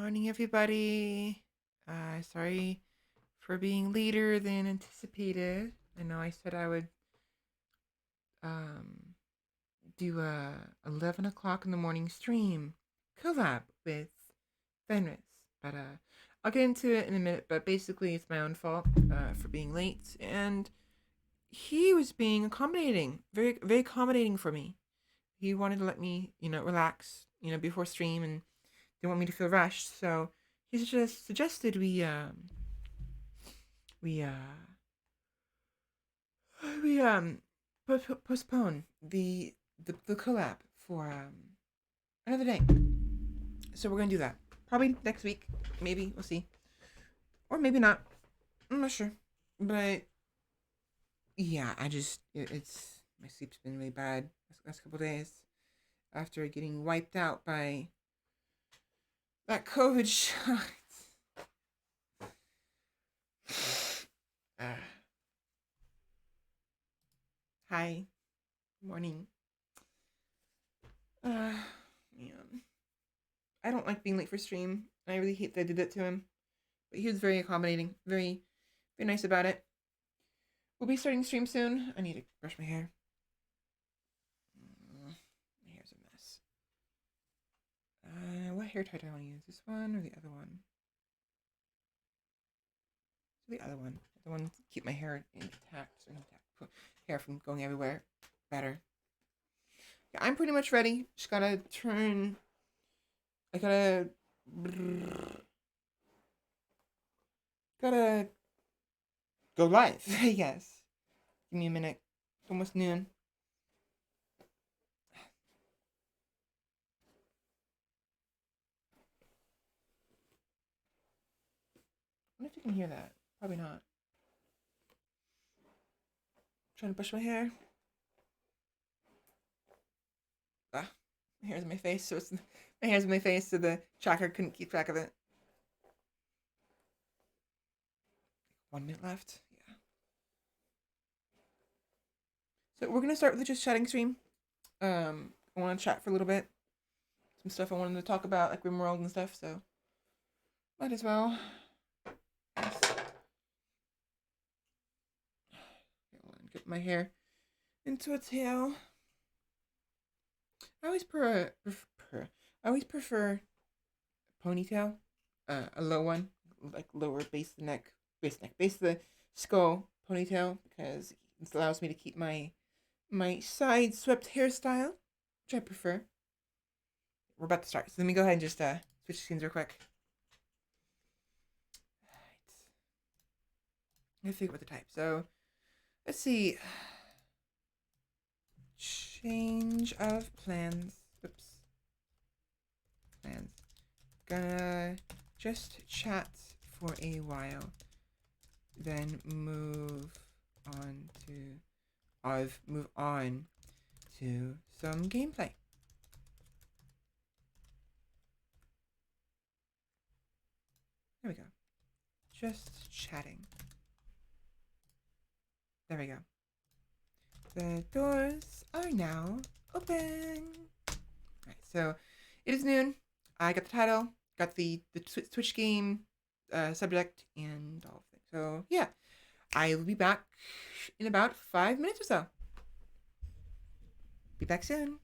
Morning, everybody. Sorry for being later than anticipated. I know I said I would um, do a 11 o'clock in the morning stream collab with Fenris, but I'll get into it in a minute. But basically, it's my own fault for being late, and he was being accommodating, very very accommodating for me. He wanted to let me, relax, before stream, and didn't want me to feel rushed. So he just suggested we we postpone the collab for another day. So we're gonna do that probably next week. Maybe we'll see, or maybe not. I'm not sure, but yeah, it's my sleep's been really bad this last couple days after getting wiped out by that COVID shot. uh, Hi, morning. Man, I don't like being late for stream. I really hate that I did that to him, but he was very accommodating, very, very nice about it. We'll be starting stream soon. I need to brush my hair. My hair's a mess. What hair tie do I want to use? This one or the other one? The other one. The one to keep my hair intact, hair from going everywhere. Better. Yeah, I'm pretty much ready. Just gotta turn. I gotta go live. Yes. Give me a minute. It's almost noon. I wonder if you can hear that. Probably not. Trying to brush my hair. My hair's in my face, so my hair's in my face, so the tracker couldn't keep track of it. 1 minute left. Yeah. So we're gonna start with just chatting stream. I want to chat for a little bit. Some stuff I wanted to talk about, like RimWorld and stuff. So might as well. Get my hair into a tail. I always prefer a ponytail, a low one, like lower base of the neck, base of the skull ponytail, because it allows me to keep my side swept hairstyle, which I prefer. We're about to start, so let me go ahead and just switch scenes real quick. Alright. I'm gonna figure out what to type. So let's see. Change of plans. Oops. Plans. Gonna just chat for a while. Then move on to some gameplay. There we go. Just chatting. There we go. The doors are now open. Alright, so it is noon. I got the title, got the Twitch game subject, and all of it. So yeah, I will be back in about 5 minutes or so. Be back soon.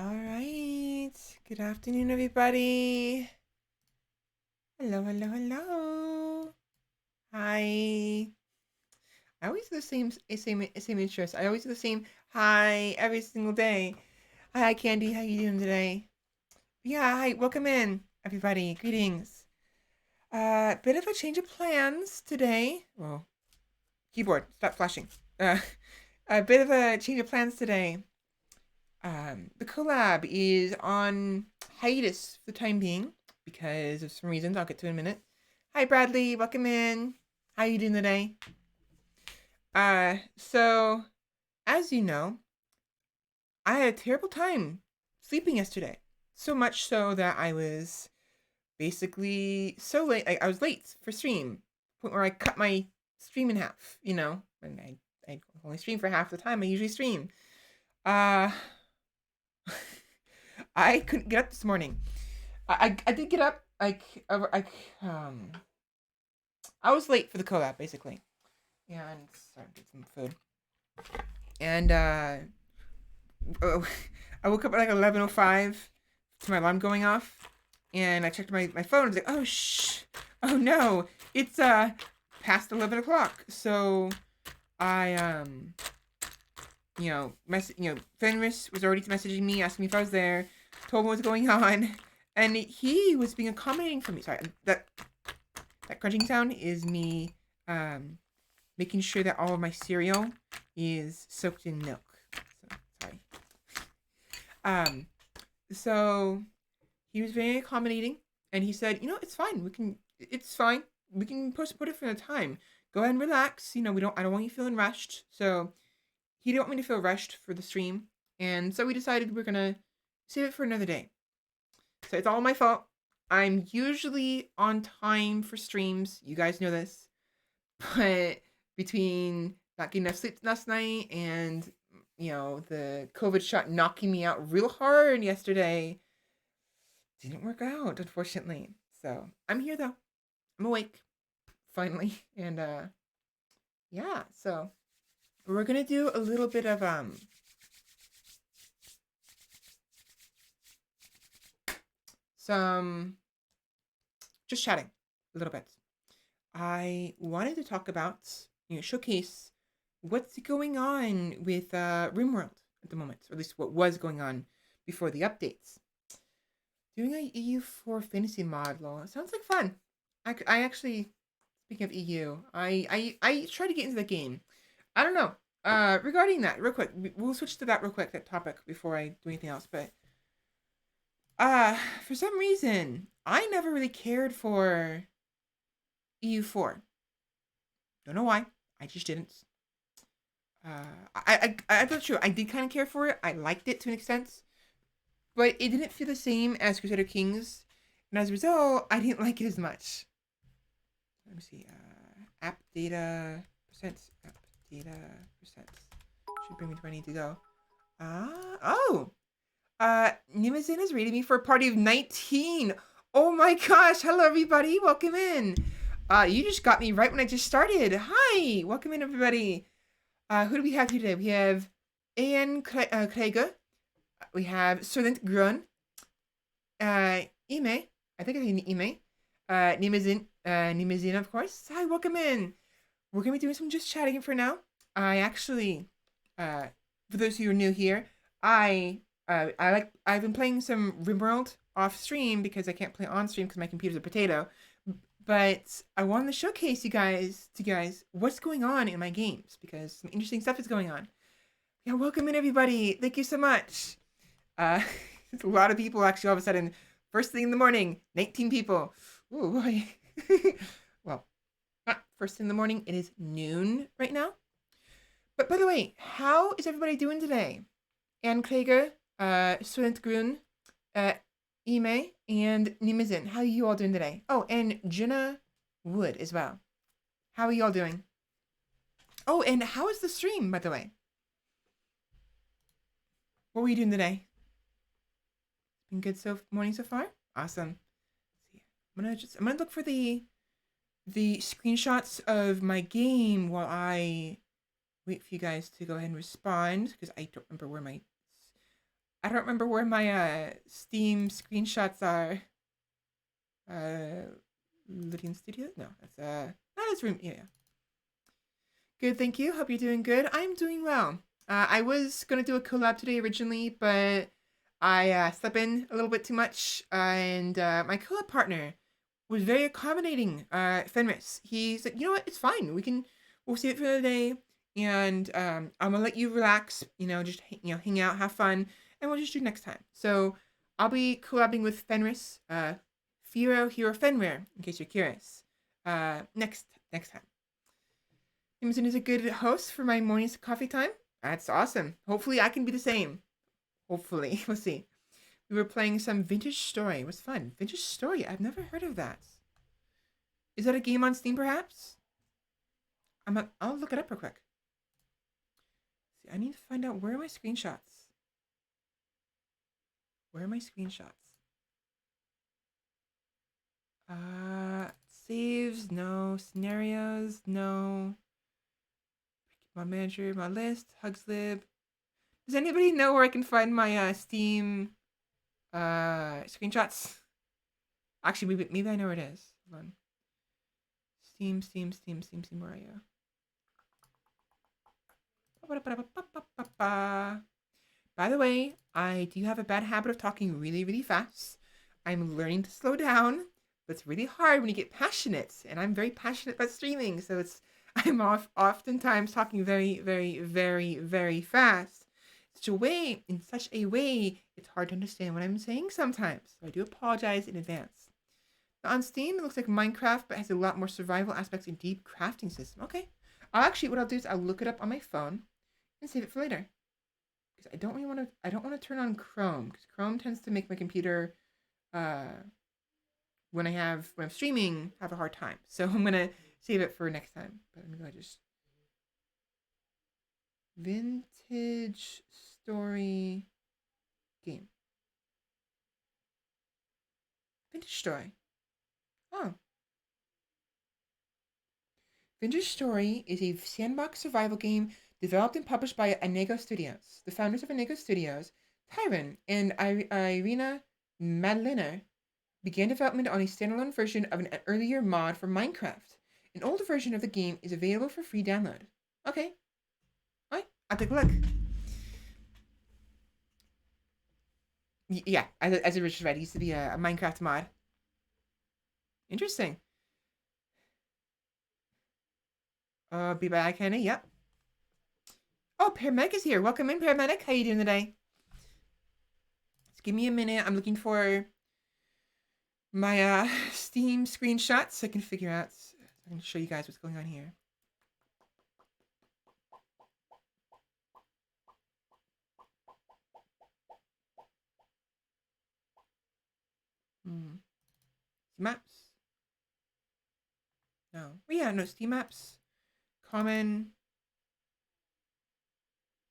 All right. Good afternoon, everybody. Hello, hello, hello. Hi. I always do the same intros. I always do the same hi every single day. Hi, Candy. How you doing today? Yeah, hi. Welcome in, everybody. Greetings. Bit of a change of plans today. Well, keyboard, stop flashing. Uh, a bit of a change of plans today. The collab is on hiatus for the time being because of some reasons I'll get to in a minute. Hi, Bradley. Welcome in. How you doing today? So as you know, I had a terrible time sleeping yesterday. So much so that I was basically so late. I was late for stream, point where I cut my stream in half. And I only stream for half the time I usually stream. Uh, I couldn't get up this morning. I did get up. Um I was late for the collab basically, and sorry, get some food. And oh, I woke up at like 11:05 to my alarm going off, and I checked my phone. I was like, oh no, it's past 11 o'clock. So I Fenris was already messaging me asking me if I was there, told me what was going on, and he was being accommodating for me. Sorry, that crunching sound is me making sure that all of my cereal is soaked in milk. So sorry. So he was very accommodating, and he said, it's fine. It's fine. We can postpone it for the time. Go ahead and relax. I don't want you feeling rushed. So he didn't want me to feel rushed for the stream, and so we decided we're gonna save it for another day. So it's all my fault. I'm usually on time for streams. You guys know this. But between not getting enough sleep last night and, the COVID shot knocking me out real hard yesterday, didn't work out, unfortunately. So I'm here though. I'm awake, finally. And yeah, so we're gonna do a little bit of some just chatting a little bit. I wanted to talk about, showcase what's going on with RimWorld at the moment, or at least what was going on before the updates. Doing a EU4 fantasy mod, lol. It sounds like fun. I actually, speaking of EU, I tried to get into the game. I don't know. Regarding that, real quick, we'll switch to that real quick, that topic, before I do anything else. But for some reason, I never really cared for EU4. Don't know why. I just didn't. That's true. I did kind of care for it. I liked it to an extent, but it didn't feel the same as Crusader Kings, and as a result, I didn't like it as much. Let me see. App data percents. App data percents should bring me to where I need to go. Nimazin has rated me for a party of 19. Oh my gosh! Hello everybody. Welcome in. You just got me right when I just started. Hi, welcome in everybody. Who do we have here today? We have Ian Krieger. We have Solent Grun. Ime. I think I mean Ime. Nimazin, of course. Hi, welcome in. We're gonna be doing some just chatting for now. I actually, for those who are new here, I've been playing some RimWorld off stream because I can't play on stream because my computer's a potato. But I wanted to showcase you guys what's going on in my games because some interesting stuff is going on. Yeah, welcome in everybody. Thank you so much. It's a lot of people actually all of a sudden. First thing in the morning, 19 people. Ooh, boy. Well, not first thing in the morning. It is noon right now. But by the way, how is everybody doing today? Ann Krieger, Studentgrun, Ime, and Nimizin. How are you all doing today? Oh, and Jenna Wood as well. How are you all doing? Oh, and how is the stream, by the way? What were you doing today? Been good morning so far? Awesome. I'm gonna look for the screenshots of my game while I wait for you guys to go ahead and respond because I don't remember where my I don't remember where my Steam screenshots are. Living Studio? No, that's not his room. Yeah. Good, thank you. Hope you're doing good. I'm doing well. I was gonna do a collab today originally, but I slept in a little bit too much, and my collab partner was very accommodating. Fenris, he's like, you know what? It's fine. We'll save it for the day, and I'm gonna let you relax. Just hang out, have fun, and we'll just do next time. So I'll be collabing with Fenris, Firo Hero Fenrir, in case you're curious. Next time. Imogen is a good host for my morning's coffee time. That's awesome. Hopefully, I can be the same. Hopefully, we'll see. We were playing some Vintage Story. It was fun. Vintage Story. I've never heard of that. Is that a game on Steam, perhaps? I'll look it up real quick. See, I need to find out where are my screenshots. Where are my screenshots? Saves, no. Scenarios, no. My manager, my list, Hugslib. Does anybody know where I can find my Steam screenshots? Actually, maybe I know where it is. Hold on. Steam, where are you? By the way, I do have a bad habit of talking really, really fast. I'm learning to slow down, but it's really hard when you get passionate, and I'm very passionate about streaming, so I'm oftentimes talking very, very, very, very fast. In such a way, it's hard to understand what I'm saying sometimes. So I do apologize in advance. Now on Steam, it looks like Minecraft, but has a lot more survival aspects and deep crafting system. Okay. What I'll do is I'll look it up on my phone and save it for later. Because I don't want to turn on Chrome, because Chrome tends to make my computer, when I'm streaming, have a hard time. So I'm gonna save it for next time. But let me go ahead and just Vintage Story game. Vintage Story. Oh. Vintage Story is a sandbox survival game developed and published by Anego Studios. The founders of Anego Studios, Tyron and Irina Madliner, began development on a standalone version of an earlier mod for Minecraft. An older version of the game is available for free download. Okay. Alright, I'll take a look. Yeah, as Richard read, it used to be a Minecraft mod. Interesting. Be back, Kenny. Yep. Oh, Paramedic is here. Welcome in, Paramedic. How you doing today? Just give me a minute. I'm looking for my Steam screenshots so I can figure out. I can show you guys what's going on here. Steam maps. No. Oh yeah, no Steam maps. Common.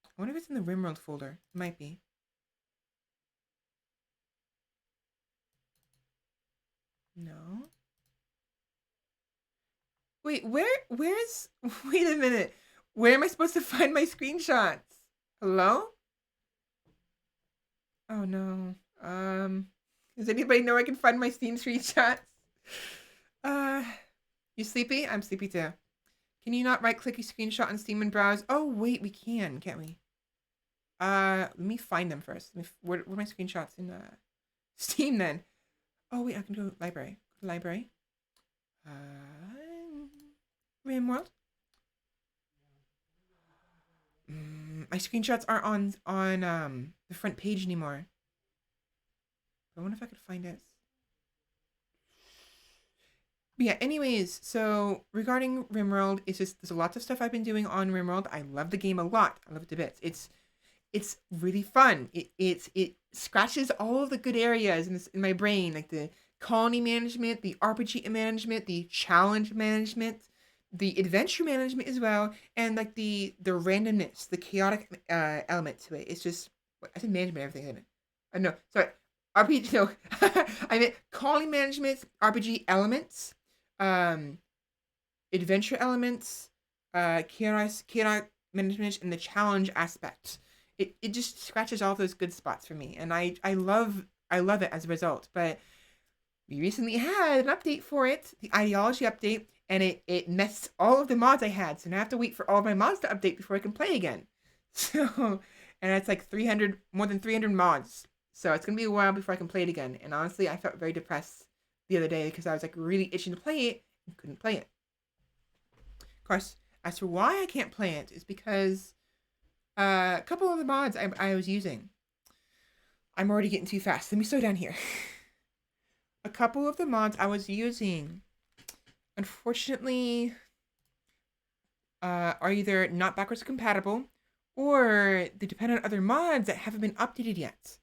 I wonder if it's in the RimWorld folder. It might be. No. Wait, where's wait a minute. Where am I supposed to find my screenshots? Hello? Oh no. Does anybody know where I can find my Steam screenshots? You sleepy? I'm sleepy too. Can you not right click a screenshot on Steam and browse? Oh wait, we can, can't we? Let me find them first. Where are my screenshots in Steam then? Oh wait, I can go library. Go to library. RimWorld. My screenshots aren't on the front page anymore. I wonder if I could find it. But yeah, anyways, so regarding RimWorld, there's lots of stuff I've been doing on RimWorld. I love the game a lot. I love it to bits. It's really fun. It scratches all of the good areas in my brain, like the colony management, the RPG management, the challenge management, the adventure management as well, and like the randomness, the chaotic element to it. It's just I said management, everything. No, sorry, RPG. No, I meant colony management, RPG elements, adventure elements, chaotic management, and the challenge aspect. it just scratches all those good spots for me, and I love it as a result. But we recently had an update for it, the ideology update, and it messed all of the mods I had. So now I have to wait for all of my mods to update before I can play again. So, and it's like 300, more than 300 mods. So it's gonna be a while before I can play it again. And honestly, I felt very depressed the other day because I was like really itching to play it and couldn't play it. Of course, as for why I can't play it is because a couple of the mods I was using. I'm already getting too fast. Let me slow down here. A couple of the mods I was using, unfortunately, are either not backwards compatible or they depend on other mods that haven't been updated yet.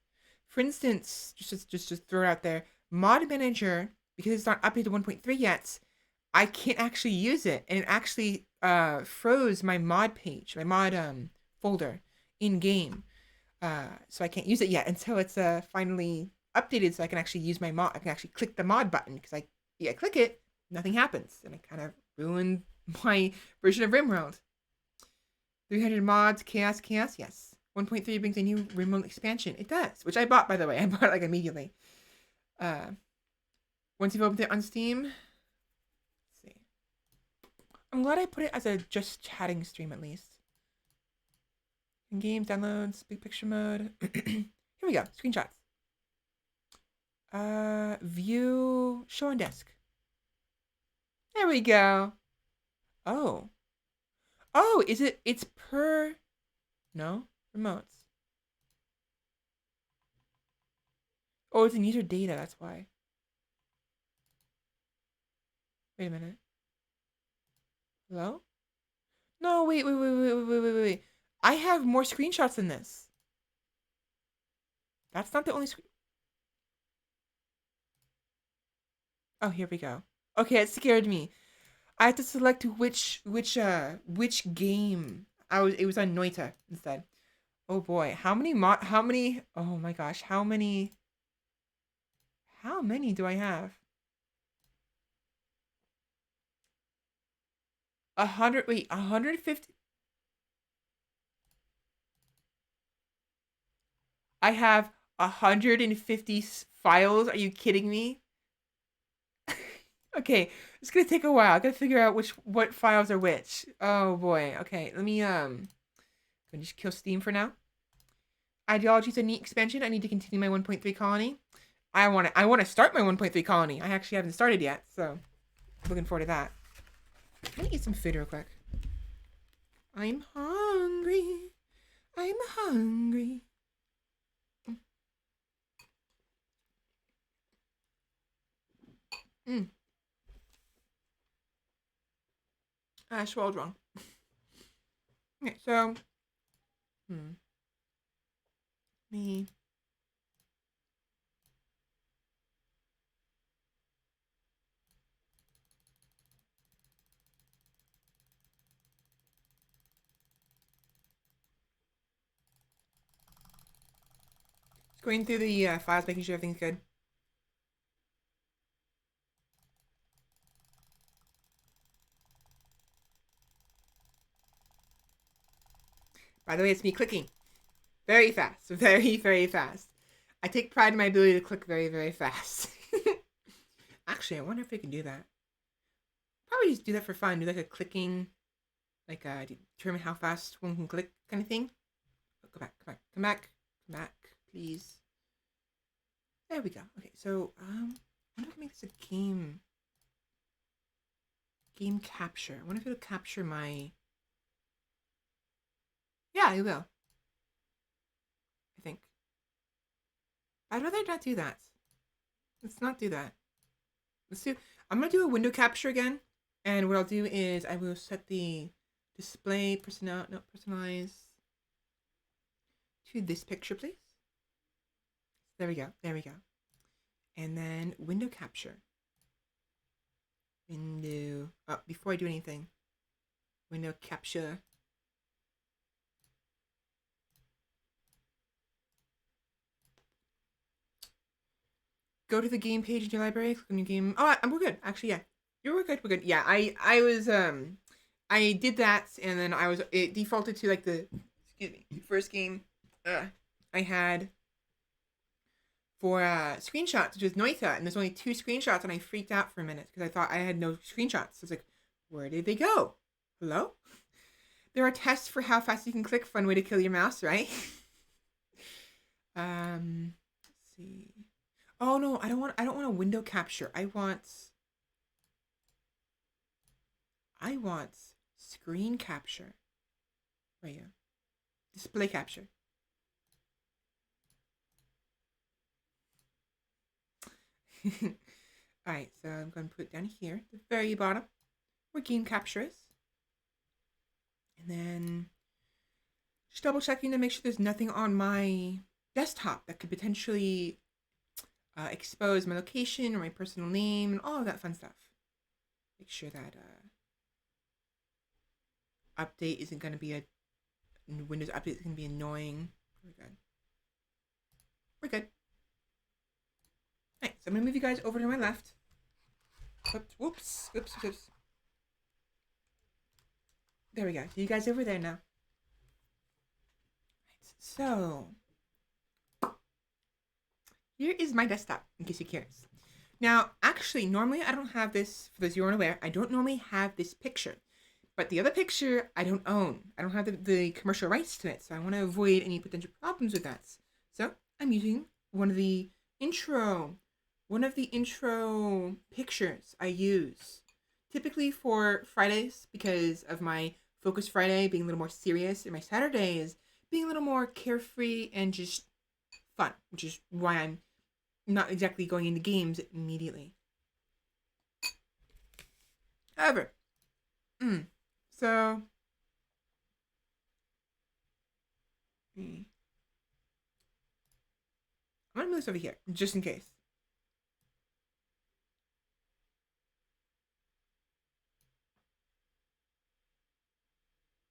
For instance, just throw it out there, Mod Manager, because it's not updated to 1.3 yet, I can't actually use it, and it actually froze my mod page, my mod folder in game. So I can't use it yet until it's finally updated, so I can actually use my mod. I can actually click the mod button because I click it, nothing happens, and it kind of ruined my version of RimWorld. 300 mods, chaos, yes. 1.3 brings a new RimWorld expansion. It does, which I bought, by the way. I bought it like immediately. Once you've opened it on Steam, let's see. I'm glad I put it as a just chatting stream at least. In games, downloads, big picture mode. Here we go. Screenshots. View, show on desk. There we go. Oh, it's per, no, remotes. Oh, it's in user data, that's why. Wait a minute. Hello? No, wait. I have more screenshots than this. That's not the only screen. Oh, here we go. Okay, it scared me. I have to select which game. It was on Noita instead. Oh boy, how many? Oh my gosh, how many do I have? 150. I have 150 files. Are you kidding me? Okay, it's gonna take a while. I gotta figure out what files are which. Oh boy. Okay, let me just kill Steam for now. Ideology is a neat expansion. I need to continue my 1.3 colony. I want to start my 1.3 colony. I actually haven't started yet, so looking forward to that. Let me eat some food real quick. I'm hungry. I'm hungry. I swallowed wrong. Okay, so me. Just going through the files, making sure everything's good. By the way, it's me clicking. Very fast. Very, very fast. I take pride in my ability to click very, very fast. Actually, I wonder if we can do that. Probably just do that for fun. Do like a clicking, like determine how fast one can click kind of thing. Oh, come back, please. There we go. Okay, so I wonder if I make this a game capture. I wonder if it'll capture my. Yeah, it will. I think. I'd rather not do that. Let's not do that. I'm gonna do a window capture again, and what I'll do is I will set the display personalize to this picture, please. There we go. And then window capture. Before I do anything, window capture. Go to the game page in your library, click on your game. Oh, we're good. Actually, yeah. We're good. Yeah, I was, I did that, and then it defaulted to, like, the, first game I had for screenshots, which was Noita, and there's only 2 screenshots, and I freaked out for a minute because I thought I had no screenshots. So I was like, where did they go? Hello? There are tests for how fast you can click. Fun way to kill your mouse, right? Let's see. Oh no, I don't want a window capture. I want screen capture. Right here. Display capture. Alright, so I'm going to put it down here, the very bottom, where game capture is. And then just double checking to make sure there's nothing on my desktop that could potentially expose my location or my personal name and all of that fun stuff. Make sure that update isn't going to be Windows update is going to be annoying. We're good. We're good. Alright, so I'm going to move you guys over to my left. Whoops. There we go. So you guys over there now. Right, so here is my desktop, in case you're curious. Now, actually, normally I don't have this, for those who aren't aware, I don't normally have this picture. But the other picture, I don't own. I don't have the commercial rights to it, so I want to avoid any potential problems with that. So I'm using one of the intro pictures I use. Typically for Fridays, because of my Focus Friday being a little more serious, and my Saturdays being a little more carefree and just fun, which is why I'm not exactly going into games immediately. However, so I'm gonna move this over here just in case.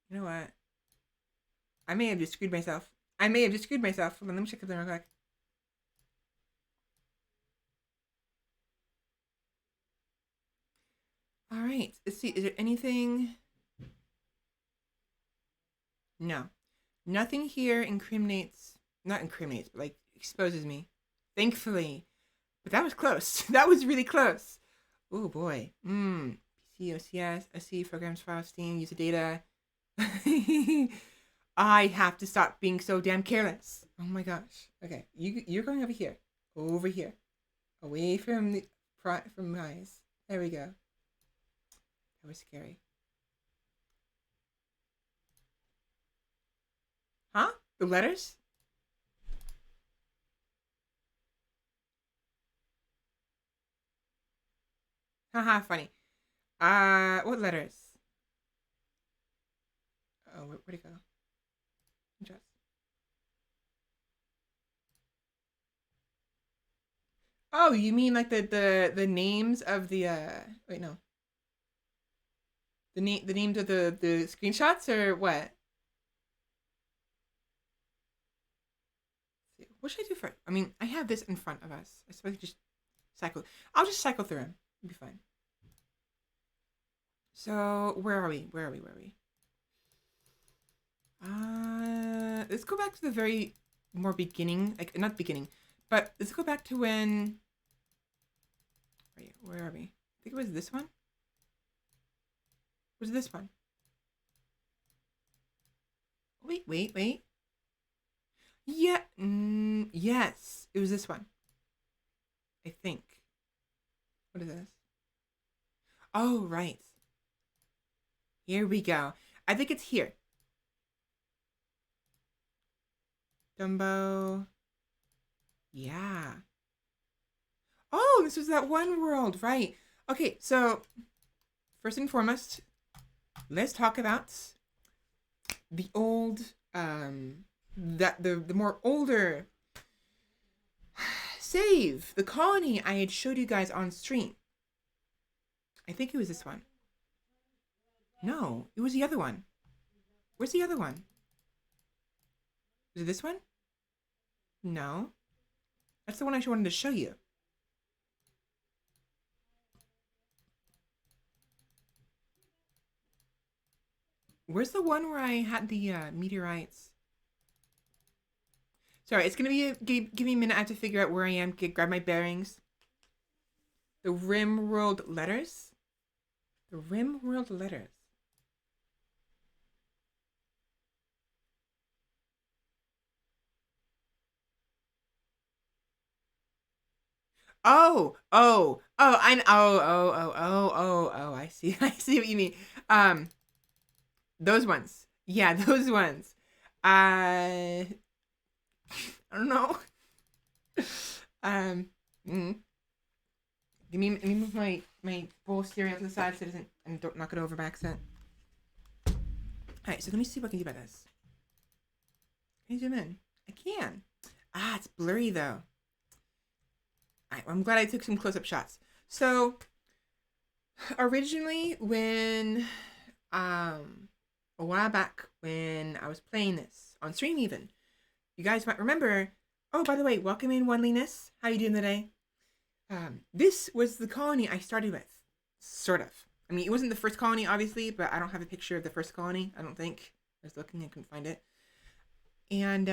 You know what? I may have just screwed myself. Let me check something real quick. All right. Let's see. Is there anything? No. Nothing here not incriminates, but like exposes me. Thankfully. But that was close. That was really close. Oh boy. PC, OCS, SC, programs, file, Steam, user data. I have to stop being so damn careless. Oh my gosh. Okay, you're going over here, away from my eyes. There we go. That was scary. Huh? The letters? Haha, funny. What letters? Oh, where'd it go? Just. Oh, you mean like the names of the wait, no. The names of the screenshots or what? What should I do first? I mean, I have this in front of us. I suppose just cycle. I'll just cycle through them. It'll be fine. So where are we? Let's go back to the very more beginning, like not beginning, but let's go back to when. Wait, where are we? I think it was this one. Was this one? Wait. Yeah. Yes, it was this one. I think. What is this? Oh, right. Here we go. I think it's here. Dumbo. Yeah. Oh, this was that one world, right? Okay, so first and foremost, let's talk about the old, the more older save, the colony I had showed you guys on stream. I think it was this one. No, it was the other one. Where's the other one? Was it this one? No. That's the one I wanted to show you. Where's the one where I had the meteorites? Sorry, it's gonna be give me a minute. I have to figure out where I am. Grab my bearings. The RimWorld letters. The RimWorld letters. Oh, I see. I see what you mean. Um, those ones. Yeah, those ones. I don't know. um, mm, let me move my bowl of cereal to the side so it doesn't and don't knock it over by accident. All right, so let me see what I can do about this. Can you zoom in? I can. Ah, it's blurry though. All right, well, I'm glad I took some close-up shots. So originally, when a while back when I was playing this on stream, even you guys might remember. Oh, by the way, welcome in Oneliness. How you doing today? This was the colony I started with, sort of. I mean, it wasn't the first colony, obviously, but I don't have a picture of the first colony. I don't think. I was looking, I couldn't find it. And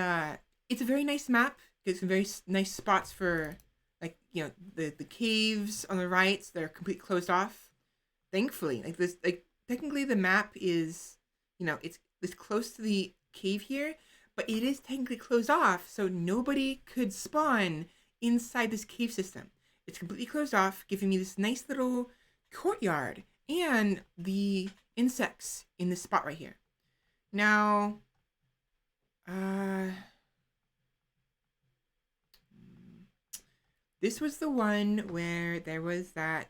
it's a very nice map. It's some very nice spots for, like, you know, the caves on the right. They're completely closed off. Thankfully, like this, like technically the map is, you know, it's close to the cave here, but it is technically closed off, so nobody could spawn inside this cave system. It's completely closed off, giving me this nice little courtyard and the insects in this spot right here. Now, this was the one where there was that,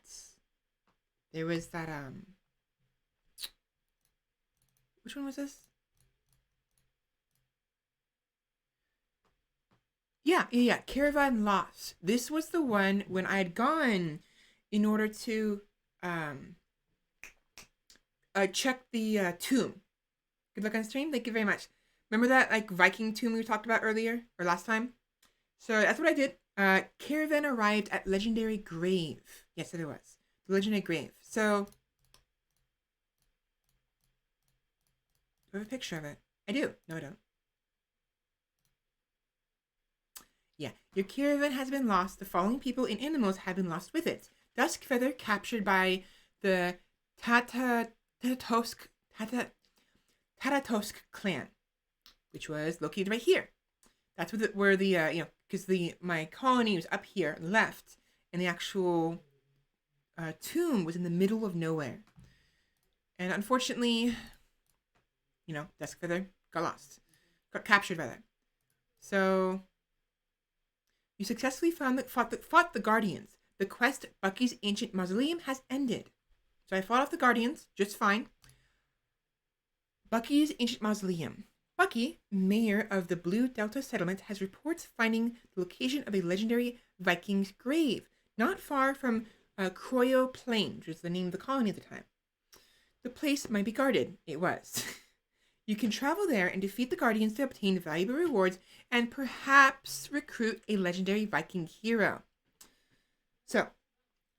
which one was this? Yeah. Caravan Lost. This was the one when I had gone in order to check the tomb. Good luck on stream. Thank you very much. Remember that like Viking tomb we talked about earlier or last time? So that's what I did. Caravan arrived at Legendary Grave. Yes, there was. The Legendary Grave. So do I have a picture of it? I do. No, I don't. Yeah, your caravan has been lost. The following people and animals have been lost with it. Duskfeather captured by the Tatatosk clan, which was located right here. That's where the you know, because my colony was up here left, and the actual tomb was in the middle of nowhere. And unfortunately, you know, Duskfeather got captured by that. So you successfully fought the Guardians. The quest at Bucky's ancient mausoleum has ended. So I fought off the Guardians just fine. Bucky's ancient mausoleum. Bucky, mayor of the Blue Delta settlement, has reports finding the location of a legendary Viking's grave, not far from Croyo Plain, which is the name of the colony at the time. The place might be guarded. It was. You can travel there and defeat the Guardians to obtain valuable rewards and perhaps recruit a legendary Viking hero. So,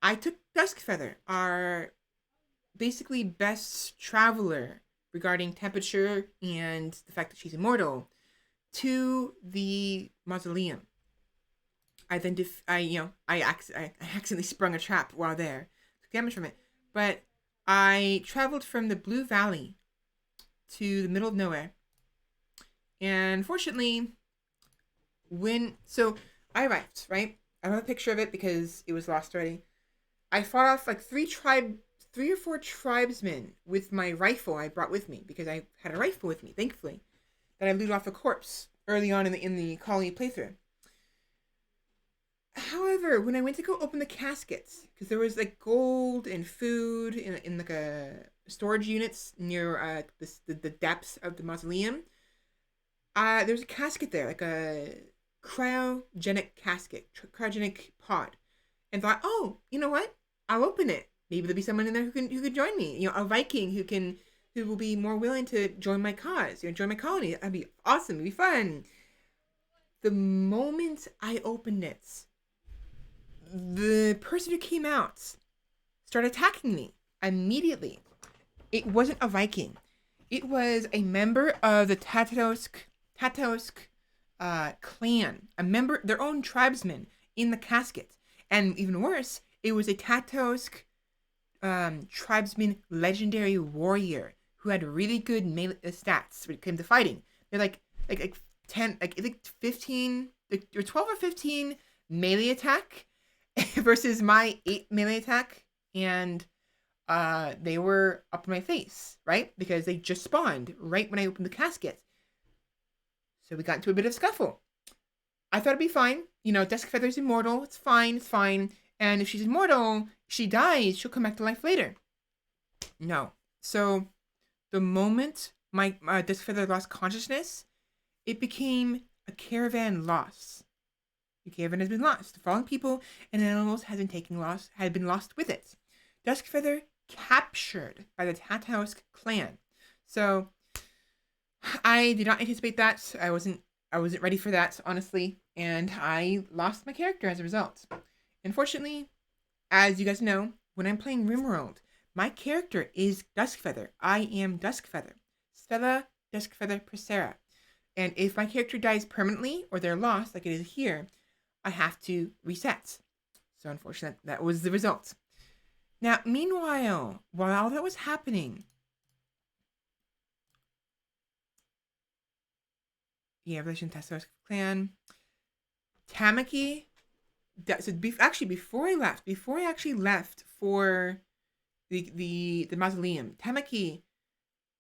I took Duskfeather, our basically best traveler regarding temperature and the fact that she's immortal, to the mausoleum. I then I accidentally sprung a trap while there, took damage from it, but I traveled from the Blue Valley to the middle of nowhere, and unfortunately, I arrived, right? I have a picture of it because it was lost already. I fought off like 3 or 4 tribesmen with my rifle I brought with me, because I had a rifle with me, thankfully, that I looted off a corpse early on in the colony playthrough. However, when I went to go open the caskets, because there was like gold and food in like a storage units near the depths of the mausoleum, there's a casket there, like a cryogenic casket, cryogenic pod, and thought, oh, you know what? I'll open it. Maybe there'll be someone in there who could join me. You know, a Viking who will be more willing to join my cause. You know, join my colony. That'd be awesome. It'd be fun. The moment I opened it, the person who came out started attacking me immediately. It wasn't a Viking. It was a member of the Tatatosk clan, a member, their own tribesman in the casket. And even worse, it was a Tatosk tribesman legendary warrior who had really good melee stats when it came to fighting. They're like 10, like I think 15, or 12 or 15 melee attack versus my 8 melee attack, and they were up in my face, right? Because they just spawned right when I opened the casket. So we got into a bit of a scuffle. I thought it'd be fine. You know, Dusk Feather's immortal. It's fine. It's fine. And if she's immortal, she dies. She'll come back to life later. No. So the moment my Dusk Feather lost consciousness, it became a caravan loss. The caravan has been lost. The fallen people and animals had been lost with it. Dusk Feather captured by the Tatausk clan. So I did not anticipate that. I wasn't ready for that, honestly, and I lost my character as a result. Unfortunately, as you guys know, when I'm playing RimWorld, my character is Duskfeather. I am Duskfeather. Stella Duskfeather Procera. And if my character dies permanently or they're lost, like it is here, I have to reset. So unfortunately, that was the result. Now, meanwhile, while all that was happening, the Evolution Tessos clan, Tamaki, so before I actually left for the mausoleum, Tamaki,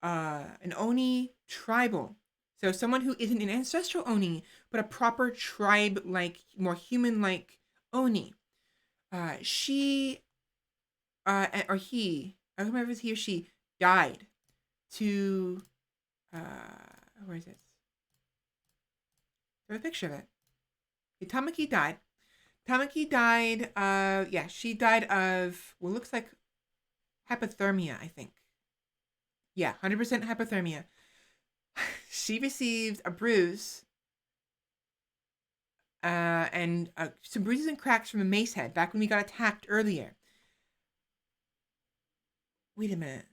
an Oni tribal, so someone who isn't an ancestral Oni, but a proper tribe-like, more human-like Oni. She, or he, I don't remember if it was he or she, died to, where is it? There's a picture of it. Okay, Tamaki died. Tamaki died, she died of what looks like hypothermia, I think. Yeah, 100% hypothermia. She received a bruise and some bruises and cracks from a mace head back when we got attacked earlier. Wait a minute.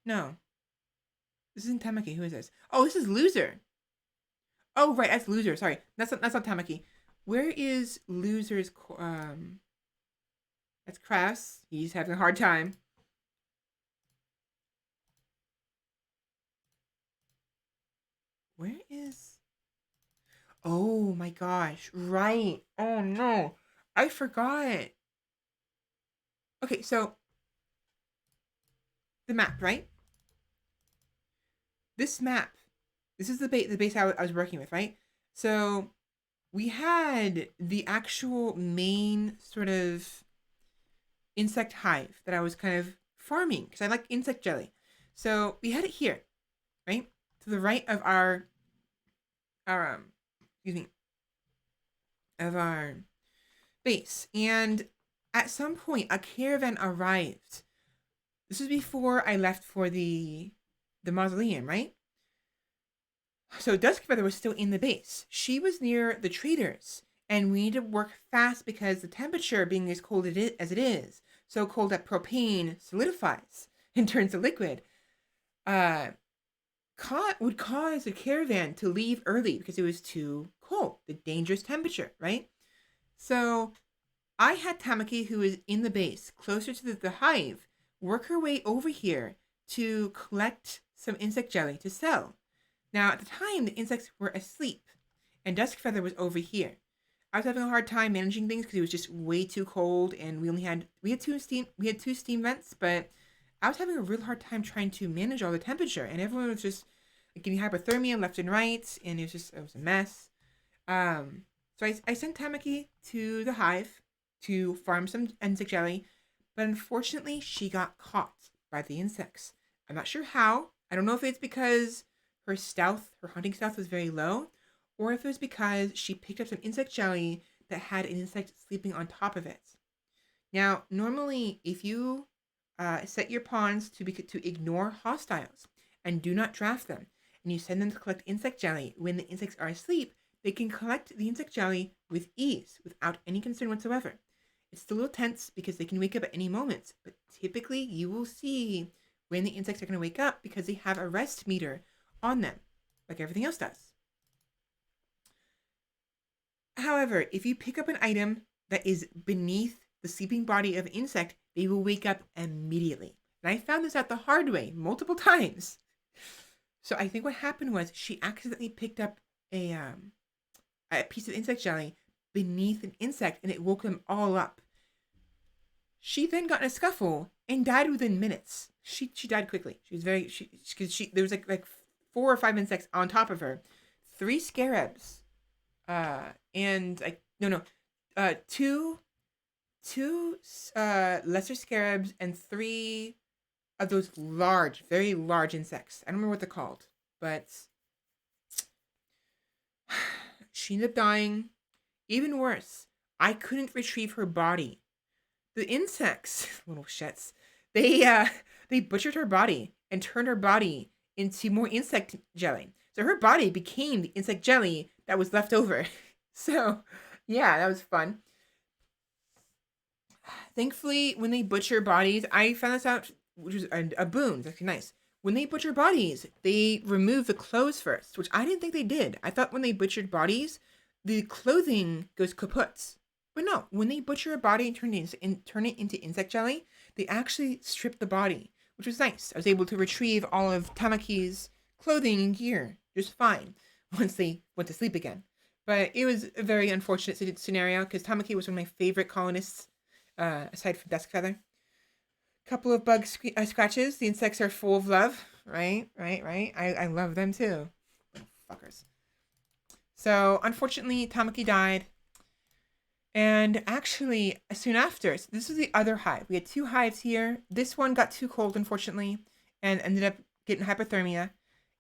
No. This isn't Tamaki. Who is this? Oh, this is Loser. Oh, right, that's Loser. Sorry, that's not Tamaki. Where is Loser's? That's Kraus. He's having a hard time. Where is? Oh my gosh! Right. Oh no, I forgot. Okay, so the map, right? This map. This is the base I was working with, right? So we had the actual main sort of insect hive that I was kind of farming because I like insect jelly. So we had it here, right? To the right of our of our base. And at some point a caravan arrived. This was before I left for the mausoleum, right? So Duskfeather was still in the base. She was near the traders, and we need to work fast because the temperature being as cold as it is, so cold that propane solidifies and turns to liquid, would cause the caravan to leave early because it was too cold, the dangerous temperature, right? So I had Tamaki, who is in the base, closer to the hive, work her way over here to collect some insect jelly to sell. Now, at the time, the insects were asleep, and Duskfeather was over here. I was having a hard time managing things because it was just way too cold, and we had two steam vents, but I was having a real hard time trying to manage all the temperature, and everyone was just getting hypothermia left and right, and it was a mess. So I sent Tamaki to the hive to farm some insect jelly, but unfortunately, she got caught by the insects. I'm not sure how. I don't know if it's because her hunting stealth was very low, or if it was because she picked up some insect jelly that had an insect sleeping on top of it. Now, normally, if you set your pawns to ignore hostiles and do not draft them, and you send them to collect insect jelly when the insects are asleep, they can collect the insect jelly with ease, without any concern whatsoever. It's a little tense because they can wake up at any moment, but typically you will see when the insects are going to wake up because they have a rest meter on them. like everything else does. However, if you pick up an item that is beneath the sleeping body of an insect, they will wake up immediately. And I found this out the hard way multiple times. So I think what happened was she accidentally picked up a piece of insect jelly beneath an insect, and it woke them all up. She then got in a scuffle and died within minutes. She died quickly. She was very there was like 4 or 5 insects on top of her, 3 scarabs, and like two lesser scarabs and 3 of those large, very large insects. I don't remember what they're called, but she ended up dying. Even worse, I couldn't retrieve her body. The insects, little shits, they butchered her body and turned her body into more insect jelly. So her body became the insect jelly that was left over. So, yeah, that was fun. Thankfully, when they butcher bodies, I found this out, which was a boon. It's actually nice. When they butcher bodies, they remove the clothes first, which I didn't think they did. I thought when they butchered bodies, the clothing goes kaput. But no, when they butcher a body and turn it into insect jelly, they actually strip the body, which was nice. I was able to retrieve all of Tamaki's clothing and gear just fine once they went to sleep again. But it was a very unfortunate scenario because Tamaki was one of my favorite colonists, aside from Desk Feather. Couple of bug scratches. The insects are full of love. Right. I love them too. Little fuckers. So, unfortunately, Tamaki died. And actually, soon after, so this is the other hive. We had 2 hives here. This one got too cold, unfortunately, and ended up getting hypothermia,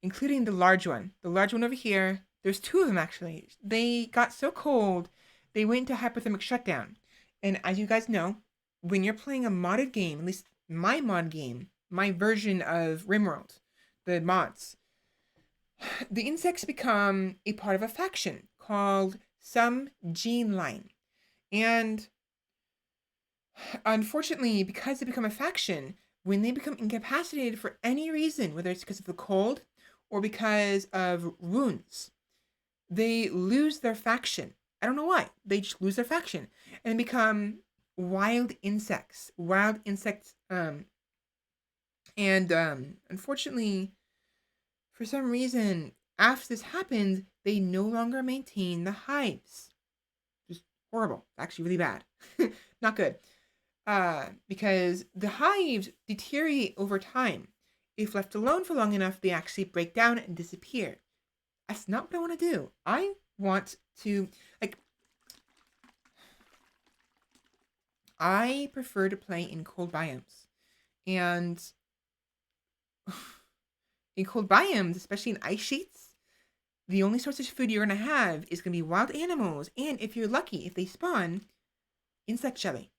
including the large one. The large one over here, there's 2 of them, actually. They got so cold, they went into hypothermic shutdown. And as you guys know, when you're playing a modded game, at least my mod game, my version of RimWorld, the mods, the insects become a part of a faction called Some Gene Line. And unfortunately, because they become a faction, when they become incapacitated for any reason, whether it's because of the cold or because of wounds, they lose their faction. I don't know why. They just lose their faction and become wild insects. Unfortunately, for some reason, after this happens, they no longer maintain the hives. Horrible. Actually really bad. Not good. Because the hives deteriorate over time. If left alone for long enough, they actually break down and disappear. That's not what I want to do. I want to, I prefer to play in cold biomes. And in cold biomes, especially in ice sheets, the only source of food you're going to have is going to be wild animals. And if you're lucky, if they spawn, insect jelly.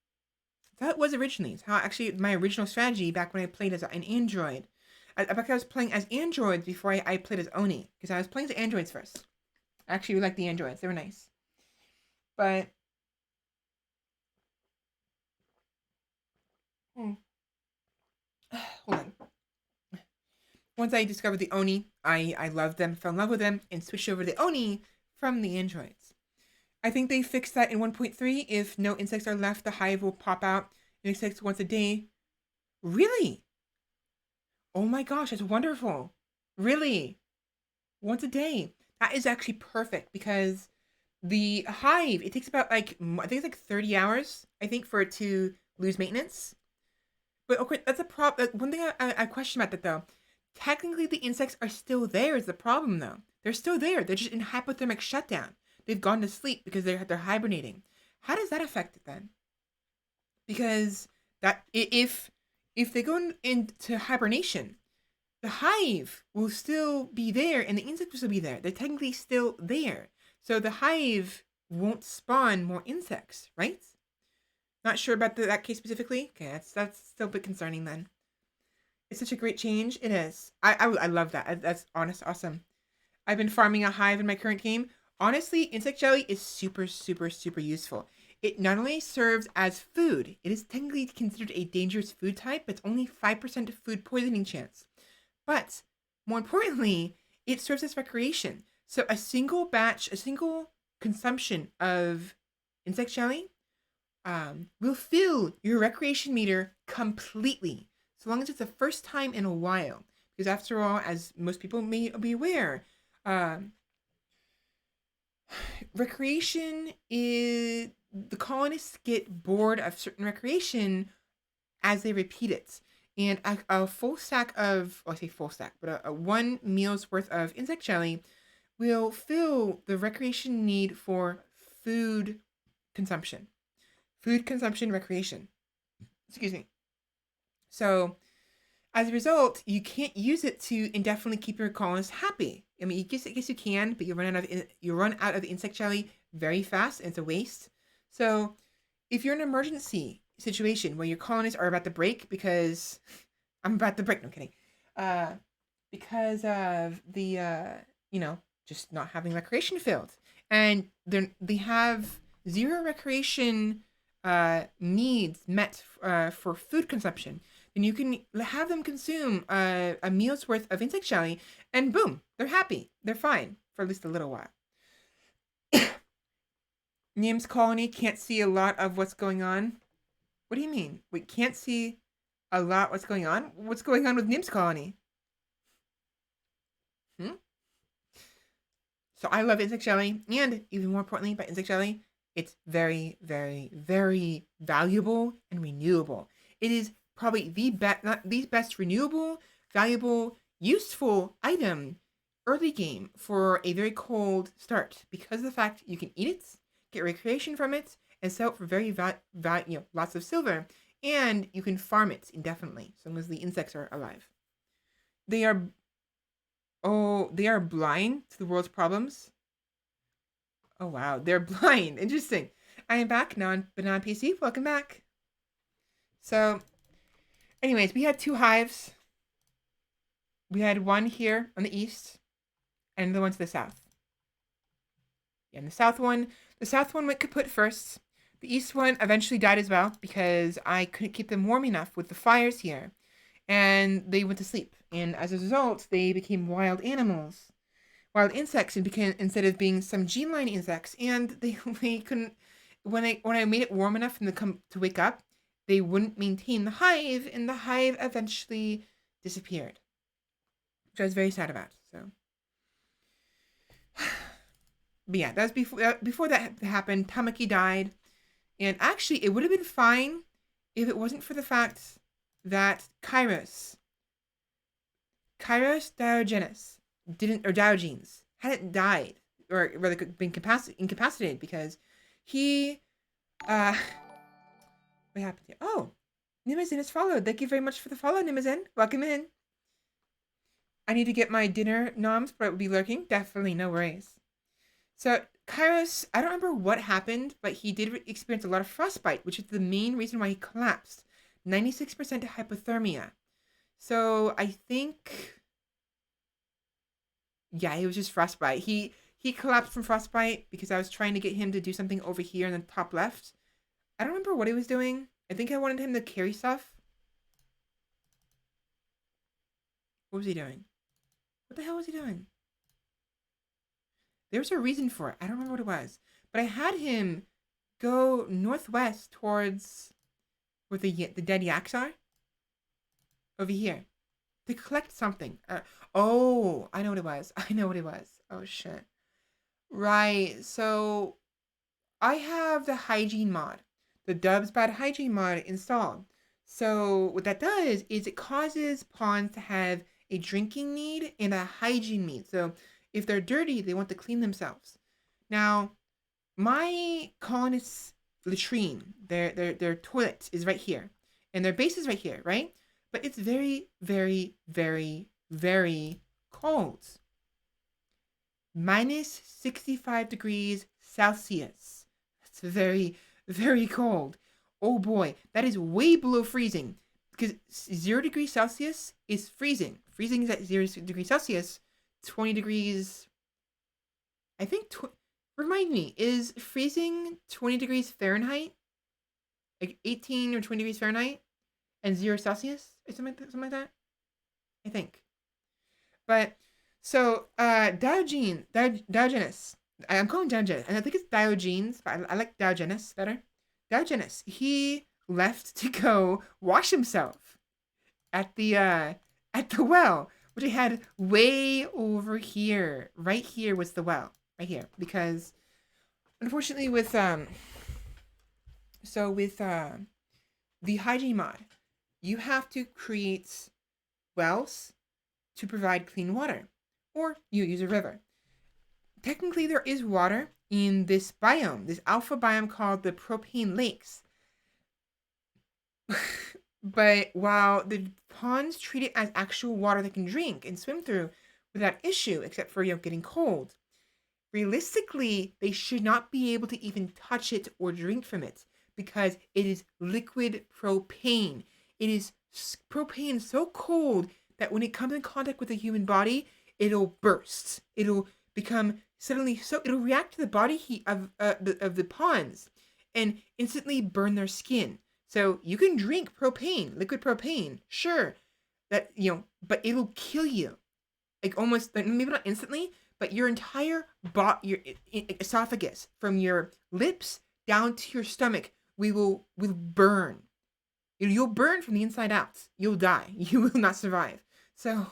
That's how it was originally. It's how actually my original strategy back when I played as an android. Back I was playing as androids before I played as Oni. Because I was playing as androids first. I actually liked the androids. They were nice. But hold on. Once I discovered the Oni, I loved them, fell in love with them, and switched over to the Oni from the androids. I think they fixed that in 1.3. If no insects are left, the hive will pop out and insects once a day. Really? Oh my gosh, that's wonderful. Really? Once a day. That is actually perfect because the hive, it takes about I think it's like 30 hours, I think, for it to lose maintenance. But okay, that's a problem. One thing I question about that though. Technically, the insects are still there is the problem, though. They're still there. They're just in hypothermic shutdown. They've gone to sleep because they're hibernating. How does that affect it then? Because that if they go into hibernation, the hive will still be there and the insects will still be there. They're technically still there. So the hive won't spawn more insects, right? Not sure about that case specifically. Okay, that's still a bit concerning then. It's such a great change. It is. I love that. That's awesome. I've been farming a hive in my current game. Honestly, insect jelly is super, super, super useful. It not only serves as food, it is technically considered a dangerous food type, but it's only 5% food poisoning chance. But more importantly, it serves as recreation. So a single batch, a single consumption of insect jelly will fill your recreation meter completely, so long as it's the first time in a while. Because after all, as most people may be aware, um, recreation is the colonists get bored of certain recreation as they repeat it. And a full stack of, well, I say full stack, but a one meal's worth of insect jelly will fill the recreation need for food consumption. Food consumption recreation. Excuse me. So as a result, you can't use it to indefinitely keep your colonists happy. I mean, I guess you can, but you run out of insect jelly very fast, and it's a waste. So if you're in an emergency situation where your colonists are about to break because I'm about to break, no I'm kidding, because of the just not having recreation filled, and they have zero recreation needs met for food consumption, then you can have them consume a meal's worth of insect jelly, and boom, they're happy, they're fine for at least a little while. Nim's colony can't see a lot of what's going on. What do you mean? We can't see a lot what's going on? What's going on with Nim's colony? So I love insect jelly, and even more importantly about insect jelly, it's very, very, very valuable and renewable. It is probably the best renewable, valuable, useful item early game for a very cold start, because of the fact you can eat it, get recreation from it, and sell it for very lots of silver, and you can farm it indefinitely as long as the insects are alive. They are blind to the world's problems. Oh wow, they're blind. Interesting. I am back now on Banana PC. Welcome back. So, anyways, we had two hives. We had one here on the east, and the one to the south. And the south one went kaput first. The east one eventually died as well because I couldn't keep them warm enough with the fires here, and they went to sleep. And as a result, they became wild animals, wild insects, and became, instead of being some gene-line insects. And they couldn't, when I made it warm enough for them to wake up, they wouldn't maintain the hive, and the hive eventually disappeared, which I was very sad about. So, but yeah, that was before that happened. Tamaki died, and actually, it would have been fine if it wasn't for the fact that Kairos Diogenes Diogenes hadn't died, or rather been incapacitated, because he what happened here? Oh, Nimazin is followed. Thank you very much for the follow, Nimazin. Welcome in. I need to get my dinner noms, but it will be lurking. Definitely, no worries. So Kairos, I don't remember what happened, but he did experience a lot of frostbite, which is the main reason why he collapsed. 96% hypothermia. So I think, yeah, it was just frostbite. He collapsed from frostbite because I was trying to get him to do something over here in the top left. I don't remember what he was doing. I think I wanted him to carry stuff. What was he doing? What the hell was he doing? There was a reason for it. I don't remember what it was. But I had him go northwest towards where the dead yaks are. Over here. To collect something. Oh, I know what it was. Oh, shit. Right. So, I have the hygiene mod. The Dubs Bad Hygiene mod installed. So, what that does is it causes pawns to have a drinking need and a hygiene need. So, if they're dirty, they want to clean themselves. Now, my colonists' latrine, their toilet is right here. And their base is right here, right? But it's very, very, very, very cold. Minus 65 degrees Celsius. That's very, very cold. Oh boy, that is way below freezing. Because 0 degrees Celsius is freezing. Freezing is at 0 degrees Celsius. 20 degrees, I think, remind me, is freezing 20 degrees Fahrenheit? Like 18 or 20 degrees Fahrenheit? And 0 Celsius? Or something like that? I think. But, So, Diogenes. I'm calling Diogenes, and I think it's Diogenes, but I like Diogenes better. Diogenes. He left to go wash himself at the well, which I had way over here. Right here was the well, right here, because unfortunately with the hygiene mod, you have to create wells to provide clean water, or you use a river. Technically, there is water in this biome, this alpha biome called the propane lakes. But while the ponds treat it as actual water they can drink and swim through without issue, except for getting cold, realistically, they should not be able to even touch it or drink from it because it is liquid propane. It is propane so cold that when it comes in contact with the human body, it'll burst. It'll become suddenly so it'll react to the body heat of the ponds and instantly burn their skin. So you can drink propane, liquid propane, sure, but it'll kill you, like almost like maybe not instantly, but your entire your esophagus from your lips down to your stomach will burn. You'll burn from the inside out. You'll die. You will not survive. So,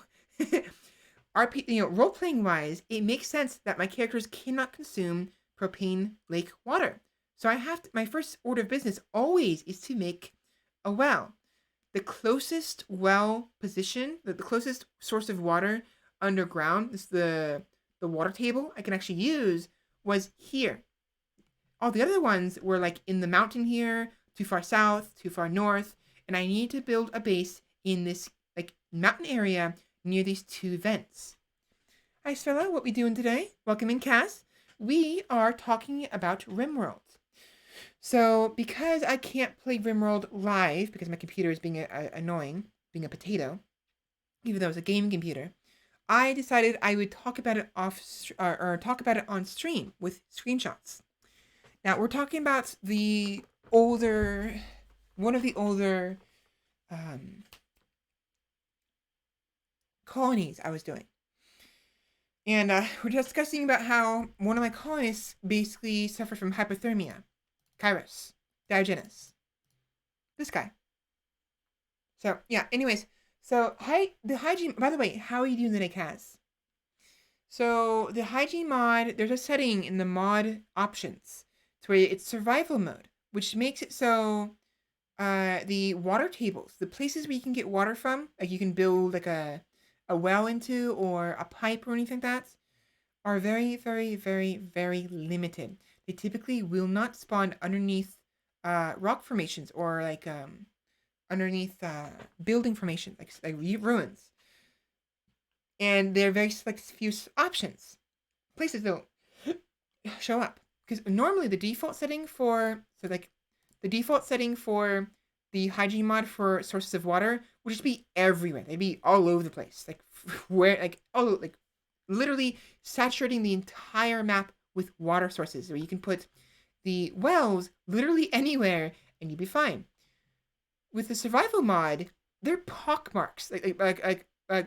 role playing wise, it makes sense that my characters cannot consume propane lake water. So my first order of business always is to make a well. The closest well position, the closest source of water underground, is the water table I can actually use, was here. All the other ones were like in the mountain here, too far south, too far north, and I need to build a base in this like mountain area near these two vents. Hi Stella, what we doing today? Welcome in, Cass. We are talking about RimWorld. So because I can't play RimWorld live because my computer is being annoying, being a potato, even though it's a gaming computer, I decided I would talk about it talk about it on stream with screenshots. Now we're talking about one of the older colonies I was doing. And we're discussing about how one of my colonists basically suffered from hypothermia. Kairos. Diogenes. This guy. So, yeah, anyways. So, the hygiene... By the way, how are you doing today, Kaz? So, the hygiene mod, there's a setting in the mod options to where it's survival mode, which makes it so the water tables, the places where you can get water from, like you can build like a well into or a pipe or anything like that, are very, very, very, very limited. They typically will not spawn underneath rock formations or like underneath building formations, like ruins. And there are very few options. Places don't show up because normally the default setting for the hygiene mod for sources of water would just be everywhere. They'd be all over the place, like where like literally saturating the entire map with water sources, where you can put the wells literally anywhere and you'd be fine. With the survival mod, they're pock marks, like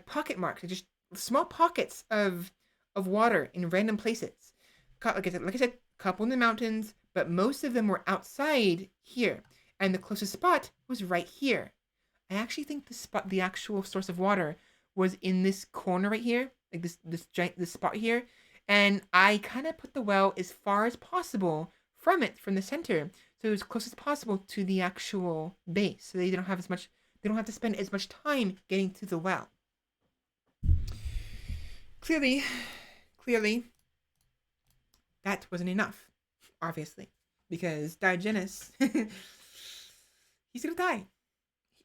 pocket marks, like just small pockets of water in random places. Like I said, a couple in the mountains, but most of them were outside here, and the closest spot was right here. I actually think the actual source of water was in this corner right here, like this spot here, and I kind of put the well as far as possible from the center, so it was close as possible to the actual base, so they don't have to spend as much time getting to the well. Clearly, that wasn't enough, obviously, because Diogenes, he's gonna die.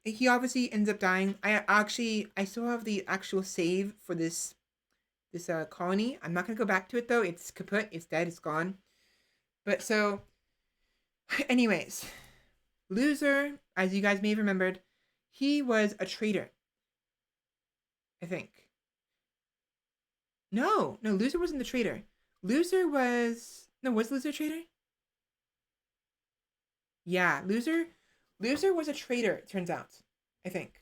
He obviously ends up dying. I still have the actual save for this colony. I'm not gonna go back to it though. It's kaput. It's dead. It's gone. But so, anyways, Loser, as you guys may have remembered, he was a traitor. I think. No, Loser wasn't the traitor. Was Loser a traitor? Yeah, Loser was a traitor, it turns out. I think.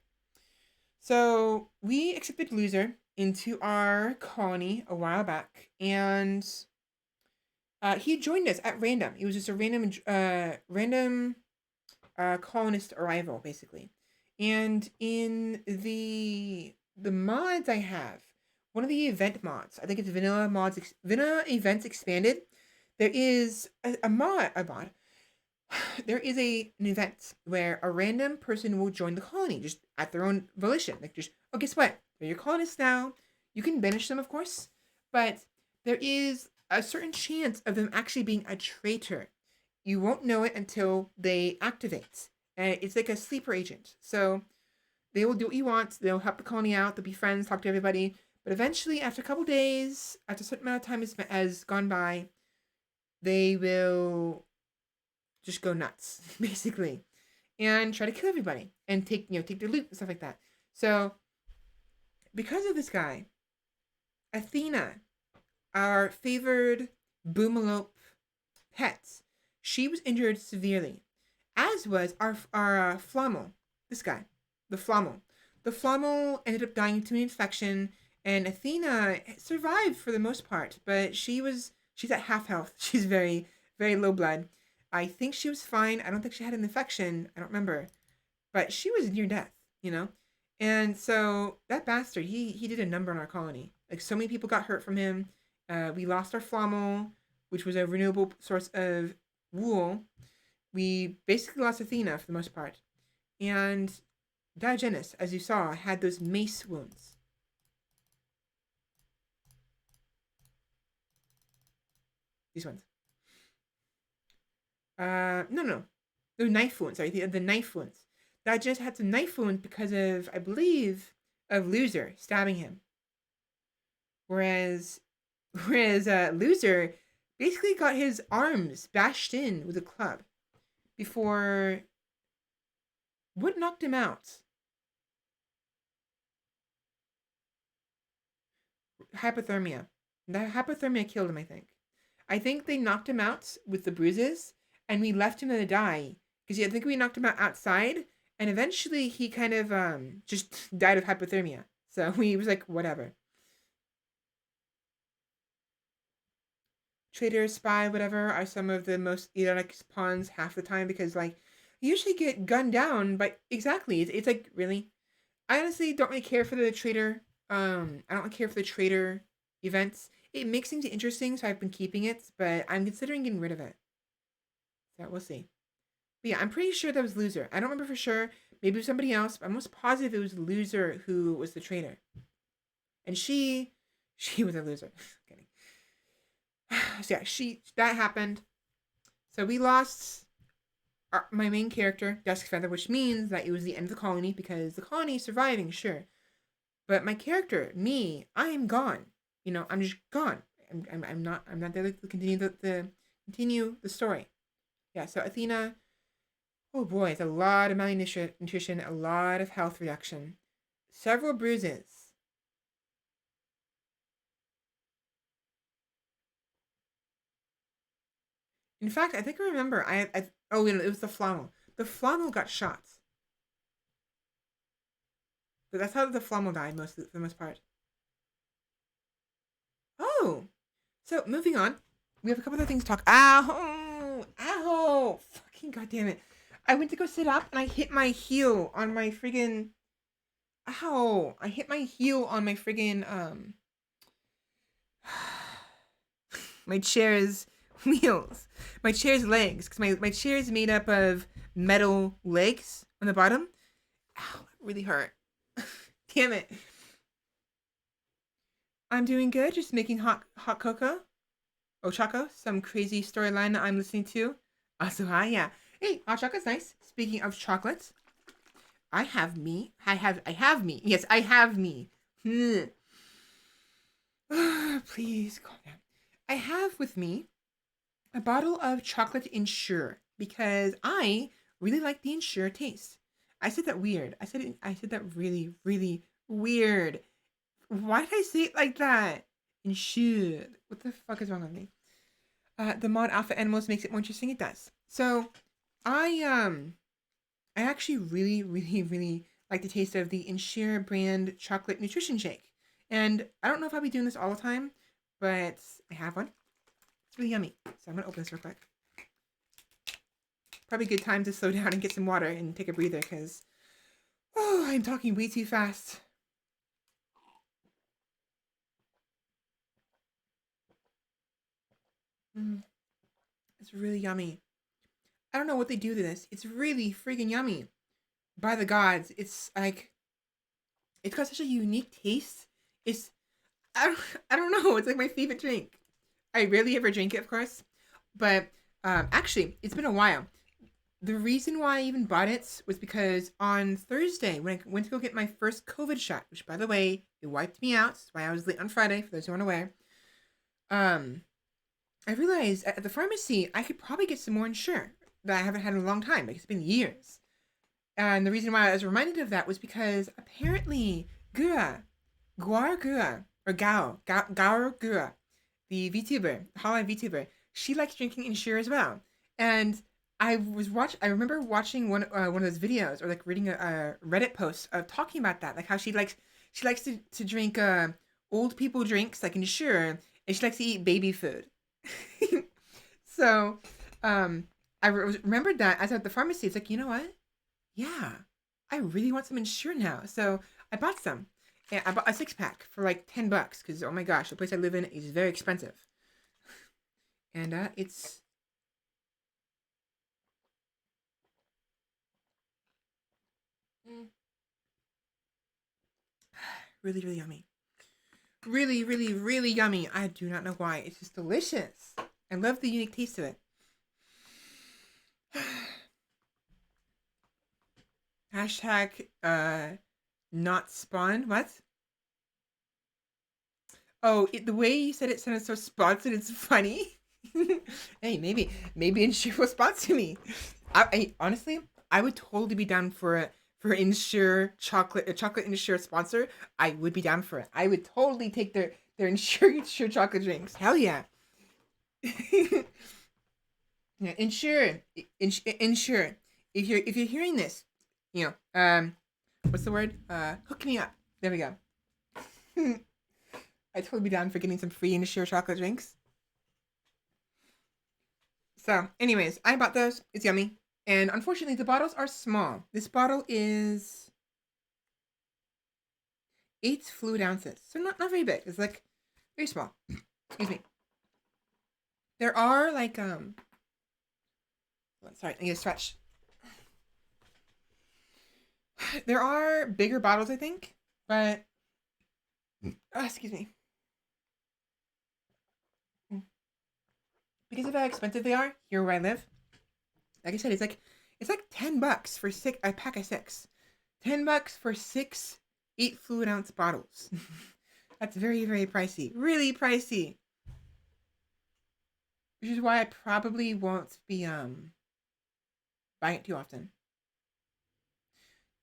So we accepted Loser into our colony a while back, and he joined us at random. He was just a random colonist arrival, basically. And in the mods I have, one of the event mods, I think it's Vanilla Events Expanded. There is a mod. There is an event where a random person will join the colony just at their own volition. Like just, oh, guess what? They're your colonists now. You can banish them, of course, but there is a certain chance of them actually being a traitor. You won't know it until they activate. And it's like a sleeper agent. So they will do what you want. They'll help the colony out. They'll be friends, talk to everybody. But eventually, after a couple days, after a certain amount of time has gone by, they will just go nuts, basically, and try to kill everybody and take their loot and stuff like that. So, because of this guy, Athena, our favored boomalope pet, she was injured severely, as was our Flommel. This guy, the Flommel. The Flommel ended up dying to an infection, and Athena survived for the most part, but she's at half health. She's very, very low blood. I think she was fine. I don't think she had an infection. I don't remember. But she was near death, you know? And so that bastard, he did a number on our colony. Like, so many people got hurt from him. We lost our Flommel, which was a renewable source of wool. We basically lost Athena for the most part. And Diogenes, as you saw, had those mace wounds. These ones. No. The knife wounds, sorry, the knife wounds. Diogenes had some knife wounds because of, I believe, of Loser stabbing him. Whereas Loser basically got his arms bashed in with a club before what knocked him out? Hypothermia. The hypothermia killed him, I think. I think they knocked him out with the bruises, and we left him to die. Because I think we knocked him out outside, and eventually he kind of just died of hypothermia. So he was like, whatever. Traitor, spy, whatever, are some of the most idiotic pawns half the time, because, like, you usually get gunned down, but exactly, it's like, really? I honestly don't really care for the traitor, I don't really care for the traitor events. It makes things interesting, so I've been keeping it, but I'm considering getting rid of it. So we'll see. But yeah, I'm pretty sure that was Loser. I don't remember for sure. Maybe it was somebody else, but I'm most positive it was Loser who was the traitor. And she was a loser. Kidding. So yeah, that happened. So we lost my main character, Dusk Feather, which means that it was the end of the colony, because the colony is surviving, sure. But my character, me, I am gone. You know, I'm just gone. I'm not there to continue the story. Yeah, so Athena, oh boy, it's a lot of malnutrition, a lot of health reduction, several bruises. In fact, I think I remember. It was the Flommel. The Flommel got shot. But that's how the Flommel died for the most part. Oh, so moving on, we have a couple other things to talk. Ow! Fucking goddamn it! I went to go sit up and I hit my heel on my friggin'. Ow! I hit my heel on my friggin' my chair's wheels, my chair's legs, because my chair is made up of metal legs on the bottom. Ow! That really hurt. Damn it. I'm doing good, just making hot cocoa. Oh, Choco, some crazy storyline that I'm listening to. Also, hi, yeah. Hey, hot chocolate's nice. Speaking of chocolates, I have me. Yes, I have me. Please calm down. I have with me a bottle of chocolate Ensure, because I really like the Ensure taste. I said that weird. I said that really, really weird. Why did I say it like that? Ensure. What the fuck is wrong with me? The mod Alpha Animals makes it more interesting. It does. So, I actually really, really, really like the taste of the Ensure brand chocolate nutrition shake. And I don't know if I'll be doing this all the time, but I have one. It's really yummy. So I'm gonna open this real quick. Probably a good time to slow down and get some water and take a breather because, oh, I'm talking way too fast. It's really yummy. I don't know what they do to this. It's really freaking yummy. By the gods, it's like, it's got such a unique taste. It's, I don't, I don't know. It's like my favorite drink. I rarely ever drink it, of course. But actually, it's been a while. The reason why I even bought it was because on Thursday, when I went to go get my first COVID shot, which, by the way, it wiped me out. That's why I was late on Friday, for those who aren't aware. I realized at the pharmacy, I could probably get some more Ensure that I haven't had in a long time. Like, it's been years. And the reason why I was reminded of that was because apparently Guar Gua, or Gao Gua, the VTuber, Hollow VTuber, she likes drinking Ensure as well. And I remember watching one of those videos or like reading a Reddit post of talking about that, like how she likes to drink old people drinks like Ensure, and she likes to eat baby food. So, I remembered that as I was at the pharmacy. It's like, you know what? Yeah, I really want some Ensure now. So I bought some. And I bought a 6-pack for like $10 because, oh my gosh, the place I live in is very expensive. And it's really, really yummy. Really, really, really yummy. I do not know why. It's just delicious. I love the unique taste of it. Hashtag not spawn. What? Oh, the way you said it sounded so sponsored. It's funny. Hey, maybe Ensure will sponsor me. I honestly, I would totally be down for Ensure chocolate, a chocolate Ensure sponsor. I would be down for it. I would totally take their Ensure chocolate drinks. Hell yeah. Yeah, Ensure. If you're hearing this, what's the word? Hook me up. There we go. I'd totally be down for getting some free Ensure chocolate drinks. So, anyways, I bought those. It's yummy. And unfortunately, the bottles are small. This bottle is 8 fluid ounces. So not very big. It's like very small. Excuse me. There are like sorry, I need to stretch. There are bigger bottles, I think, but excuse me. Because of how expensive they are here where I live. Like I said, it's like $10 for a pack of 6. $10 for 6 8 fluid ounce bottles. That's very, very pricey. Really pricey. Which is why I probably won't be buying it too often.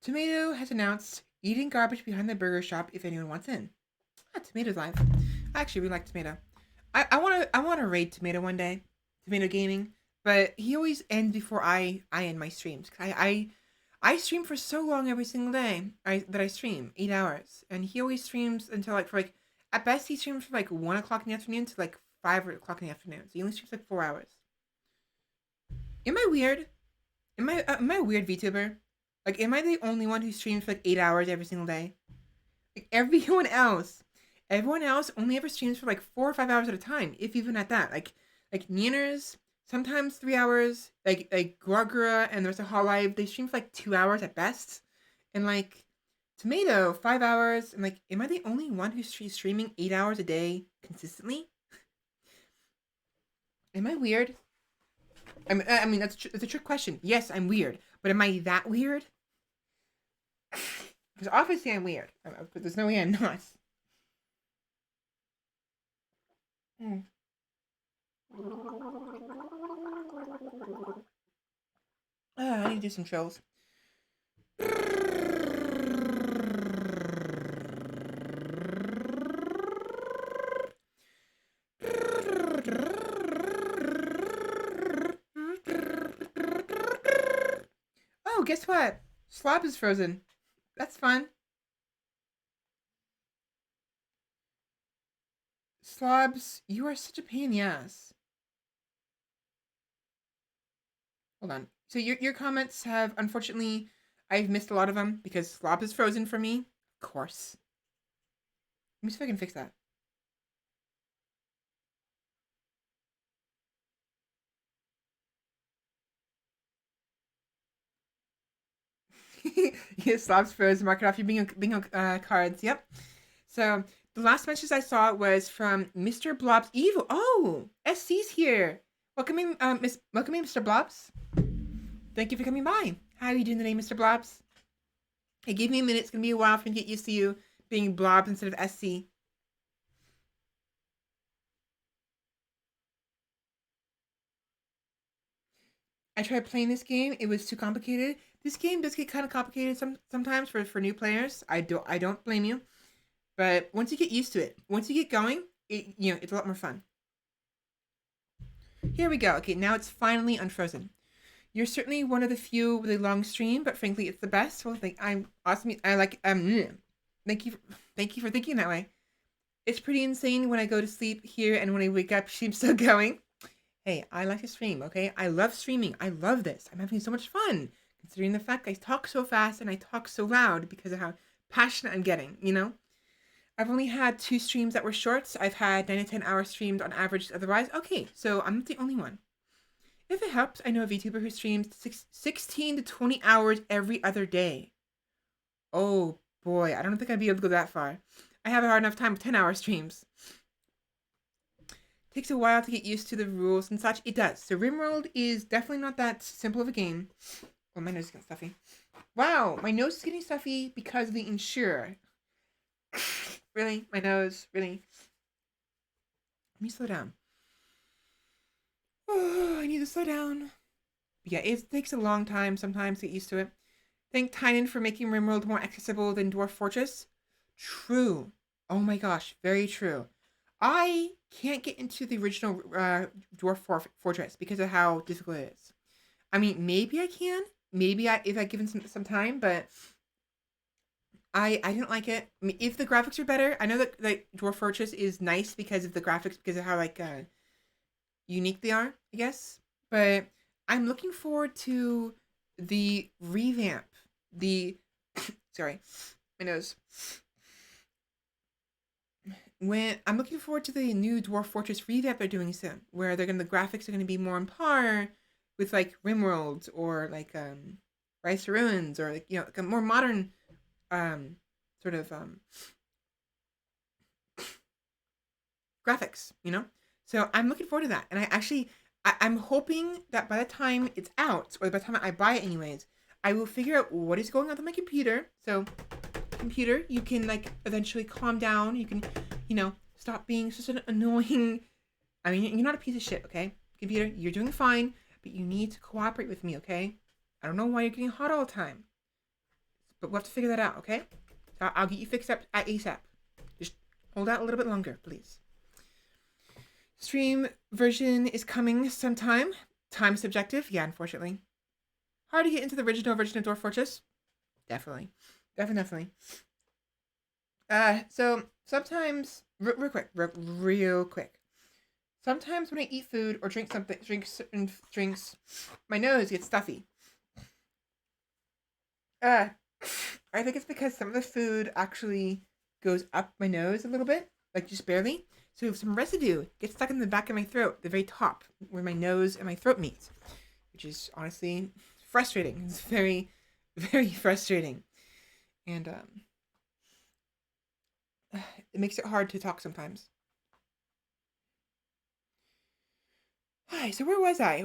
Tomato has announced eating garbage behind the burger shop if anyone wants in. Tomato's live. I actually really like Tomato. I wanna raid Tomato one day. Tomato Gaming. But he always ends before I end my streams. I stream for so long every single day that I stream 8 hours, and he always streams until at best he streams from 1 o'clock in the afternoon to 5 o'clock in the afternoon. So he only streams 4 hours. Am I weird? Am I a weird VTuber? Am I the only one who streams for 8 hours every single day? Everyone else only ever streams for 4 or 5 hours at a time, if even at that. Like Nieners, sometimes 3 hours. Like Guagura and there's a Hollive, they stream for 2 hours at best. And Tomato, 5 hours. And am I the only one who's streaming 8 hours a day consistently? Am I weird? I mean that's a trick question. Yes, I'm weird, but am I that weird? Because obviously I'm weird. But there's no way I'm not. I need to do some trills. Oh, guess what? Slab is frozen. That's fun. Slobs, you are such a pain in the ass. Hold on. So your comments have, unfortunately, I've missed a lot of them because Slob is frozen for me. Of course. Let me see if I can fix that. Yes, Slob's frozen. Mark it off your bingo cards. Yep. So the last message I saw was from Mr. Blob's Evil. Oh, SC's here. Welcome in, welcome in, Mr. Blobs. Thank you for coming by. How are you doing today, Mr. Blobs? Hey, give me a minute. It's gonna be a while for me to get used to you being Blobs instead of SC. I tried playing this game. It was too complicated. This game does get kind of complicated sometimes for new players. I don't blame you, but once you get used to it, once you get going, it's a lot more fun. Here we go. Okay, now it's finally unfrozen. You're certainly one of the few with a long stream, but frankly, it's the best. Well, I'm awesome. I like Thank you, thank you for thinking that way. It's pretty insane when I go to sleep here and when I wake up, she's still going. Hey, I like to stream, okay? I love streaming. I love this. I'm having so much fun, considering the fact I talk so fast and I talk so loud because of how passionate I'm getting, you know? I've only had 2 streams that were shorts. I've had 9 to 10 hour streams on average otherwise. Okay, so I'm not the only one. If it helps, I know a VTuber who streams 16 to 20 hours every other day. Oh boy, I don't think I'd be able to go that far. I have a hard enough time with 10-hour streams. Takes a while to get used to the rules and such. It does. So RimWorld is definitely not that simple of a game. Oh, my nose is getting stuffy. Wow, my nose is getting stuffy because of the insurer. Really? My nose? Really? Let me slow down. Oh, I need to slow down. But yeah, it takes a long time sometimes to get used to it. Thank Tynan for making RimWorld more accessible than Dwarf Fortress. True. Oh my gosh, very true. I can't get into the original Dwarf Fortress because of how difficult it is. I mean, maybe I can. Maybe if I given some time, but I didn't like it. I mean, if the graphics are better, I know that like Dwarf Fortress is nice because of the graphics, because of how like unique they are, I guess. But I'm looking forward to the revamp. The sorry, my nose. When I'm looking forward to the new Dwarf Fortress revamp they're doing soon, where the graphics are gonna be more on par with like RimWorld or like Rise to Ruins or like like a more modern sort of graphics, So I'm looking forward to that, and I'm hoping that by the time it's out, or by the time I buy it anyways, I will figure out what is going on with my computer. So, computer, you can like eventually calm down. You can, stop being such an annoying. I mean, you're not a piece of shit, okay? Computer, you're doing fine, but you need to cooperate with me, okay? I don't know why you're getting hot all the time, but we'll have to figure that out, okay? So I'll get you fixed up at ASAP. Just hold out a little bit longer, please. Stream version is coming sometime. Time subjective, yeah, unfortunately. Hard to get into the original version of Dwarf Fortress. Definitely. So sometimes, real quick. Sometimes when I eat food or drink drinks, my nose gets stuffy. I think it's because some of the food actually goes up my nose a little bit, like just barely. So some residue gets stuck in the back of my throat, the very top, where my nose and my throat meet, which is honestly frustrating. It's very, very frustrating. And it makes it hard to talk sometimes. Hi, so where was I?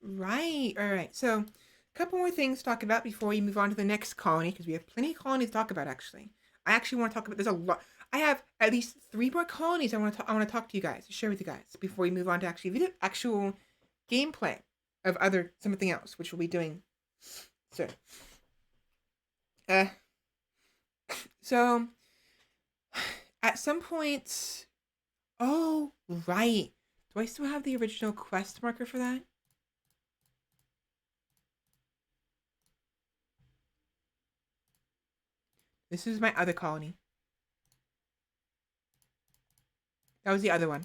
Right. All right. So, a couple more things to talk about before we move on to the next colony, because we have plenty of colonies to talk about, actually. I actually want to talk about, there's a lot. I have at least 3 more colonies I want to talk to you guys, share with you guys, before we move on to actual gameplay of something else, which we'll be doing soon. So, at some point, oh, right. Do I still have the original quest marker for that? This is my other colony. That was the other one.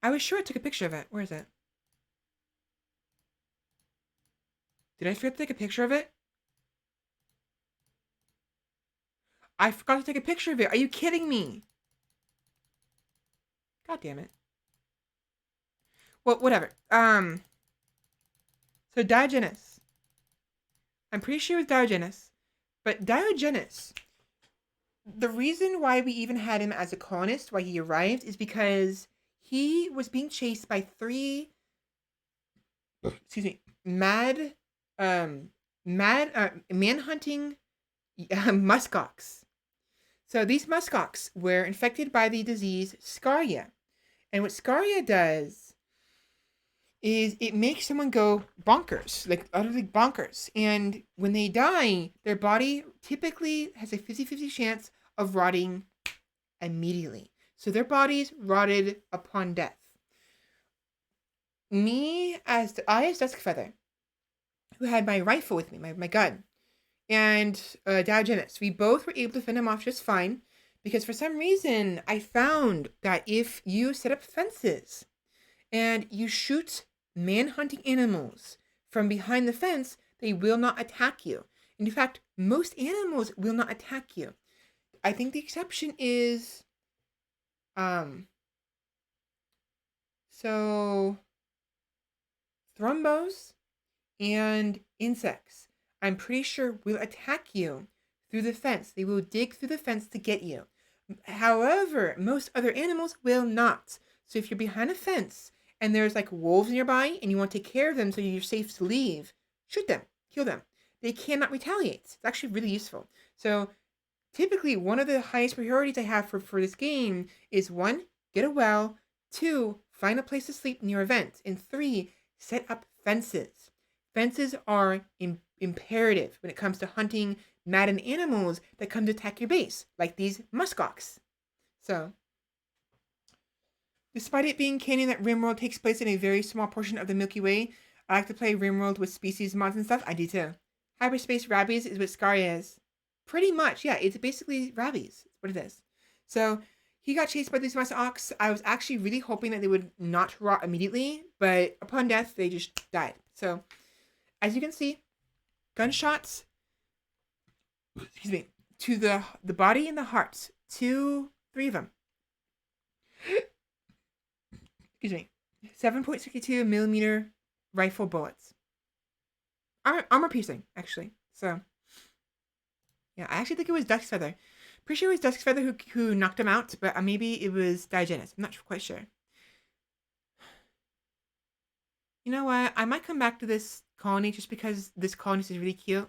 I was sure I took a picture of it. Where is it? Did I forget to take a picture of it? I forgot to take a picture of it. Are you kidding me? God damn it. Well, whatever. So Diogenes. I'm pretty sure it was Diogenes. But Diogenes, the reason why we even had him as a colonist, why he arrived, is because he was being chased by 3, excuse me, man-hunting muskox. So these muskox were infected by the disease Scaria. And what Scaria does is it makes someone go bonkers, like utterly bonkers. And when they die, their body typically has a 50-50 chance of rotting immediately. So their bodies rotted upon death. I as Duskfeather, who had my rifle with me, my gun, and Diogenes, we both were able to fend him off just fine, because for some reason I found that if you set up fences and you shoot man-hunting animals from behind the fence, they will not attack you. And in fact, most animals will not attack you. I think the exception is so thrumbos and insects, I'm pretty sure, will attack you through the fence. They will dig through the fence to get you. However, most other animals will not. So if you're behind a fence and there's like wolves nearby and you want to take care of them so you're safe to leave, shoot them, kill them. They cannot retaliate. It's actually really useful. So typically one of the highest priorities I have for this game is 1, get a well, 2, find a place to sleep near a vent, and 3, set up fences. Fences are imperative when it comes to hunting maddened animals that come to attack your base, like these muskox. So, despite it being canon that RimWorld takes place in a very small portion of the Milky Way, I like to play RimWorld with species mods and stuff. I do too. Hyperspace Rabbies is what Scaria is. Pretty much, yeah. It's basically Rabbies. That's what it is. So, he got chased by these muskox. I was actually really hoping that they would not rot immediately, but upon death, they just died. So, as you can see, gunshots, excuse me, to the body and the heart. 2, 3 of them. Excuse me. 7.62 millimeter rifle bullets. Armor piercing, actually. So, yeah, I actually think it was Duskfeather. Pretty sure it was Duskfeather who knocked him out, but maybe it was Diogenes. I'm not quite sure. You know what? I might come back to this colony just because this colonist is really cute.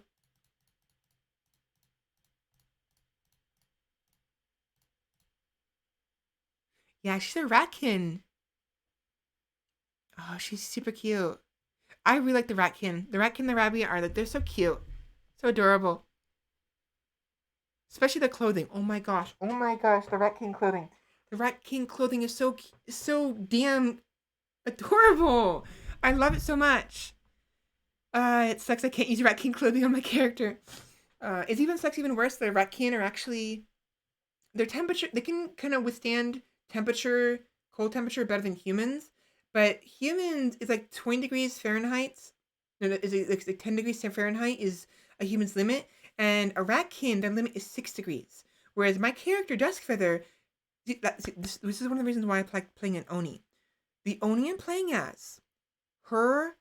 Yeah, she's a ratkin. Oh, she's super cute. I really like the ratkin. The ratkin and the rabbit are like, they're so cute. So adorable. Especially the clothing. Oh my gosh. Oh my gosh, the ratkin clothing. The ratkin clothing is so damn adorable. I love it so much. It sucks I can't use ratkin clothing on my character. It sucks even worse. The ratkin are actually, their temperature, they can kind of withstand temperature, cold temperature better than humans. But humans is like 20 degrees Fahrenheit. No, is like 10 degrees Fahrenheit is a human's limit. And a ratkin, their limit is 6 degrees. Whereas my character, Duskfeather, this is one of the reasons why I like playing an Oni. The Oni I'm playing as, her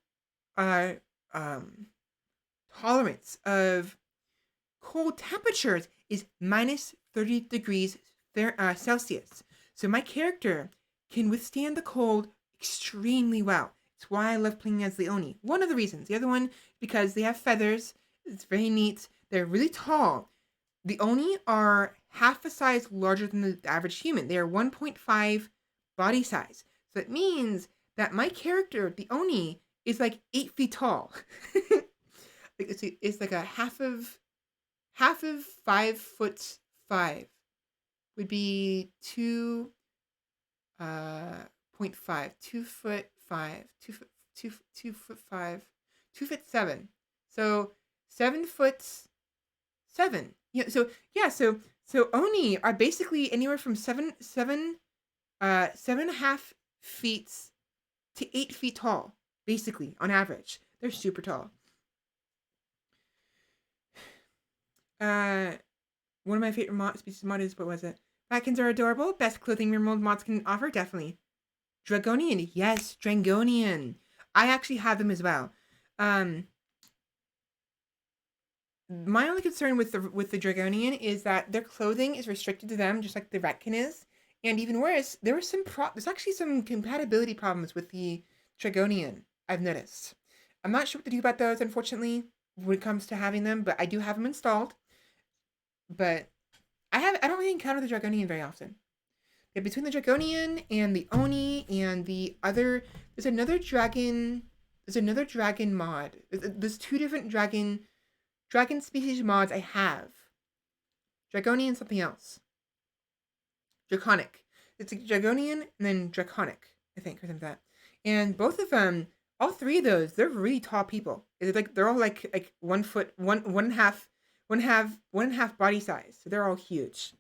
tolerance of cold temperatures is minus 30 degrees Celsius. So my character can withstand the cold extremely well. It's why I love playing as the Oni. One of the reasons. The other one, because they have feathers. It's very neat. They're really tall. The Oni are half a size larger than the average human. They are 1.5 body size. So it means that my character, the Oni, is like 8 feet tall. It's like a half of 5'5" would be 2.5, 2'5", 2 foot 5, 2 foot 7. So 7 foot 7. Yeah. So yeah. So oni are basically anywhere from 7.5 feet to 8 feet tall. Basically, on average, they're super tall. Uh, One of my favorite species mod is, what was it? Ratkins are adorable. Best clothing RimWorld mods can offer, definitely. Dragonian, yes, Drangonian. I actually have them as well. My only concern with the Dragonian is that their clothing is restricted to them, just like the Ratkin is. And even worse, there's actually some compatibility problems with the Dragonian, I've noticed. I'm not sure what to do about those, unfortunately, when it comes to having them, but I do have them installed. But I don't really encounter the Dragonian very often. Yeah, between the Dragonian and the Oni and the other, there's another dragon. There's another dragon mod. There's two different dragon species mods I have. Dragonian and something else. Draconic. It's a Dragonian and then Draconic, I think, or something like that. And both of them, all three of those, they're really tall people. They're all like 1 foot, one and a half body size. So they're all huge.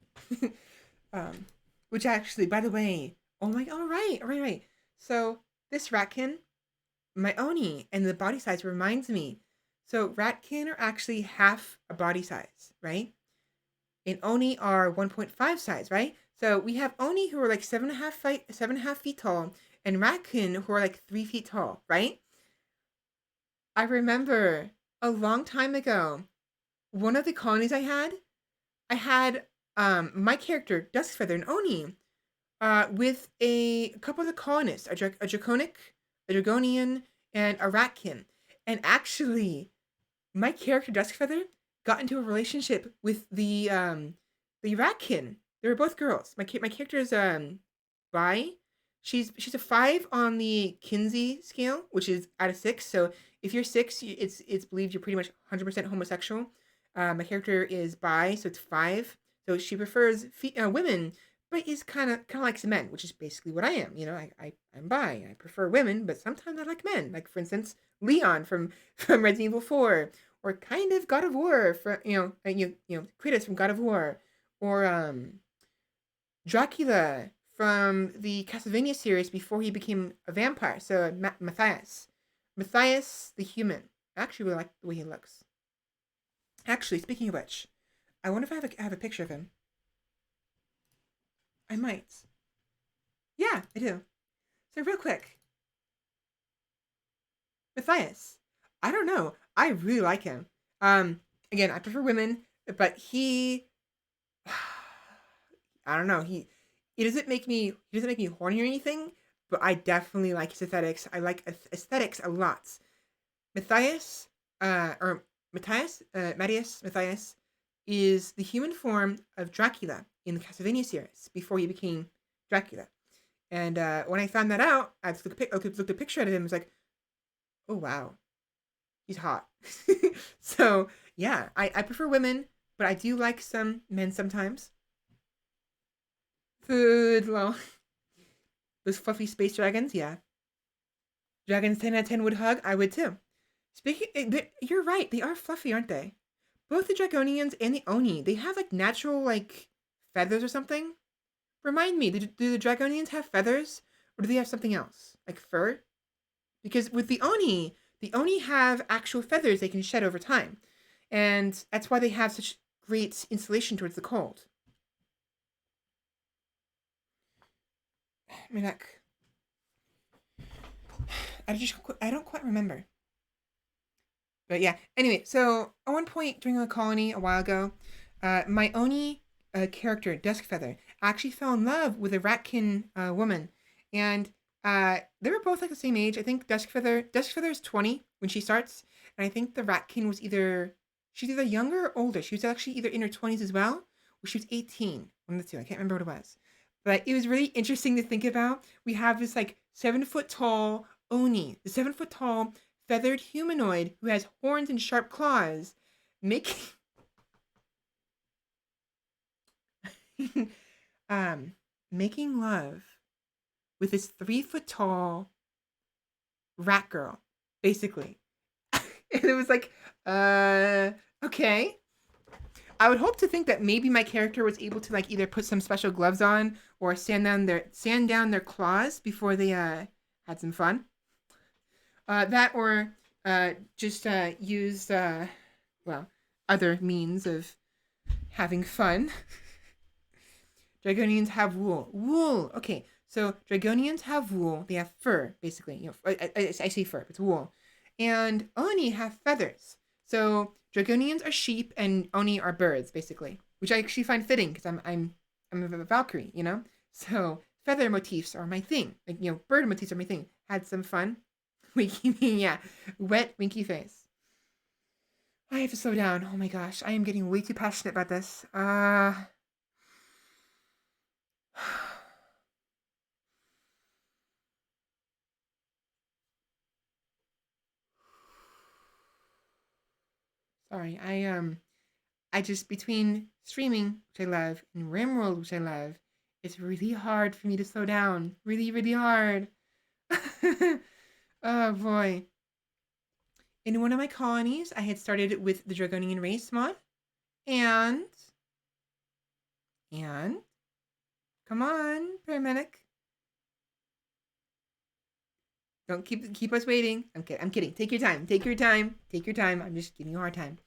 Which actually, by the way, oh my, all right. So this Ratkin, my Oni, and the body size reminds me. So Ratkin are actually half a body size, right? And Oni are 1.5 size, right? So we have Oni who are like 7.5 feet tall, and Ratkin who are like 3 feet tall, right? I remember a long time ago, one of the colonies I had my character Duskfeather and Oni with a couple of the colonists, a Draconic, a Dragonian, and a Ratkin. And actually, my character Duskfeather got into a relationship with the Ratkin. They were both girls. My character is bi. She's a 5 on the Kinsey scale, which is out of 6. So if you're 6, it's believed you're pretty much 100% homosexual. My character is bi, so it's 5. So she prefers women, but is kind of likes men, which is basically what I am. You know, I'm bi. I prefer women, but sometimes I like men. Like for instance, Leon from Resident Evil 4, or kind of God of War for Kratos from God of War, or Dracula from the Castlevania series before he became a vampire. So Matthias the human. I actually really like the way he looks. Actually, speaking of which, I wonder if I have a picture of him. I might. Yeah, I do. So real quick, Matthias. I don't know. I really like him. Again, I prefer women, but I don't know. He doesn't make me horny or anything, but I definitely like his aesthetics. I like aesthetics a lot. Matthias, Matthias is the human form of Dracula in the Castlevania series before he became Dracula. And when I found that out, I just looked a picture at him and was like, oh wow, he's hot. So yeah, I prefer women, but I do like some men sometimes. Food, well, those fluffy space dragons, yeah. Dragons 10 out of 10 would hug, I would too. You're right, they are fluffy, aren't they? Both the Dragonians and the Oni, they have like natural like feathers or something. Remind me, do the Dragonians have feathers? Or do they have something else? Like fur? Because with the Oni have actual feathers they can shed over time. And that's why they have such great insulation towards the cold. My neck. I don't quite remember. But yeah, anyway, so at one point during a colony a while ago, my Oni character, Duskfeather, actually fell in love with a Ratkin woman. And they were both like the same age. I think Duskfeather is 20 when she starts. And I think the Ratkin she's either younger or older. She was actually either in her 20s as well, or she was 18. One of the two. I can't remember what it was. But it was really interesting to think about. We have this like 7 foot tall Oni, the 7 foot tall feathered humanoid who has horns and sharp claws, making making love with this 3 foot tall rat girl, basically. And it was like, okay. I would hope to think that maybe my character was able to like either put some special gloves on or sand down their claws before they had some fun. That or just use well, other means of having fun. Dragonians have wool. Wool. Okay, so Dragonians have wool. They have fur, basically. You know, I say fur. It's wool. And Oni have feathers. So Dragonians are sheep and Oni are birds, basically, which I actually find fitting because I'm a Valkyrie, you know. So feather motifs are my thing. Like, you know, bird motifs are my thing. Had some fun. Winky, yeah, wet winky face. I have to slow down. Oh my gosh, I am getting way too passionate about this. Sorry, I just between streaming, which I love, and RimWorld, which I love, it's really hard for me to slow down. Really, really hard. Oh boy. In one of my colonies, I had started with the Dragonian race mod, and and come on, paramedic. Don't keep us waiting. I'm kidding. I'm kidding. Take your time. Take your time. Take your time. I'm just giving you a hard time.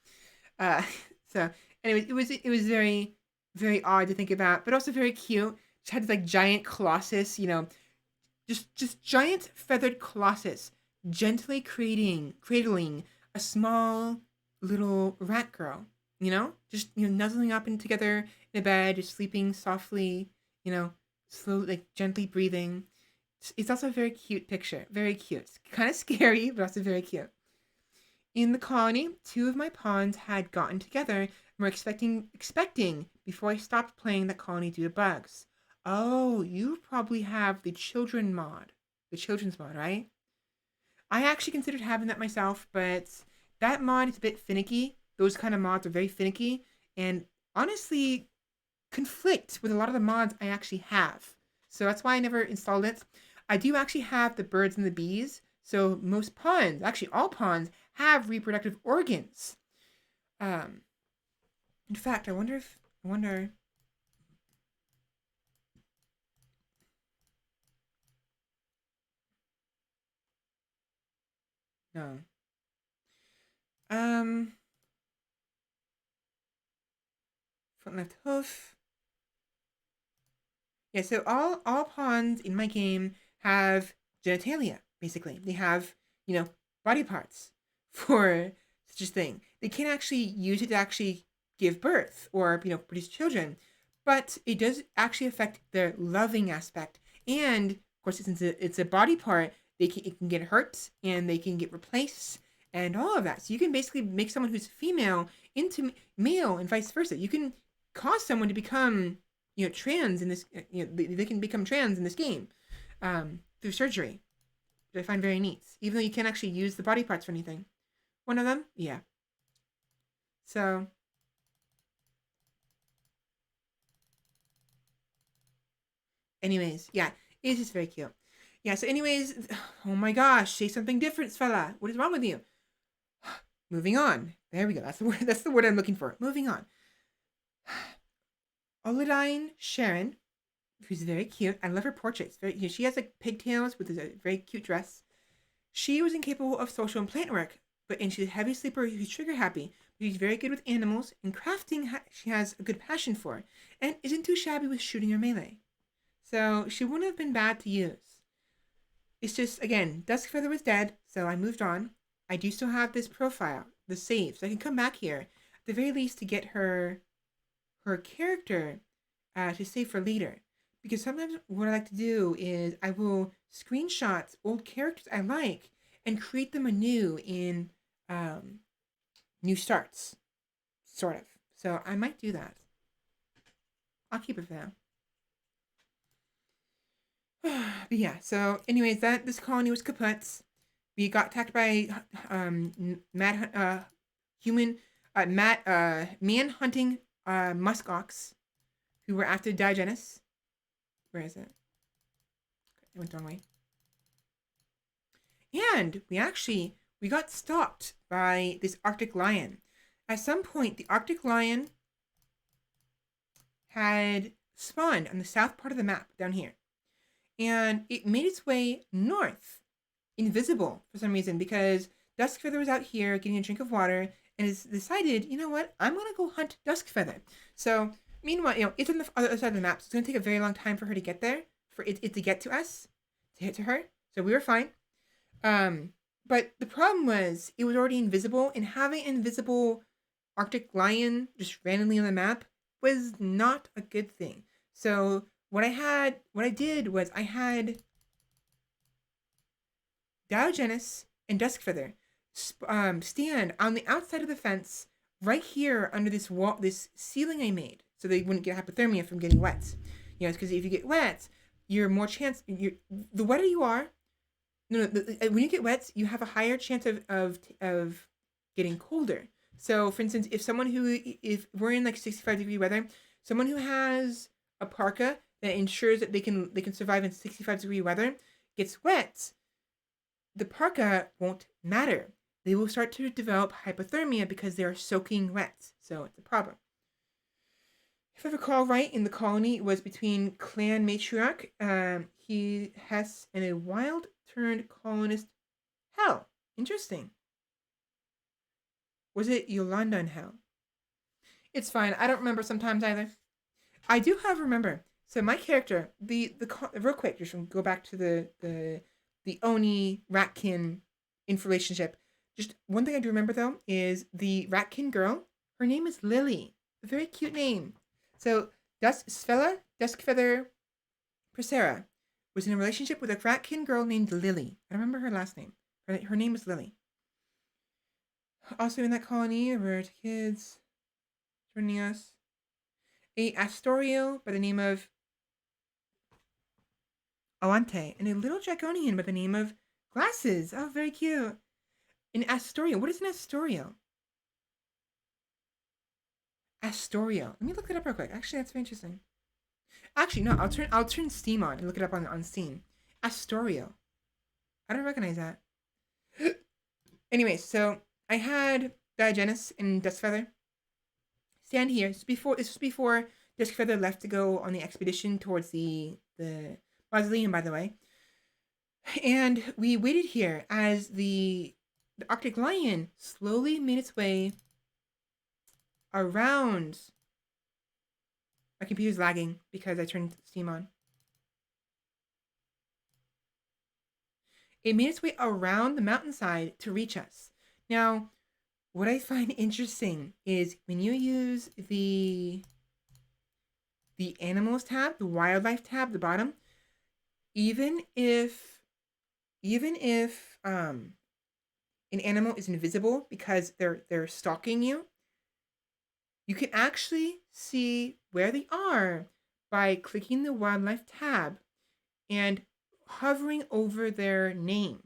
Uh, so anyway, it was very very odd to think about, but also very cute. She had this like giant colossus, you know, just giant feathered colossus, gently cradling a small little rat girl. You know, just you know nuzzling up and together in a bed, just sleeping softly. You know, slowly like gently breathing. It's also a very cute picture. Very cute. It's kind of scary, but also very cute. In the colony, two of my pawns had gotten together and were expecting before I stopped playing the colony due to bugs. Oh, you probably have the children mod. The children's mod, right? I actually considered having that myself, but that mod is a bit finicky. Those kind of mods are very finicky and honestly conflict with a lot of the mods I actually have. So that's why I never installed it. I do actually have the birds and the bees. So most pawns, actually all pawns, have reproductive organs. Um, in fact, I wonder. No. Um, front left hoof. Yeah. So all pawns in my game have genitalia. Basically, they have you know body parts for such a thing. They can't actually use it to actually give birth or you know produce children, but it does actually affect their loving aspect. And of course, since it's a body part, it can get hurt and they can get replaced and all of that. So you can basically make someone who's female into male and vice versa. You can cause someone to become you know trans in this. You know they can become trans in this game through surgery, which I find very neat. Even though you can't actually use the body parts for anything. One of them, yeah. So anyways, yeah, it's just very cute. Yeah, so anyways, oh my gosh, say something different, fella. What is wrong with you? Moving on. There we go. That's the word I'm looking for. Moving on. Olidine Sharon, who's very cute. I love her portraits. Very, you know, she has like pigtails with a very cute dress. She was incapable of social and plant work, and she's a heavy sleeper who's trigger happy. But she's very good with animals and crafting. She has a good passion for, and isn't too shabby with shooting or melee. So she wouldn't have been bad to use. It's just again, Duskfeather was dead, so I moved on. I do still have this profile, the save, so I can come back here at the very least to get her character to save for later. Because sometimes what I like to do is I will screenshot old characters I like and create them anew in um, new starts, sort of. So I might do that. I'll keep it for now. But yeah, so anyways, that this colony was kaput. We got attacked by mad human mad man hunting muskox who were after Diogenes. Where is it? I went the wrong way. And we got stopped by this Arctic lion. At some point, the Arctic lion had spawned on the south part of the map down here. And it made its way north, invisible for some reason, because Duskfeather was out here getting a drink of water and has decided, you know what, I'm going to go hunt Duskfeather. So, meanwhile, it's on the other side of the map, so it's going to take a very long time for her to get there, for it to get to us, to hit to her. So we were fine. But the problem was it was already invisible, and having an invisible Arctic lion just randomly on the map was not a good thing. So what I did was I had Diogenes and Duskfeather stand on the outside of the fence right here under this wall, this ceiling I made, so they wouldn't get hypothermia from getting wet. Because if you get wet, you're more chance. The wetter you are, when you get wet, you have a higher chance of getting colder. So, for instance, if we're in like 65-degree weather, someone who has a parka that ensures that they can survive in 65-degree weather gets wet, the parka won't matter. They will start to develop hypothermia because they are soaking wet. So it's a problem. If I recall right, in the colony, it was between clan matriarch Hess and a wild-turned colonist Hell. Interesting. Was it Yolanda and Hell? It's fine. I don't remember sometimes either. I do remember. So my character, the real quick, just go back to the Oni Ratkin interrelationship. Just one thing I do remember though is the Ratkin girl. Her name is Lily. A very cute name. So Duskfeather Persera was in a relationship with a Ratkin girl named Lily. I don't remember her last name. Her name is Lily. Also in that colony were kids joining us. A Astorio by the name of Awante, and a little Draconian by the name of Glasses. Oh, very cute. An Astorio. What is an Astorio? Astorio. Let me look it up real quick. Actually, that's very interesting. Actually, no. I'll turn Steam on and look it up on Steam. Astorio. I don't recognize that. Anyway, so I had Diogenes and Duskfeather stand here. This was before Duskfeather left to go on the expedition towards the mausoleum, by the way. And we waited here as the Arctic lion slowly made its way around. My computer's lagging because I turned Steam on. It made its way around the mountainside to reach us. Now, what I find interesting is when you use the animals tab, the wildlife tab, the bottom, even if an animal is invisible because they're stalking you, you can actually see where they are by clicking the wildlife tab and hovering over their name.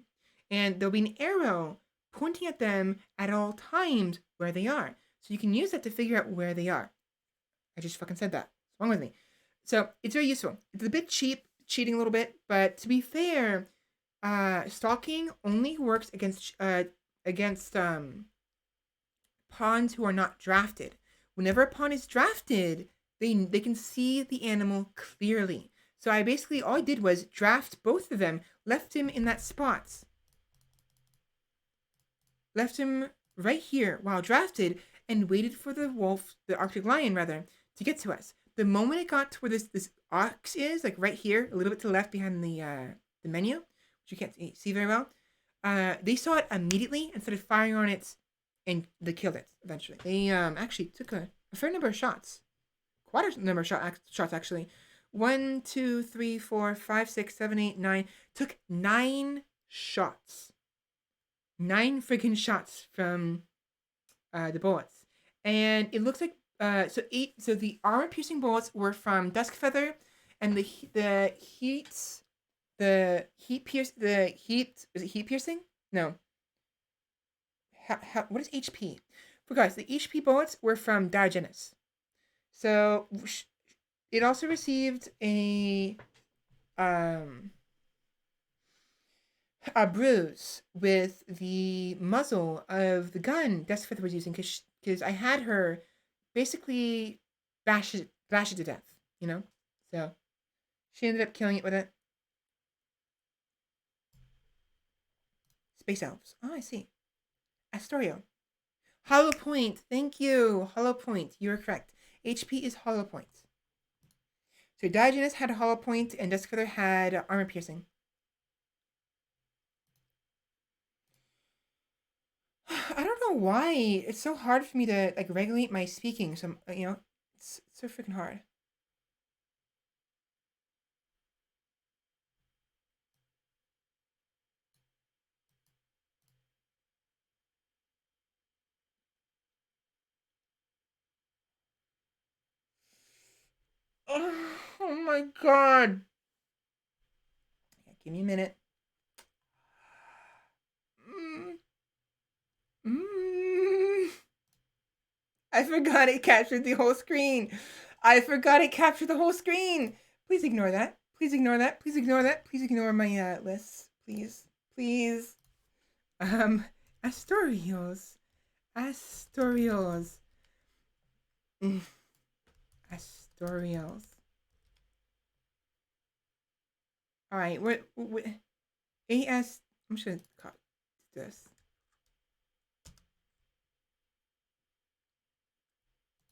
And there'll be an arrow pointing at them at all times where they are. So you can use that to figure out where they are. I just fucking said that. What's wrong with me? So it's very useful. It's a bit cheating a little bit, but to be fair, stalking only works against pawns who are not drafted. Whenever a pawn is drafted, they can see the animal clearly. So all I did was draft both of them, left him in that spot. Left him right here while drafted and waited for the Arctic lion rather, to get to us. The moment it got to where this ox is, like right here, a little bit to the left behind the menu, which you can't see very well, they saw it immediately and started firing on it, and they killed it eventually. They actually took a fair number of shots. Quite a number of shots, actually. 1, 2, 3, 4, 5, 6, 7, 8, 9. Took 9 shots. 9 freaking shots from the bullets. And it looks like so the armor piercing bullets were from Duskfeather, and was it heat piercing? No. What is HP? For guys, the HP bullets were from Diogenes. So it also received a a bruise with the muzzle of the gun Desfith was using because I had her basically bash it to death, you know? So she ended up killing it with it. Space elves. Oh, I see. Astorio. Hollow point. Thank you. Hollow point. You're correct. HP is hollow point. So Diogenes had a hollow point and Duskfeather had armor piercing. I don't know why. It's so hard for me to like regulate my speaking. So it's so freaking hard. Oh my god. Yeah, give me a minute. Mm. Mm. I forgot it captured the whole screen. I forgot it captured the whole screen. Please ignore that. Please ignore that. Please ignore that. Please ignore my lists. Please. Please. Astorios. Astorios. Astorios. All right. What? AS. I'm just gonna cut this.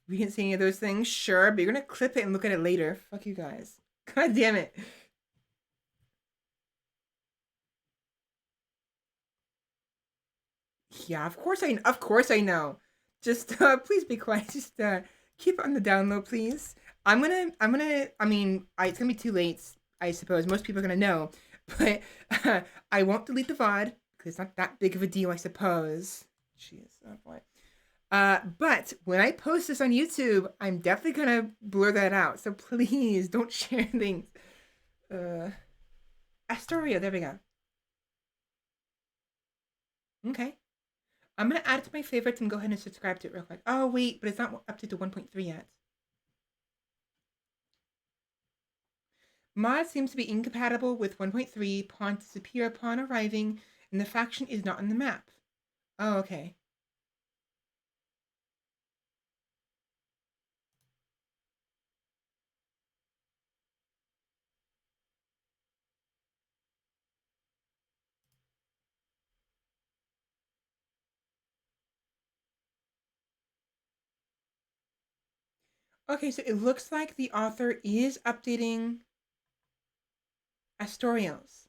We didn't see any of those things, sure, but you're gonna clip it and look at it later. Fuck you guys. God damn it. Yeah, of course I know. Just please be quiet. Just keep it on the down low, please. I mean, it's gonna be too late, I suppose. Most people are gonna know. But I won't delete the VOD, because it's not that big of a deal, I suppose. Jeez, oh boy. But when I post this on YouTube, I'm definitely gonna blur that out. So please don't share things. Astoria, there we go. Okay. I'm gonna add it to my favorites and go ahead and subscribe to it real quick. Oh wait, but it's not updated to 1.3 yet. Mod seems to be incompatible with 1.3. Pawns disappear upon arriving, and the faction is not on the map. Oh, okay. Okay, so it looks like the author is updating Astorios.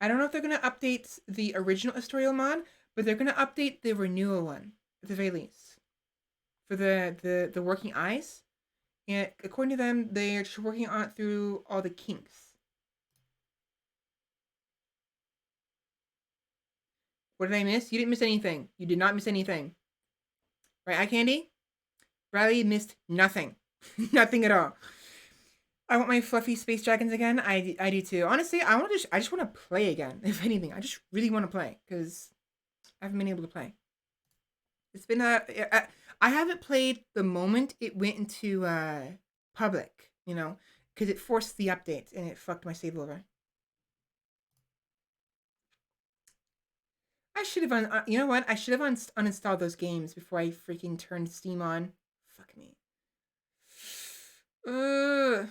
I don't know if they're going to update the original Astorial mod, but they're going to update the renewal one at the very least for the working eyes. And according to them, they're just working on it through all the kinks. What did I miss? You didn't miss anything. You did not miss anything. Right, Eye Candy? Riley missed nothing. Nothing at all. I want my fluffy space dragons again. I do too. Honestly, I just want to play again. If anything, I just really want to play because I haven't been able to play. It's been I haven't played the moment it went into public, because it forced the update and it fucked my save over. I should have you know what? I should have uninstalled those games before I freaking turned Steam on. Fuck me. Ugh.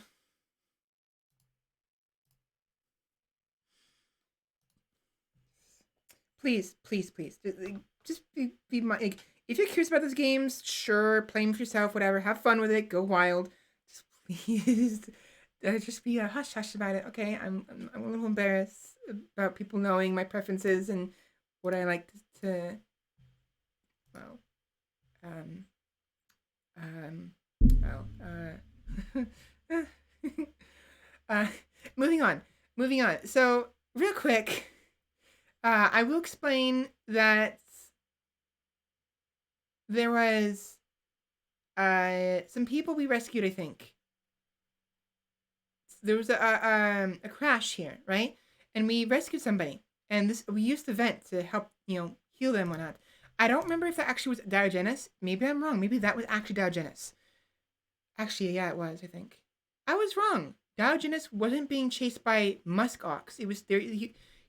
Please, please, please. Just be my. Like, if you're curious about those games, sure, play them for yourself, whatever. Have fun with it. Go wild. Just please, just be a hush hush about it. Okay, I'm a little embarrassed about people knowing my preferences and what I like to well, um, well, uh, moving on. Moving on. So, real quick, I will explain that there was some people we rescued, I think. There was a crash here, right? And we rescued somebody. And we used the vent to help, heal them or not. I don't remember if that actually was Diogenes. Maybe I'm wrong. Maybe that was actually Diogenes. Actually, yeah, it was, I think. I was wrong. Diogenes wasn't being chased by musk ox. It was there.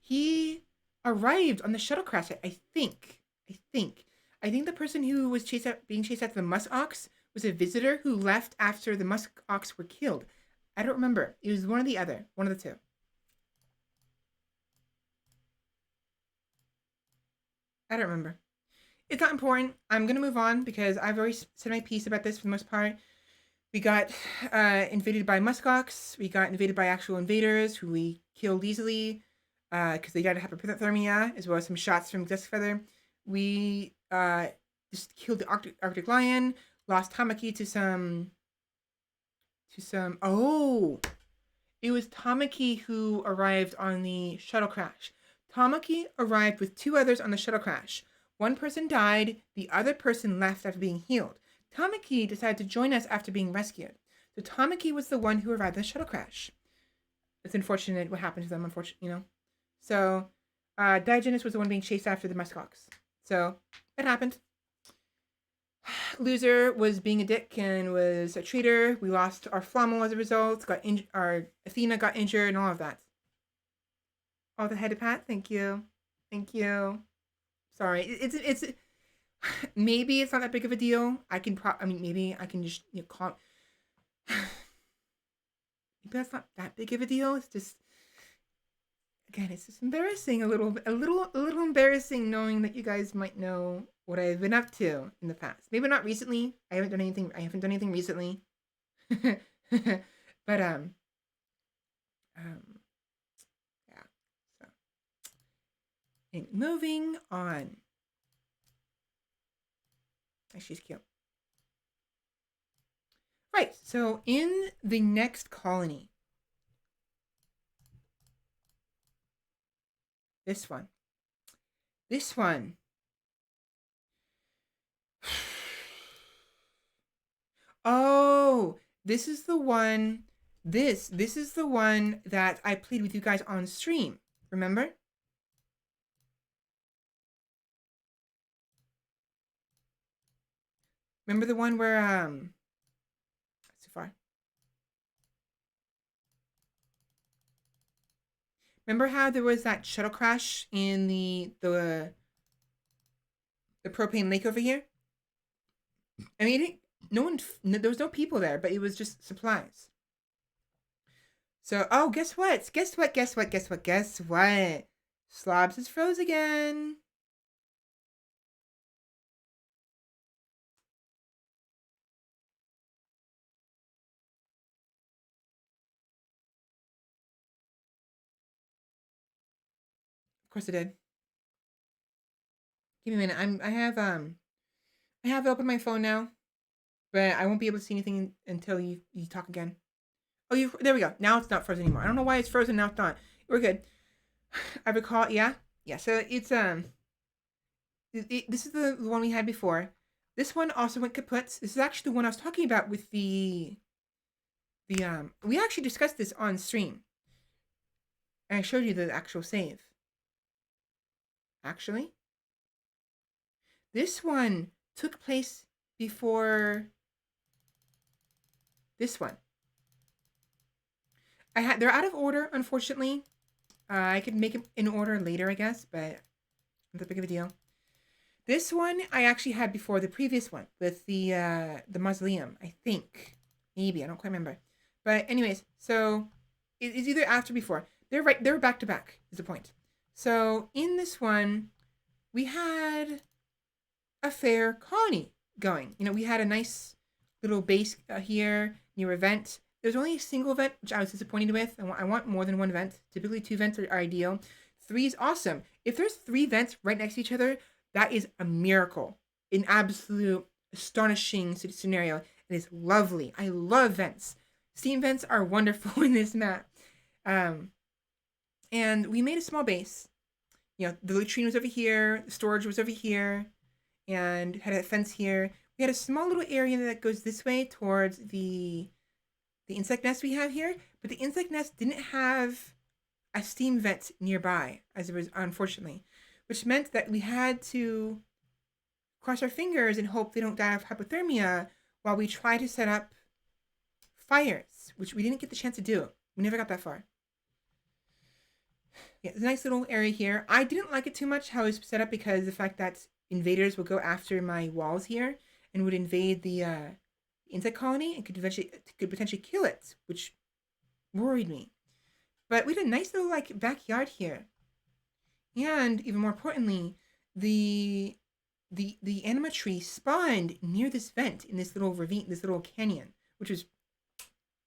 He arrived on the shuttle crash. I think. I think the person who was being chased after the musk ox was a visitor who left after the musk ox were killed. I don't remember. It was one or the other. One of the two. I don't remember. It's not important. I'm gonna move on because I've already said my piece about this for the most part. We got invaded by muskox. We got invaded by actual invaders who we killed easily because they died of hypothermia, as well as some shots from Dusk Feather. We just killed the Arctic Lion. Lost Tamaki to some. Oh, it was Tamaki who arrived on the shuttle crash. Tamaki arrived with two others on the shuttle crash. One person died. The other person left after being healed. Tamaki decided to join us after being rescued. So Tamaki was the one who arrived at the shuttle crash. It's unfortunate what happened to them, unfortunately, So, Diogenes was the one being chased after the muskox. So, it happened. Loser was being a dick and was a traitor. We lost our Flammel as a result. Our Athena got injured and all of that. All the head to pat. Thank you. Sorry. It's maybe it's not that big of a deal. Maybe I can just call. Maybe that's not that big of a deal. It's just, again, it's just embarrassing a little embarrassing knowing that you guys might know what I've been up to in the past. Maybe not recently. I haven't done anything recently. But yeah. So, and moving on. She's cute. Right, so in the next colony, this one. Oh, this is the one. This is the one that I played with you guys on stream. Remember? Remember the one where so far. Remember how there was that shuttle crash in the propane lake over here? I mean, there was no people there, but it was just supplies. So, oh, guess what? Slobs is froze again. Of course it did. Give me a minute. I have opened my phone now, but I won't be able to see anything until you talk again. Oh, there we go. Now it's not frozen anymore. I don't know why it's frozen. Now it's not. We're good. I recall. Yeah. So it's this is the one we had before. This one also went kaput. This is actually the one I was talking about with the we actually discussed this on stream. And I showed you the actual save. Actually, this one took place before this one. They're out of order, unfortunately. I could make it in order later, I guess, but not that big of a deal. This one I actually had before the previous one with the mausoleum, I think. Maybe, I don't quite remember. But anyways, so it's either after or before. They're back to back, is the point. So in this one, we had a fair colony going. We had a nice little base here near a vent. There's only a single vent, which I was disappointed with. I want more than one vent. Typically 2 vents are ideal. 3 is awesome. If there's 3 vents right next to each other, that is a miracle. An absolute astonishing scenario. It is lovely. I love vents. Steam vents are wonderful in this map. And we made a small base. The latrine was over here. The storage was over here. And had a fence here. We had a small little area that goes this way towards the insect nest we have here. But the insect nest didn't have a steam vent nearby, as it was, unfortunately. Which meant that we had to cross our fingers and hope they don't die of hypothermia while we try to set up fires, which we didn't get the chance to do. We never got that far. Yeah, it's a nice little area here. I didn't like it too much how it's set up because the fact that invaders would go after my walls here and would invade the insect colony and could potentially kill it, which worried me. But we had a nice little like backyard here, and even more importantly, the the anima tree spawned near this vent in this little ravine, this little canyon, which was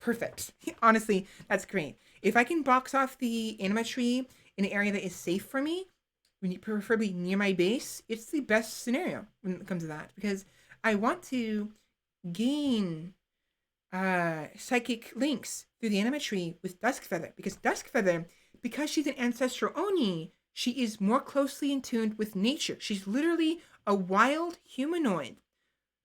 perfect. Honestly, that's great. If I can box off the anima tree in an area that is safe for me, preferably near my base, it's the best scenario when it comes to that because I want to gain psychic links through the anima tree with Duskfeather because she's an ancestral Oni, she is more closely in tune with nature. She's literally a wild humanoid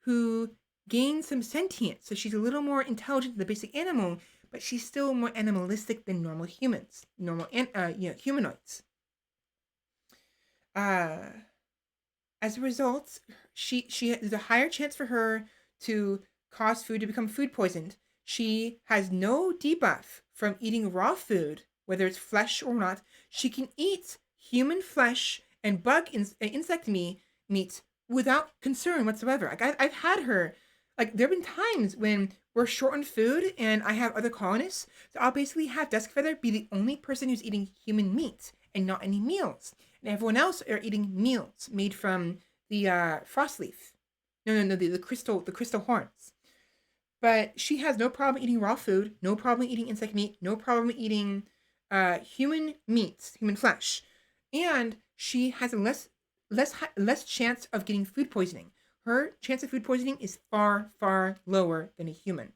who gains some sentience, so she's a little more intelligent than the basic animal, but she's still more animalistic than normal humans, humanoids. As a result, there's a higher chance for her to cause food to become food poisoned. She has no debuff from eating raw food, whether it's flesh or not. She can eat human flesh and insect meat without concern whatsoever. Like I've had her, like there have been times when we're short on food and I have other colonists, so I'll basically have Duskfeather be the only person who's eating human meat and not any meals, and everyone else are eating meals made from the frost leaf. No, the crystal horns. But she has no problem eating raw food, no problem eating insect meat, no problem eating human meats, human flesh, and she has a less chance of getting food poisoning. Her chance of food poisoning is far lower than a human.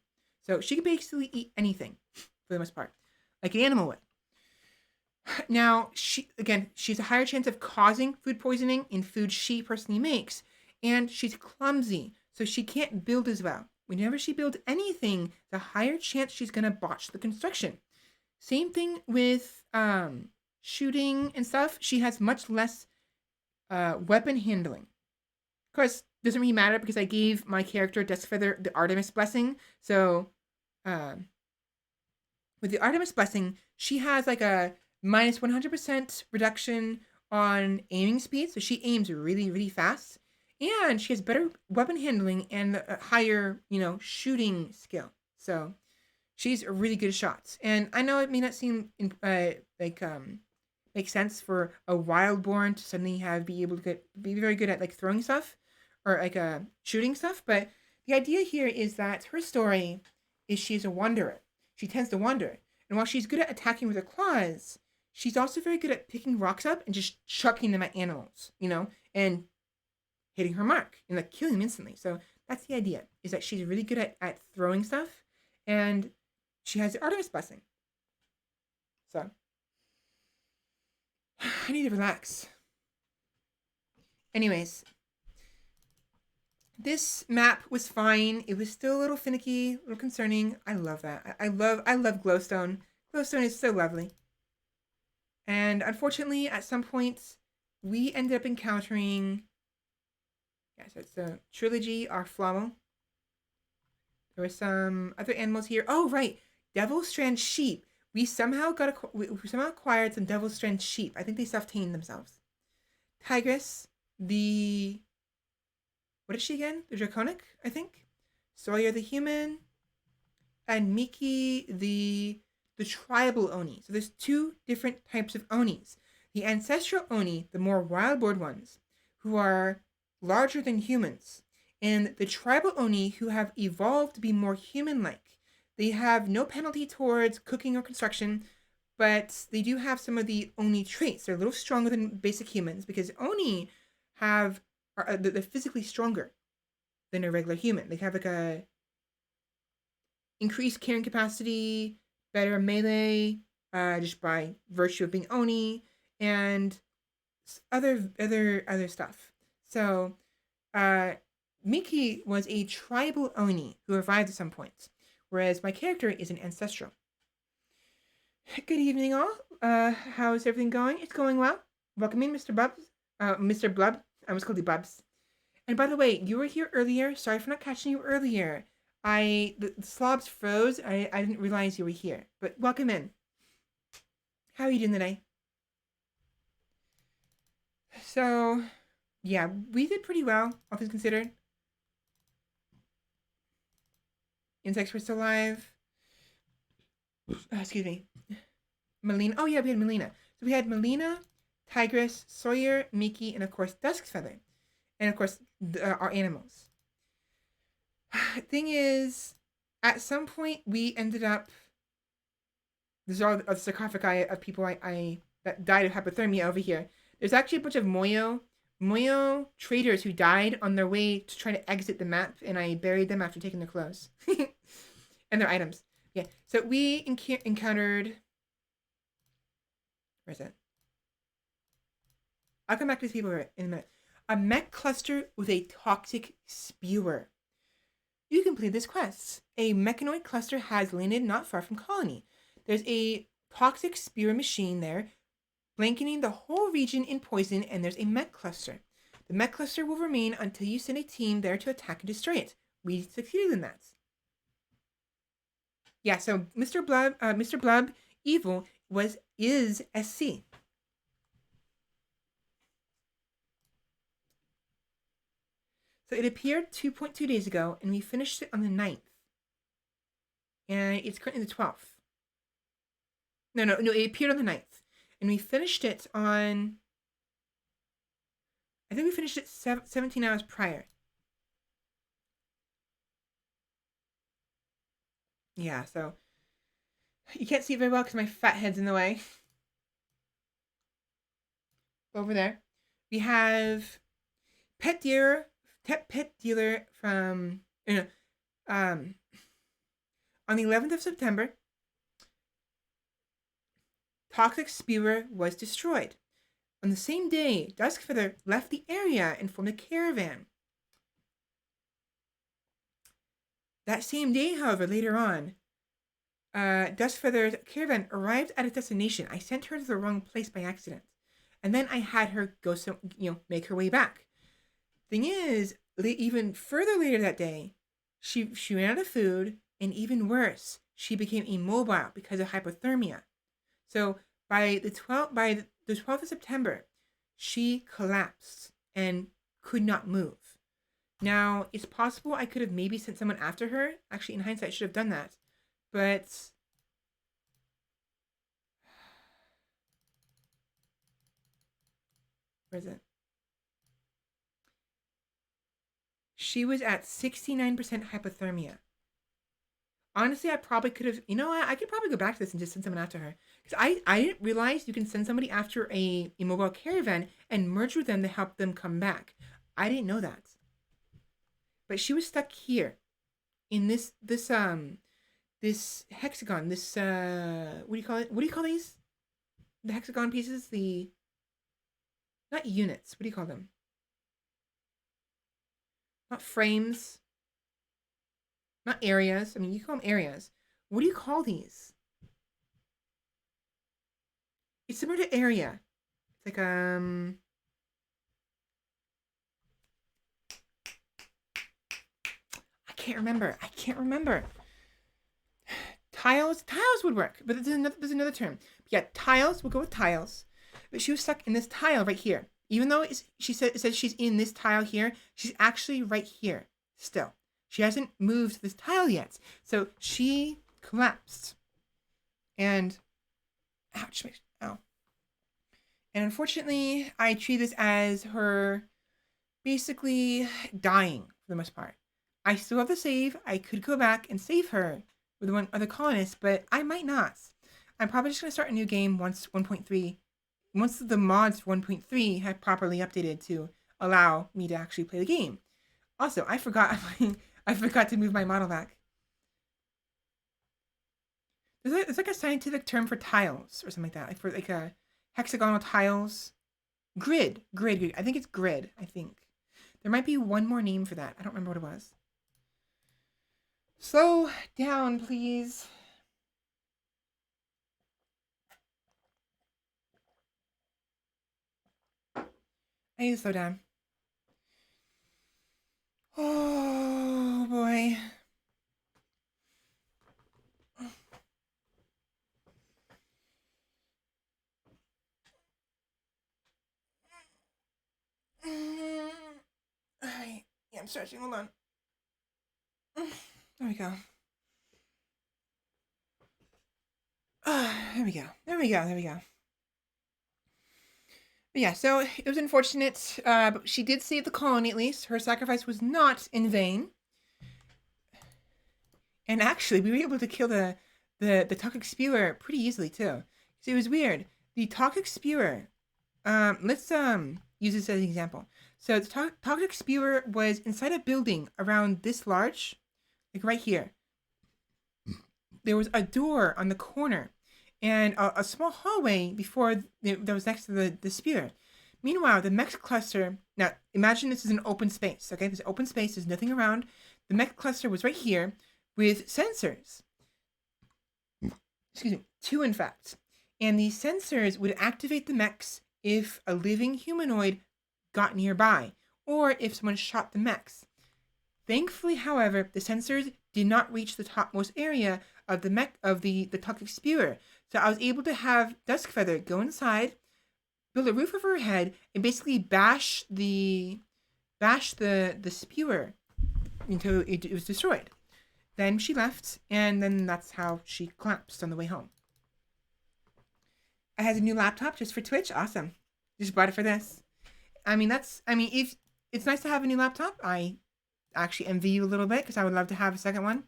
So she can basically eat anything for the most part, like an animal would. Now, she's a higher chance of causing food poisoning in food she personally makes, and she's clumsy, so she can't build as well. Whenever she builds anything, the higher chance she's gonna botch the construction. Same thing with shooting and stuff. She has much less weapon handling. Of course, doesn't really matter because I gave my character Duskfeather the Artemis blessing. So, with the Artemis blessing, she has like a minus 100% reduction on aiming speed. So she aims really fast, and she has better weapon handling and a higher, shooting skill. So she's a really good shot. And I know it may not seem make sense for a wildborn to suddenly be able to be very good at like throwing stuff or like shooting stuff, but the idea here is that her story is she's a wanderer. She tends to wander, and while she's good at attacking with her claws, she's also very good at picking rocks up and just chucking them at animals, and hitting her mark and like killing them instantly. So that's the idea, is that she's really good at throwing stuff, and she has the Artemis blessing. So I need to relax. Anyways, this map was fine. It was still a little finicky, a little concerning. I love that. I love glowstone. Glowstone is so lovely. And unfortunately, at some point, we ended up encountering. Yeah, so it's the trilogy Arflamo. There were some other animals here. Oh, right. Devil Strand sheep. We somehow acquired some Devil Strand sheep. I think they self-tamed themselves. Tigress, what is she again? The Draconic, I think. Sawyer the human, and Miki the tribal Oni. So there's two different types of Onis. The ancestral Oni, the more wild-board ones, who are larger than humans, and the tribal Oni who have evolved to be more human-like. They have no penalty towards cooking or construction, but they do have some of the Oni traits. They're a little stronger than basic humans because Oni they're physically stronger than a regular human. They have like a increased carrying capacity, better melee, just by virtue of being Oni, and other stuff. So, Miki was a tribal Oni who revived at some point, whereas my character is an ancestral. Good evening, all. How's everything going? It's going well. Welcome in, Mr. Bubs. Mr. Blub. I almost called you Bubs. And by the way, you were here earlier. Sorry for not catching you earlier. The slobs froze. I didn't realize you were here. But welcome in. How are you doing today? So, yeah, we did pretty well, all things considered. Insects were still alive. Excuse me. Melina. Oh, yeah, we had Melina. So we had Melina, Tigress, Sawyer, Mickey, and of course, Duskfeather. And of course, our animals. Thing is, at some point, we ended up. There's all the sarcophagi of people I that died of hypothermia over here. There's actually a bunch of Moyo traders who died on their way to try to exit the map, and I buried them after taking their clothes and their items. Yeah, so we encountered. Where's that? I'll come back to these people in a minute. A mech cluster with a toxic spewer. You complete this quest. A mechanoid cluster has landed not far from Colony. There's a toxic spewer machine there, blanketing the whole region in poison, and there's a mech cluster. The mech cluster will remain until you send a team there to attack and destroy it. We succeeded in that. Yeah, so Mr. Blub Evil is SC. So it appeared 2.2 days ago, and we finished it on the 9th. And it's currently the 12th. No, it appeared on the 9th. And we finished it on... I think we finished it 17 hours prior. Yeah, so... You can't see it very well because my fat head's in the way. Over there. We have Pet Dealer from... on the 11th of September, Toxic Spewer was destroyed. On the same day, Duskfeather left the area and formed a caravan. That same day, however, later on, Duskfeather's caravan arrived at its destination. I sent her to the wrong place by accident. And then I had her go make her way back. Thing is, even further later that day, she ran out of food, and even worse, she became immobile because of hypothermia. So by the 12th of September, she collapsed and could not move. Now, it's possible I could have maybe sent someone after her. Actually, in hindsight, I should have done that. But where is it? She was at 69% hypothermia. Honestly, I probably could have, I could probably go back to this and just send someone after her. Because I didn't realize you can send somebody after a immobile caravan and merge with them to help them come back. I didn't know that. But she was stuck here in this hexagon, this what do you call it? What do you call these? The hexagon pieces, not units. What do you call them? Not frames. Not areas. I mean, you call them areas. What do you call these? It's similar to area. It's like I can't remember. Tiles would work, but there's another term. But yeah, tiles. We'll go with tiles. But she was stuck in this tile right here. Even though it says she's in this tile here, she's actually right here still. She hasn't moved this tile yet. So she collapsed. And ouch, ow. And unfortunately, I treat this as her basically dying for the most part. I still have the save. I could go back and save her with one other colonist, but I might not. I'm probably just going to start a new game once the mods for 1.3 have properly updated to allow me to actually play the game. Also, I forgot to move my model back. There's like a scientific term for tiles or something like that, like for like a hexagonal tiles. Grid. I think it's grid. I think there might be one more name for that. I don't remember what it was. Slow down, please. I need to slow down. Oh boy. Yeah, I'm stretching. Hold on. There we go. There we go. There we go. There we go. But yeah, so it was unfortunate, but she did save the colony at least. Her sacrifice was not in vain. And actually, we were able to kill the toxic spewer pretty easily too. So it was weird. The toxic spewer. Let's use this as an example. So the toxic spewer was inside a building around this large, like right here. There was a door on the corner, and a small hallway before that was next to the spewer. Meanwhile, the mech cluster. Now, imagine this is an open space. Okay, this open space. There's nothing around. The mech cluster was right here with sensors. Excuse me, two in fact. And these sensors would activate the mechs if a living humanoid got nearby, or if someone shot the mechs. Thankfully, however, the sensors did not reach the topmost area of the mech of the toxic spewer. So I was able to have Duskfeather go inside, build a roof over her head, and basically bash the spewer until it was destroyed. Then she left, and then that's how she collapsed on the way home. I had a new laptop just for Twitch. Awesome. Just bought it for this. If it's nice to have a new laptop, I actually envy you a little bit because I would love to have a second one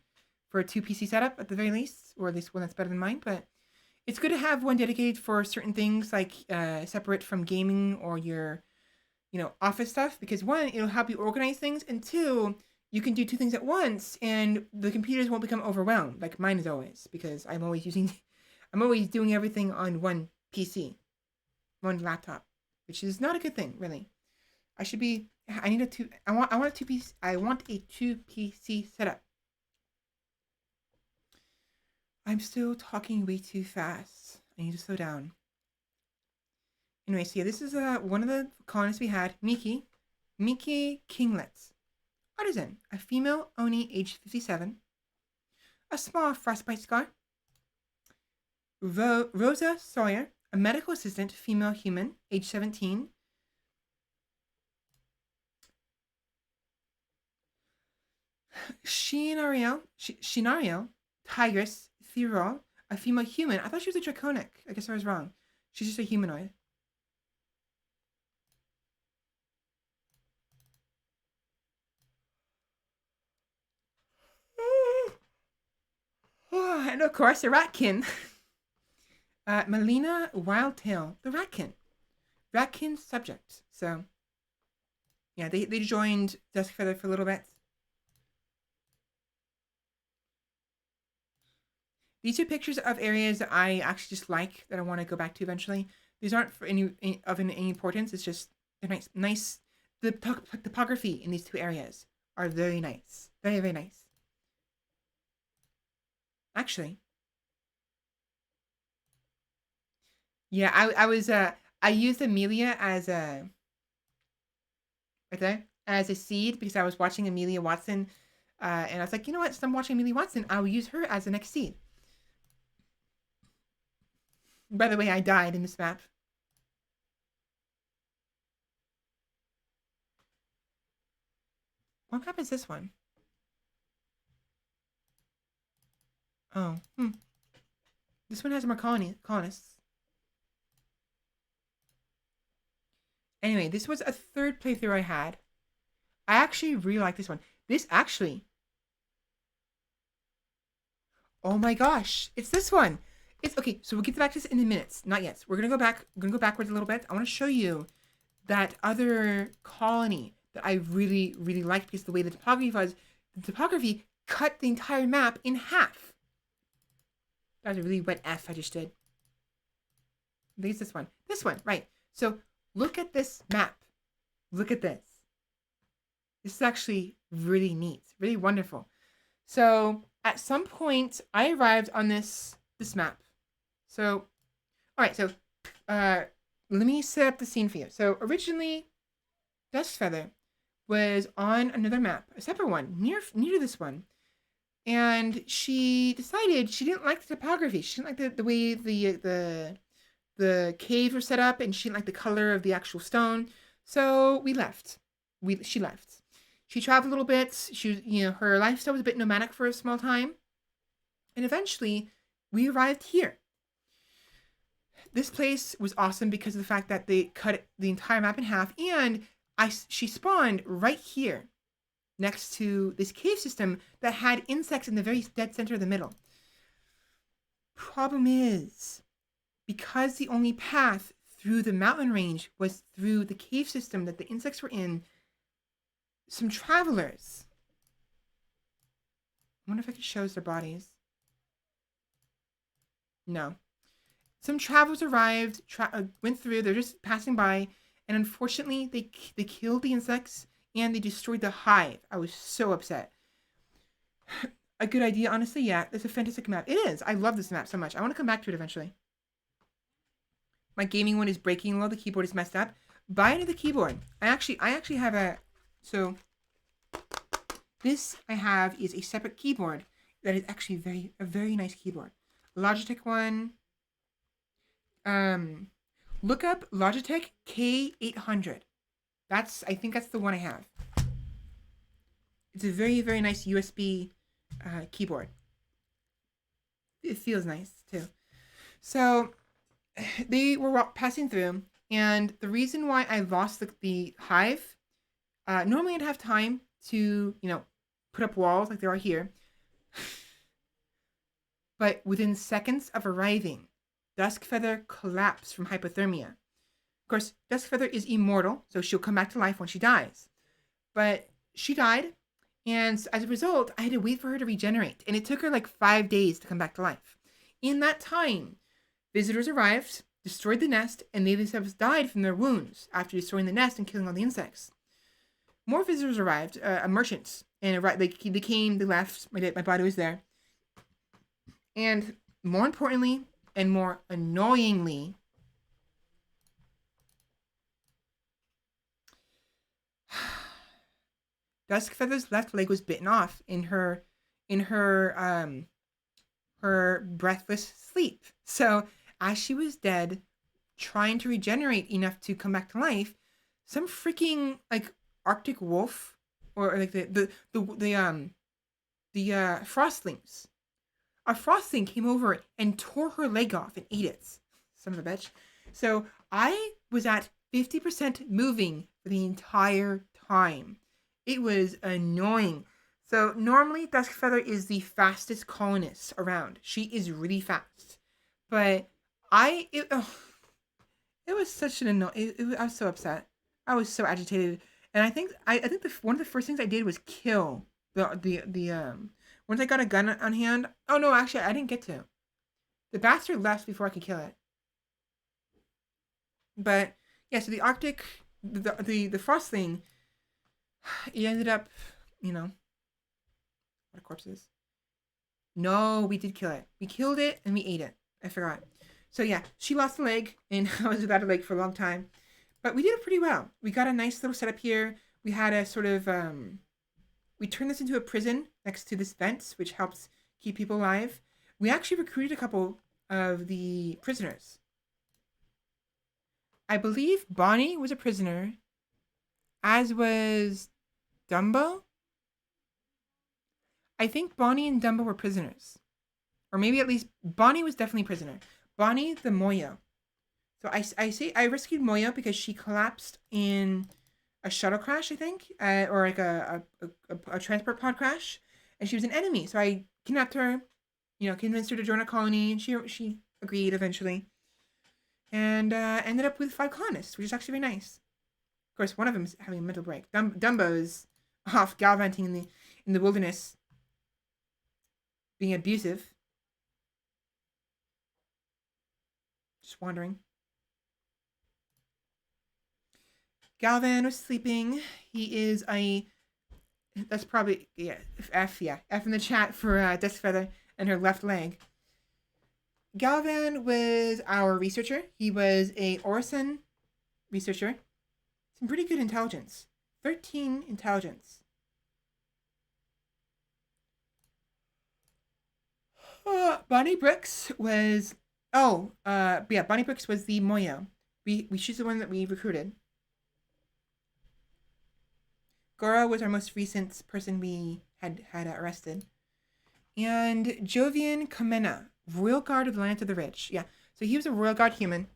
for a 2 PC setup at the very least, or at least one that's better than mine. But it's good to have one dedicated for certain things, like separate from gaming or your, office stuff. Because one, it'll help you organize things, and two, you can do two things at once, and the computers won't become overwhelmed like mine is always, because I'm always doing everything on one PC, one laptop, which is not a good thing, really. I want a 2 PC setup. I'm still talking way too fast. I need to slow down. Anyway, so yeah, this is one of the colonists we had, Miki Kinglets. Artisan, a female Oni, age 57. A small frostbite scar. Rosa Sawyer, a medical assistant, female human, age 17. Shinario, Tigress Thero, a female human. I thought she was a draconic. I guess I was wrong. She's just a humanoid. Oh, and of course, a ratkin. Melina Wildtail, the ratkin. Ratkin subject. So, yeah, they joined Duskfeather for a little bit. These are pictures of areas that I actually just like, that I want to go back to eventually. These aren't for any importance. It's just they're nice. The topography in these two areas are very nice. Very, very nice. Actually. Yeah, I used Amelia as a seed because I was watching Amelia Watson, and I was like, you know what? Since I'm watching Amelia Watson, I'll use her as the next seed. By the way, I died in this map. What map is this one? Oh, This one has more colonists. Anyway, this was a third playthrough I had. I actually really like this one. This actually... Oh my gosh, it's this one. It's okay, so we'll get back to this in a minute. Not yet. We're gonna go backwards a little bit. I want to show you that other colony that I really, really liked because the way the topography was. The topography cut the entire map in half. That was a really wet F I just did. I think it's this one. This one, right. So look at this map. Look at this. This is actually really neat, really wonderful. So at some point, I arrived on this map. So, all right. So, let me set up the scene for you. So originally, Duskfeather was on another map, a separate one, near to this one, and she decided she didn't like the topography. She didn't like the way the caves were set up, and she didn't like the color of the actual stone. So we left. She left. She traveled a little bit. Her lifestyle was a bit nomadic for a small time. And eventually, we arrived here. This place was awesome because of the fact that they cut the entire map in half, and she spawned right here next to this cave system that had insects in the very dead center of the middle. Problem is, because the only path through the mountain range was through the cave system that the insects were in, some travelers. I wonder if it shows their bodies. No. Some travelers arrived, went through, they're just passing by, and unfortunately, they killed the insects and they destroyed the hive. I was so upset. A good idea, honestly, yeah. It's a fantastic map. It is. I love this map so much. I want to come back to it eventually. My gaming one is breaking low. The keyboard is messed up. Buy another keyboard. I actually have a... So, this I have is a separate keyboard that is actually a very nice keyboard. Logitech one. Look up Logitech K800. I think that's the one I have. It's a very, very nice USB keyboard. It feels nice too. So they were passing through, and the reason why I lost the hive, normally I'd have time to, put up walls like there are here. But within seconds of arriving, Duskfeather collapsed from hypothermia. Of course, Duskfeather is immortal, so she'll come back to life when she dies. But she died, and as a result, I had to wait for her to regenerate, and it took her like 5 days to come back to life. In that time, visitors arrived, destroyed the nest, and they themselves died from their wounds after destroying the nest and killing all the insects. More visitors arrived, merchants, and they came, they left, my body was there. And more importantly, and more annoyingly, Duskfeather's left leg was bitten off in her breathless sleep. So as she was dead, trying to regenerate enough to come back to life, some freaking like Arctic wolf or like the frostlings. A frostling came over and tore her leg off and ate it. Son of a bitch. So I was at 50% moving for the entire time. It was annoying. So normally Duskfeather is the fastest colonist around. She is really fast. But it was such an annoying. I was so upset. I was so agitated. And I think one of the first things I did was kill the once I got a gun on hand. Oh no, actually I didn't get to. The bastard left before I could kill it. But yeah, so the Arctic, the frostling, it ended up, what are corpses? No, we did kill it. We killed it and we ate it. I forgot. So yeah, she lost a leg, and I was without a leg for a long time. But we did it pretty well. We got a nice little setup here. We had a sort of, we turned this into a prison next to this vent, which helps keep people alive. We actually recruited a couple of the prisoners. I believe Bonnie was a prisoner, as was Dumbo. I think Bonnie and Dumbo were prisoners. Or maybe at least Bonnie was definitely a prisoner. Bonnie the Moyo. So I rescued Moyo because she collapsed in a shuttle crash, I think, or like a transport pod crash, and she was an enemy. So I kidnapped her, convinced her to join a colony, and she agreed eventually, and ended up with 5 colonists, which is actually very nice. Of course, one of them is having a mental break. Dumbo's off gallivanting in the wilderness, being abusive, just wandering. Galvan was sleeping. He is that's probably, F in the chat for Duskfeather and her left leg. Galvan was our researcher. He was a Orison researcher. Some pretty good intelligence. 13 intelligence. Bonnie Brooks was, Bonnie Brooks was the Moyo. She's the one that we recruited. Goro was our most recent person we had arrested. And Jovian Comena, Royal Guard of the Land of the Rich. Yeah, so he was a Royal Guard human.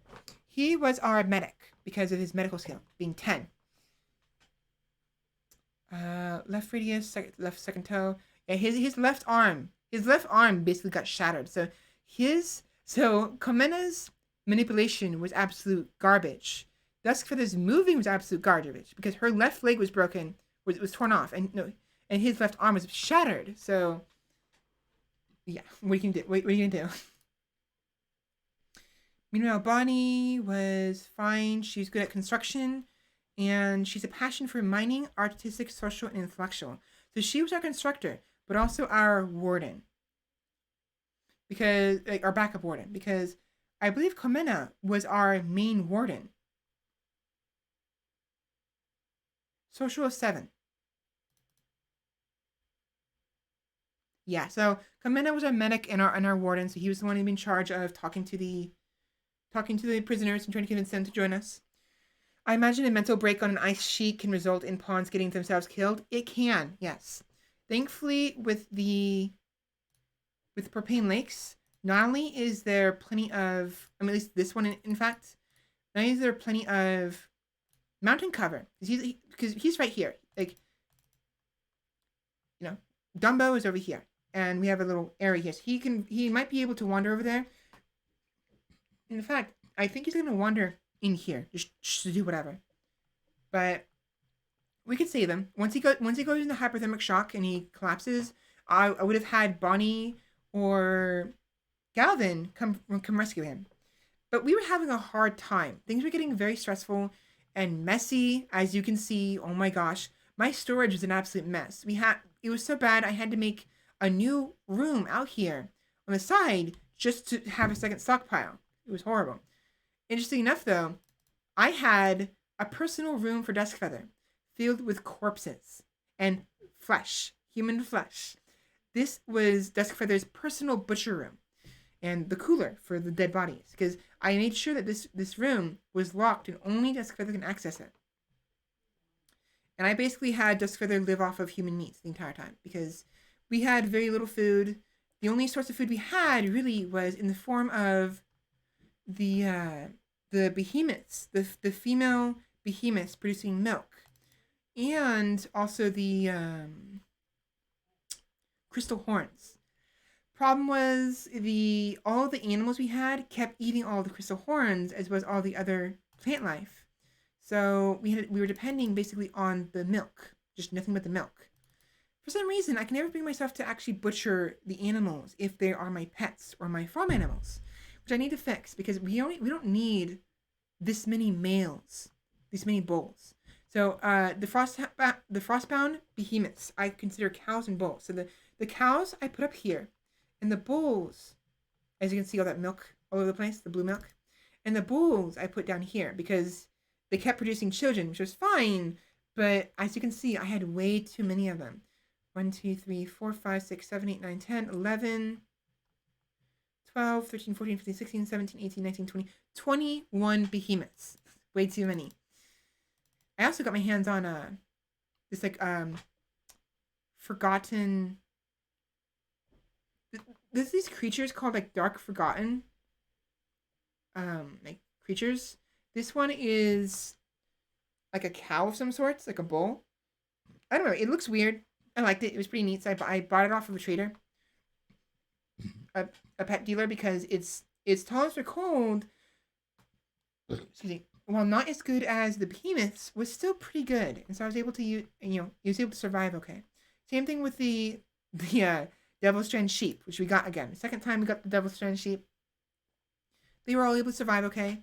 He was our medic because of his medical skill, being 10. Left radius, left second toe. Yeah, his left arm basically got shattered. So Comena's manipulation was absolute garbage. Duskfeather's moving was absolute garbage because her left leg was broken, was torn off, and his left arm was shattered. So yeah, what are you gonna do? Meanwhile, Bonnie was fine. She was good at construction, and she's a passion for mining, artistic, social, and intellectual. So she was our constructor, but also our warden. Because, like, our backup warden. Because I believe Comena was our main warden. Social of 7. Yeah, so Comena was our medic and our warden, so he was the one who was in charge of talking to the prisoners and trying to convince them to join us. I imagine a mental break on an ice sheet can result in pawns getting themselves killed. It can, yes. Thankfully, with propane lakes, not only is there plenty of, at least this one, in fact, not only is there plenty of mountain cover, because he's right here. Like, Dumbo is over here, and we have a little area here. So he might be able to wander over there. In fact, I think he's going to wander in here, just to do whatever. But we could save him. Once he goes into hypothermic shock and he collapses, I would have had Bonnie or Galvin come rescue him. But we were having a hard time. Things were getting very stressful and messy, as you can see. Oh my gosh. My storage was an absolute mess. It was so bad I had to make a new room out here on the side just to have a second stockpile. It was horrible. Interesting enough, though, I had a personal room for Duskfeather filled with corpses and flesh, human flesh. This was Duskfeather's personal butcher room and the cooler for the dead bodies, because I made sure that this room was locked and only Duskfeather can access it. And I basically had Duskfeather live off of human meat the entire time because we had very little food. The only source of food we had really was in the form of the behemoths, the female behemoths producing milk, and also the crystal horns. Problem was all the animals we had kept eating all the crystal horns as well as all the other plant life. So we were depending basically on the milk, just nothing but the milk. For some reason, I can never bring myself to actually butcher the animals if they are my pets or my farm animals, which I need to fix because we don't need this many males, these many bulls. So the frostbound behemoths I consider cows and bulls. So the cows I put up here, and the bulls, as you can see, all that milk all over the place, the blue milk, and the bulls I put down here because they kept producing children, which was fine, but as you can see, I had way too many of them. 1, 2, 3, 4, 5, 6, 7, 8, 9, 10, 11, 12, 13, 14, 15, 16, 17, 18, 19, 20, 21 behemoths. Way too many. I also got my hands on this forgotten. There's these creatures called like dark forgotten like creatures. This one is like a cow of some sorts, like a bull. I don't know. It looks weird. I liked it. It was pretty neat. So I bought it off of a trader, a pet dealer, because its tolerance for cold, excuse me, while not as good as the behemoths, was still pretty good. And so I was able to it was able to survive okay. Same thing with the Devil's Strand sheep, which we got again. The second time we got the Devil's Strand sheep, they were all able to survive okay.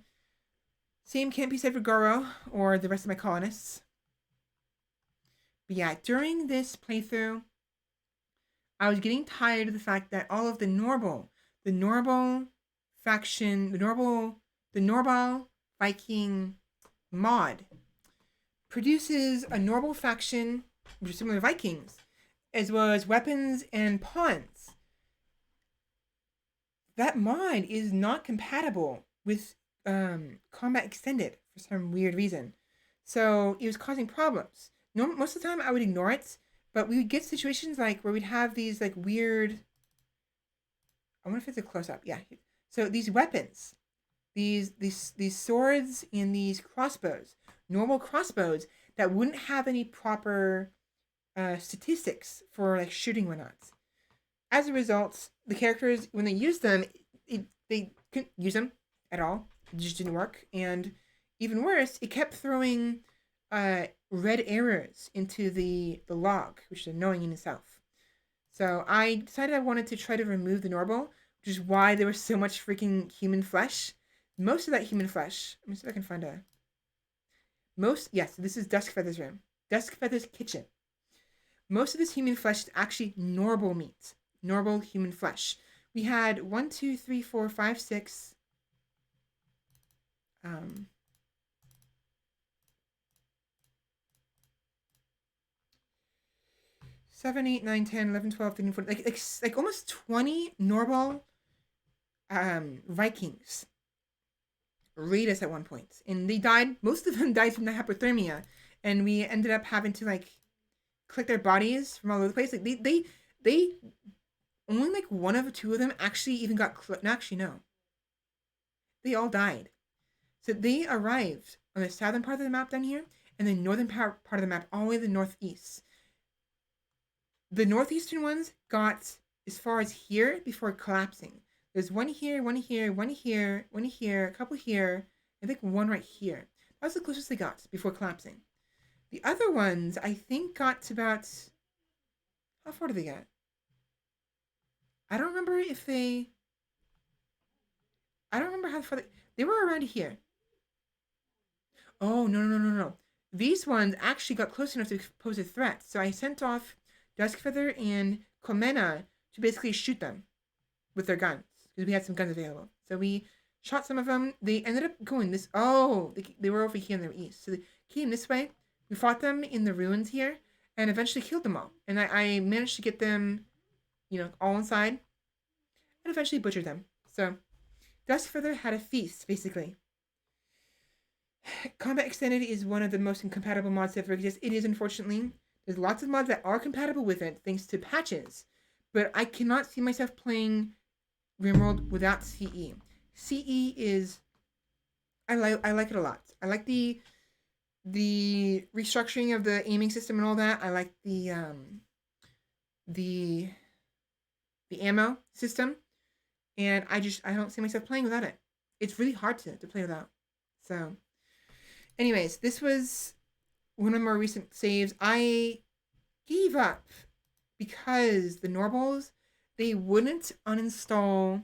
Same can't be said for Goro or the rest of my colonists. But yeah, during this playthrough, I was getting tired of the fact that all of the Norbal faction, the Norbal Viking mod produces a Norbal faction, which is similar to Vikings, as well as weapons and pawns. That mod is not compatible with Combat Extended for some weird reason. So it was causing problems. most of the time I would ignore it, but we would get situations like where we'd have these like weird. I wonder if it's a close up. Yeah. So these weapons, these swords and these crossbows, normal crossbows that wouldn't have any proper statistics for like shooting whatnot. As a result, the characters when they use them, they couldn't use them at all. It just didn't work, and even worse, it kept throwing red errors into the log, which is annoying in itself. So I decided I wanted to try to remove the normal, which is why there was so much freaking human flesh. Most of that human flesh. Let me see if I can find a. Yes, this is Duskfeather's room. Duskfeather's kitchen. Most of this human flesh is actually normal meat. Normal human flesh. We had 1, 2, 3, 4, 5, 6. 7, 8, 9, 10, 11, 12, 13, 14, like almost 20 normal Vikings raid us at one point. And they died, most of them died from the hypothermia. And we ended up having to like collect their bodies from all over the place. Like they only like one of two of them actually even got, no. They all died. So they arrived on the southern part of the map down here and the northern part of the map all the way to the northeast. The northeastern ones got as far as here before collapsing. There's one here, one here, one here, one here, a couple here, I think one right here. That was the closest they got before collapsing. The other ones, I think, got to about... How far did they get? I don't remember if they... I don't remember how far they were around here. Oh, no. These ones actually got close enough to pose a threat. So I sent off Duskfeather and Comena to basically shoot them with their guns. Because we had some guns available. So we shot some of them. They ended up going this... Oh, they were over here in the east. So they came this way. We fought them in the ruins here. And eventually killed them all. And I managed to get them, all inside. And eventually butchered them. So, Duskfeather had a feast, basically. Combat Extended is one of the most incompatible mods that ever exist. It is, unfortunately. There's lots of mods that are compatible with it, thanks to patches. But I cannot see myself playing RimWorld without CE. CE is... I like it a lot. I like the restructuring of the aiming system and all that. I like the ammo system. And I don't see myself playing without it. It's really hard to play without. So, anyways, this was one of my recent saves. I gave up because the normals, they wouldn't uninstall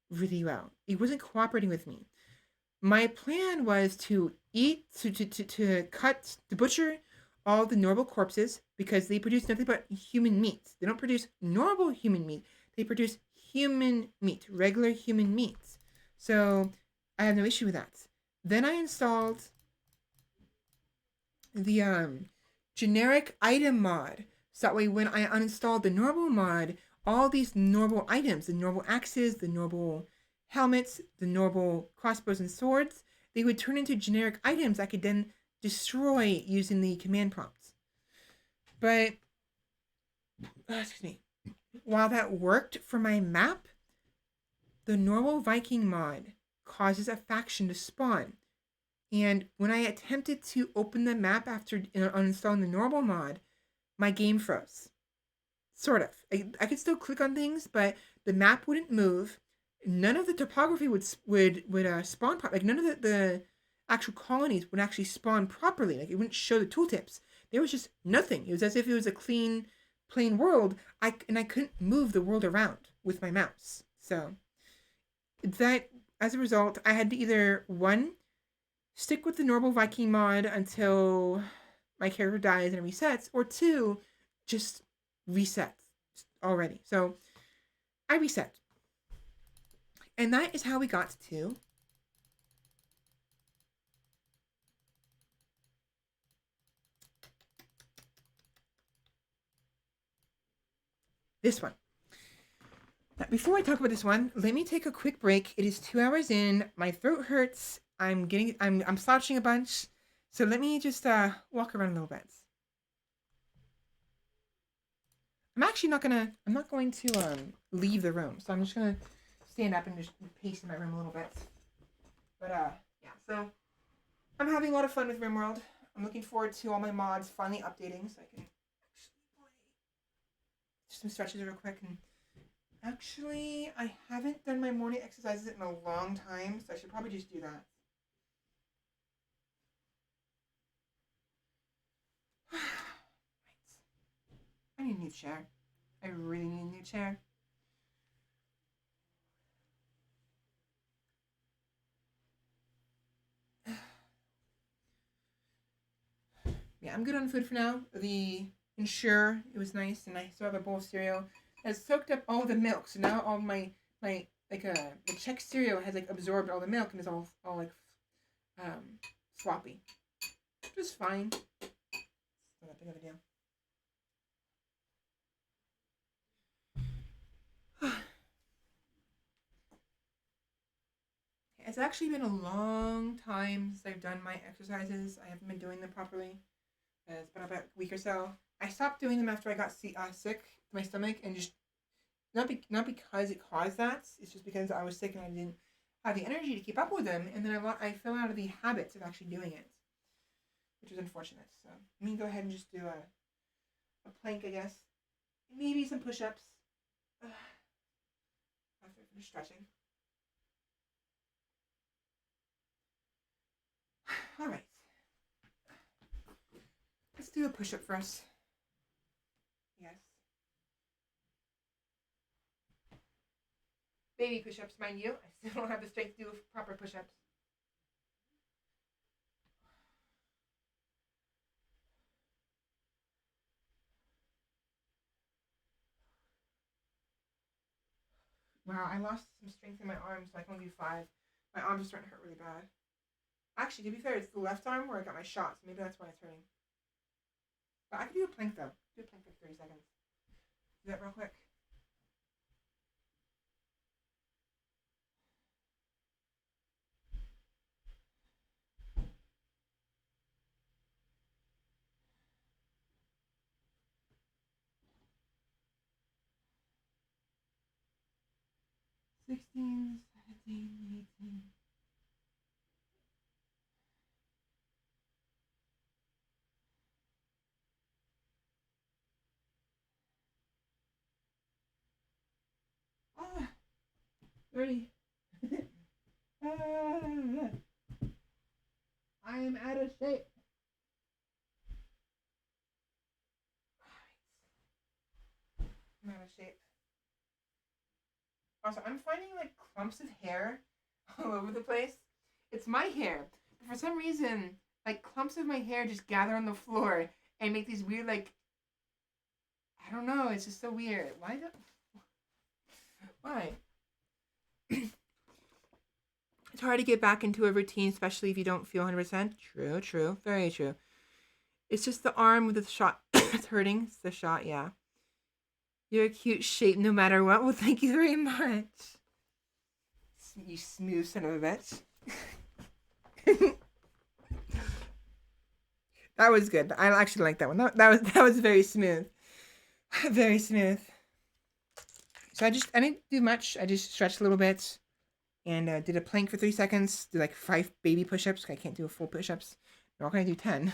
really well. It wasn't cooperating with me. My plan was to butcher all the normal corpses because they produce nothing but human meat. They don't produce normal human meat. They produce human meat, regular human meat. So I have no issue with that. Then I installed the generic item mod. So that way when I uninstalled the normal mod, all these normal items, the normal axes, the normal helmets, the normal crossbows and swords, they would turn into generic items I could then destroy using the command prompts. But, excuse me, while that worked for my map, the normal Viking mod causes a faction to spawn. And when I attempted to open the map after uninstalling the normal mod, my game froze. Sort of. I could still click on things, but the map wouldn't move. None of the topography would spawn properly. Like none of the actual colonies would actually spawn properly. Like it wouldn't show the tooltips. There was just nothing. It was as if it was a clean, plain world. I couldn't move the world around with my mouse. So that, as a result, I had to either one, stick with the normal Viking mod until my character dies and resets, or two, just reset already. So I reset. And that is how we got to this one. But before I talk about this one, let me take a quick break. It is 2 hours in. My throat hurts. I'm slouching a bunch. So let me just walk around a little bit. I'm not going to leave the room. So I'm just gonna stand up and just pace in my room a little bit. But yeah, so I'm having a lot of fun with RimWorld. I'm looking forward to all my mods finally updating so I can actually play just some stretches real quick. And actually, I haven't done my morning exercises in a long time, so I should probably just do that. Right. I need a new chair. I really need a new chair. Yeah, I'm good on food for now. The Ensure, it was nice, and I still have a bowl of cereal. It has soaked up all the milk, so now all my the Chex cereal has like absorbed all the milk and it's all like sloppy. Just fine. It's not that big of a deal. It's actually been a long time since I've done my exercises. I haven't been doing them properly. It's been about a week or so. I stopped doing them after I got sick to my stomach, and just not because it caused that. It's just because I was sick and I didn't have the energy to keep up with them, and then I fell out of the habits of actually doing it, which was unfortunate. So let me go ahead and just do a plank, I guess, maybe some push-ups after I finish stretching. All right, let's do a push-up first. Yes. Baby push-ups, mind you. I still don't have the strength to do proper push-ups. Wow, I lost some strength in my arms, so I can only do 5. My arms are starting to hurt really bad. Actually, to be fair, it's the left arm where I got my shot, so maybe that's why it's hurting. But I can do a plank, though. Do a plank for 30 seconds. Do that real quick. Sixteen, 17, 18. Ah, 30. I am out of shape. I'm out of shape. Also, I'm finding like clumps of hair all over the place. It's my hair. But for some reason, like clumps of my hair just gather on the floor and make these weird like I don't know, it's just so weird. Why? It's hard to get back into a routine, especially if you don't feel 100%. True, true. Very true. It's just the arm with the shot. It's hurting. It's the shot, yeah. You're a cute shape no matter what. Well, thank you very much. You smooth son of a bitch. That was good. I actually like that one. That was very smooth. Very smooth. So I didn't do much. I just stretched a little bit and did a plank for 3 seconds. Did like 5 baby push-ups. I can't do a full push-ups. Nor can I do 10.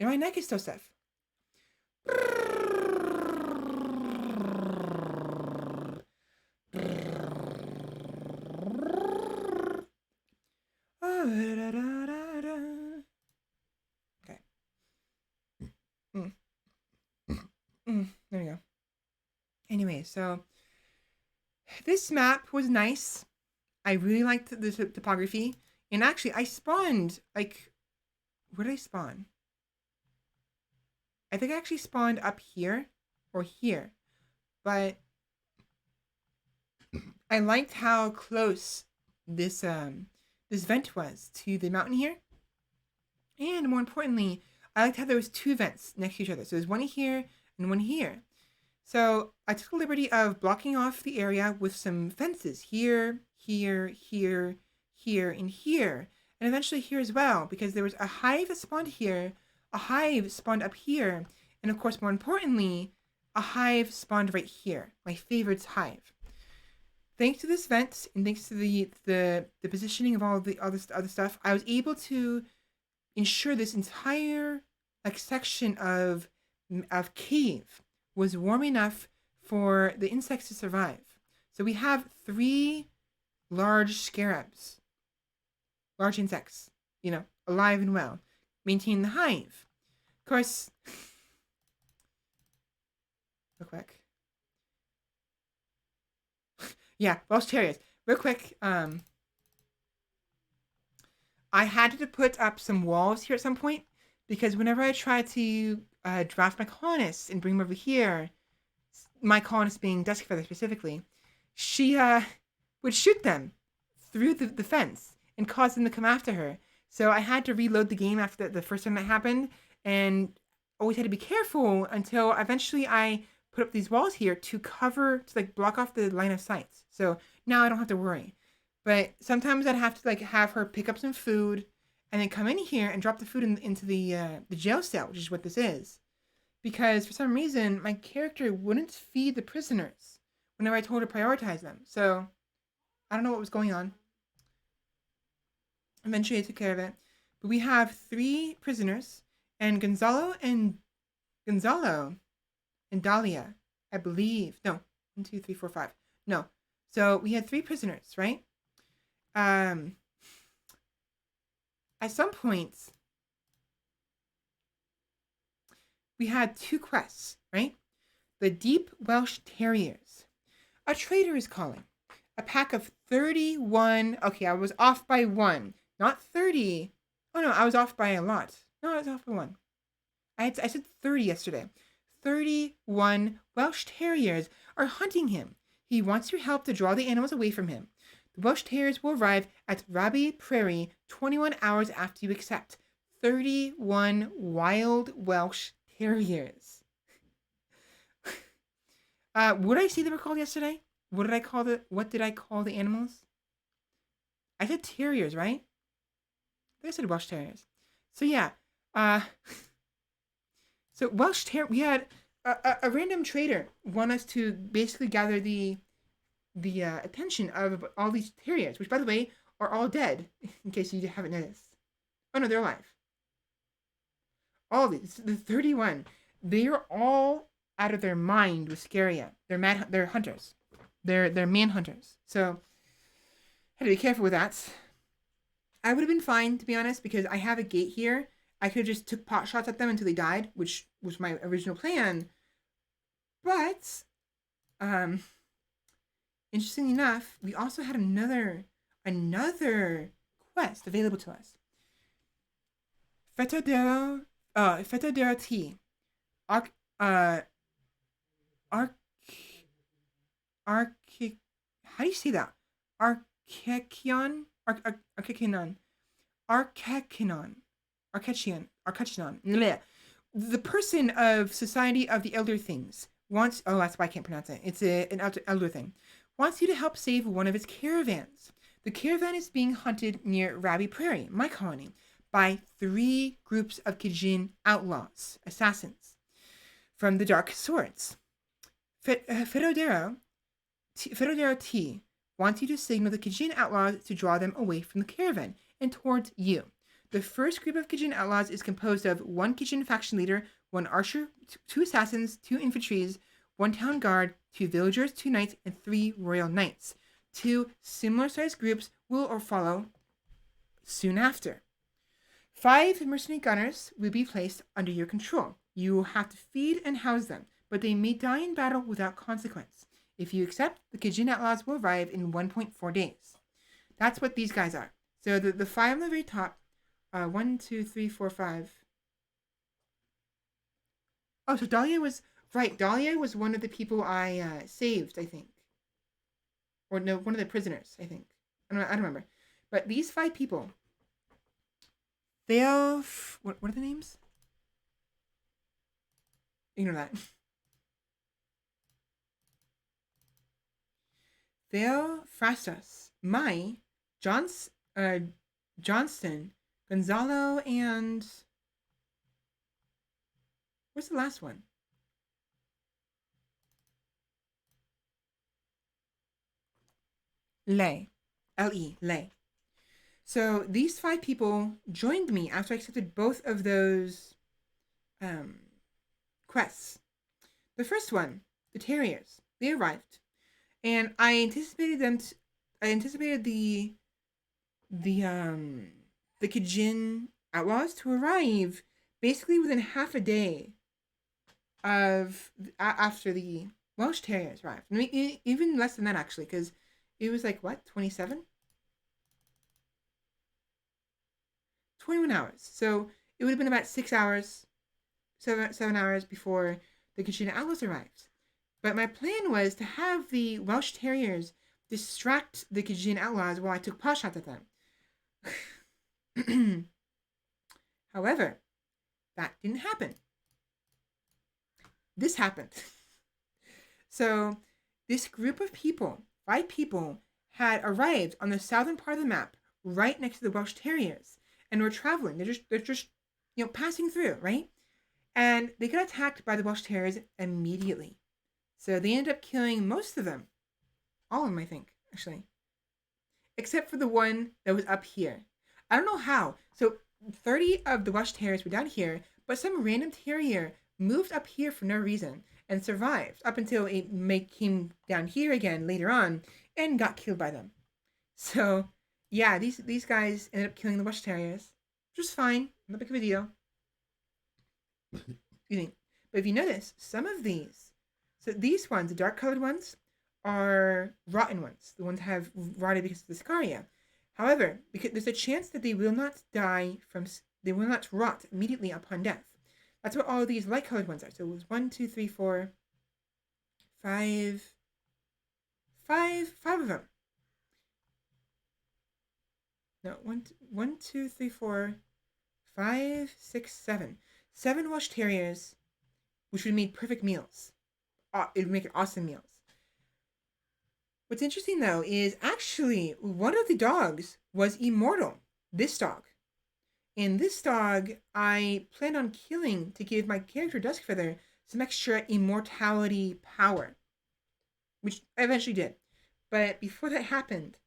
And my neck is so stiff. Okay. There we go. Anyway, so this map was nice. I really liked the topography. And actually, I spawned, like, where did I spawn? I think I actually spawned up here or here. But I liked how close this vent was to the mountain here. And more importantly, I liked how there was 2 vents next to each other. So there's one here and one here. So I took the liberty of blocking off the area with some fences here, here, here, here, and here. and eventually here as well, because there was a hive that spawned here, a hive spawned up here, and of course, more importantly, a hive spawned right here, my favorite's hive. Thanks to this vent and thanks to the positioning of all this other stuff, I was able to ensure this entire like section of cave was warm enough for the insects to survive. So we have 3 large scarabs, large insects, alive and well, maintaining the hive. Of course, real quick. Yeah, Welsh Terriers. Real quick, I had to put up some walls here at some point because whenever I tried to draft my colonists and bring them over here, my colonist being Dusky Feather specifically, she would shoot them through the fence and cause them to come after her. So I had to reload the game after the first time that happened, and always had to be careful until eventually I put up these walls here to block off the line of sight. So now I don't have to worry. But sometimes I'd have to have her pick up some food and then come in here and drop the food into the jail cell, which is what this is. Because for some reason, my character wouldn't feed the prisoners whenever I told her to prioritize them. So I don't know what was going on. Eventually I took care of it. But we have 3 prisoners, and Gonzalo and Dahlia, I believe. No, 1, 2, 3, 4, 5. No. So we had 3 prisoners, right? At some point, we had 2 quests, right? The Deep Welsh Terriers. A trader is calling. A pack of 31. Okay, I was off by 1. Not 30. Oh no, I was off by a lot. No, I was off by 1. I said 30 yesterday. 31 Welsh Terriers are hunting him. He wants your help to draw the animals away from him. The Welsh Terriers will arrive at Raby Prairie 21 hours after you accept. 31 wild Welsh Terriers. What did I say they were called yesterday? What did I call the animals? I said terriers, right? I think I said Welsh Terriers. So yeah. So Welsh Terrier, we had a random trader want us to basically gather the attention of all these terriers, which by the way are all dead, in case you haven't noticed. Oh no, they're alive. All these, the 31, they are all out of their mind with Scaria. They're hunters. They're man hunters. So I had to be careful with that. I would have been fine, to be honest, because I have a gate here. I could have just took pot shots at them until they died, which was my original plan. But, interestingly enough, we also had another quest available to us. Fetodero tea. How do you say that? Archekion? Archechion. The person of Society of the Elder Things wants. Oh, that's why I can't pronounce it. It's an elder thing. Wants you to help save one of its caravans. The caravan is being hunted near Raby Prairie, my colony, by 3 groups of Kijin outlaws, assassins, from the Dark Swords. Fedodero T wants you to signal the Kijin outlaws to draw them away from the caravan and towards you. The first group of Kijin outlaws is composed of 1 Kijin faction leader, 1 archer, 2 assassins, 2 infantries, 1 town guard, 2 villagers, 2 knights, and 3 royal knights. 2 similar-sized groups will follow soon after. 5 mercenary gunners will be placed under your control. You will have to feed and house them, but they may die in battle without consequence. If you accept, the Kijin outlaws will arrive in 1.4 days. That's what these guys are. So the 5 on the very top, 1, 2, 3, 4, 5. Oh, so Dahlia was right. Dahlia was one of the people I saved, I think, or no, one of the prisoners, I think. I don't remember. But these 5 people, they'll what are the names? Ignore that. Theo Frastas, Mai, John Johnston, Gonzalo, and where's the last one? Lay. L-E, Lay. So these 5 people joined me after I accepted both of those um, quests. The first one, the Terriers, they arrived, and I anticipated them. I anticipated the the Kajin outlaws to arrive basically within half a day of after the Welsh Terriers arrived. I mean, even less than that actually, because it was like what 27, 21 hours. So it would have been about 6 hours, 7 hours before the Kajin outlaws arrived. But my plan was to have the Welsh Terriers distract the Kajin outlaws while I took pot shots at them. However, that didn't happen. This happened. So this group of people, 5 people, had arrived on the southern part of the map, right next to the Welsh Terriers, and were traveling. They're just passing through, right? And they got attacked by the Welsh Terriers immediately. So they ended up killing most of them. All of them, I think, actually. Except for the one that was up here. I don't know how. So 30 of the Welsh Terriers were down here, but some random terrier moved up here for no reason and survived up until it came down here again later on and got killed by them. So yeah, these guys ended up killing the Welsh Terriers, which was fine, not big of a deal. Excuse me. But if you notice, some of these, so these ones, the dark colored ones, are rotten ones. The ones that have rotted because of the Scaria. However, because there's a chance that they will not they will not rot immediately upon death. That's what all of these light colored ones are. So it was 1, 2, 3, 4, 5 of them. No, 1, 2, 3, 4, 5, 6, 7. 7 Welsh Terriers, which would make perfect meals. It would make it awesome meals. What's interesting though is actually one of the dogs was immortal. This dog. And this dog I planned on killing to give my character Duskfeather some extra immortality power, which I eventually did. But before that happened,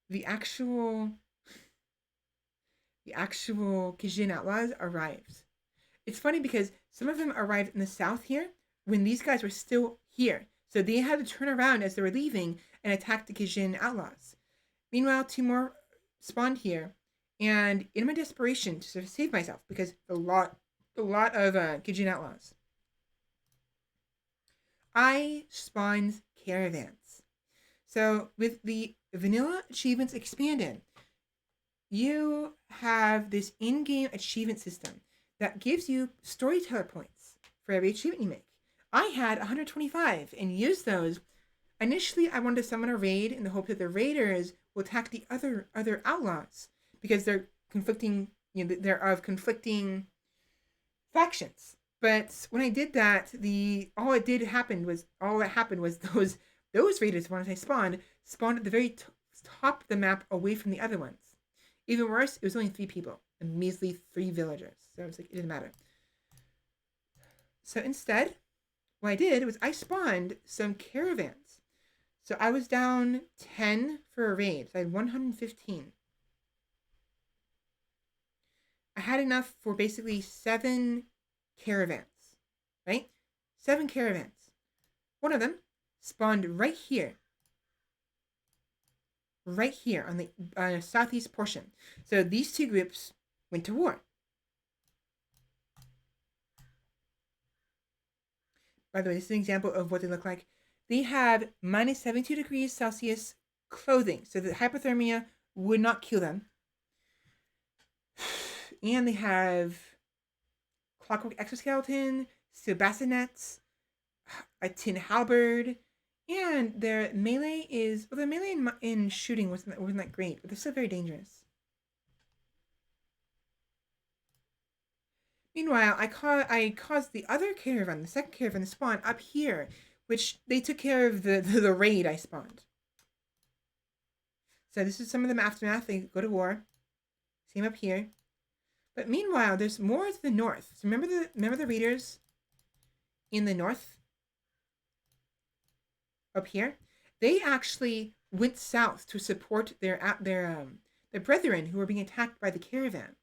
the actual Kajin outlaws arrived. It's funny because some of them arrived in the south here when these guys were still here. So they had to turn around as they were leaving and attack the Kajin outlaws. Meanwhile, 2 more spawned here, and in my desperation to sort of save myself, because a lot of Kajin outlaws, I spawned caravans. So with the vanilla achievements expanded, you have this in-game achievement system that gives you storyteller points for every achievement you make. I had 125 and used those. Initially, I wanted to summon a raid in the hope that the raiders will attack the other outlaws because they're conflicting. They're of conflicting factions. But when I did that, all that happened was those raiders, once I spawned at the very top of the map, away from the other ones. Even worse, it was only 3 people, a measly 3 villagers. So it was like it didn't matter. So instead, what I did was I spawned some caravans. So I was down 10 for a raid. So I had 115. I had enough for basically 7 caravans, right? 7 caravans. One of them spawned right here on the southeast portion. So these 2 groups went to war. By the way, this is an example of what they look like. They have minus 72 degrees Celsius clothing, so that hypothermia would not kill them. And they have clockwork exoskeleton, steel bassinets, a tin halberd, and their melee in shooting wasn't that great, but they're still very dangerous. Meanwhile, I caused the other caravan, the second caravan, to spawn up here, which they took care of the raid I spawned. So this is some of the aftermath. They go to war. Same up here. But meanwhile, there's more to the north. So remember the readers in the north up here? They actually went south to support their brethren who were being attacked by the caravan.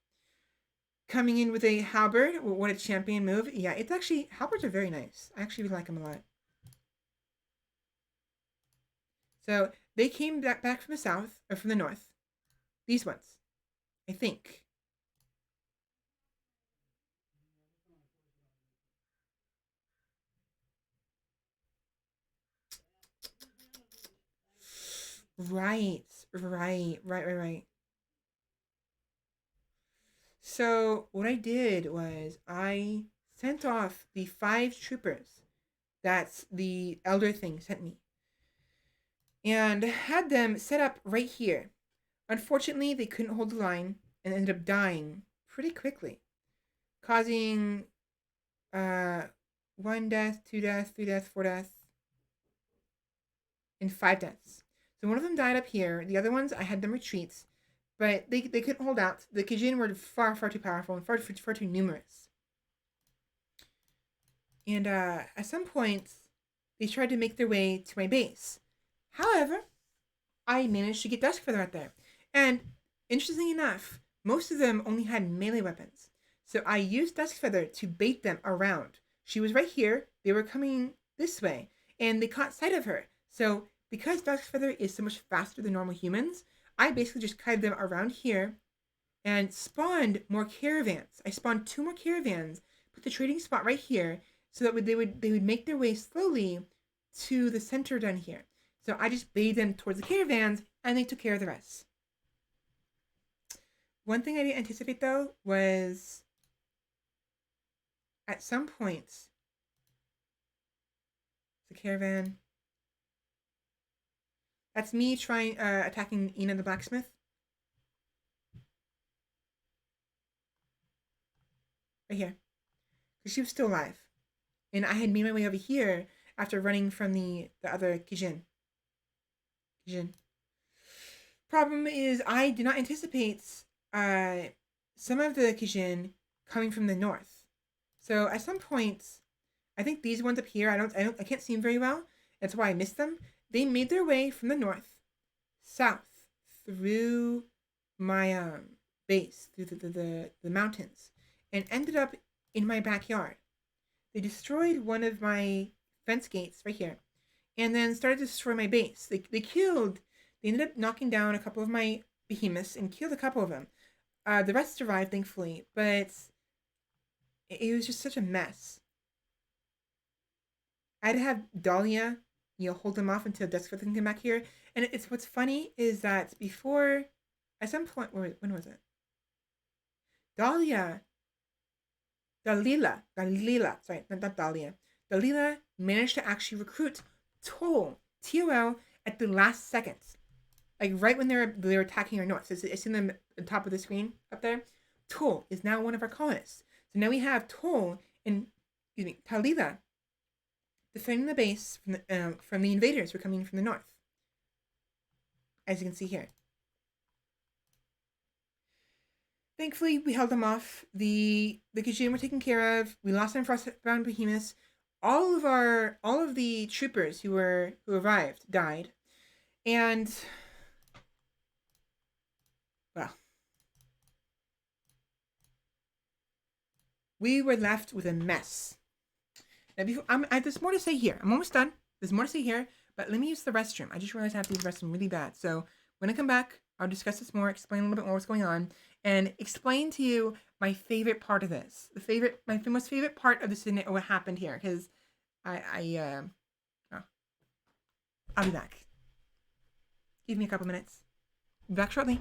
Coming in with a halberd, what a champion move. Yeah, it's actually, halberds are very nice. I actually really like them a lot. So they came back from the south, or from the north. These ones, I think. Right. So what I did was I sent off the 5 troopers that the elder thing sent me and had them set up right here. Unfortunately, they couldn't hold the line and ended up dying pretty quickly, causing uh 1 death, 2 deaths, 3 deaths, 4 deaths, and 5 deaths. So one of them died up here. The other ones I had them retreat, but they couldn't hold out. The Kijin were far too powerful and far too numerous. And at some point, they tried to make their way to my base. However, I managed to get Duskfeather out there. And interestingly enough, most of them only had melee weapons. So I used Duskfeather to bait them around. She was right here. They were coming this way. And they caught sight of her. So because Duskfeather is so much faster than normal humans, I basically just kited them around here and spawned more caravans. I spawned 2 more caravans, put the trading spot right here, so that they would make their way slowly to the center down here. So I just baited them towards the caravans, and they took care of the rest. One thing I didn't anticipate though was at some point the caravan. That's me trying attacking Ina the blacksmith. Right here. Because she was still alive. And I had made my way over here after running from the other Kijin. Problem is, I did not anticipate some of the Kijin coming from the north. So at some point, I think these ones up here, I can't see them very well. That's why I missed them. They made their way from the north, south, through my base, through the mountains, and ended up in my backyard. They destroyed one of my fence gates right here, and then started to destroy my base. They ended up knocking down a couple of my behemoths and killed a couple of them. The rest survived, thankfully, but it was just such a mess. I had to have Dahlia, hold them off until Duskfeather can come back here. And it's what's funny is that before, at some point, when was it? Dalila, sorry, not Dahlia. Dalila managed to actually recruit Tol, Tol, at the last second. Like right when they were attacking our north. So it's in the top of the screen up there. Tol is now one of our colonists. So now we have Tol and, Talila defending the base from the invaders who are coming from the north. As you can see here. Thankfully, we held them off. The Kijin were taken care of. We lost them frostbound behemoths. All of the troopers who arrived died, and well, we were left with a mess. Now, there's more to say here. I'm almost done. There's more to say here, but let me use the restroom. I just realized I have to use the restroom really bad. So when I come back, I'll discuss this more, explain a little bit more what's going on, and explain to you my favorite part of this. My most favorite part of this, what happened here, because I'll be back. Give me a couple minutes. Be back shortly.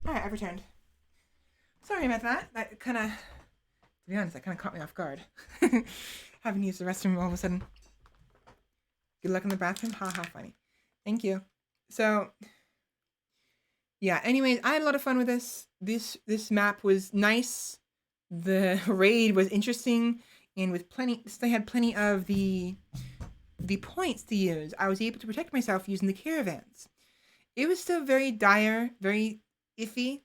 Alright, I've returned. Sorry about that. That kind of, to be honest, that kind of caught me off guard. Having used the restroom all of a sudden. Good luck in the bathroom. Ha ha, funny. Thank you. So, yeah, anyways, I had a lot of fun with this. This map was nice. The raid was interesting, and with plenty, they had plenty of the points to use. I was able to protect myself using the caravans. It was still very dire, very iffy,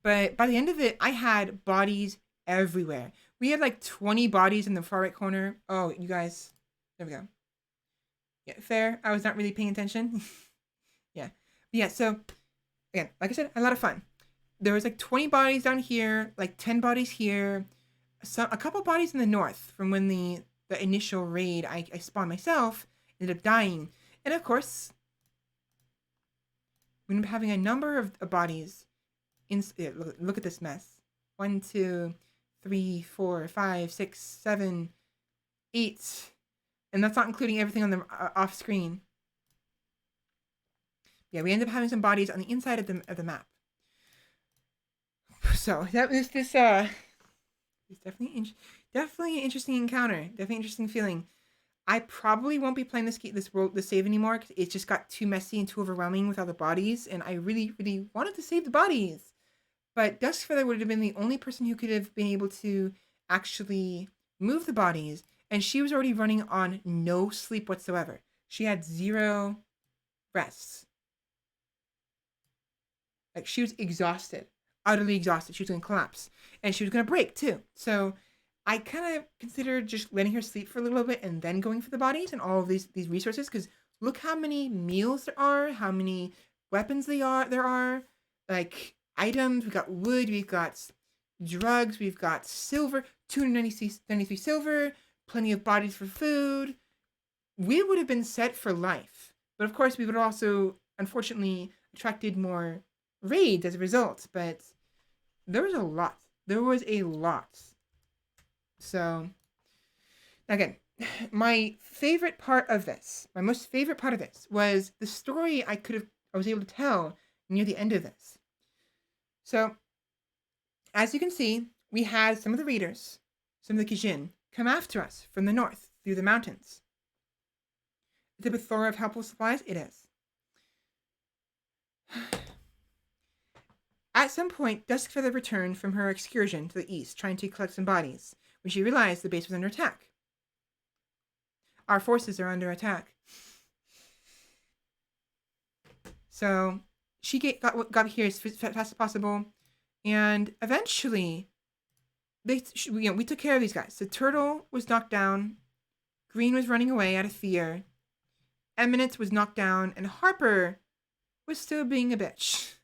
but by the end of it, I had bodies everywhere. We had like 20 bodies in the far right corner. Oh, you guys, there we go. Yeah, fair. I was not really paying attention. Yeah. But yeah, so again, like I said, a lot of fun. There was like 20 bodies down here, like 10 bodies here, a couple bodies in the north from when the initial raid I spawned myself ended up dying. And of course, we ended up having a number of bodies. Look at this mess. 1, 2, 3, 4, 5, 6, 7, 8. And that's not including everything on the off screen. Yeah, we ended up having some bodies on the inside of the map. So that was this it's definitely an interesting encounter. Definitely interesting feeling. I probably won't be playing this save anymore because it just got too messy and too overwhelming with all the bodies, and I really, really wanted to save the bodies. But Duskfeather would have been the only person who could have been able to actually move the bodies, and she was already running on no sleep whatsoever. She had 0 rests. Like, she was exhausted, utterly exhausted. She was going to collapse, and she was going to break too. So I kind of considered just letting her sleep for a little bit and then going for the bodies and all of these resources, because look how many meals there are, how many weapons there are, like items. We've got wood, we've got drugs, we've got silver, 293 silver, plenty of bodies for food. We would have been set for life. But of course, we would have also, unfortunately, attracted more raids as a result. But there was a lot. There was a lot. So, again, my favorite part of this, my most favorite part of this, was the story I was able to tell near the end of this. So, as you can see, we had some of the raiders, some of the Kijin, come after us from the north through the mountains. Is it a plethora of helpful supplies? It is. At some point, Duskfeather returned from her excursion to the east, trying to collect some bodies, when she realized the base was under attack. Our forces are under attack. So she got here as fast as possible, and eventually, we took care of these guys. So Turtle was knocked down, Green was running away out of fear, Eminence was knocked down, and Harper was still being a bitch.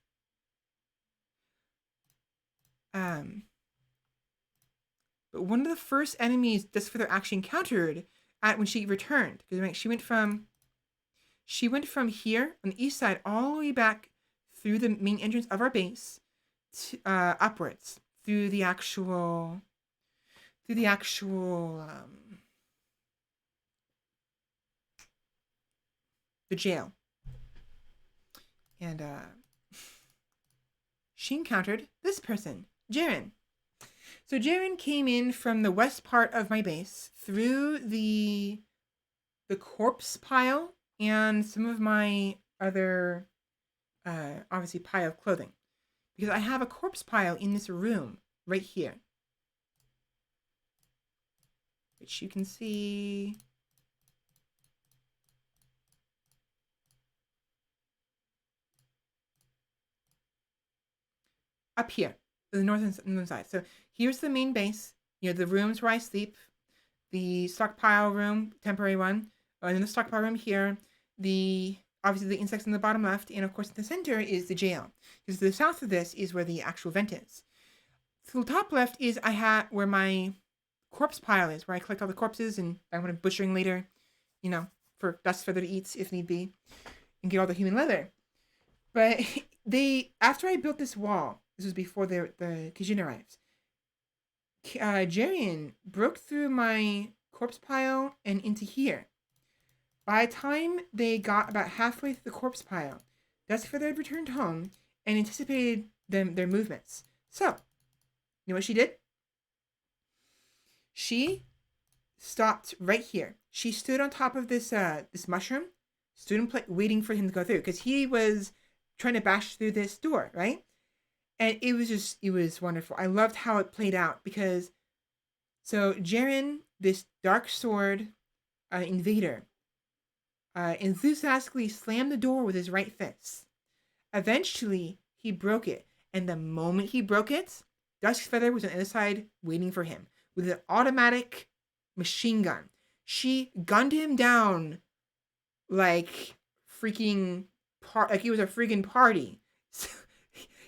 But one of the first enemies Duskfeather actually encountered when she returned, because she went from here on the east side all the way back through the main entrance of our base to, upwards through the actual the jail, and she encountered this person, Jaren. So Jaren came in from the west part of my base through the corpse pile and some of my other, obviously, pile of clothing. Because I have a corpse pile in this room right here, which you can see. Up here, the northern side. So here's the main base. The rooms where I sleep, the stockpile room, temporary one, and then the stockpile room here. Obviously the insects in the bottom left, and of course in the center is the jail. Because the south of this is where the actual vent is. So the top left is where my corpse pile is, where I collect all the corpses, and I'm going to butchering later, for Duskfeather to eat if need be, and get all the human leather. But after I built this wall, this was before the Kijin arrived, Jarian broke through my corpse pile and into here. By the time they got about halfway through the corpse pile, Duskfeather had returned home and anticipated their movements. So, you know what she did? She stopped right here. She stood on top of this mushroom, stood in place, waiting for him to go through because he was trying to bash through this door, right? And it was wonderful. I loved how it played out because so Jaren, this dark sword invader, enthusiastically slammed the door with his right fist. Eventually, he broke it, and the moment he broke it, Duskfeather was on the other side waiting for him with an automatic machine gun. She gunned him down like freaking like he was a freaking party. So,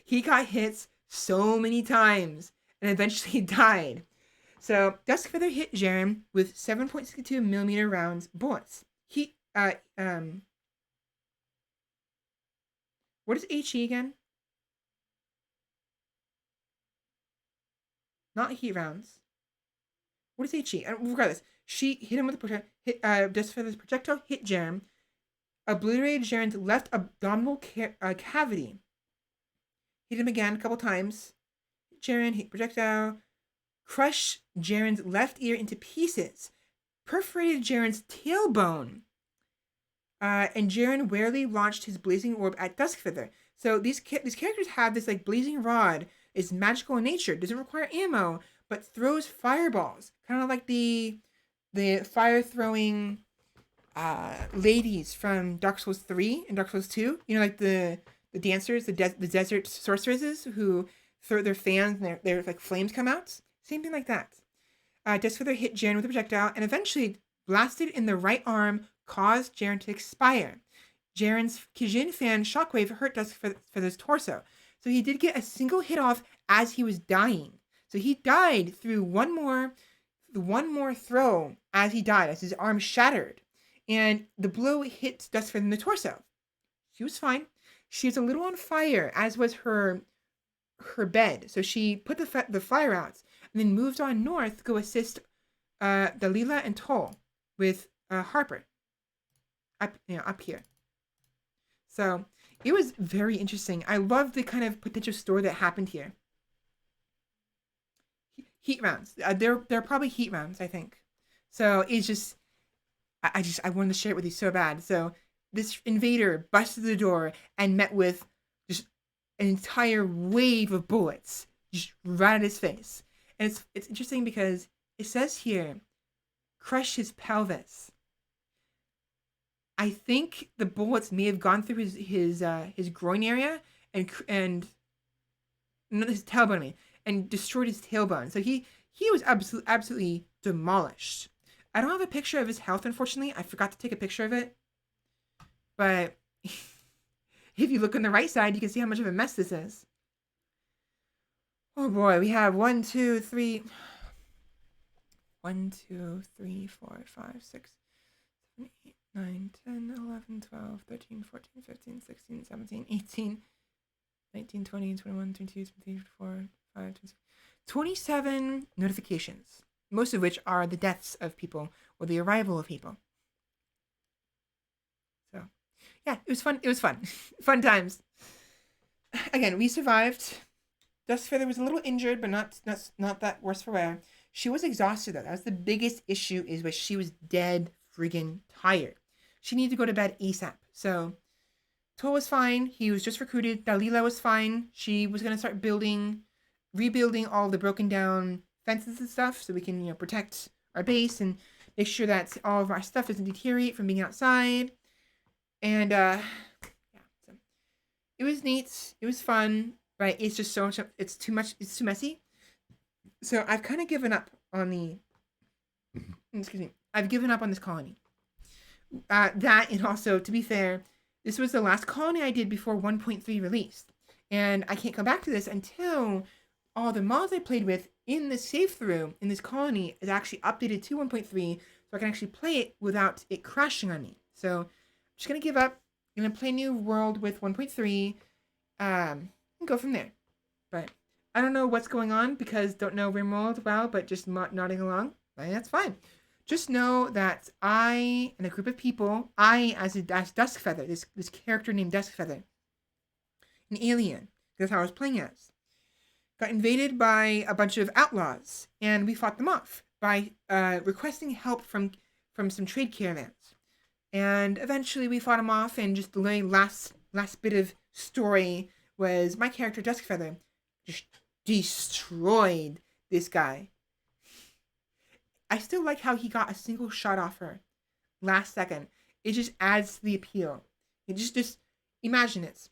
he got hit so many times and eventually died. So Duskfeather hit Jaren with 7.62 millimeter rounds bullets. He what is HE again? Not heat rounds. What is HE? Regardless, she hit him with a projectile. Duskfeather's projectile hit Jaren, obliterated Jaren's left abdominal cavity. Hit him again a couple times. Hit Jaren, hit projectile. Crushed Jaren's left ear into pieces. Perforated Jaren's tailbone. And Jaren warily launched his blazing orb at Duskfeather. So these characters have this like blazing rod. It's magical in nature. Doesn't require ammo, but throws fireballs. Kind of like the fire throwing ladies from Dark Souls 3 and Dark Souls 2. You know, like the dancers, the desert sorceresses who throw their fans and their like flames come out. Same thing like that. Duskfeather hit Jaren with a projectile and eventually blasted in the right arm, caused Jaren to expire. Jaren's Kijin fan shockwave hurt Duskfeather's torso. So he did get a single hit off as he was dying. So he died through one more throw as he died, as his arm shattered. And the blow hit Duskfeather in the torso. She was fine. She was a little on fire, as was her bed. So she put the fire out and then moved on north to go assist Dalila and Toll with Harper up here. So it was very interesting. I love the kind of potential story that happened here. Heat rounds. They're probably heat rounds, I think. So it's just, I wanted to share it with you so bad. So this invader busted the door and met with just an entire wave of bullets just right at his face. And it's interesting because it says here, crush his pelvis. I think the bullets may have gone through his groin area and not his tailbone, I mean, and destroyed his tailbone. So he was absolutely demolished. I don't have a picture of his health, unfortunately. I forgot to take a picture of it. But if you look on the right side, you can see how much of a mess this is. Oh boy, we have 1, 2, 3, 4, 5, 6, 7, 8, 9, 10, 11, 12, 13, 14, 15, 16, 17, 18, 19, 20, 21, 22, 23, 24, 5, 26, 27 notifications, most of which are the deaths of people or the arrival of people. So, yeah, it was fun. It was fun. Fun times. Again, we survived. Duskfeather was a little injured, but not that worse for wear. She was exhausted, though. That was the biggest issue, is that she was dead friggin' tired. She needed to go to bed ASAP. So, Toll was fine. He was just recruited. Dalila was fine. She was going to start rebuilding all the broken down fences and stuff so we can, protect our base and make sure that all of our stuff doesn't deteriorate from being outside. And, yeah. So it was neat. It was fun. But it's just so much, it's too messy. So I've kind of given up on I've given up on this colony. That, and also, to be fair, this was the last colony I did before 1.3 released. And I can't come back to this until all the mods I played with in the save through in this colony is actually updated to 1.3, so I can actually play it without it crashing on me. So I'm just going to give up. I'm going to play New World with 1.3. And go from there. But I don't know what's going on because don't know RimWorld well, but just nodding along. But that's fine. Just know that I and a group of people, as Duskfeather, this character named Duskfeather, an alien, That's how I was playing as. Got invaded by a bunch of outlaws, and we fought them off by requesting help from some trade caravans. And eventually we fought them off, and just the last bit of story was my character Duskfeather just destroyed this guy. I still like how he got a single shot off her last second. It just adds to the appeal. It just imagine it.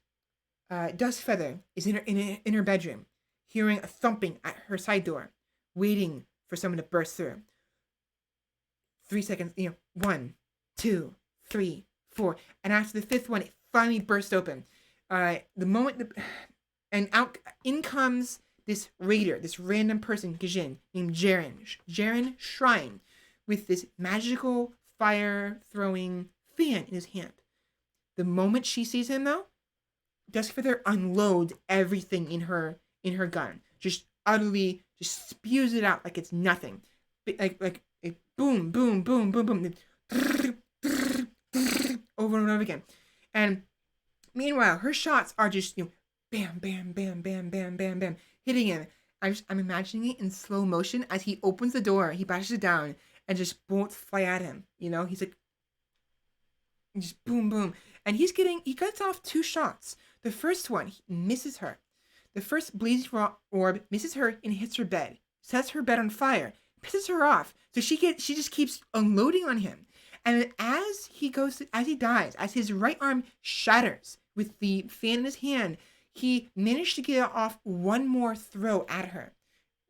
Duskfeather is in her bedroom, hearing a thumping at her side door, waiting for someone to burst through. 3 seconds, 1, 2, 3, 4, and after the fifth one, it finally burst open. The moment, and out in comes this raider, this random person, Gijin, named Jaren Shrine, with this magical fire-throwing fan in his hand. The moment she sees him, though, Duskfeather unloads everything in her gun, just utterly just spews it out like it's nothing, like boom, boom, boom, boom, boom, over and over again. And meanwhile, her shots are just bam, bam, bam, bam, bam, bam, bam, hitting him. I'm imagining it in slow motion as he opens the door, he bashes it down, and just bullets fly at him. He's like, just boom, boom, and he gets off 2 shots. The first one he misses her. The first blazing orb misses her and hits her bed, sets her bed on fire, pisses her off. So she just keeps unloading on him. And as he dies, as his right arm shatters with the fan in his hand, he managed to get off one more throw at her,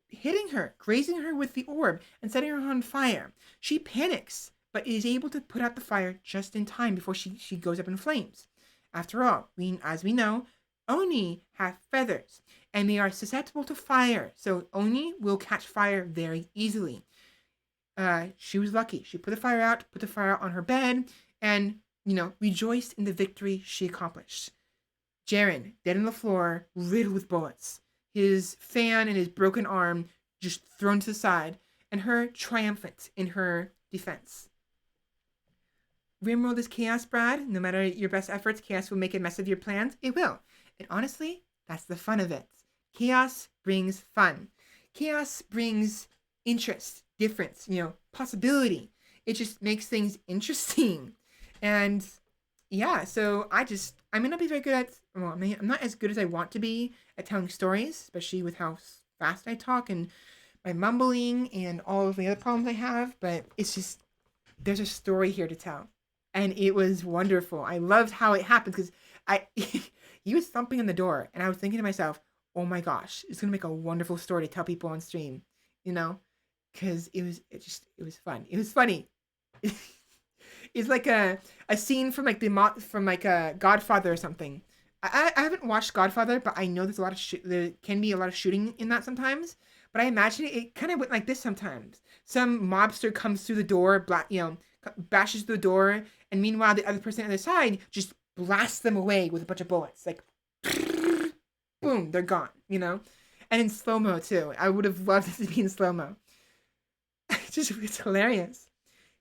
hitting her, grazing her with the orb, and setting her on fire. She panics, but is able to put out the fire just in time before she goes up in flames. After all, as we know, Oni have feathers, and they are susceptible to fire, so Oni will catch fire very easily. She was lucky. She put the fire out on her bed, and, rejoiced in the victory she accomplished. Jaren, dead on the floor, riddled with bullets, his fan and his broken arm just thrown to the side, and her triumphant in her defense. RimWorld is chaos, Brad. No matter your best efforts, chaos will make a mess of your plans. It will. And honestly, that's the fun of it. Chaos brings fun. Chaos brings interest, difference, possibility. It just makes things interesting. And yeah, so I may not be very good at, I'm not as good as I want to be at telling stories, especially with how fast I talk and my mumbling and all of the other problems I have, but it's just, there's a story here to tell. And it was wonderful. I loved how it happened because he was thumping on the door, and I was thinking to myself, oh my gosh, it's gonna make a wonderful story to tell people on stream, because it was fun. It was funny. It's like a scene from a Godfather or something. I haven't watched Godfather, but I know there's a lot of there can be a lot of shooting in that sometimes. But I imagine it kind of went like this sometimes. Some mobster comes through the door, bashes the door, and meanwhile the other person on the other side just blasts them away with a bunch of bullets. Like, boom, they're gone, And in slow-mo, too. I would have loved it to be in slow-mo. It's hilarious.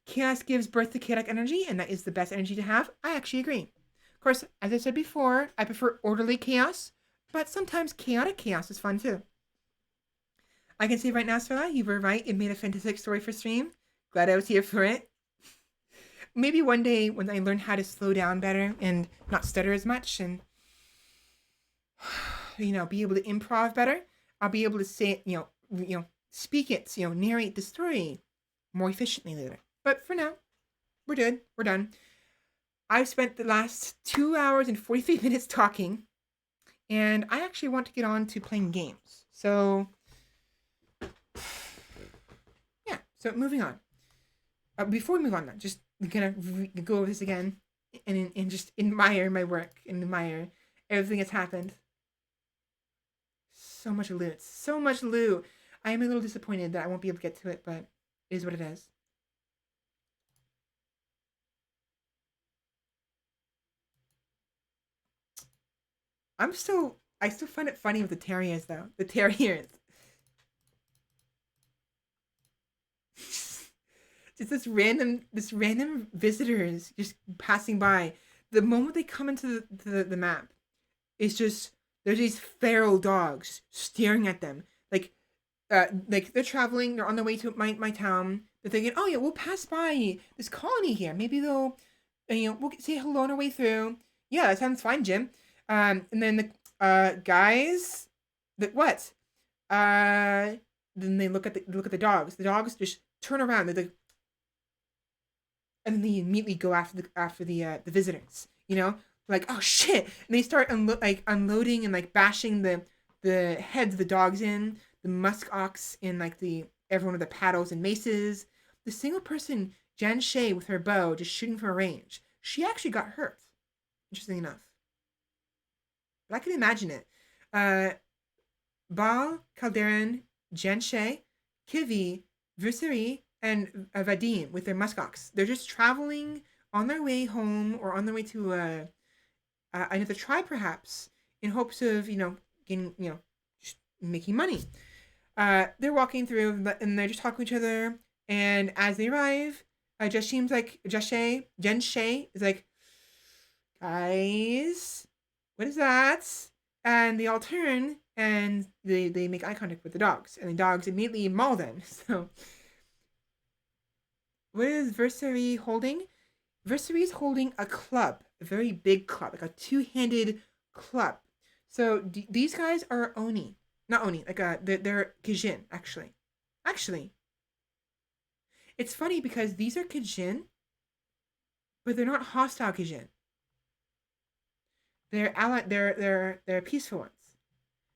Chaos gives birth to chaotic energy, and that is the best energy to have. I actually agree. Of course, as I said before, I prefer orderly chaos, but sometimes chaotic chaos is fun, too. I can say right now, Sarah, you were right. It made a fantastic story for stream. Glad I was here for it. Maybe one day when I learn how to slow down better and not stutter as much and, be able to improv better, I'll be able to say it, speak it, narrate the story more efficiently later. But for now, we're good. We're done. I've spent the last 2 hours and 43 minutes talking, and I actually want to get on to playing games. So, yeah. So moving on. Before we move on, though, just gonna go over this again and just admire my work and admire everything that's happened. So much loot. So much loot. I am a little disappointed that I won't be able to get to it, but it is what it is. I still find it funny with the terriers, though. The terriers. Just this random visitors just passing by. The moment they come into the map, it's just there's these feral dogs staring at them. Like they're traveling, they're on their way to my town. They're thinking, oh yeah, we'll pass by this colony here. Maybe they'll, we'll say hello on our way through. Yeah, that sounds fine, Jim. And then the guys, the what? Then they look at the dogs. The dogs just turn around. They're like, and then they immediately go after the visitors. Like, oh shit, and they start unloading and like bashing the heads of the dogs in, the musk ox in like everyone with the paddles and maces. The single person, Jan Shay, with her bow just shooting from range. She actually got hurt. Interesting enough. But I can imagine it. Baal, Calderon, Jan Shay, Kivi, Verseri, and Vadim with their muskox. They're just traveling on their way home or on their way to another tribe, perhaps, in hopes of getting just making money. They're walking through and they're just talking to each other. And as they arrive, Jen Shay is like, guys, what is that? And they all turn and they make eye contact with the dogs, and the dogs immediately maul them. So, what is Verseri holding? Verseri is holding a club, a very big club, like a two-handed club. So these guys are Oni, not Oni, like they're Kijin actually. Actually, it's funny because these are Kijin, but they're not hostile Kijin. They're peaceful ones.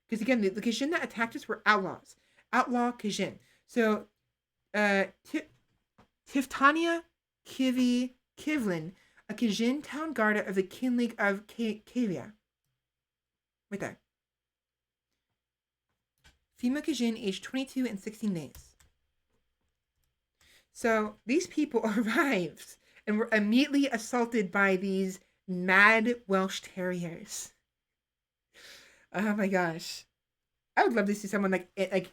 Because again, the Kijin that attacked us were outlaws. Outlaw Kijin. So, Tiftania Kivi Kivlin, a Kijin town guard of the Kinleague of Kavia. Right there. Female Kijin, aged 22 and 16 days. So, these people arrived and were immediately assaulted by these mad Welsh Terriers. Oh my gosh. I would love to see someone like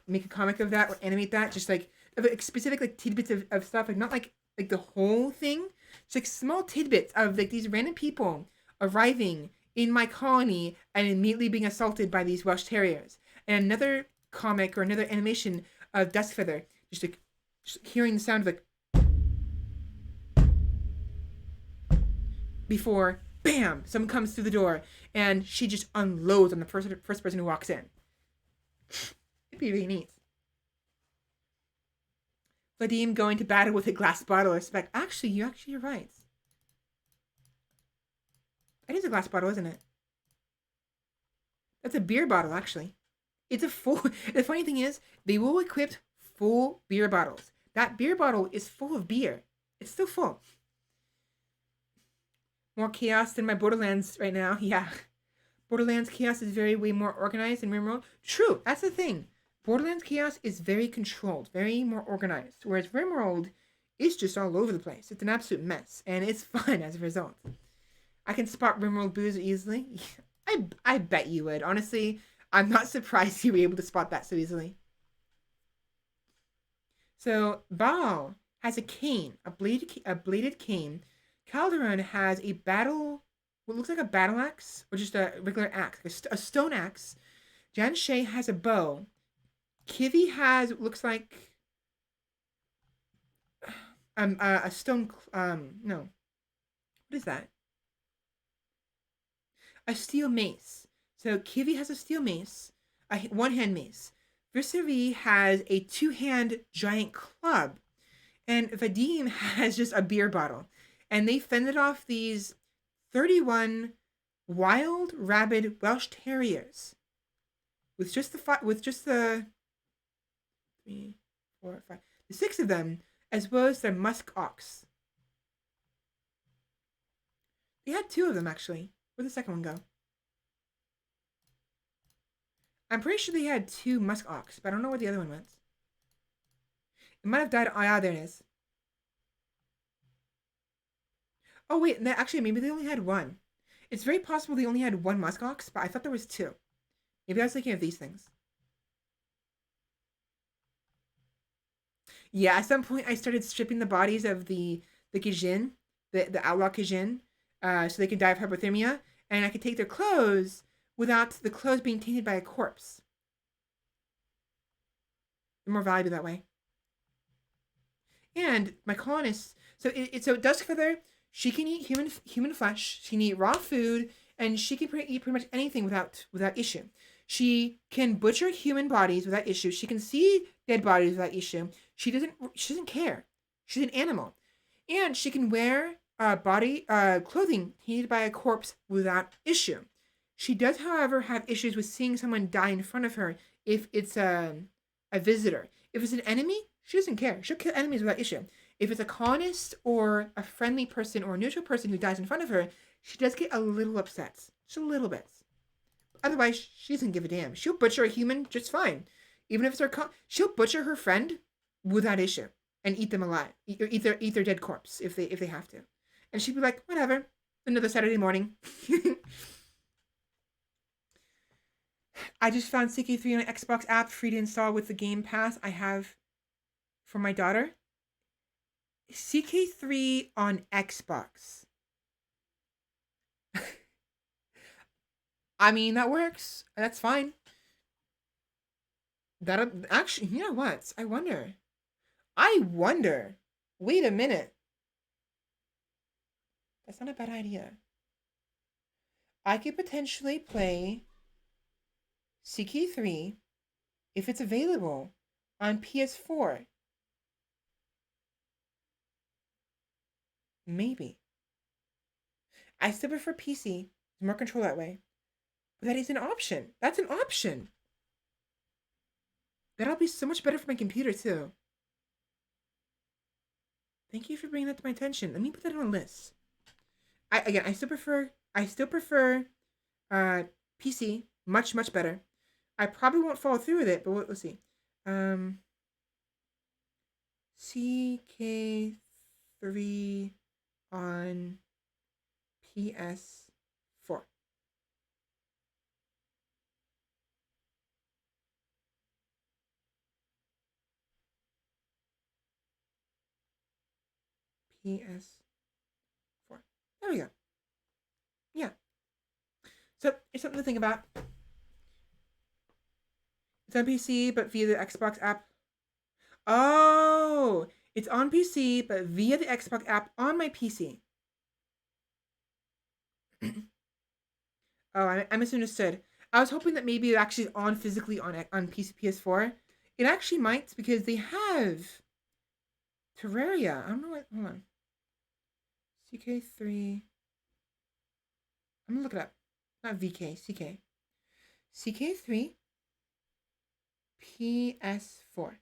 make a comic of that or animate that, just like specific like tidbits of stuff, like not like the whole thing, just like small tidbits of like these random people arriving in my colony and immediately being assaulted by these Welsh Terriers. And another comic or another animation of Duskfeather, just hearing the sound of like before, bam, someone comes through the door and she just unloads on the first person who walks in. It'd be really neat. Vadim going to battle with a glass bottle. I suspect. Actually, you're right. It is a glass bottle, isn't it? That's a beer bottle, actually. It's a full... The funny thing is, they will equip full beer bottles. That beer bottle is full of beer. It's still full. More chaos than my Borderlands right now. Yeah. Borderlands chaos is way more organized than RimWorld. True, that's the thing. Borderlands chaos is very controlled, very more organized. Whereas RimWorld is just all over the place. It's an absolute mess. And it's fun as a result. I can spot RimWorld booze easily. I bet you would. Honestly, I'm not surprised you were able to spot that so easily. So, Baal has a cane, a bladed cane. Calderon has what looks like a battle axe, or just a regular axe, a stone axe. Jan Shay has a bow. Kivi has what looks like a stone. No, what is that? A steel mace. So Kivi has a steel mace, a one-hand mace. Verseri has a two-hand giant club, and Vadim has just a beer bottle. And they fended off these 31 wild, rabid Welsh Terriers with just the 3, 4, 5, the 6 of them, as well as their musk ox. They had 2 of them actually. Where'd the second one go? I'm pretty sure they had 2 musk ox, but I don't know where the other one went. It might have died. Oh yeah, there it is. Oh wait, actually maybe they only had 1. It's very possible they only had 1 muskox, but I thought there was 2. Maybe I was thinking of these things. Yeah, at some point I started stripping the bodies of the Kijin, the outlaw Kijin, so they could die of hypothermia, and I could take their clothes without the clothes being tainted by a corpse. They're more valuable that way. And my colonists, so it does feather. She can eat human flesh. She can eat raw food, and she can eat pretty much anything without issue. She can butcher human bodies without issue. She can see dead bodies without issue. She doesn't care. She's an animal, and she can wear clothing tainted by a corpse without issue. She does, however, have issues with seeing someone die in front of her if it's a visitor. If it's an enemy, she doesn't care. She'll kill enemies without issue. If it's a colonist or a friendly person or a neutral person who dies in front of her, she does get a little upset. Just a little bit. Otherwise, she doesn't give a damn. She'll butcher a human just fine. Even if it's her she'll butcher her friend without issue and eat them alive. Eat their dead corpse if they have to. And she'd be like, whatever. Another Saturday morning. I just found CK3 on an Xbox app free to install with the Game Pass I have for my daughter. CK3 on Xbox. I mean, that works. That's fine. That actually, you know what? I wonder. Wait a minute. That's not a bad idea. I could potentially play CK3 if it's available on PS4. Maybe. I still prefer PC. There's more control that way. But that is an option. That's an option. That'll be so much better for my computer too. Thank you for bringing that to my attention. Let me put that on a list. I still prefer PC. Much better. I probably won't follow through with it, but let's see. CK3 on PS4. PS4. There we go. Yeah. So it's something to think about. It's on PC, but via the Xbox app. Oh, it's on PC, but via the Xbox app on my PC. Oh, I misunderstood. I was hoping that maybe it actually is on physically on PC PS4. It actually might because they have Terraria. I don't know what. Hold on. CK3. I'm gonna look it up. Not VK. CK. CK3. PS4.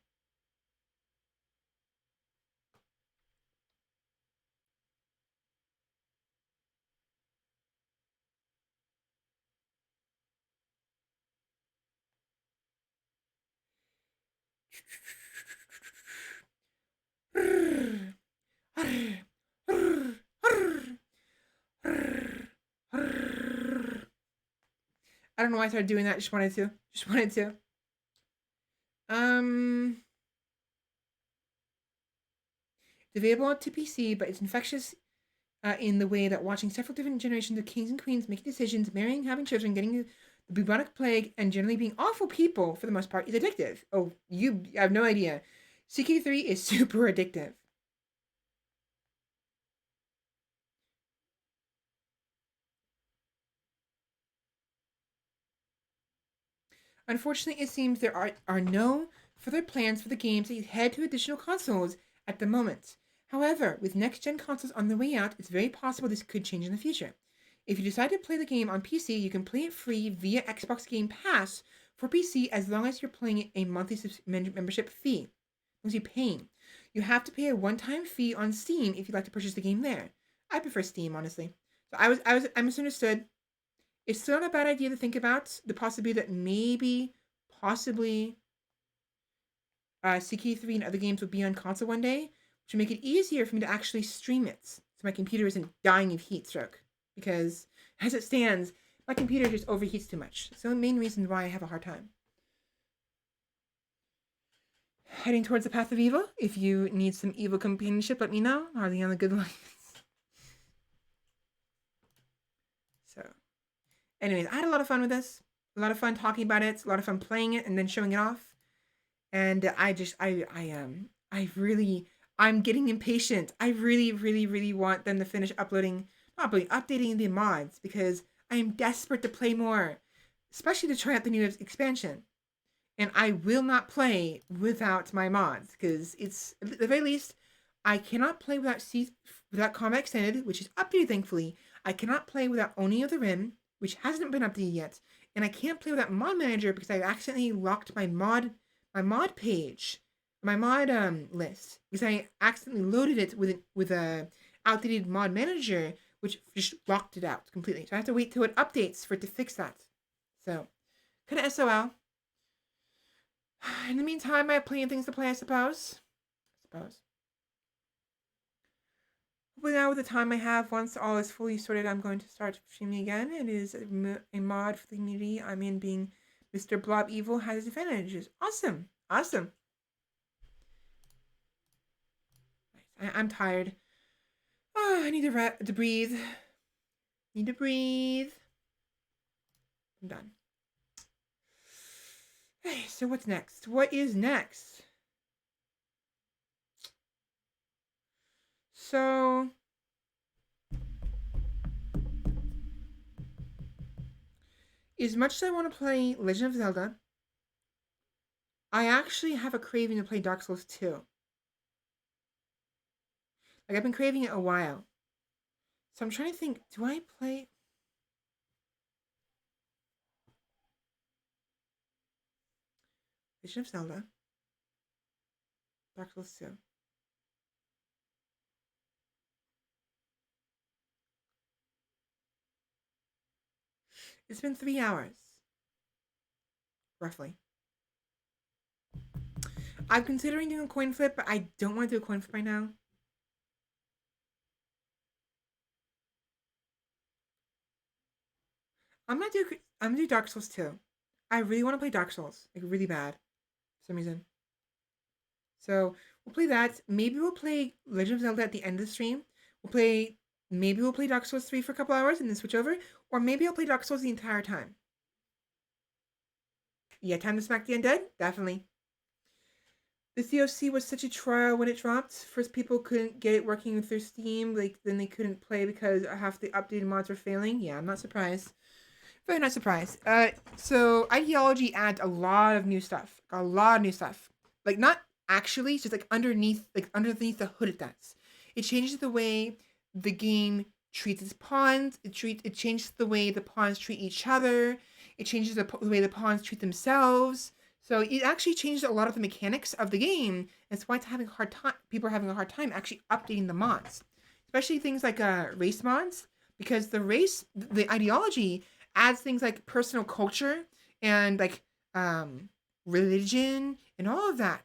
I don't know why I started doing that. Just wanted to. It's available to PC, but it's infectious in the way that watching several different generations of kings and queens making decisions, marrying, having children, getting the bubonic plague, and generally being awful people for the most part is addictive. Oh, you have no idea. CK3 is super addictive. Unfortunately, it seems there are no further plans for the game to head to additional consoles at the moment. However, with next-gen consoles on the way out, it's very possible this could change in the future. If you decide to play the game on PC, you can play it free via Xbox Game Pass for PC as long as you're paying a monthly membership fee. As you're paying. You have to pay a one-time fee on Steam if you'd like to purchase the game there. I prefer Steam, honestly. So I misunderstood. It's still not a bad idea to think about the possibility that possibly, CK3 and other games will be on console one day, which will make it easier for me to actually stream it, so my computer isn't dying of heat stroke. Because, as it stands, my computer just overheats too much. So the main reason why I have a hard time. Heading towards the path of evil. If you need some evil companionship, let me know. Are they on the good lines? So, Anyways, I had a lot of fun with this. A lot of fun talking about it. A lot of fun playing it and then showing it off. And I'm getting impatient. I really, really, really want them to finish updating the mods because I am desperate to play more, especially to try out the new expansion. And I will not play without my mods because it's at the very least I cannot play without Combat Extended, which is updated thankfully. I cannot play without Oni of the Rim, which hasn't been updated yet, and I can't play without Mod Manager because I accidentally locked my mod page, my mod list because I accidentally loaded it with a outdated Mod Manager, which just locked it out completely. So I have to wait till it updates for it to fix that. So kind of SOL. In the meantime, I have plenty of things to play, I suppose. Hopefully now with the time I have, once all is fully sorted, I'm going to start streaming again. It is a mod for the community I'm in. Being Mr. Blob Evil has its advantages. Awesome. I'm tired. Oh, I need to breathe. I'm done. Hey, so what's next? What is next? So as much as I want to play Legend of Zelda, I actually have a craving to play Dark Souls 2. Like, I've been craving it a while. So I'm trying to think, do I play... Legend of Zelda, Dark Souls 2. It's been 3 hours. Roughly. I'm considering doing a coin flip, but I don't want to do a coin flip right now. I'm gonna do Dark Souls 2. I really want to play Dark Souls, like really bad, for some reason. So we'll play that. Maybe we'll play Legend of Zelda at the end of the stream. Maybe we'll play Dark Souls 3 for a couple hours and then switch over, or maybe I'll play Dark Souls the entire time. Yeah, Time to Smack the Undead, definitely. The COC was such a trial when it dropped. First, people couldn't get it working with their Steam. Then they couldn't play because half the updated mods were failing. Yeah, I'm not surprised. Very not surprised. So Ideology adds a lot of new stuff. Like, not actually, it's just like underneath the hood it does. It changes the way the game treats its pawns. It changes the way the pawns treat each other. It changes the way the pawns treat themselves. So it actually changes a lot of the mechanics of the game. That's why people are having a hard time actually updating the mods, especially things like race mods, because the Ideology adds things like personal culture and like religion and all of that.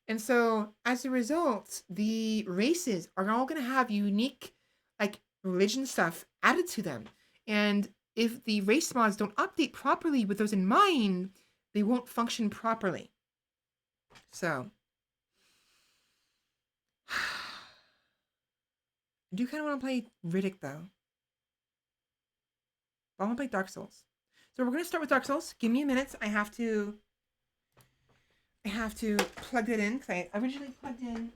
And so as a result, the races are all going to have unique like religion stuff added to them. And if the race mods don't update properly with those in mind, they won't function properly. So I do kind of want to play Riddick though. I want to play Dark Souls. So we're going to start with Dark Souls. Give me a minute. I have to plug it in because I originally plugged in.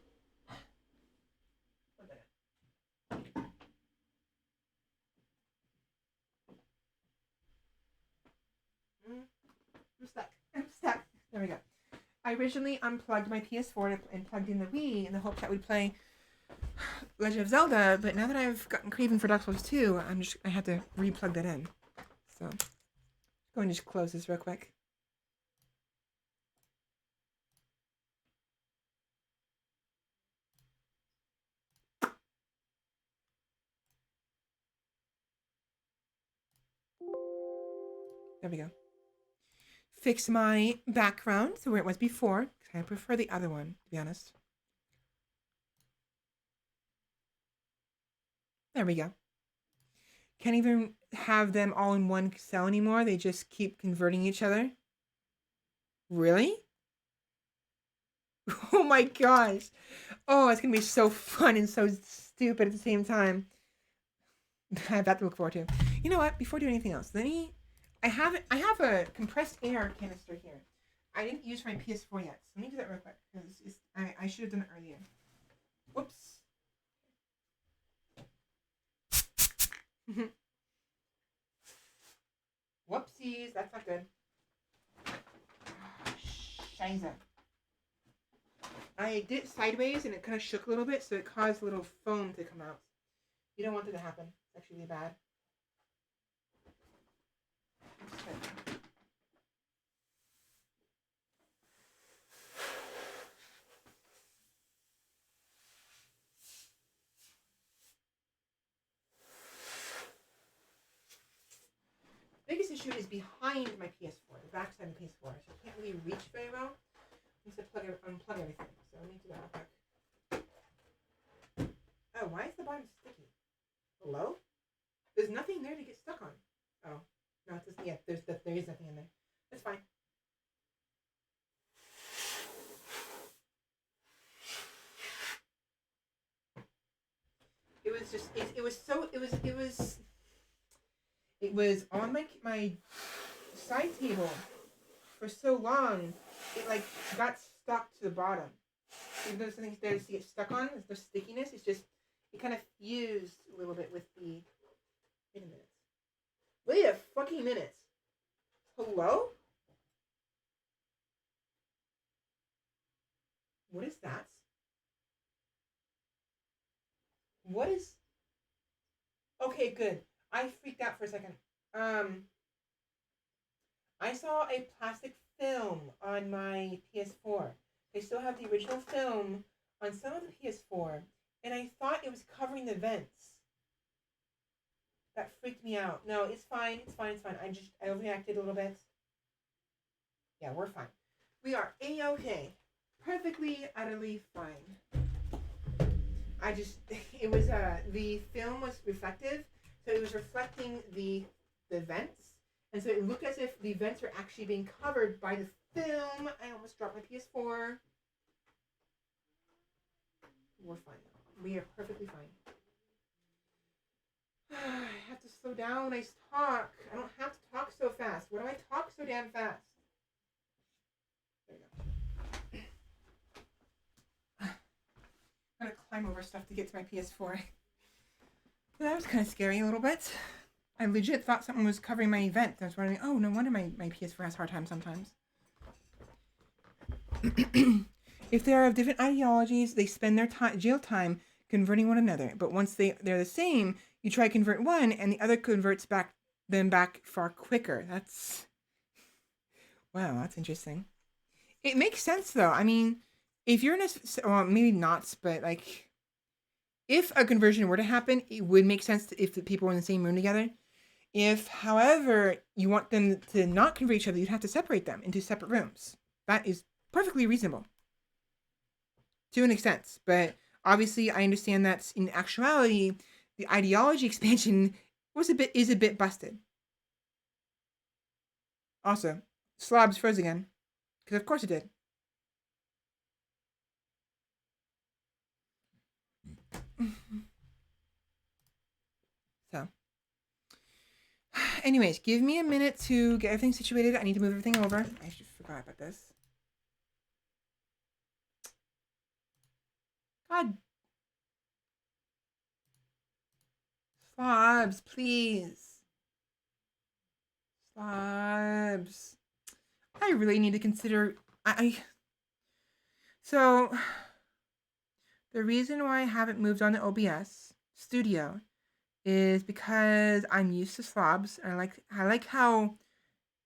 I'm stuck. There we go. I originally unplugged my PS4 and plugged in the Wii in the hope that we'd play Legend of Zelda, but now that I've gotten craving for Dark Souls 2, I have to re-plug that in. So, I'm going to just close this real quick. There we go. Fix my background to where it was before, because I prefer the other one, to be honest. There we go. Can't even have them all in one cell anymore. They just keep converting each other. Really? Oh my gosh. Oh, it's going to be so fun and so stupid at the same time. I have that to look forward to. You know what? Before doing anything else, let me I have a compressed air canister here. I didn't use my PS4 yet, so let me do that real quick because I should have done it earlier. Whoops. Whoopsies, that's not good. Scheiße. I did it sideways and it kind of shook a little bit, so it caused a little foam to come out. You don't want that to happen. It's actually really bad. Biggest issue is behind my PS4, the back side of the PS4, so I can't really reach very well. I need to unplug everything, so let me do that real quick. Oh, why is the bottom sticky? Hello? There's nothing there to get stuck on. Oh, no, it's just, yeah, there is nothing in there. That's fine. It was just, it was on my side table for so long, it like got stuck to the bottom. Even though there's something there to get stuck on, there's no stickiness. It's just, it kind of fused a little bit with the. Wait a minute. Wait a fucking minute. Hello? What is that? What is? Okay, good. I freaked out for a second. I saw a plastic film on my PS4. They still have the original film on some of the PS4, and I thought it was covering the vents. That freaked me out. No, it's fine. It's fine. It's fine. I overreacted a little bit. Yeah, we're fine. We are A-okay. Perfectly, utterly fine. It was, the film was reflective, so it was reflecting the vents, and so it looked as if the vents were actually being covered by the film. I almost dropped my PS4. We're fine. We are perfectly fine. I have to slow down when I talk. I don't have to talk so fast. Why do I talk so damn fast? There you go. I'm gonna climb over stuff to get to my PS4. That was kind of scary a little bit. I legit thought something was covering my event. I was wondering, oh, no wonder my PS4 has a hard time sometimes. If they are of different ideologies, they spend their jail time converting one another. But once they're the same, you try to convert one, and the other converts them back far quicker. Wow, that's interesting. It makes sense, though. I mean, if you're in a, well, maybe not, but like, if a conversion were to happen, it would make sense if the people were in the same room together. If, however, you want them to not convert each other, you'd have to separate them into separate rooms. That is perfectly reasonable to an extent, but obviously I understand that in actuality, the ideology expansion is a bit busted. Also, slobs froze again, because of course it did. So, anyways, give me a minute to get everything situated. I need to move everything over. I just forgot about this. God. Slobs, please. Slobs. I really need to consider. So, the reason why I haven't moved on to OBS Studio is because I'm used to slobs. And I like how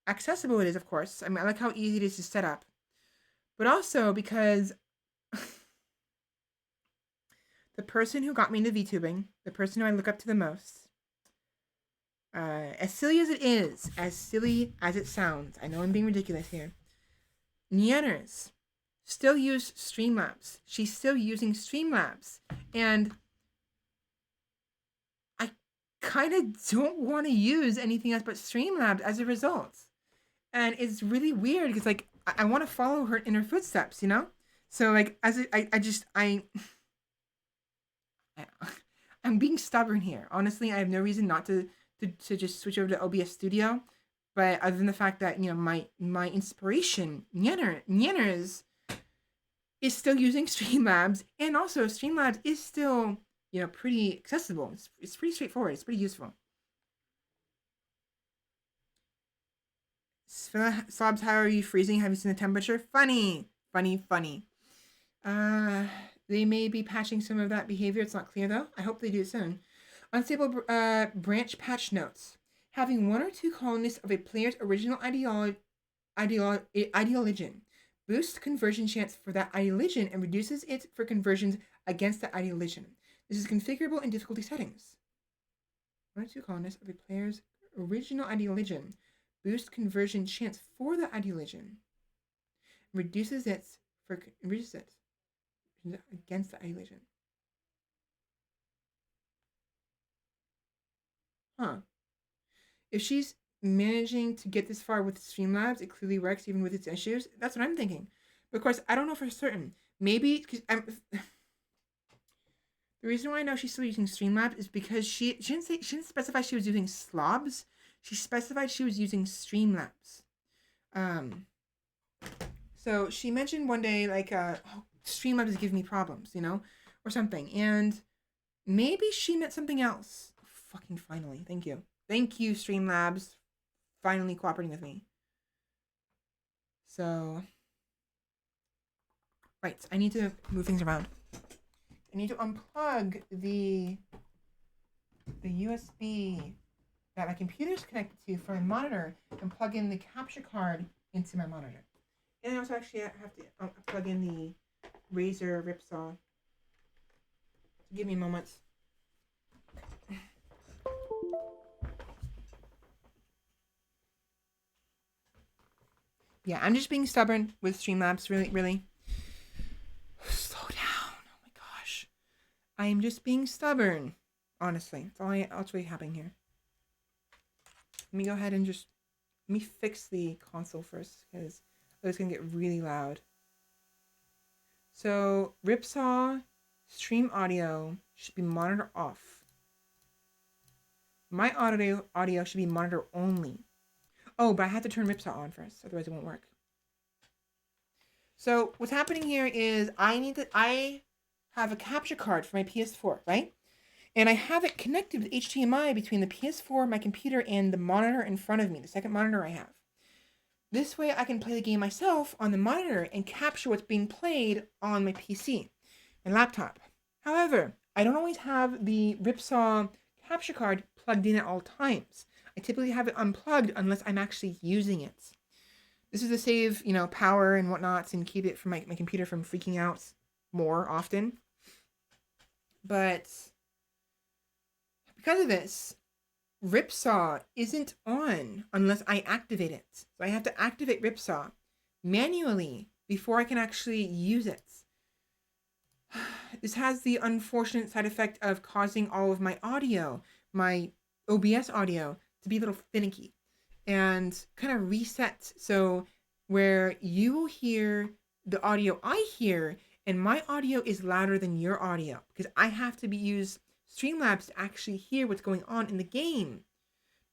accessible it is, of course. I mean, I like how easy it is to set up. But also because the person who got me into VTubing, the person who I look up to the most, as silly as it is, as silly as it sounds, I know I'm being ridiculous here, Nieners still use Streamlabs. She's still using Streamlabs. And I kind of don't want to use anything else but Streamlabs as a result. And it's really weird because, like, I want to follow her in her footsteps, you know? So, like, I'm being stubborn here. Honestly, I have no reason not to just switch over to OBS Studio. But other than the fact that, my inspiration, Nanners, is still using Streamlabs, and also Streamlabs is still, pretty accessible. It's pretty straightforward. It's pretty useful. Slobs, how are you freezing? Have you seen the temperature? Funny, funny, funny. They may be patching some of that behavior. It's not clear though. I hope they do it soon. Unstable branch patch notes. Having one or two colonists of a player's original ideology boosts conversion chance for that ideology and reduces it for conversions against that ideology. This is configurable in difficulty settings. One or two colonists of a player's original ideology boost conversion chance for the ideology. Reduces it against the ideology. Huh. If she's managing to get this far with Streamlabs, it clearly works even with its issues. That's what I'm thinking. But of course, I don't know for certain. Maybe because the reason why I know she's still using Streamlabs is because she didn't specify she was using slobs. She specified she was using Streamlabs. So she mentioned one day like, Streamlabs is giving me problems, or something, and maybe she meant something else. Fucking finally, thank you, Streamlabs, finally cooperating with me. So, right, I need to move things around. I need to unplug the USB that my computer is connected to for my monitor and plug in the capture card into my monitor. And I also actually have to plug in the Razer Ripsaw. Give me a moment. Yeah, I'm just being stubborn with Streamlabs, really. Slow down. Oh my gosh. I am just being stubborn. Honestly, that's really happening here. Let me go ahead and let me fix the console first, because it's going to get really loud. So, Ripsaw stream audio should be monitor off. My audio should be monitor only. Oh, but I have to turn Ripsaw on first, otherwise it won't work. So what's happening here is I have a capture card for my PS4, right? And I have it connected with HDMI between the PS4, my computer, and the monitor in front of me, the second monitor I have. This way I can play the game myself on the monitor and capture what's being played on my PC and laptop. However, I don't always have the Ripsaw capture card plugged in at all times. I typically have it unplugged unless I'm actually using it. This is to save, power and whatnots and keep it from my computer from freaking out more often. But because of this, Ripsaw isn't on unless I activate it. So I have to activate Ripsaw manually before I can actually use it. This has the unfortunate side effect of causing all of my audio, my OBS audio, to be a little finicky and kind of reset. So where you will hear the audio I hear, and my audio is louder than your audio, because I have to use Streamlabs to actually hear what's going on in the game,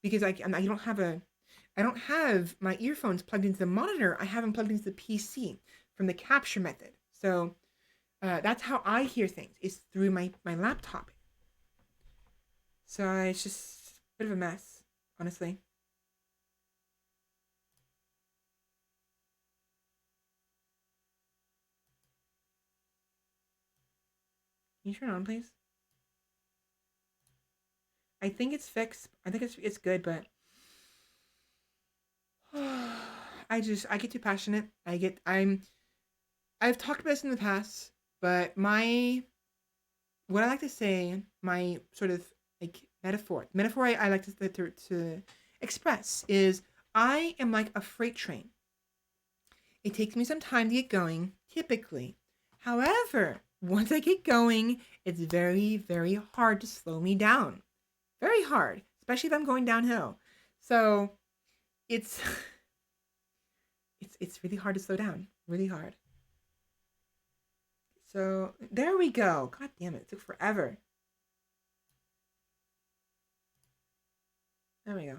because I don't have my earphones plugged into the monitor. I have them plugged into the PC from the capture method. So that's how I hear things, is through my laptop. So it's just a bit of a mess, honestly. Can you turn it on, please? I think it's fixed. I think it's good, but I get too passionate. I've talked about this in the past, but what I like to say, my sort of like metaphor I like to express is, I am like a freight train. It takes me some time to get going, typically. However, once I get going, it's very, very hard to slow me down. Very hard, especially if I'm going downhill. So it's really hard to slow down. Really hard. So there we go. God damn it. It took forever. There we go.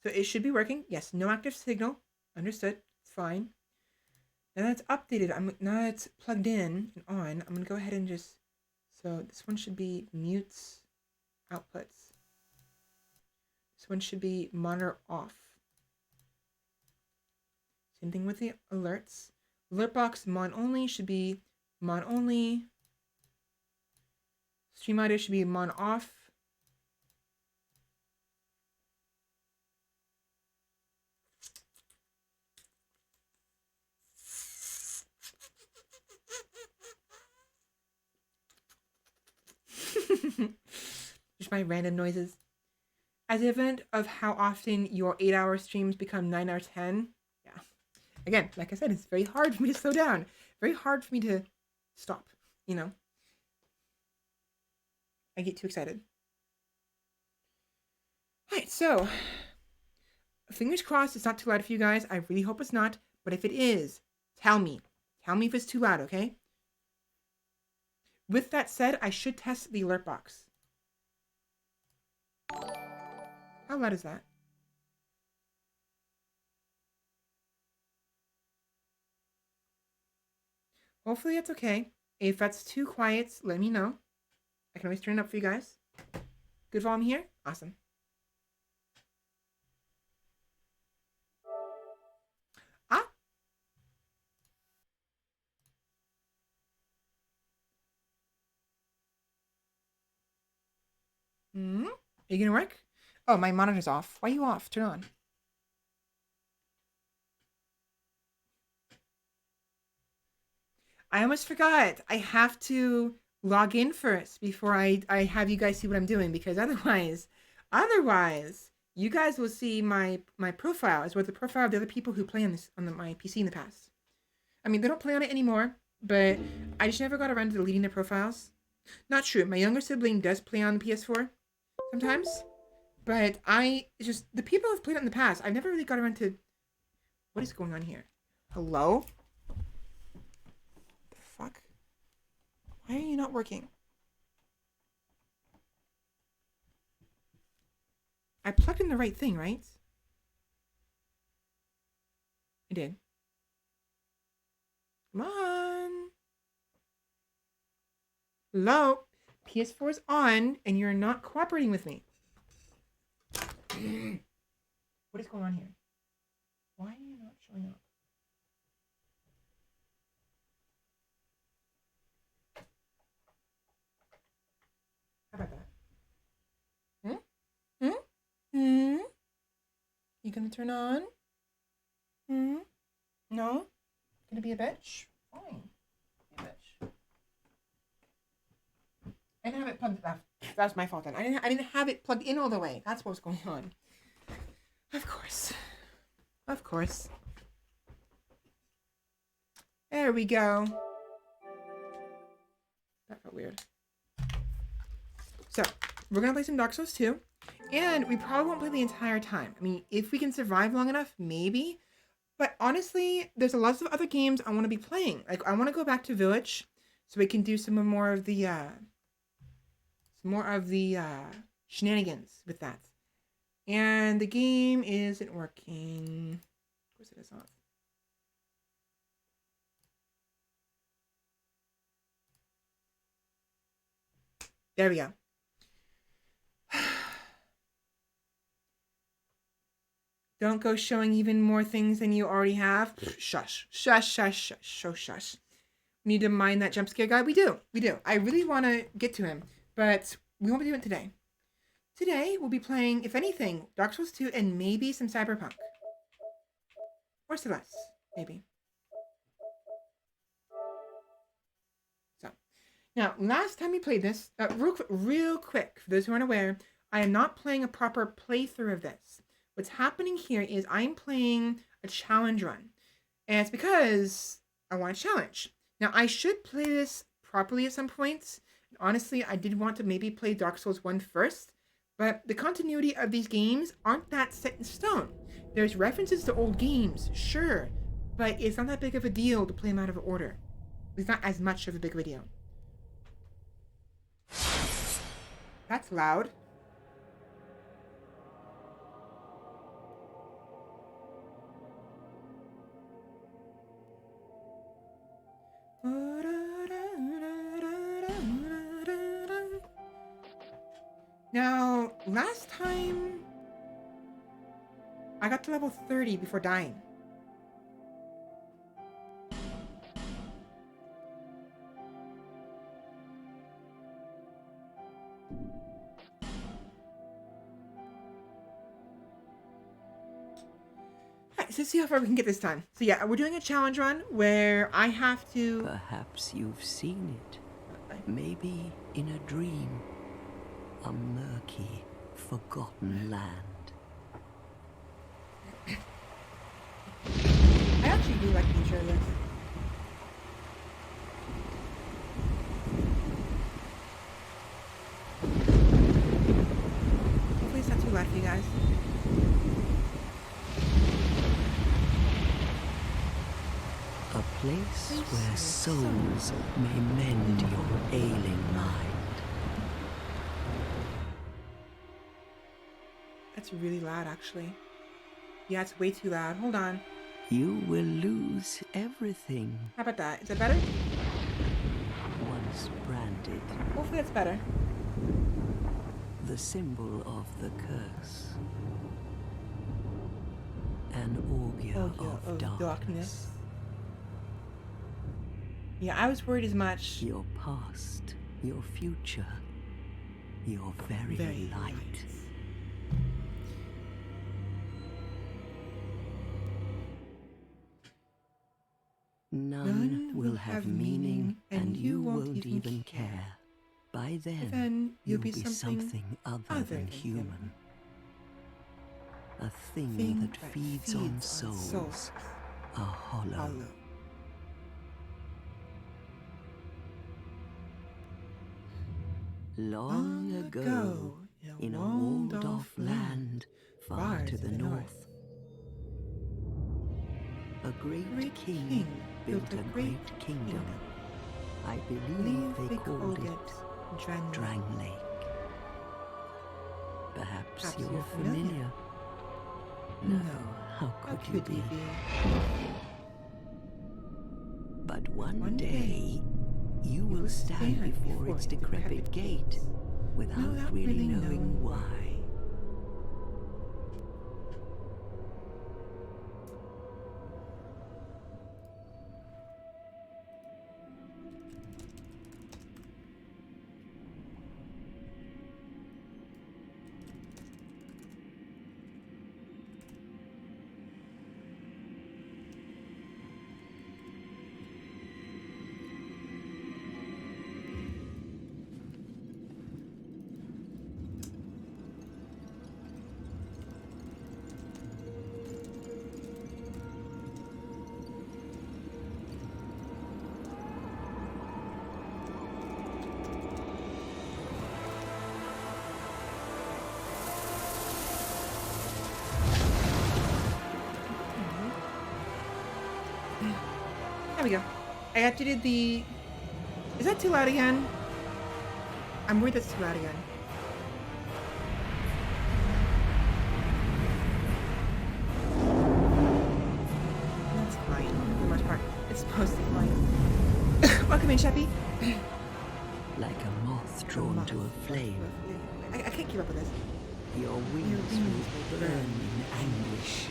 So it should be working. Yes, no active signal. Understood. It's fine. Now that's updated. Now it's plugged in and on. I'm gonna go ahead and just, so this one should be mutes outputs. This one should be monitor off. Same thing with the alerts. Alert box mon only should be mon only. Stream audio should be mon off. Just my random noises. As an event of how often your 8-hour streams become 9 or 10. Yeah. Again, like I said, it's very hard for me to slow down. Very hard for me to stop, you know. I get too excited. Alright, so fingers crossed it's not too loud for you guys. I really hope it's not. But if it is, tell me. Tell me if it's too loud, okay? With that said, I should test the alert box. How loud is that? Hopefully it's okay. If that's too quiet, let me know. I can always turn it up for you guys. Good volume here? Awesome. Ah! Are you gonna work? Oh, my monitor's off. Why are you off? Turn on. I almost forgot. I have to log in first before I have you guys see what I'm doing, because otherwise, you guys will see my profile as well as the profile of the other people who play on my PC in the past. I mean, they don't play on it anymore, but I just never got around to deleting their profiles. Not true. My younger sibling does play on the PS4 sometimes, but it's just the people who've played it in the past. I've never really got around to. What is going on here? Hello? The fuck? Why are you not working? I plugged in the right thing, right? I did. Come on. Hello? PS4 is on, and you're not cooperating with me. What is going on here? Why are you not showing up? How about that? You gonna turn on? No? Gonna be a bitch? Fine. Be a bitch. I didn't have it plugged up. That's my fault then. I didn't have it plugged in all the way. That's what was going on. Of course. Of course. There we go. That felt weird. So, we're gonna play some Dark Souls 2. And we probably won't play the entire time. I mean, if we can survive long enough, maybe. But honestly, there's lots of other games I want to be playing. Like, I want to go back to Village so we can do some more of the shenanigans with that. And the game isn't working. Of course it is not. There we go. Don't go showing even more things than you already have. Shush. Shush, shush, shush. So shush. We need to mind that jump scare guy. We do. I really want to get to him, but we won't be doing it today. Today, we'll be playing, if anything, Dark Souls 2 and maybe some Cyberpunk. Or Celeste, maybe. So, now, last time we played this, real quick, for those who aren't aware, I am not playing a proper playthrough of this. What's happening here is I'm playing a challenge run. And it's because I want a challenge. Now, I should play this properly at some points. Honestly, I did want to maybe play Dark Souls 1 first. But the continuity of these games aren't that set in stone. There's references to old games, sure. But it's not that big of a deal to play them out of order. It's not as much of a big of a deal. That's loud. Now, last time I got to level 30 before dying. Alright, so let's see how far we can get this time. So yeah, we're doing a challenge run where I have to... Perhaps you've seen it. Maybe in a dream. A murky, forgotten land. I actually do like the intro of this. Hopefully it's not too loud for you guys. A place where souls may mend your ailing mind. That's really loud, actually. Yeah, it's way too loud. Hold on. You will lose everything. How about that? Is that better? Once branded. Hopefully that's better. The symbol of the curse. An augur of darkness. Yeah, I was worried as much. Your past, your future, your very light. None will have meaning, and you won't even care. By then you'll be something other than human. A thing that feeds on souls. A hollow. Long ago, in a walled-off land far to the north, a great king built a great kingdom. I believe they called it Drang Lake. Perhaps you're familiar. No, how could you be? But one day, you will stand before its decrepit gate without really knowing why. There we go. I have to do the... Is that too loud again? I'm worried that's too loud again. That's fine, for the most part. It's supposed to be fine. Welcome in, Sheppy. Like a moth drawn to a flame. I can't keep up with this. Your wings will burn in anguish.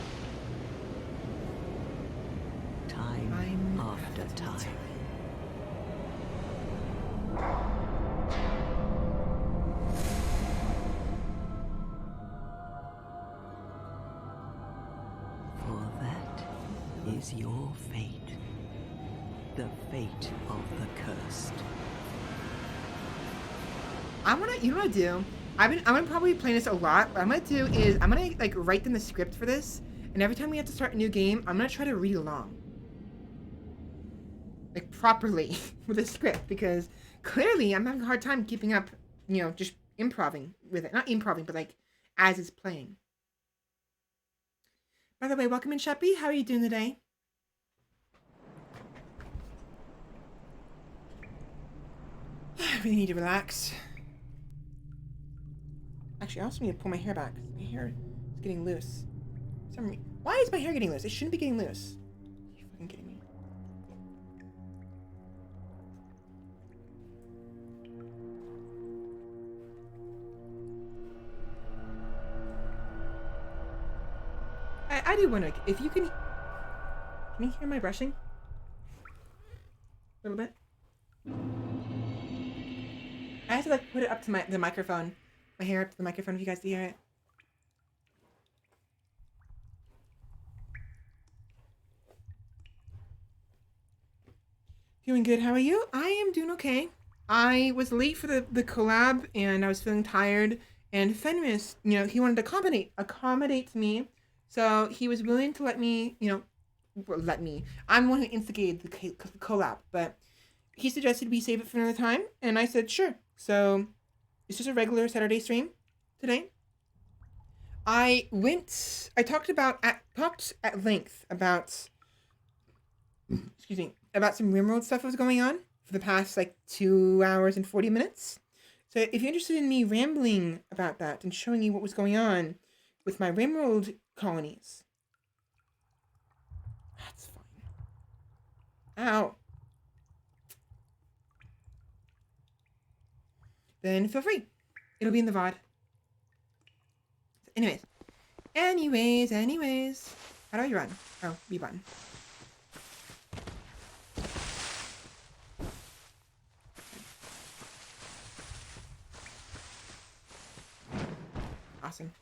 Time after time. For that is your fate. The fate of the cursed. You know what I do? I'm gonna probably be playing this a lot. What I'm gonna do is I'm gonna like write them the script for this, and every time we have to start a new game, I'm gonna try to read along. Like properly with the script, because clearly I'm having a hard time keeping up, you know, just improving with it. Not improving, but like as it's playing. By the way, welcome in, Sheppy. How are you doing today? I really need to relax. Actually, I also need to pull my hair back. My hair is getting loose. Why is my hair getting loose? It shouldn't be getting loose. Are you fucking kidding me? I do wonder if you can you hear my brushing? A little bit. I have to like put it up to the microphone, my hair up to the microphone, if you guys can hear it. Doing good. How are you? I am doing okay. I was late for the collab, and I was feeling tired. And Fenris, he wanted to accommodate me, so he was willing to let me, let me. I'm the one who instigated the collab, but he suggested we save it for another time, and I said sure. So it's just a regular Saturday stream today. I talked at length about excuse me, about some RimWorld stuff that was going on for the past like 2 hours and 40 minutes. So if you're interested in me rambling about that and showing you what was going on with my RimWorld colonies, that's fine. Ow. Then feel free. It'll be in the VOD. Anyways. How do I run? Oh, B button. Awesome.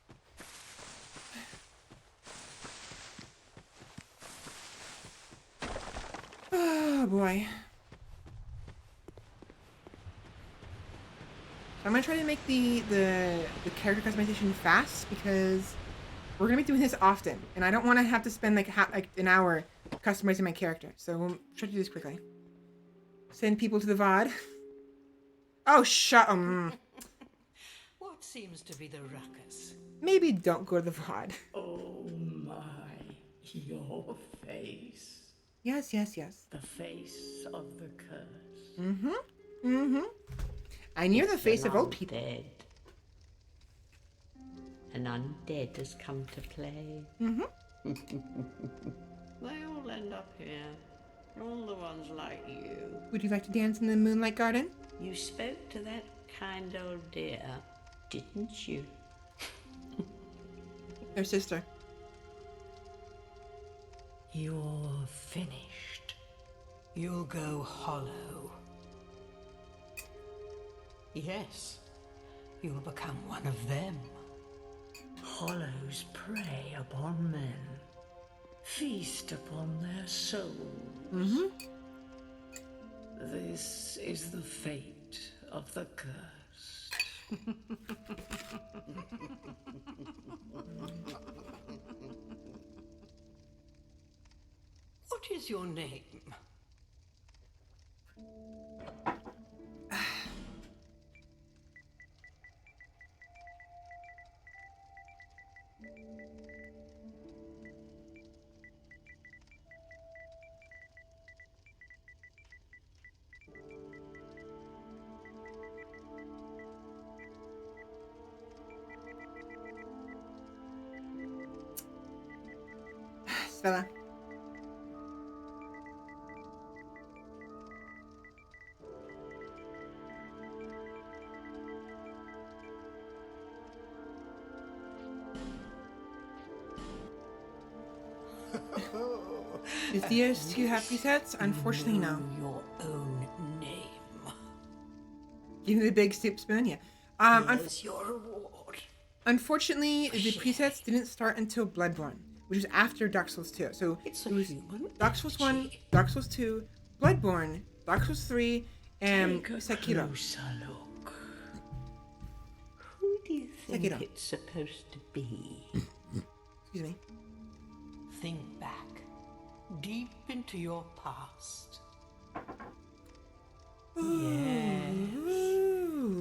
Oh boy. So I'm gonna try to make the character customization fast because we're gonna be doing this often, and I don't want to have to spend like an hour customizing my character. So we'll try to do this quickly. Send people to the VOD. Oh, shut What seems to be the ruckus? Maybe don't go to the VOD. Oh my, your face. Yes. The face of the curse. And you're the face of old people. Dead. An undead has come to play. They all end up here. All the ones like you. Would you like to dance in the Moonlight Garden? You spoke to that kind old dear, didn't you? Their sister. You're finished. You'll go hollow. Yes, you'll become one of them. Hollows prey upon men, feast upon their souls. This is the fate of the cursed. What is your name? Stella. Is DS2 have presets? Unfortunately, no. Your own name. Give me the big soup spoon, yeah. Here's your reward. Unfortunately, the presets didn't start until Bloodborne, which was after Dark Souls 2. So It's it a was human Dark Souls 1, energy. Dark Souls 2, Bloodborne, Dark Souls 3, and Take a Sekiro. closer look. Who do you think Sekiro. it's supposed to be? Excuse me. Think back, deep into your past. Yes,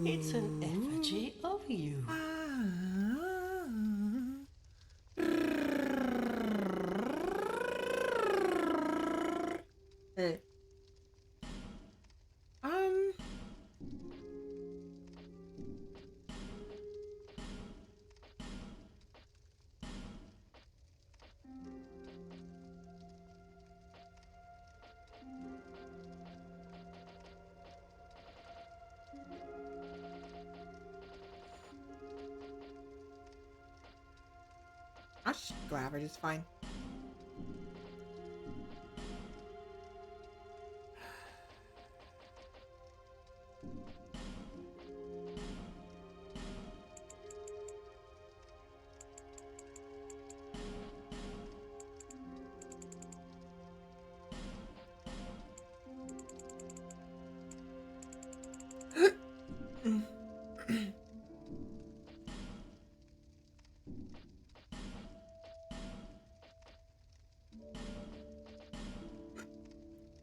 it's an effigy of you. Um. I'll just go average, it's fine.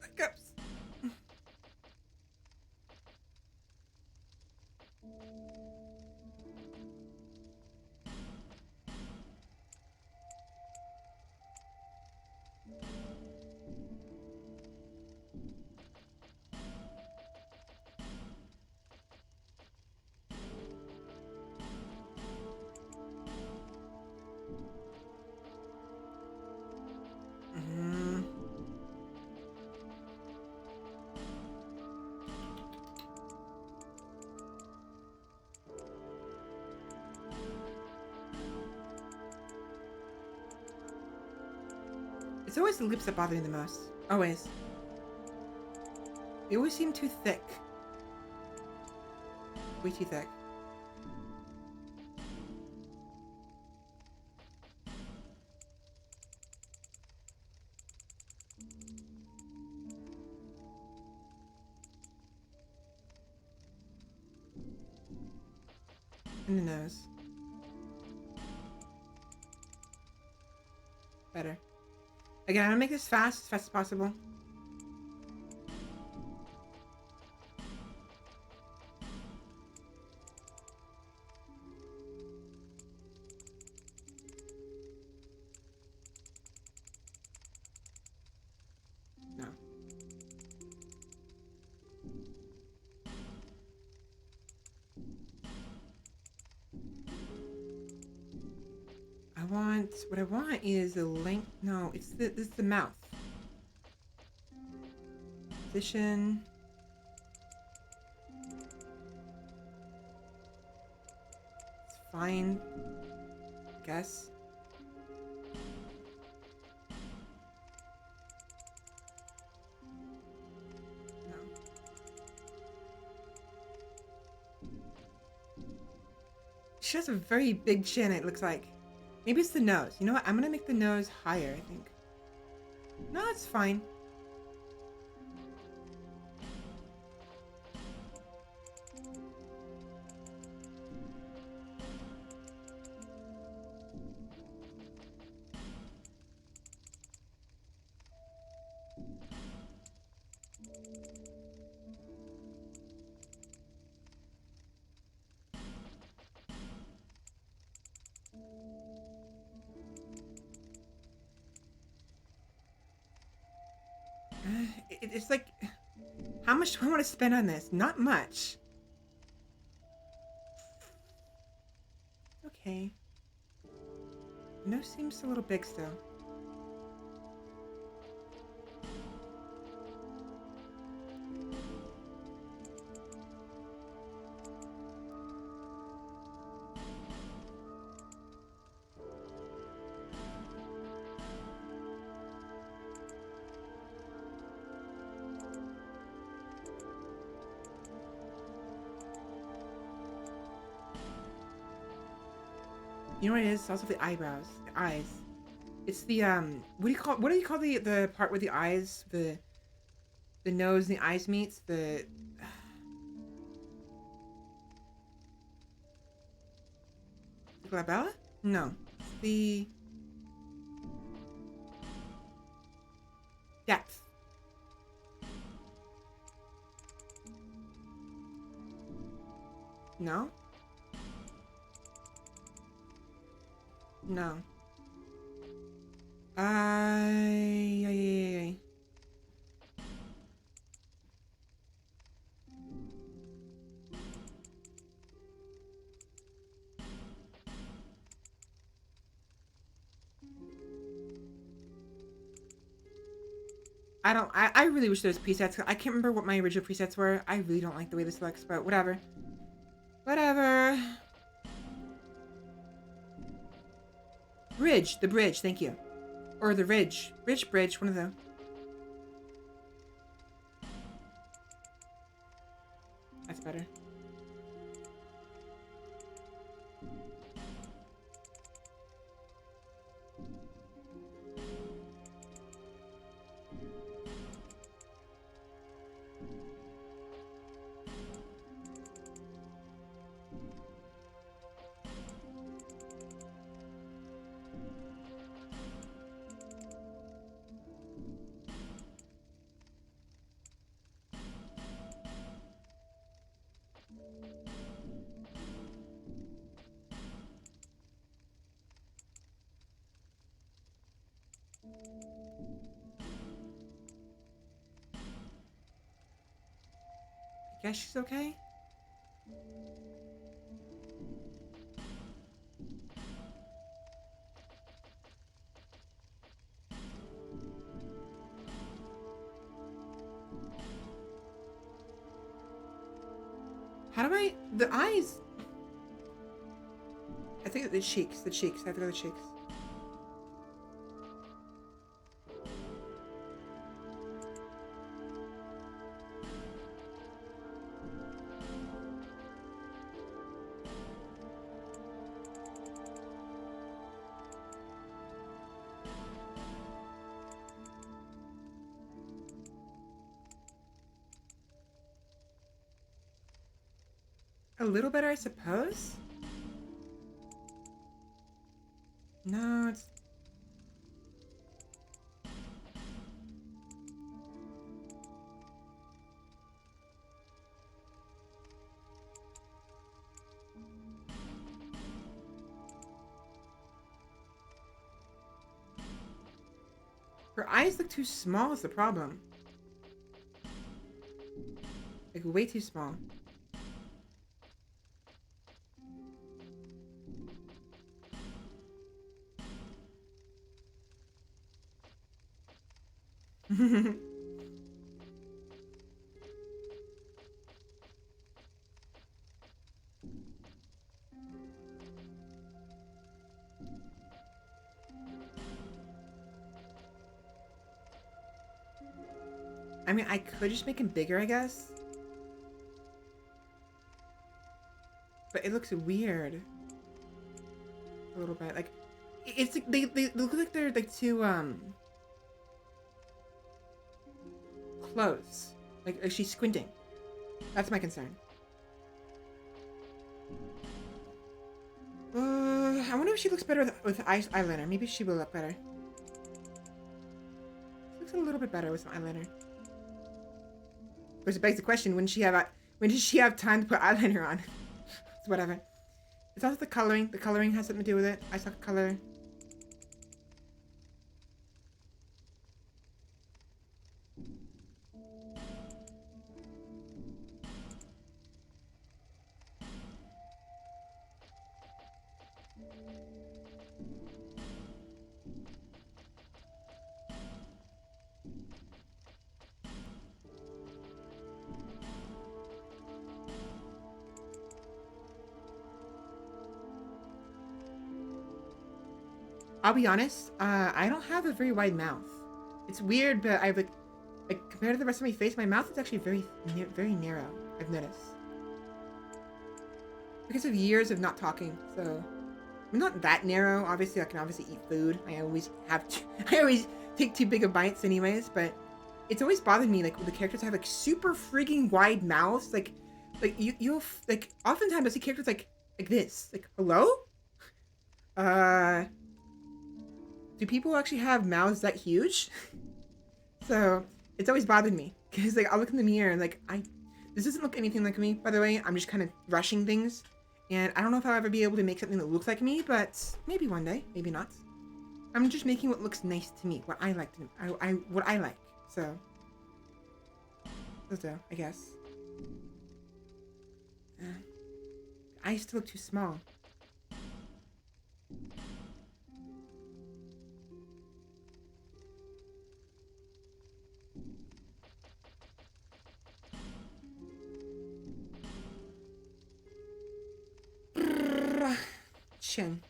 Hiccups. It's always the lips that bother me the most. Always. They always seem too thick. Way too thick. And the nose. Better. Again, I'm gonna make this fast as possible. No. What I want is the length. No, this is the mouth. Position. It's fine. I guess. No. She has a very big chin, it looks like. Maybe it's the nose. You know what? I'm gonna make the nose higher, I think. No, it's fine. It's like, how much do I want to spend on this? Not much. Okay. Nose seems a little big still. You know what it is? It's also the eyebrows, the eyes. It's the what do you call the part where the eyes, the nose and the eyes meets? The glabella? No, it's the depth. No. No. I really wish there was presets. I can't remember what my original presets were. I really don't like the way this looks, but whatever. Whatever. Ridge. bridge. The bridge, thank you. Or the ridge. Bridge, one of them. That's better. I guess she's okay. How do I... The eyes... I think the cheeks. I have to go to the cheeks. A little better, I suppose? No, it's... Her eyes look too small is the problem. Like, way too small. I mean, I could just make him bigger, I guess. But it looks weird. A little bit. Like, it's like, they look like they're like too, close. Like she's squinting. That's my concern. I wonder if she looks better with eyeliner. Maybe she will look better. She looks a little bit better with some eyeliner. Of course, it begs the question: when does she have time to put eyeliner on? It's whatever. It's also the coloring. The coloring has something to do with it. I suck color. I'll be honest, I don't have a very wide mouth. It's weird, but I have like compared to the rest of my face, my mouth is actually very narrow. I've noticed because of years of not talking. So I'm not that narrow. Obviously, I can obviously eat food. I always take too big of bites, anyways. But it's always bothered me, like when the characters have like super freaking wide mouths. Like you'll like oftentimes I see characters like this. Like hello. Do people actually have mouths that huge? So it's always bothered me because like I'll look in the mirror and like this doesn't look anything like me, by the way. I'm just kind of rushing things, and I don't know if I'll ever be able to make something that looks like me, but maybe one day, maybe not. I'm just making what looks nice to me, what I like what I like. So I guess. Eyes still look too small. Chin.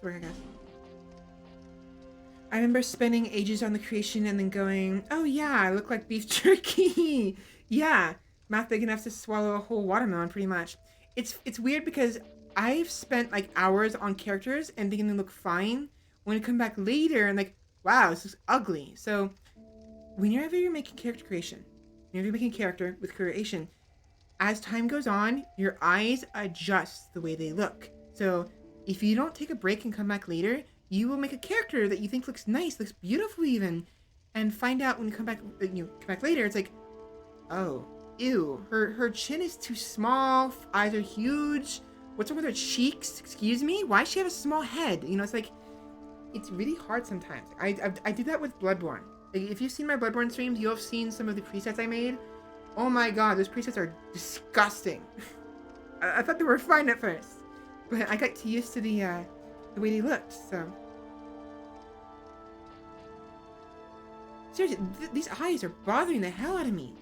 Sorry, I guess. I remember spending ages on the creation and then going, oh yeah, I look like beef jerky. Yeah, mouth big enough to swallow a whole watermelon, pretty much. It's weird because I've spent like hours on characters and thinking they look fine. When I come back later and like, wow, this is ugly. So whenever you're making character creation, whenever you're making a character with creation, as time goes on, your eyes adjust the way they look. So if you don't take a break and come back later, you will make a character that you think looks nice, looks beautiful even, and find out when you come back later, it's like, oh, ew, her chin is too small, eyes are huge. What's wrong with her cheeks? Excuse me? Why does she have a small head? You know, it's like, it's really hard sometimes. I did that with Bloodborne. Like, if you've seen my Bloodborne streams, you'll have seen some of the presets I made. Oh my god, those presets are disgusting. I thought they were fine at first, but I got too used to the way they looked, so. Seriously, these eyes are bothering the hell out of me.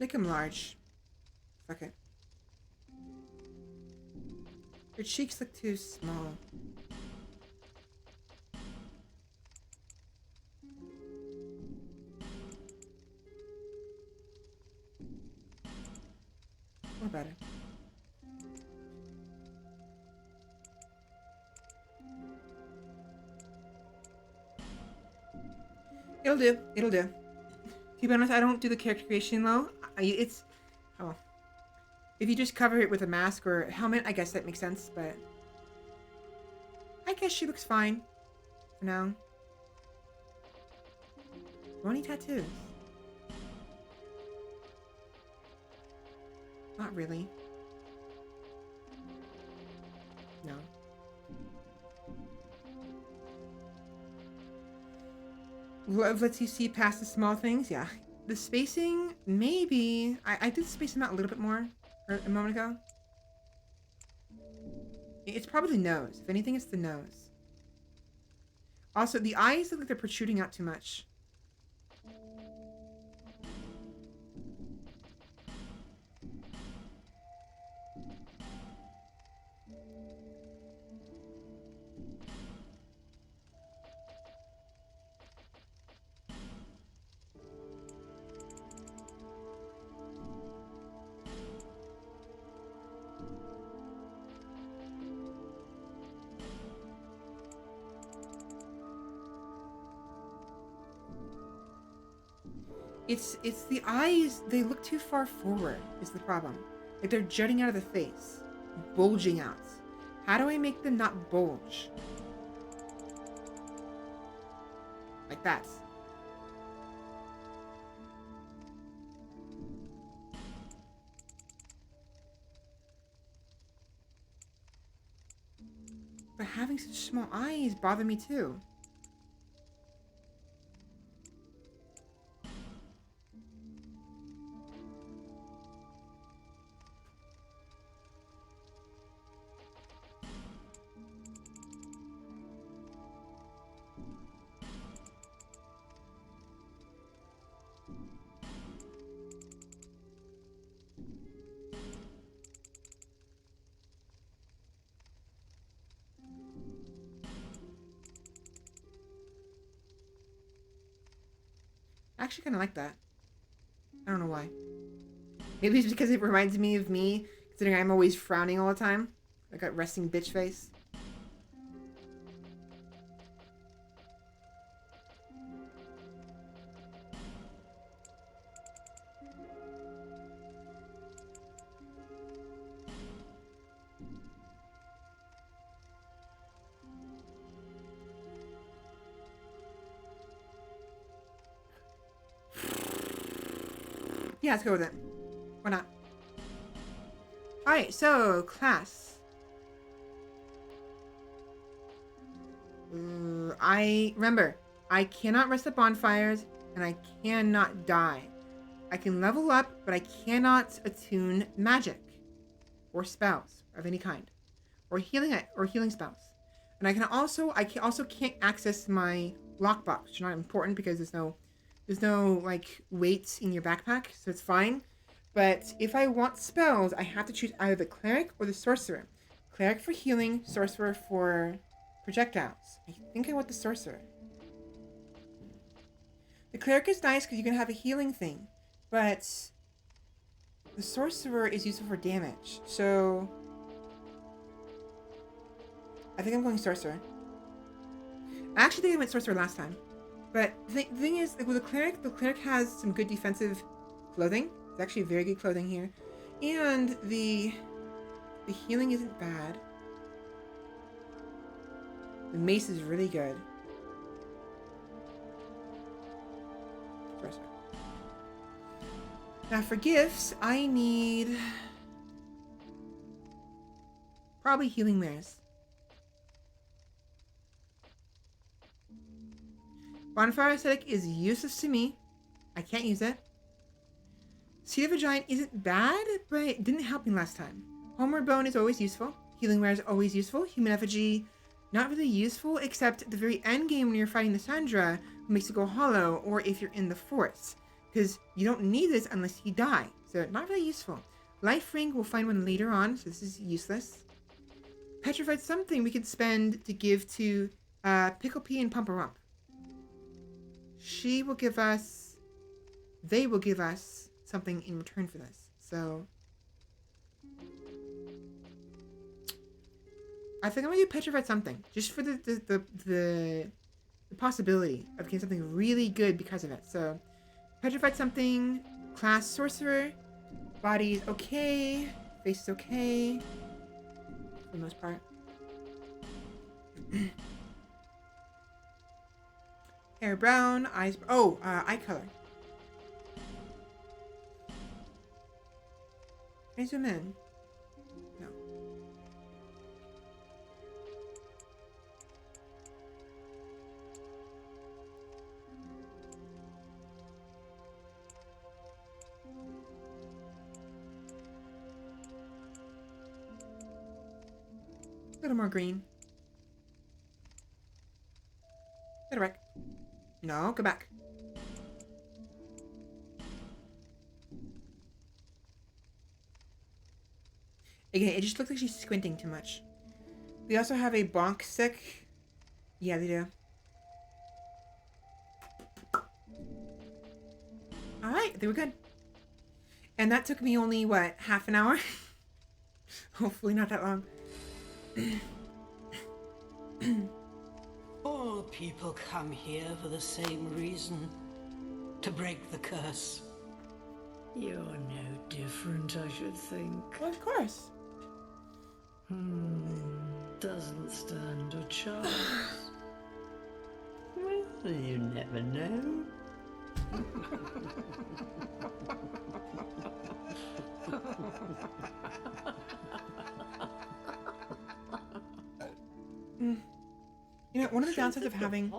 Make them large. Fuck it. Her cheeks look too small. Or better. It'll do. It'll do. To be honest, I don't do the character creation though. It's, oh, if you just cover it with a mask or a helmet, I guess that makes sense. But I guess she looks fine for now. Bony tattoos? Not really. No. Love lets you see past the small things. Yeah. The spacing, maybe. I did space them out a little bit more a moment ago. It's probably the nose. If anything, it's the nose. Also, the eyes look like they're protruding out too much. It's the eyes, they look too far forward is the problem. Like they're jutting out of the face, bulging out. How do I make them not bulge? Like that. But having such small eyes bother me too. I actually kind of like that. I don't know why. Maybe it's because it reminds me of me, considering I'm always frowning all the time. Like a resting bitch face. Yeah, let's go with it. Why not? Alright, so, class. remember, I cannot rest at bonfires and I cannot die. I can level up, but I cannot attune magic or spells of any kind, or healing spells. And I also can't access my lockbox, which is not important because there's no like weights in your backpack, so it's fine. But if I want spells, I have to choose either the cleric or the sorcerer. Cleric for healing, sorcerer for projectiles. I think I want the sorcerer. The cleric is nice because you can have a healing thing, but the sorcerer is useful for damage. So I think I'm going sorcerer. I actually think I went sorcerer last time. But the thing is, like with the cleric has some good defensive clothing. It's actually very good clothing here. And the healing isn't bad. The mace is really good. Sorcerer. Now for gifts, I need probably healing wares. Bonfire aesthetic is useless to me. I can't use it. Seed of a Giant isn't bad, but it didn't help me last time. Homeward Bone is always useful. Healing Ware is always useful. Human Effigy, not really useful, except at the very end game when you're fighting the Sandra, who makes it go hollow, or if you're in the forest. Because you don't need this unless you die. So not really useful. Life Ring, we'll find one later on, so this is useless. Petrified something we could spend to give to Pickle Pea and Pumper Rump. They will give us something in return for this. So I think I'm gonna do Petrified something, just for the possibility of getting something really good because of it. So Petrified something, class sorcerer, body's okay, face is okay, for the most part. Hair brown, eyes... eye color. Can I zoom in? No. A little more green. That'll work. No, go back. Again, it just looks like she's squinting too much. We also have a bonk stick. Yeah, they do. Alright, I think we're good. And that took me only, what, half an hour? Hopefully not that long. All people come here for the same reason. To break the curse. You're no different, I should think. Well, of course. Doesn't stand a chance. Well, you never know. You know, one of the downsides of having...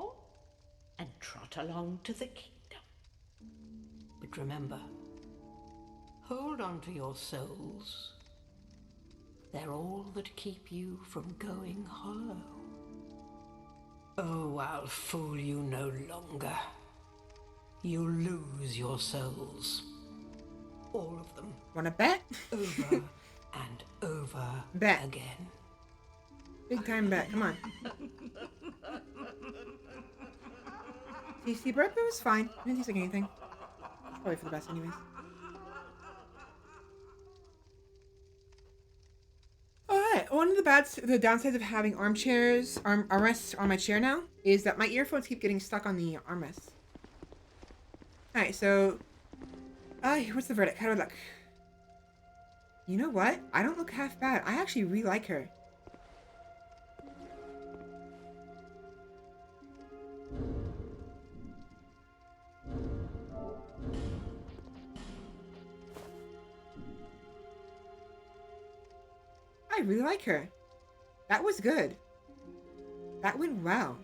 And trot along to the kingdom. But remember, hold on to your souls. They're all that keep you from going hollow. Oh, I'll fool you no longer. You'll lose your souls. All of them. Wanna bet? Over and over Bet. again. Big time bet, come on. Tasty burp, it was fine. It didn't taste like anything. Probably for the best anyways. Alright, one of the downsides of having armrests on my chair now is that my earphones keep getting stuck on the armrests. Alright, so what's the verdict? How do I look? You know what? I don't look half bad. I actually really like her. I really like her. That was good. That went well.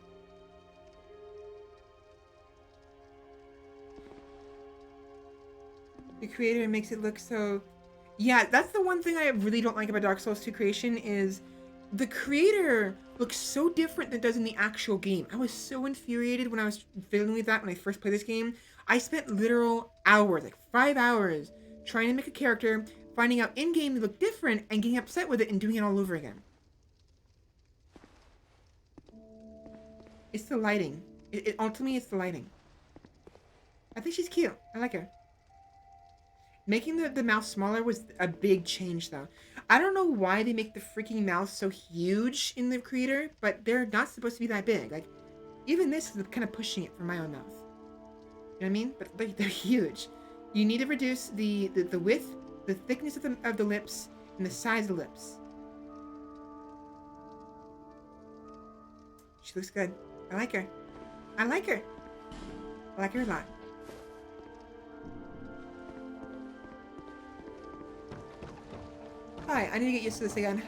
The creator makes it look so... Yeah, that's the one thing I really don't like about Dark Souls 2 creation is the creator looks so different than it does in the actual game. I was so infuriated when I was fiddling with that when I first played this game. I spent literal hours, like 5 hours, trying to make a character, finding out in-game they look different, and getting upset with it and doing it all over again. It's the lighting. Ultimately, it's the lighting. I think she's cute. I like her. Making the mouth smaller was a big change, though. I don't know why they make the freaking mouth so huge in the creator, but they're not supposed to be that big. Like, even this is kind of pushing it for my own mouth. You know what I mean? But they're huge. You need to reduce the width, the thickness of the lips, and the size of the lips. She looks good. I like her. I like her. I like her a lot. Hi, I need to get used to this again.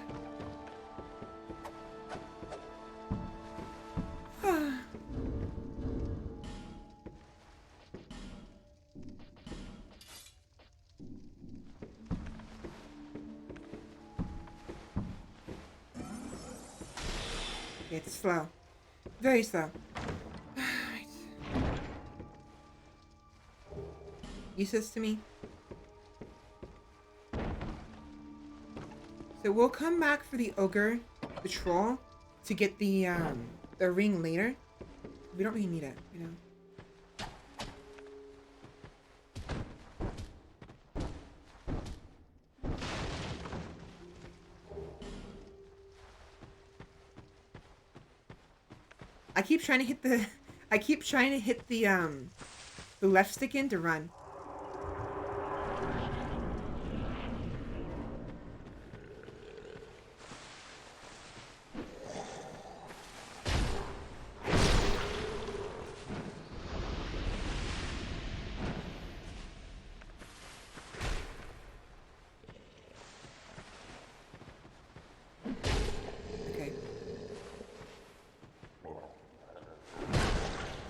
It's slow. Very slow. Right. You said this to me. So we'll come back for the ogre, the troll, to get the ring later. We don't really need it, you know. I keep trying to hit the left stick in to run.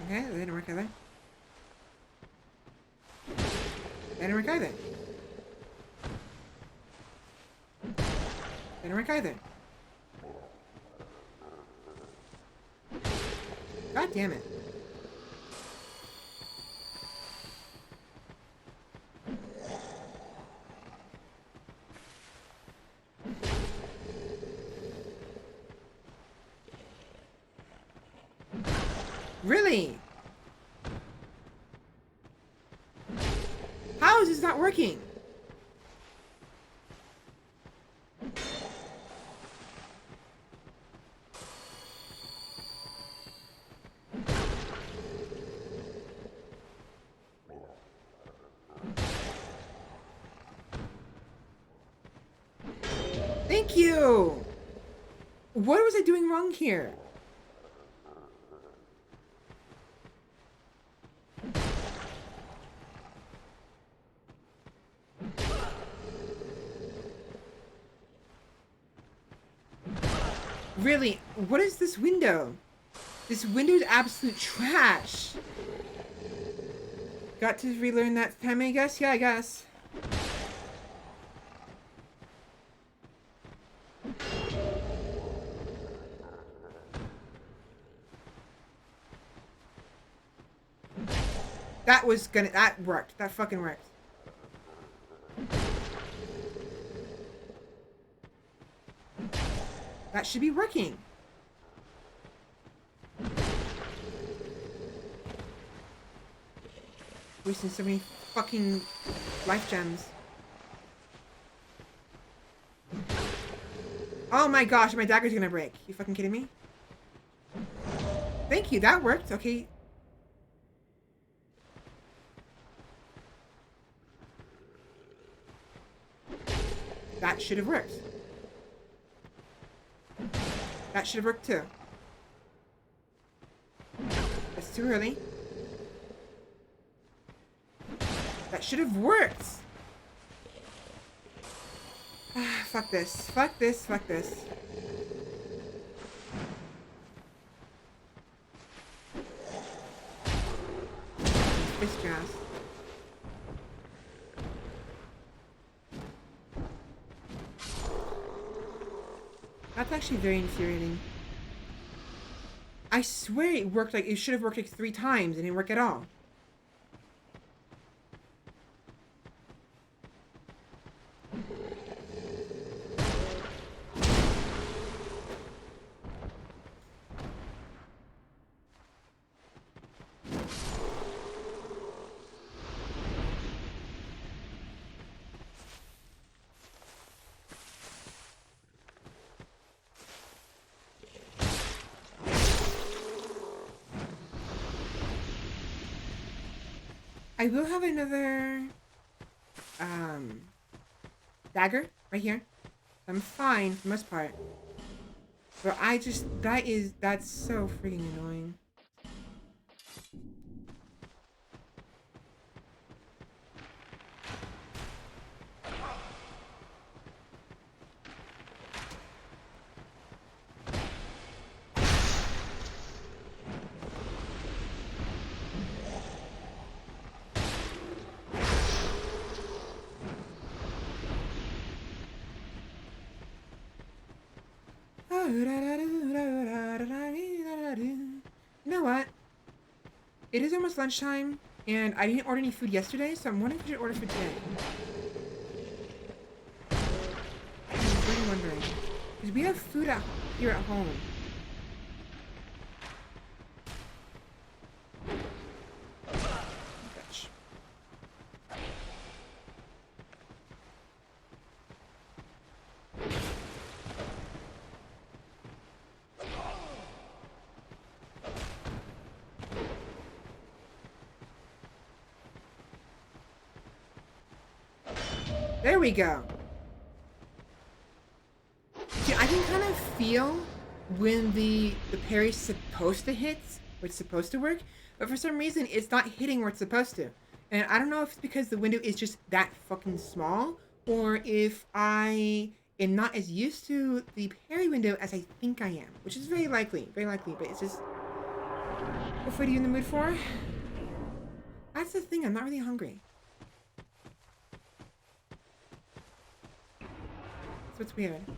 Okay, that didn't work either. That didn't work either. That didn't work either. God damn it. Really? How is this not working? Thank you! What was I doing wrong here? Really? What is this window? This window's absolute trash. Got to relearn that time, I guess? Yeah, I guess. That worked. That fucking worked. That should be working. Wasting so many fucking life gems. Oh my gosh, my dagger's gonna break. You fucking kidding me? Thank you, that worked. Okay. That should have worked. That should have worked too. That's too early. That should have worked. Fuck this. Fuck this. Fuck this. Fist your ass. That's actually very infuriating. I swear it worked like, it should have worked like 3 times and it didn't work at all. I will have another dagger right here. I'm fine for the most part. But I just, that's so freaking annoying. You know what? It is almost lunchtime, and I didn't order any food yesterday, so I'm wondering if I should order food today. I'm really wondering. Because we have food here at home. Fetch. There we go. See, I can kind of feel when the parry's supposed to hit, where it's supposed to work, but for some reason it's not hitting where it's supposed to. And I don't know if it's because the window is just that fucking small, or if I am not as used to the parry window as I think I am, which is very likely, but it's just... What food are you in the mood for? That's the thing, I'm not really hungry. So it's weird. Give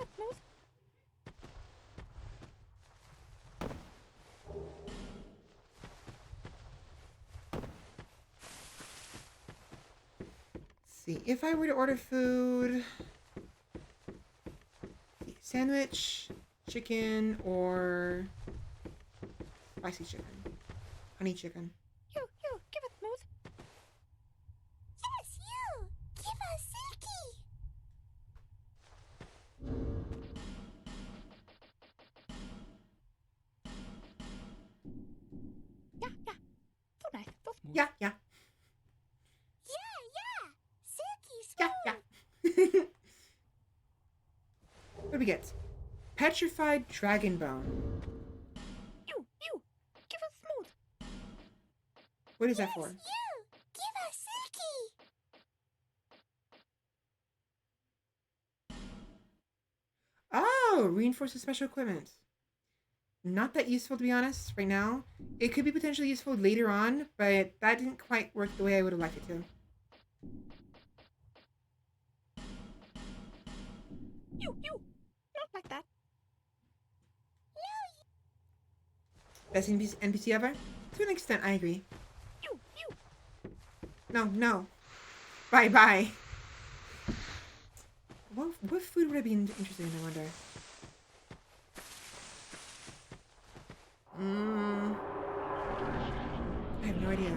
it move. Let's see, if I were to order food, sandwich, chicken, or spicy chicken, honey chicken. You, give it move. Yes, you! Give us Silky! Yeah. So nice. So smooth. Yeah. Yeah. Silky smooth. Yeah. What do we get? Petrified dragon bone. You, give us smooth. What is that for? You, give us Silky. Oh, reinforces special equipment. Not that useful, to be honest, right now. It could be potentially useful later on, but that didn't quite work the way I would have liked it to. You, not like that. Best NPC ever? To an extent, I agree. You. No. Bye. What food would I be interested in, I wonder? I have no idea.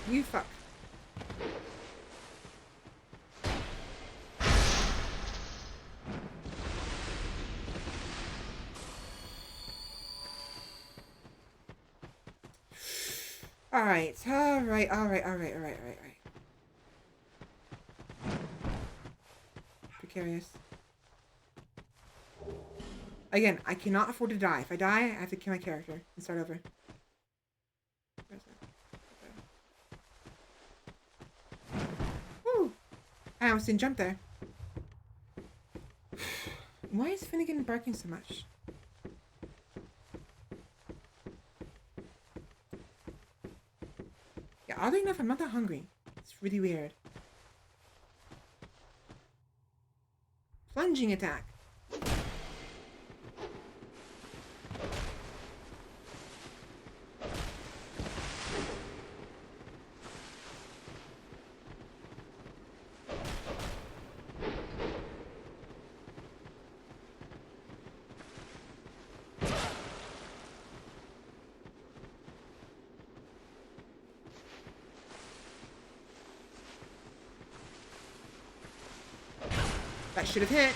You fuck. All right. Precarious. Again, I cannot afford to die. If I die, I have to kill my character and start over. Where's that? Woo! I almost didn't jump there. Why is Finnegan barking so much? Oddly enough, I'm not that hungry. It's really weird. Plunging attack. That should have hit.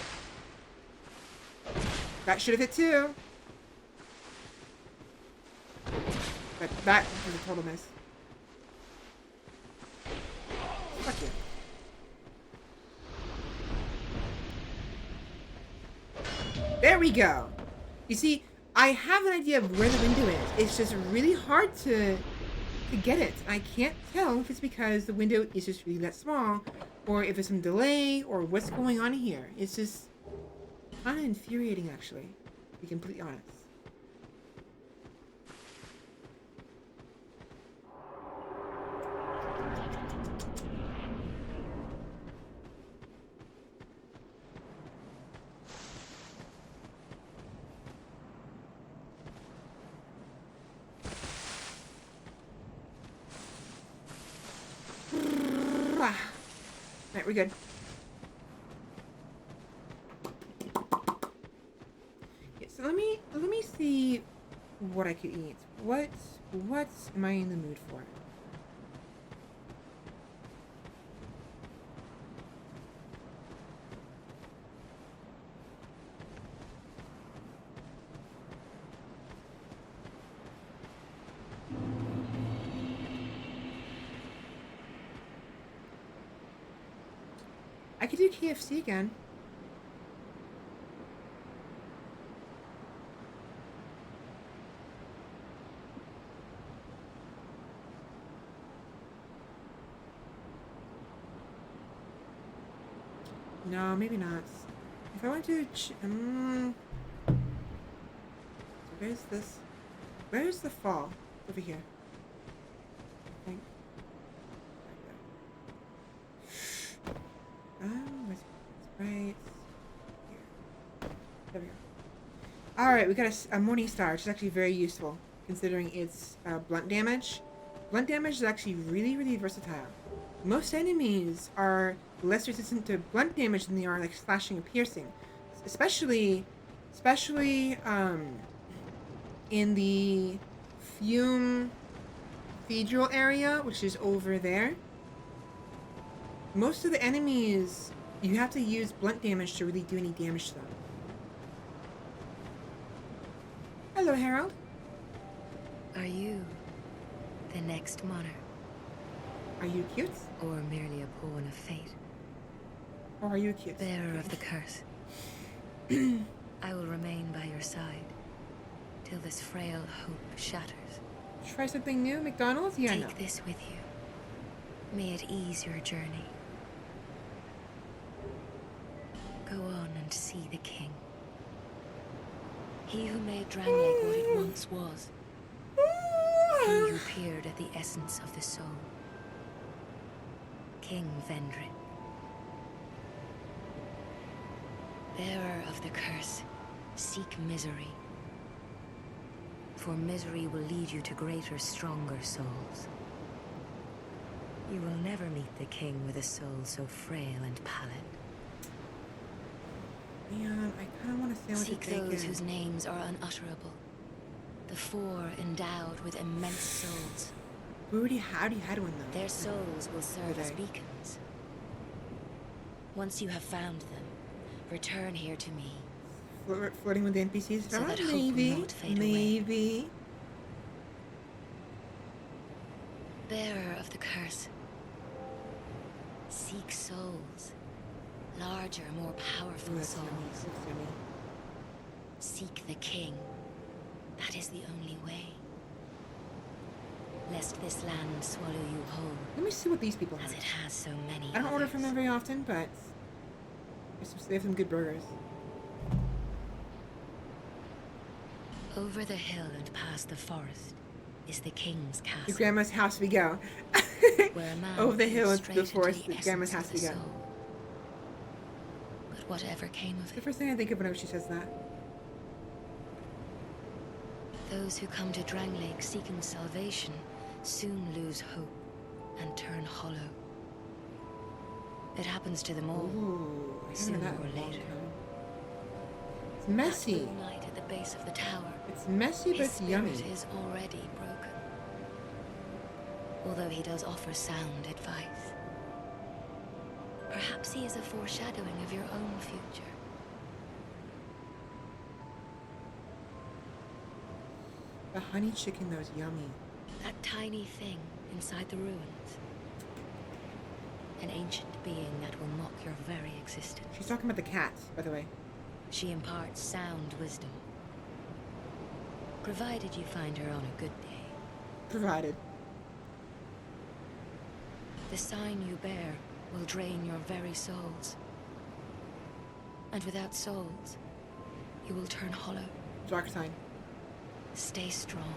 That should have hit too. But that was a total miss. Fuck you. There we go. You see, I have an idea of where the window is. It's just really hard to get it. I can't tell if it's because the window is just really that small, or if it's some delay, or what's going on here. It's just kind of infuriating, actually, to be completely honest. Alright, we're good. Okay, so let me see what I could eat. What am I in the mood for? I could do KFC again. No, maybe not. If I want to, so where's this? Where's the fall? Over here. I think. Where's right here? There we go. Alright, we got a Morning Star, which is actually very useful, considering its blunt damage. Blunt damage is actually really, really versatile. Most enemies are less resistant to blunt damage than they are like slashing or piercing. Especially in the Fume Cathedral area, which is over there. Most of the enemies, you have to use blunt damage to really do any damage to them. Hello, Harold. Are you the next monarch? Are you cute? Or merely a pawn of fate? Or are you cute? Bearer of the curse. I will remain by your side till this frail hope shatters. Try something new, McDonald's? Yeah, Take this with you. May it ease your journey. Go on and see the king. He who made Drangleic what it once was. He who peered at the essence of the soul. King Vendrin. Bearer of the curse, seek misery. For misery will lead you to greater, stronger souls. You will never meet the king with a soul so frail and pallid. Man, I kind of want to sandwich Seek bacon. those whose names are unutterable. The four endowed with immense souls. We already had one though. Their souls will serve as they? beacons. Once you have found them, return here to me. Flirting with the NPCs? So that hope will not fade away. Maybe. Bearer of the curse. Seek souls. Larger, more powerful Ooh, that's yummy. souls. That's yummy. Seek the king. That is the only way. Lest this land swallow you whole, Let me see what these people as have. it has so many I don't order from others. them very often, but they have some good burgers. Over the hill and past the forest is the king's Your castle. grandma's house we go. where a man Over the hill peered into the straight forest into the that Grandma's essence has of to the go. soul. But whatever came of The it, first thing I think of whenever she says that. those who come to Drang Lake seeking salvation soon lose hope and turn hollow. It happens to them all, Ooh, I haven't sooner heard that or in a long later. time. It's That messy. moonlight at the base of the tower, It's messy, but his it's spirit yummy. is already broken. Although he does offer sound advice. Perhaps he is a foreshadowing of your own future. The honey chicken, though, is yummy. That tiny thing inside the ruins. An ancient being that will mock your very existence. She's talking about the cat, by the way. She imparts sound wisdom. Provided you find her on a good day. Provided. The sign you bear will drain your very souls. And without souls, you will turn hollow. Dark sign. Stay strong.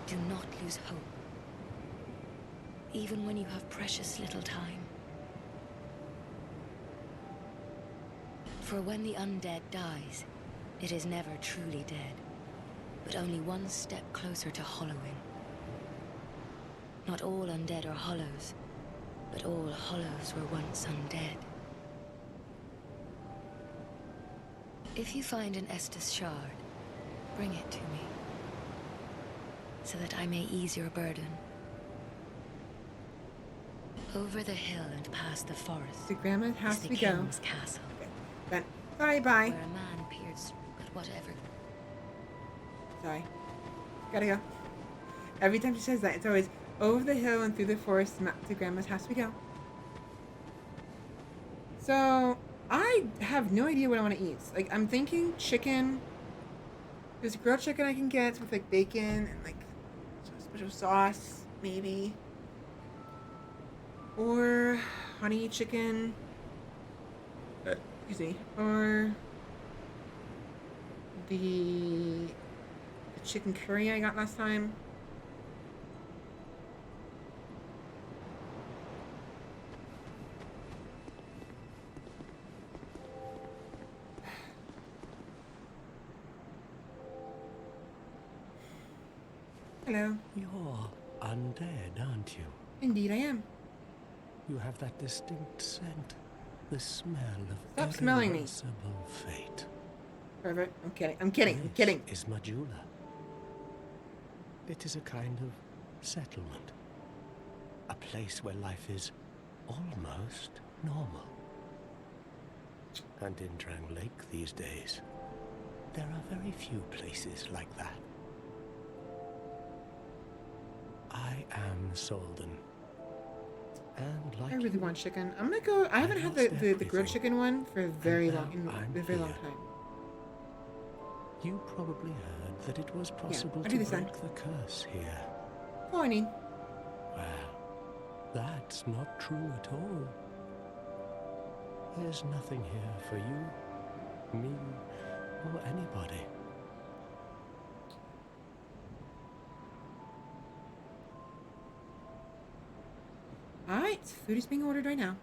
Do not lose hope. Even when you have precious little time. For when the undead dies, it is never truly dead, but only one step closer to hollowing. Not all undead are hollows, but all hollows were once undead. If you find an Estus shard, bring it to me, so that I may ease your burden. Over the hill and past the forest To Grandma's is house the we go. king's castle, Then, sorry, bye. where a man peered, but whatever. Sorry. Gotta go. Every time she says that, it's always over the hill and through the forest to Grandma's house we go. So, I have no idea what I want to eat. Like, I'm thinking chicken. There's grilled chicken I can get with, like, bacon and, like, a special sauce, maybe. Or honey chicken. Excuse me. Or the chicken curry I got last time. Hello. You're undead, aren't you? Indeed I am. You have that distinct scent. The smell of Stop smelling me. irreversible fate. Pervert. I'm kidding. I'm kidding. I'm kidding. This is Majula. It is a kind of settlement. A place where life is almost normal. And in Drang Lake these days, there are very few places like that. I am Solden. And like I really you, want chicken. I'm gonna go. I haven't had the grilled everything. chicken one for a very And long, now I'm in a very long here. time. You probably heard that it was possible I to do this then. break the curse here. Oh, I need. Well, that's not true at all. There's nothing here for you, me, or anybody. Alright, food is being ordered right now.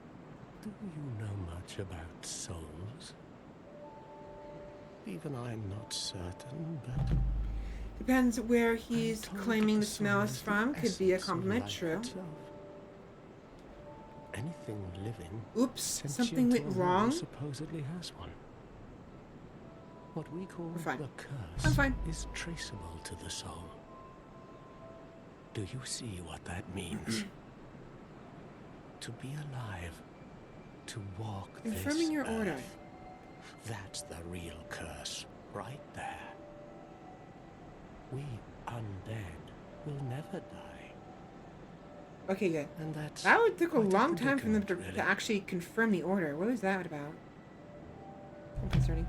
Do you know much about souls? Even I'm not certain, but Depends where he's I'm told claiming that the smell soul is is the from. Could be a essence of compliment. life True. itself. Anything living, Oops, something sentient went or not, wrong. supposedly has one. What we call We're fine. the curse I'm fine. is traceable to the soul. Do you see what that means? To be alive, to walk Confirming this your order. earth. That's the real curse, right there. We undead will never die. Okay, good. And that's That would took a quite long time for them predicament, to really. actually confirm the order. What was that about? I'm concerning.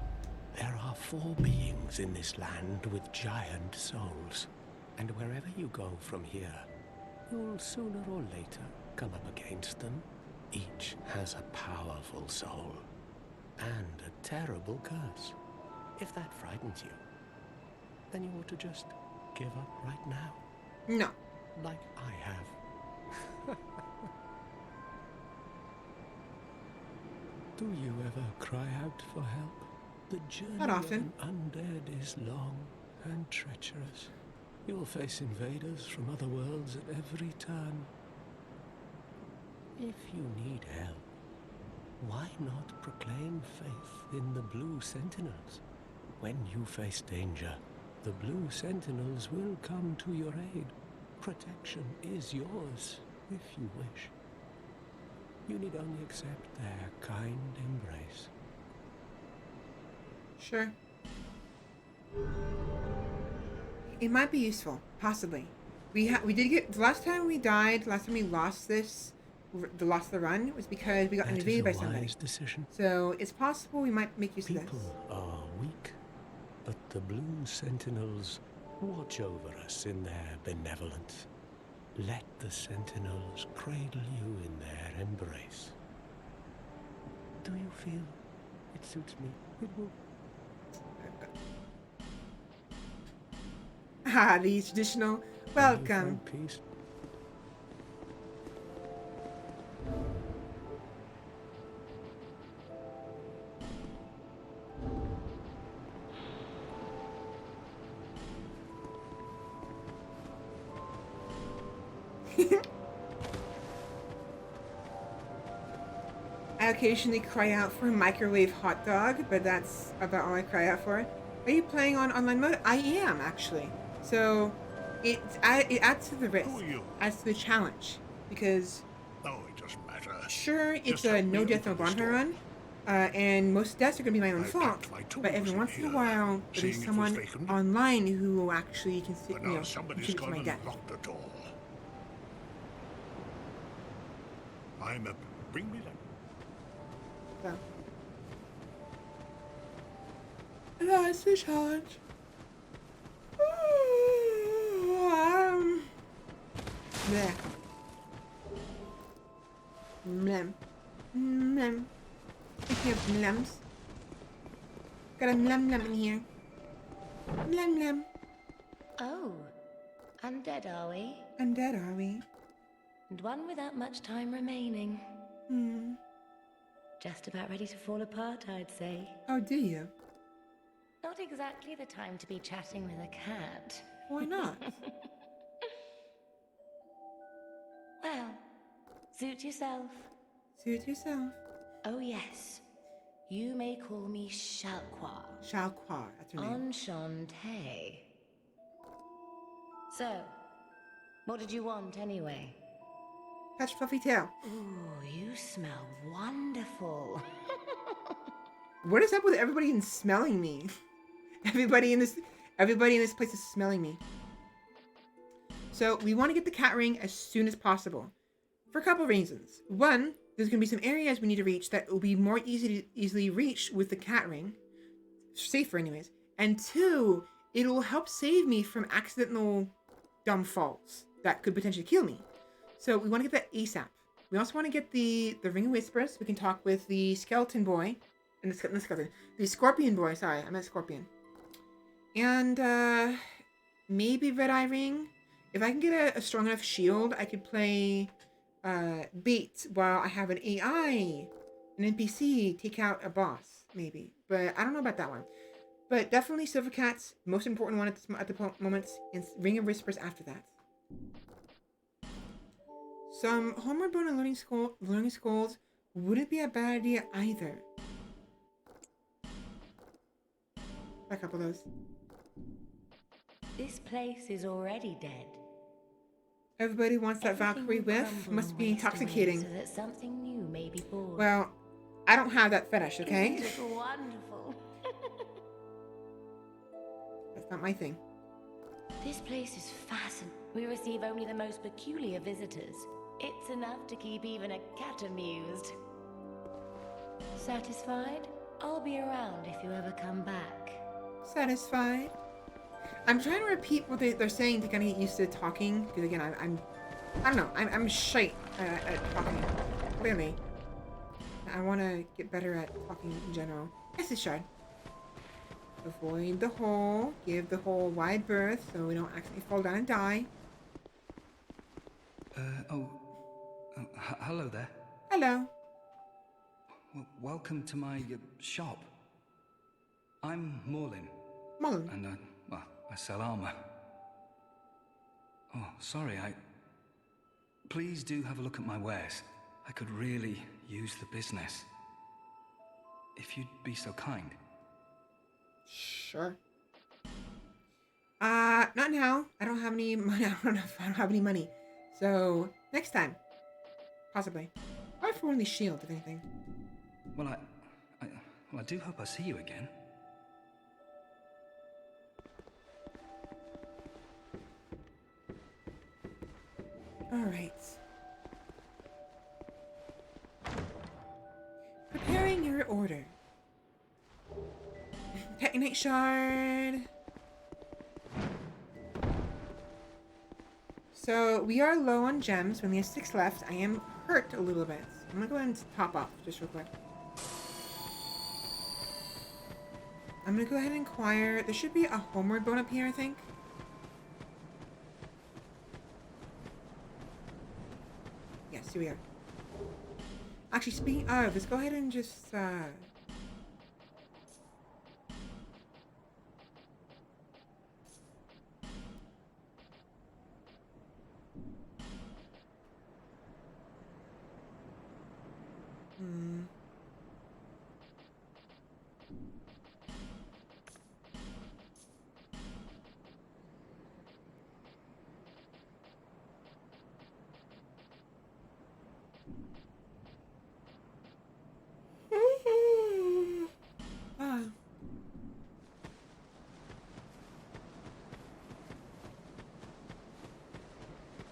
There are 4 beings in this land with giant souls. And wherever you go from here, you'll sooner or later come up against them. Each has a powerful soul. And a terrible curse. If that frightens you, then you ought to just give up right now. No. Like I have. Do you ever cry out for help? The journey Not of often. an undead is long and treacherous. You'll face invaders from other worlds at every turn. If you need help, why not proclaim faith in the Blue Sentinels? When you face danger, the Blue Sentinels will come to your aid. Protection is yours, if you wish. You need only accept their kind embrace. Sure. It might be useful, possibly. We did get the last time we died. Last time we lost lost the run was because we got invaded by somebody. Wise decision. So it's possible we might make use of this. People are weak, but the Blue Sentinels watch over us in their benevolence. Let the Sentinels cradle you in their embrace. Do you feel it suits me? It will. Ah, the traditional welcome. Peace. I occasionally cry out for a microwave hot dog, but that's about all I cry out for. Are you playing on online mode? I am, actually. So it adds to the risk, adds to the challenge, because Oh, it doesn't matter. sure, it's Just a help me no death, no open the bonfire store. run, and most deaths are going to be my own I've fault. packed my tools But every in once in a here, while, seeing there's it was someone vacant. online who actually can But now somebody's contribute to gone my and death. locked the door. I'm a... Bring me that. So that's the challenge. Bleh. Mlem. Mlem. Speaking of mlems. Got a mlem in here. Mlem. Oh, undead are we? Undead, are we? And one without much time remaining. Hmm. Just about ready to fall apart, I'd say. Oh, do you? Not exactly the time to be chatting with a cat. Why not? Well, suit yourself. Suit yourself. Oh yes, you may call me Shalqua. Shalqua, that's her name. Enchante. So, what did you want anyway? Touch fluffy tail. Ooh, you smell wonderful. What is up with everybody in smelling me? Everybody in this place is smelling me. So we want to get the cat ring as soon as possible, for a couple reasons. One, there's going to be some areas we need to reach that will be more easily reached with the cat ring, safer anyways. And two, it will help save me from accidental dumb falls that could potentially kill me. So we want to get that ASAP. We also want to get the ring of whispers. We can talk with the skeleton boy, and the scorpion boy. Sorry, I meant scorpion. And maybe red eye ring. If I can get a strong enough shield, I could play bait while I have an AI, an NPC take out a boss, maybe. But I don't know about that one. But definitely Silver Cat's most important one at the moment, and Ring of Whispers after that. Some homeward bound and learning skulls wouldn't be a bad idea either. A couple of those. This place is already dead. Everybody wants that Everything Valkyrie will whiff. crumble Must and be waste away intoxicating. So that something new may be born. Well, I don't have that fetish, okay? Isn't it wonderful? That's not my thing. This place is fascinating. We receive only the most peculiar visitors. It's enough to keep even a cat amused. Satisfied? I'll be around if you ever come back. Satisfied. I'm trying to repeat what they're saying to kind of get used to talking, because again, I don't know, I'm shite at talking, clearly. I want to get better at talking in general. Yes, it's shard. Avoid the hole, give the hole wide berth so we don't accidentally fall down and die. Oh, Hello there. Hello. Welcome to my shop. I'm Morlin. Mullen. And, I sell armor. Oh, sorry, Please do have a look at my wares. I could really use the business. If you'd be so kind. Sure. Not now. I don't have any money. I don't have any money. So, next time. Possibly. Or for one of these shields, if anything. Well, I do hope I see you again. Alright. Preparing your order. Titanite shard. So we are low on gems. We only have 6 left. I am hurt a little bit. I'm gonna go ahead and top off just real quick. I'm gonna go ahead and inquire. There should be a homeward bone up here, I think. Yes, here we are. Actually, speaking of, let's go ahead and just ah.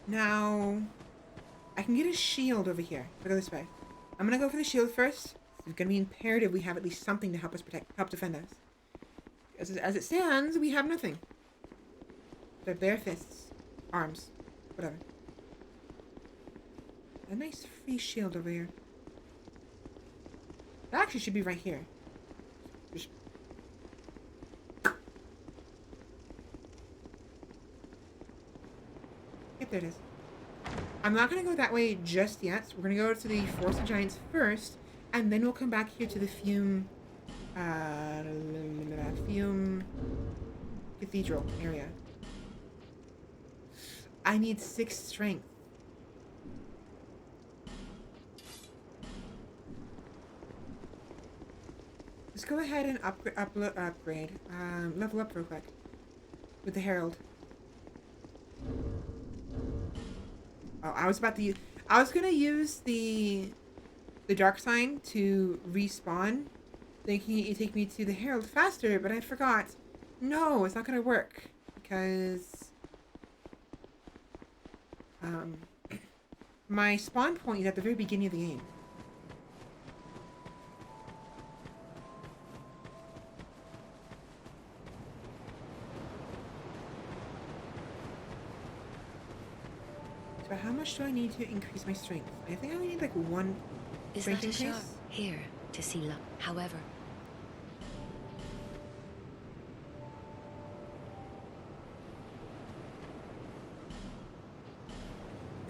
Now, I can get a shield over here. Go this way. I'm gonna go for the shield first. It's gonna be imperative we have at least something to help us help defend us. As it stands, we have nothing. They're bare fists, arms, whatever. A nice free shield over here. That actually should be right here. Just... Yep, there it is. I'm not going to go that way just yet. We're going to go to the Forest of Giants first, and then we'll come back here to the Fume Cathedral area. I need 6 strength. Let's go ahead and upgrade. Level up real quick with the Herald. Oh, I was gonna use the dark sign to respawn, thinking it'd take me to the Herald faster, but I forgot. No, it's not gonna work because my spawn point is at the very beginning of the game. So how much do I need to increase my strength? I think I only need like 1 Is strength that a increase. shard? Here, to see luck. However,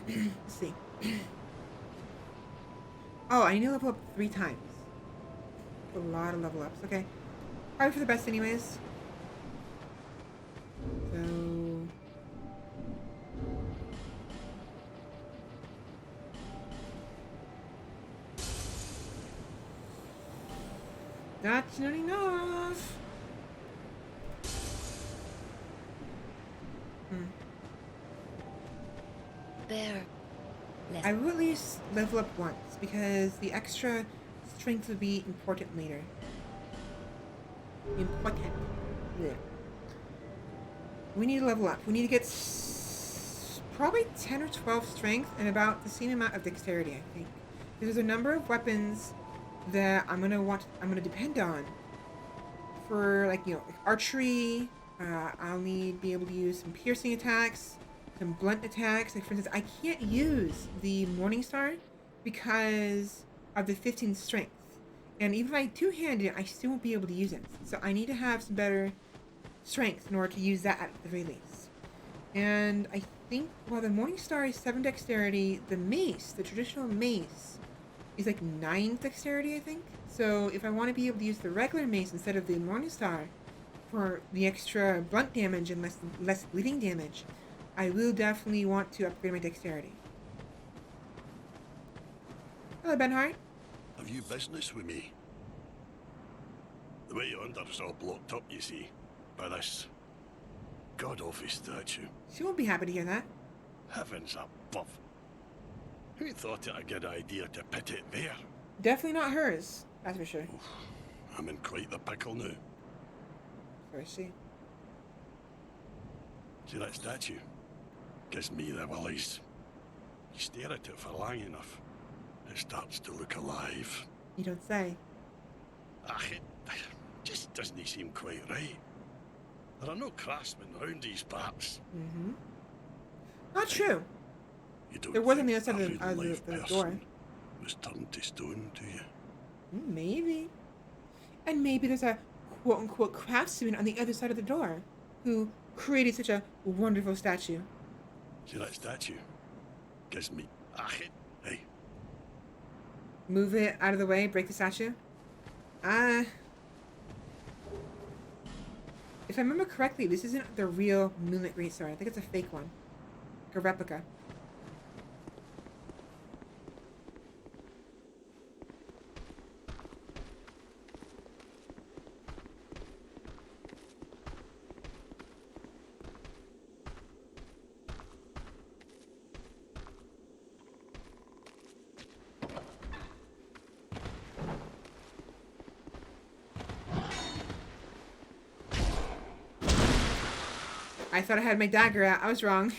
Let's see. Oh, I need to level up 3 times. A lot of level ups. Okay. Probably for the best anyways. So... That's not enough. there. I will at least level up once because the extra strength would be important later. Important. Yeah. We need to level up. We need to get probably 10 or 12 strength and about the same amount of dexterity, I think. There's a number of weapons that I'm gonna depend on for, like, like archery. I'll need to be able to use some piercing attacks, some blunt attacks. Like, for instance, I can't use the Morningstar because of the 15 strength. And even if I two-hand it, I still won't be able to use it. So I need to have some better strength in order to use that at the very least. And I think, well, the Morning Star is 7 dexterity. The mace, the traditional mace, is like 9 dexterity, I think. So if I want to be able to use the regular mace instead of the Morning Star for the extra blunt damage and less bleeding damage, I will definitely want to upgrade my dexterity. Hello, Benhart. Have you business with me? The way under's all blocked up, you see, by this god-awful statue. She won't be happy to hear that. Heavens above. Who thought it a good idea to put it there? Definitely not hers, that's for sure. Oof, I'm in quite the pickle now. So I see. See that statue? Gives me the willies. You stare at it for long enough, it starts to look alive. You don't say. It just doesn't seem quite right. There are no craftsmen round these parts. Mm-hmm. Not true. You don't There was on think the other every side of live the door. person was turned to stone, do you? Maybe. And maybe there's a quote-unquote craftsman on the other side of the door who created such a wonderful statue. See that statue? Gives me... Hey, Move it out of the way, break the statue. If I remember correctly, this isn't the real Moonlit Greatsword. I think it's a fake one. Like a replica. I thought I had my dagger out. I was wrong.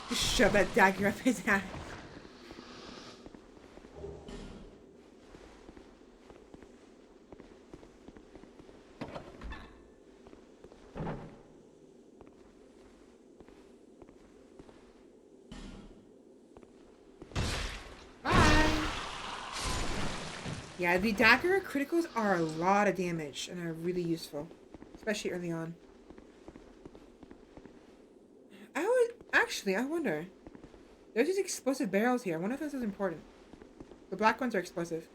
Just shove that dagger up his ass. Yeah, the dagger criticals are a lot of damage and are really useful, especially early on. I wonder. There's these explosive barrels here. I wonder if this is important. The black ones are explosive.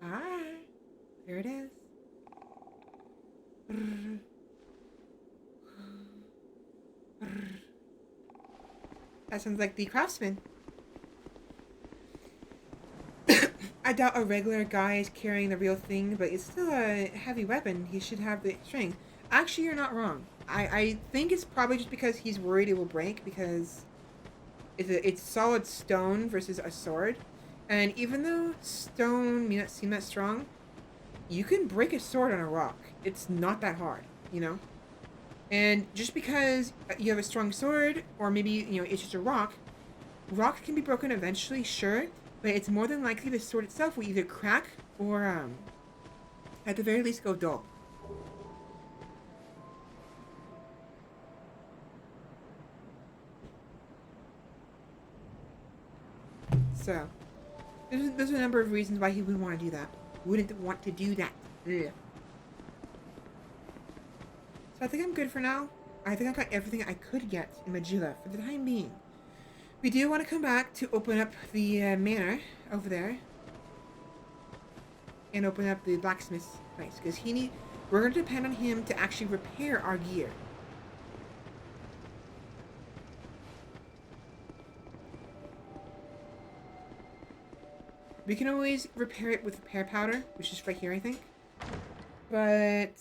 Ah, there it is. That sounds like the craftsman. I doubt a regular guy is carrying the real thing, but it's still a heavy weapon. He should have the strength. Actually, you're not wrong. I think it's probably just because he's worried it will break, because it's solid stone versus a sword. And even though stone may not seem that strong, you can break a sword on a rock. It's not that hard, you know? And just because you have a strong sword, or maybe, you know, it's just a rock can be broken eventually, sure, but it's more than likely the sword itself will either crack or, at the very least, go dull. So, there's a number of reasons why he wouldn't want to do that. Wouldn't want to do that. Ugh. So I think I'm good for now. I think I got everything I could get in Majula for the time being. We do want to come back to open up the manor over there. And open up the blacksmith's place. Because we're going to depend on him to actually repair our gear. We can always repair it with repair powder, which is right here, I think. But...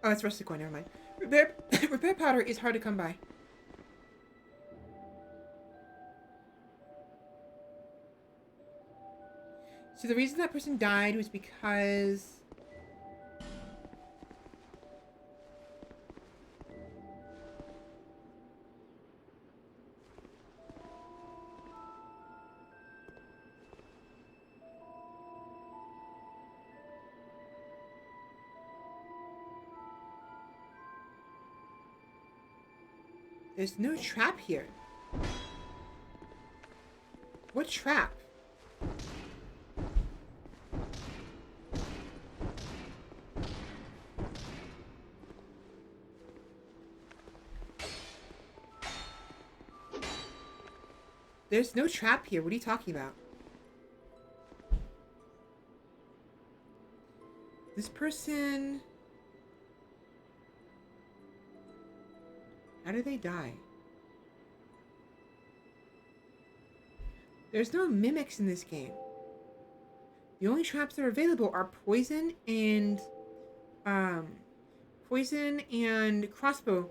oh, it's rustic coin, never mind. Repair powder is hard to come by. So the reason that person died was because... There's no trap here. What trap? There's no trap here. What are you talking about? This person... How did they die? There's no mimics in this game. The only traps that are available are poison and crossbow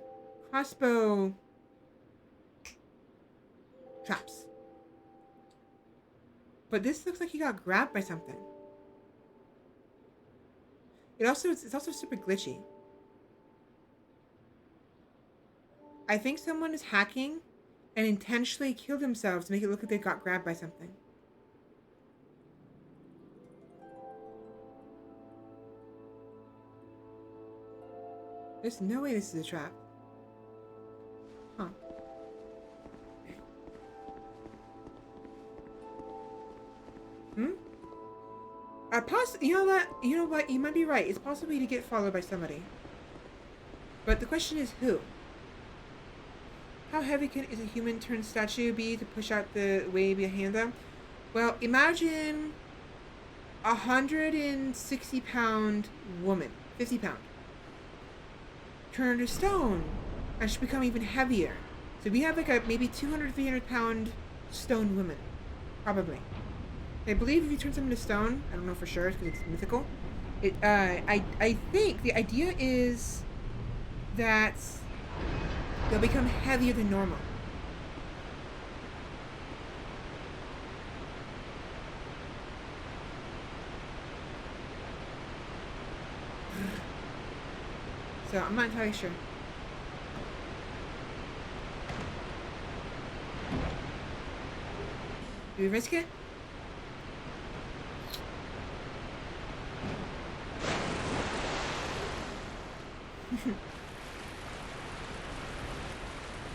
traps. But this looks like he got grabbed by something. It's also super glitchy. I think someone is hacking and intentionally killed themselves to make it look like they got grabbed by something. There's no way this is a trap. Huh. You know what? You might be right. It's possible to get followed by somebody. But the question is who? How heavy is a human-turned statue be to push out the way behind them? Well, imagine 160-pound woman, 50-pound, turned to stone, and she'll become even heavier. So we have like a maybe 200, 300-pound stone woman, probably. I believe if you turn something to stone, I don't know for sure because it's mythical. I think the idea is that they'll become heavier than normal. So I'm not entirely sure. Do we risk it?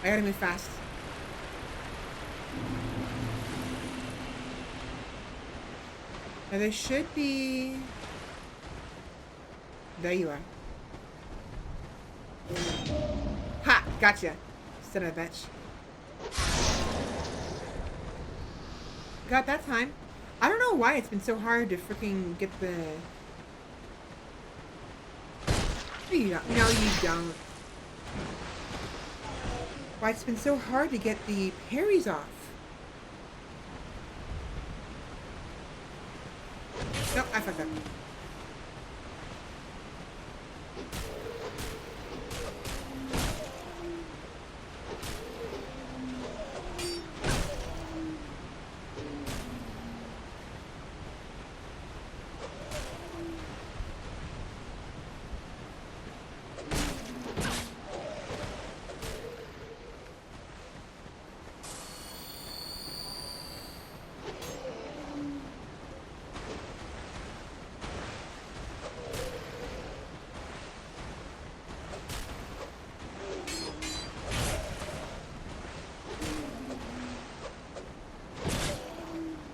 I gotta move fast. Now there should be... There you are. Ha! Gotcha! Son of a bitch. Got that time. I don't know why it's been so hard to freaking get the... No, you don't. Why it's been so hard to get the parries off. Nope, I fucked up.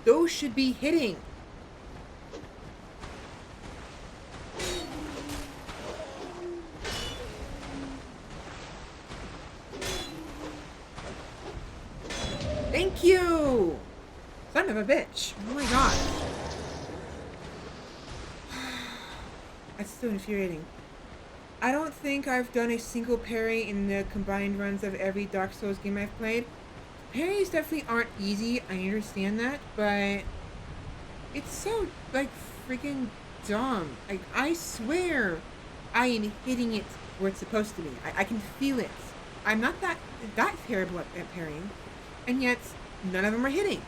Those should be hitting. Thank you! Son of a bitch. Oh my god. That's so infuriating. I don't think I've done a single parry in the combined runs of every Dark Souls game I've played. Parries definitely aren't easy, I understand that, but it's so, like, freaking dumb. Like, I swear I am hitting it where it's supposed to be. I can feel it. I'm not that terrible at parrying, and yet none of them are hitting.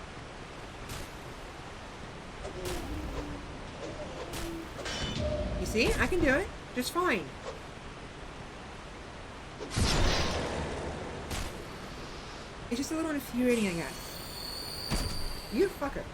You see? I can do it just fine. It's just a little infuriating, I guess. You fucker.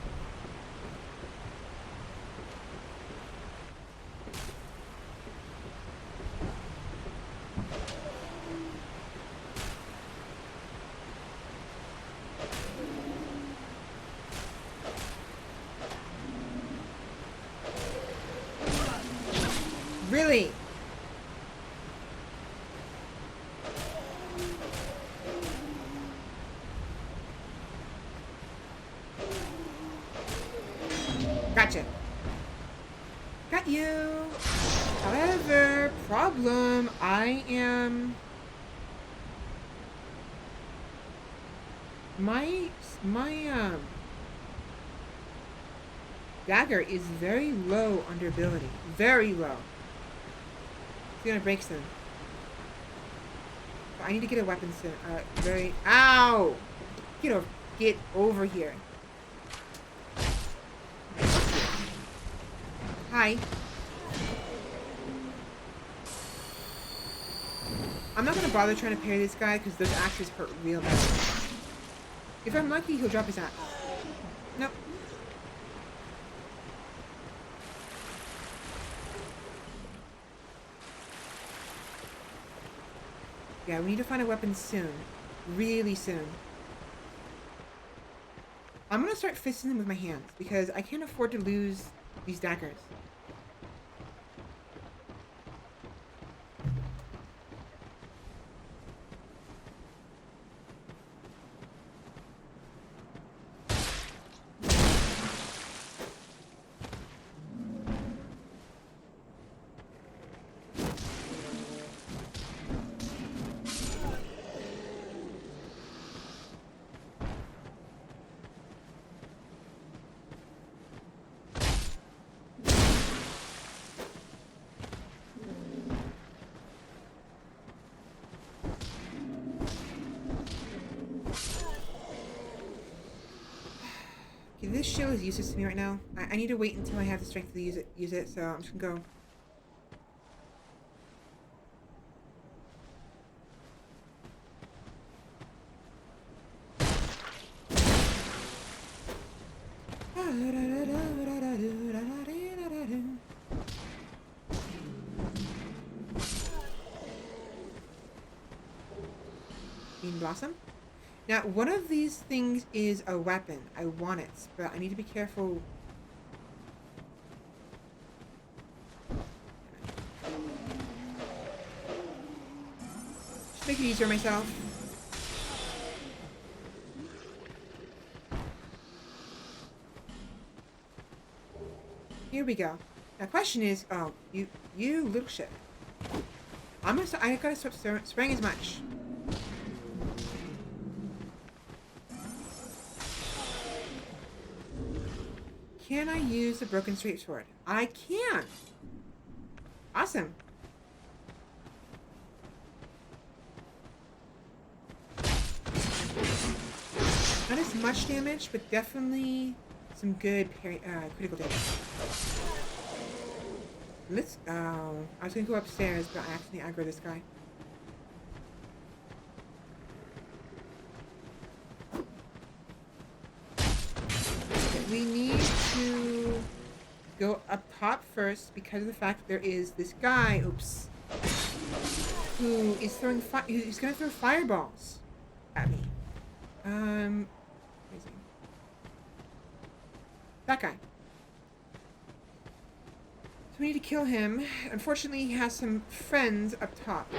Really? Gotcha. Got you. However, problem, I am... My dagger is very low on durability. Very low. It's gonna break soon. So I need to get a weapon soon. Ow! Get over here. Hi. I'm not gonna bother trying to parry this guy because those axes hurt real bad. If I'm lucky, he'll drop his axe. Nope. Yeah, we need to find a weapon soon. Really soon. I'm gonna start fisting them with my hands because I can't afford to lose these daggers. Okay, this shield is useless to me right now. I need to wait until I have the strength to use it, so I'm just gonna go. Bean Blossom? Now, one of these things is a weapon. I want it, but I need to be careful. Just make it easier on myself. Here we go. Now, question is, oh, you little shit. I gotta stop spraying as much. Can I use the broken straight sword? I can. Awesome. Not as much damage, but definitely some good critical damage. Let's go. I was gonna go upstairs, but I accidentally aggroed this guy. We need to go up top first because of the fact that there is this guy, oops, who is throwing he's gonna throw fireballs at me. Where is he? That guy. So we need to kill him. Unfortunately, he has some friends up top,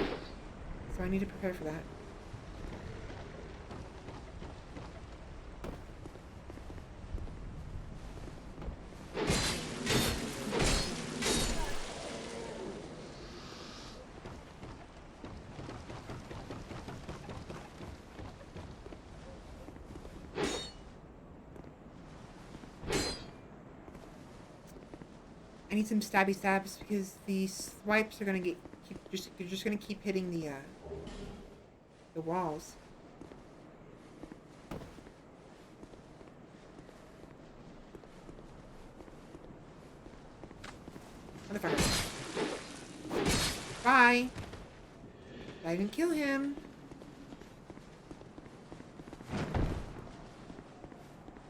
so I need to prepare for that. I need some stabby stabs because the swipes are gonna you're just gonna keep hitting the walls. Motherfucker. Bye. I didn't kill him.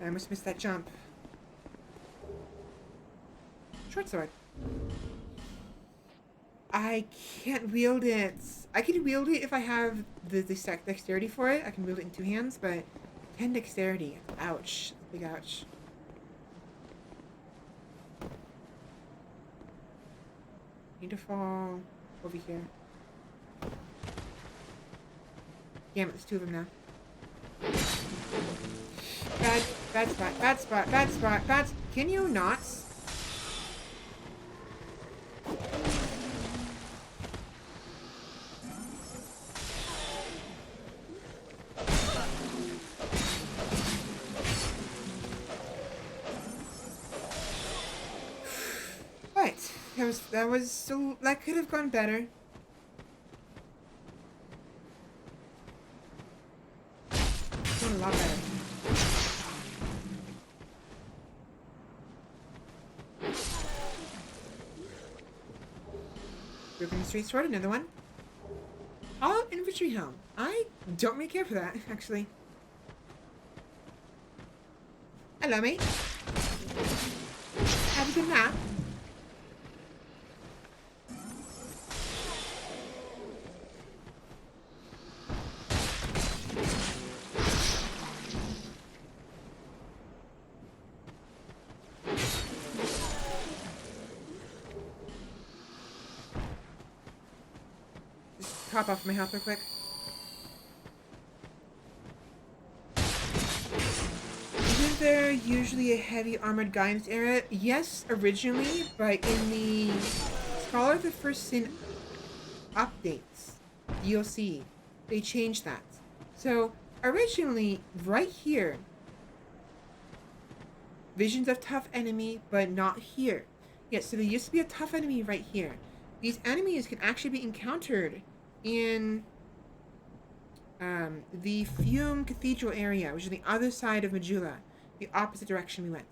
I must miss that jump. Short sword. I can't wield it. I can wield it if I have the dexterity for it. I can wield it in two hands, but 10 dexterity. Ouch. Big ouch. Need to fall over here. Damn it, there's two of them now. Bad spot. Can you not? Right. That could have gone better. Gone a lot better. Broken straight sword, another one. All infantry helm. I don't really care for that, actually. Hello, mate. Have a good nap. Just top off my health real quick. Isn't there usually a heavy armored guy in this area? Yes, originally, but in the Scholar of the First Sin updates, DLC, they changed that. So, originally, right here, visions of tough enemy, but not here. Yes, so there used to be a tough enemy right here. These enemies can actually be encountered in the Fume Cathedral area, which is the other side of Majula, the opposite direction we went.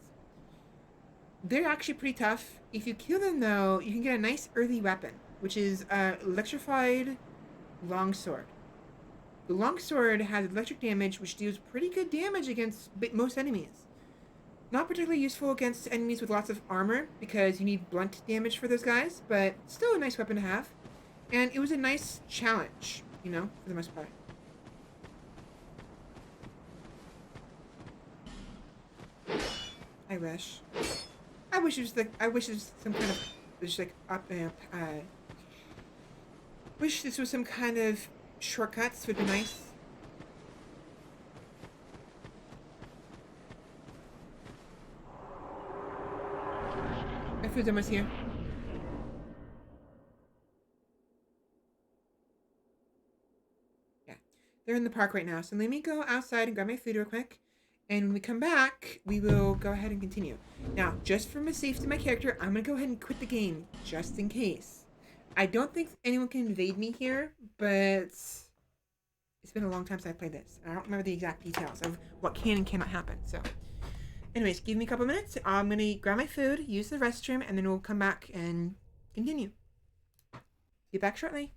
They're actually pretty tough. If you kill them, though, you can get a nice early weapon, which is electrified longsword. The longsword has electric damage, which deals pretty good damage against most enemies. Not particularly useful against enemies with lots of armor, because you need blunt damage for those guys, but still a nice weapon to have. And it was a nice challenge, you know, for the most part. I wish. I wish it was some kind of, just like up amp. Wish this was some kind of shortcuts would be nice. My food's almost here. Yeah, they're in the park right now. So let me go outside and grab my food real quick. And when we come back, we will go ahead and continue. Now, just for the safety of my character, I'm going to go ahead and quit the game, just in case. I don't think anyone can invade me here, but it's been a long time since I played this. I don't remember the exact details of what can and cannot happen. So, anyways, give me a couple minutes. I'm going to grab my food, use the restroom, and then we'll come back and continue. See you back shortly.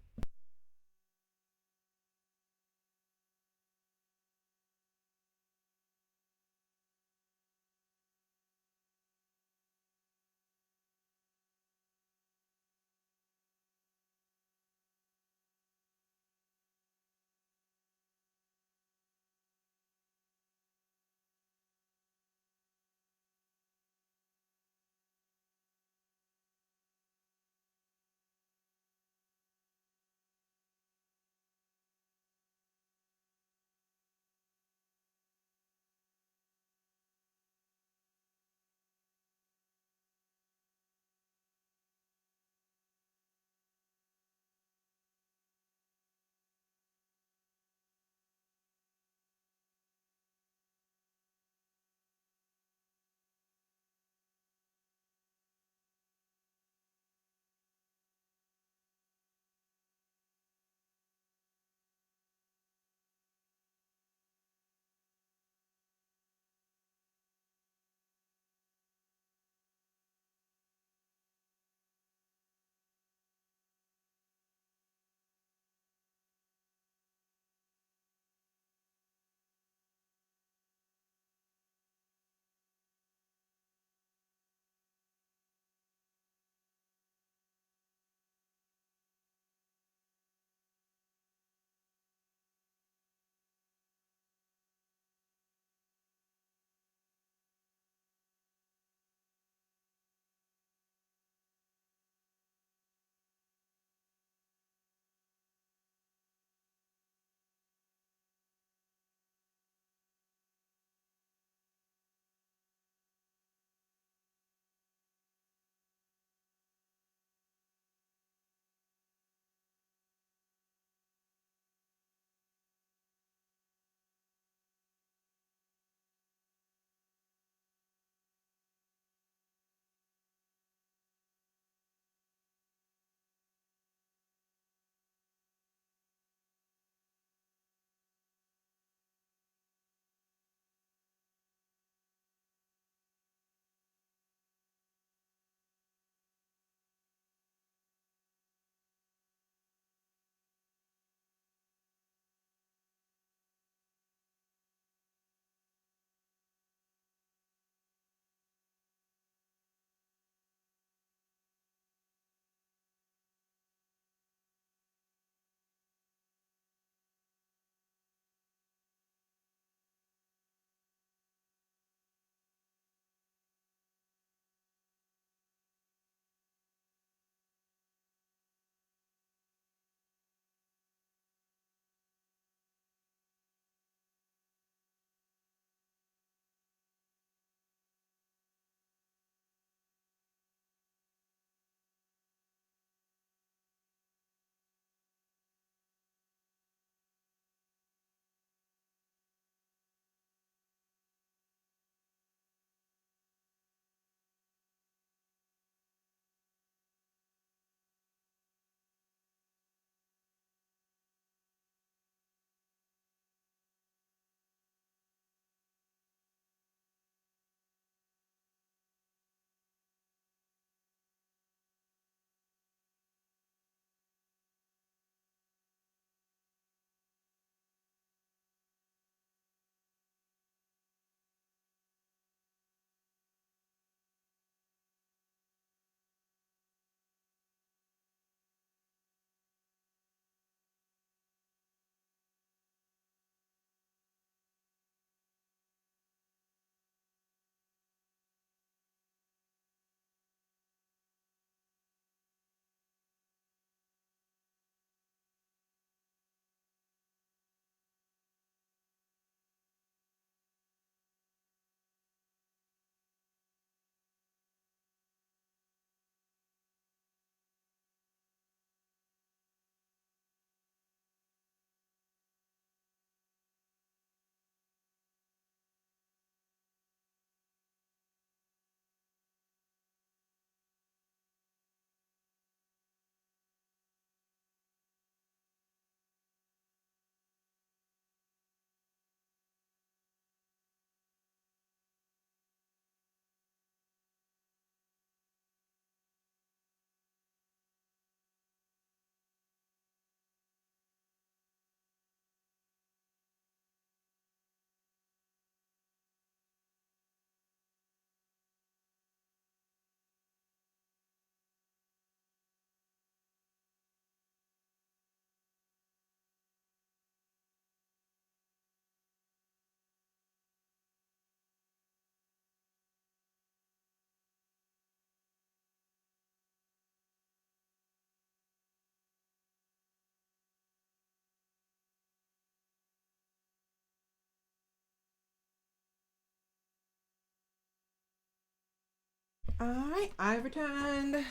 Alright, I've returned.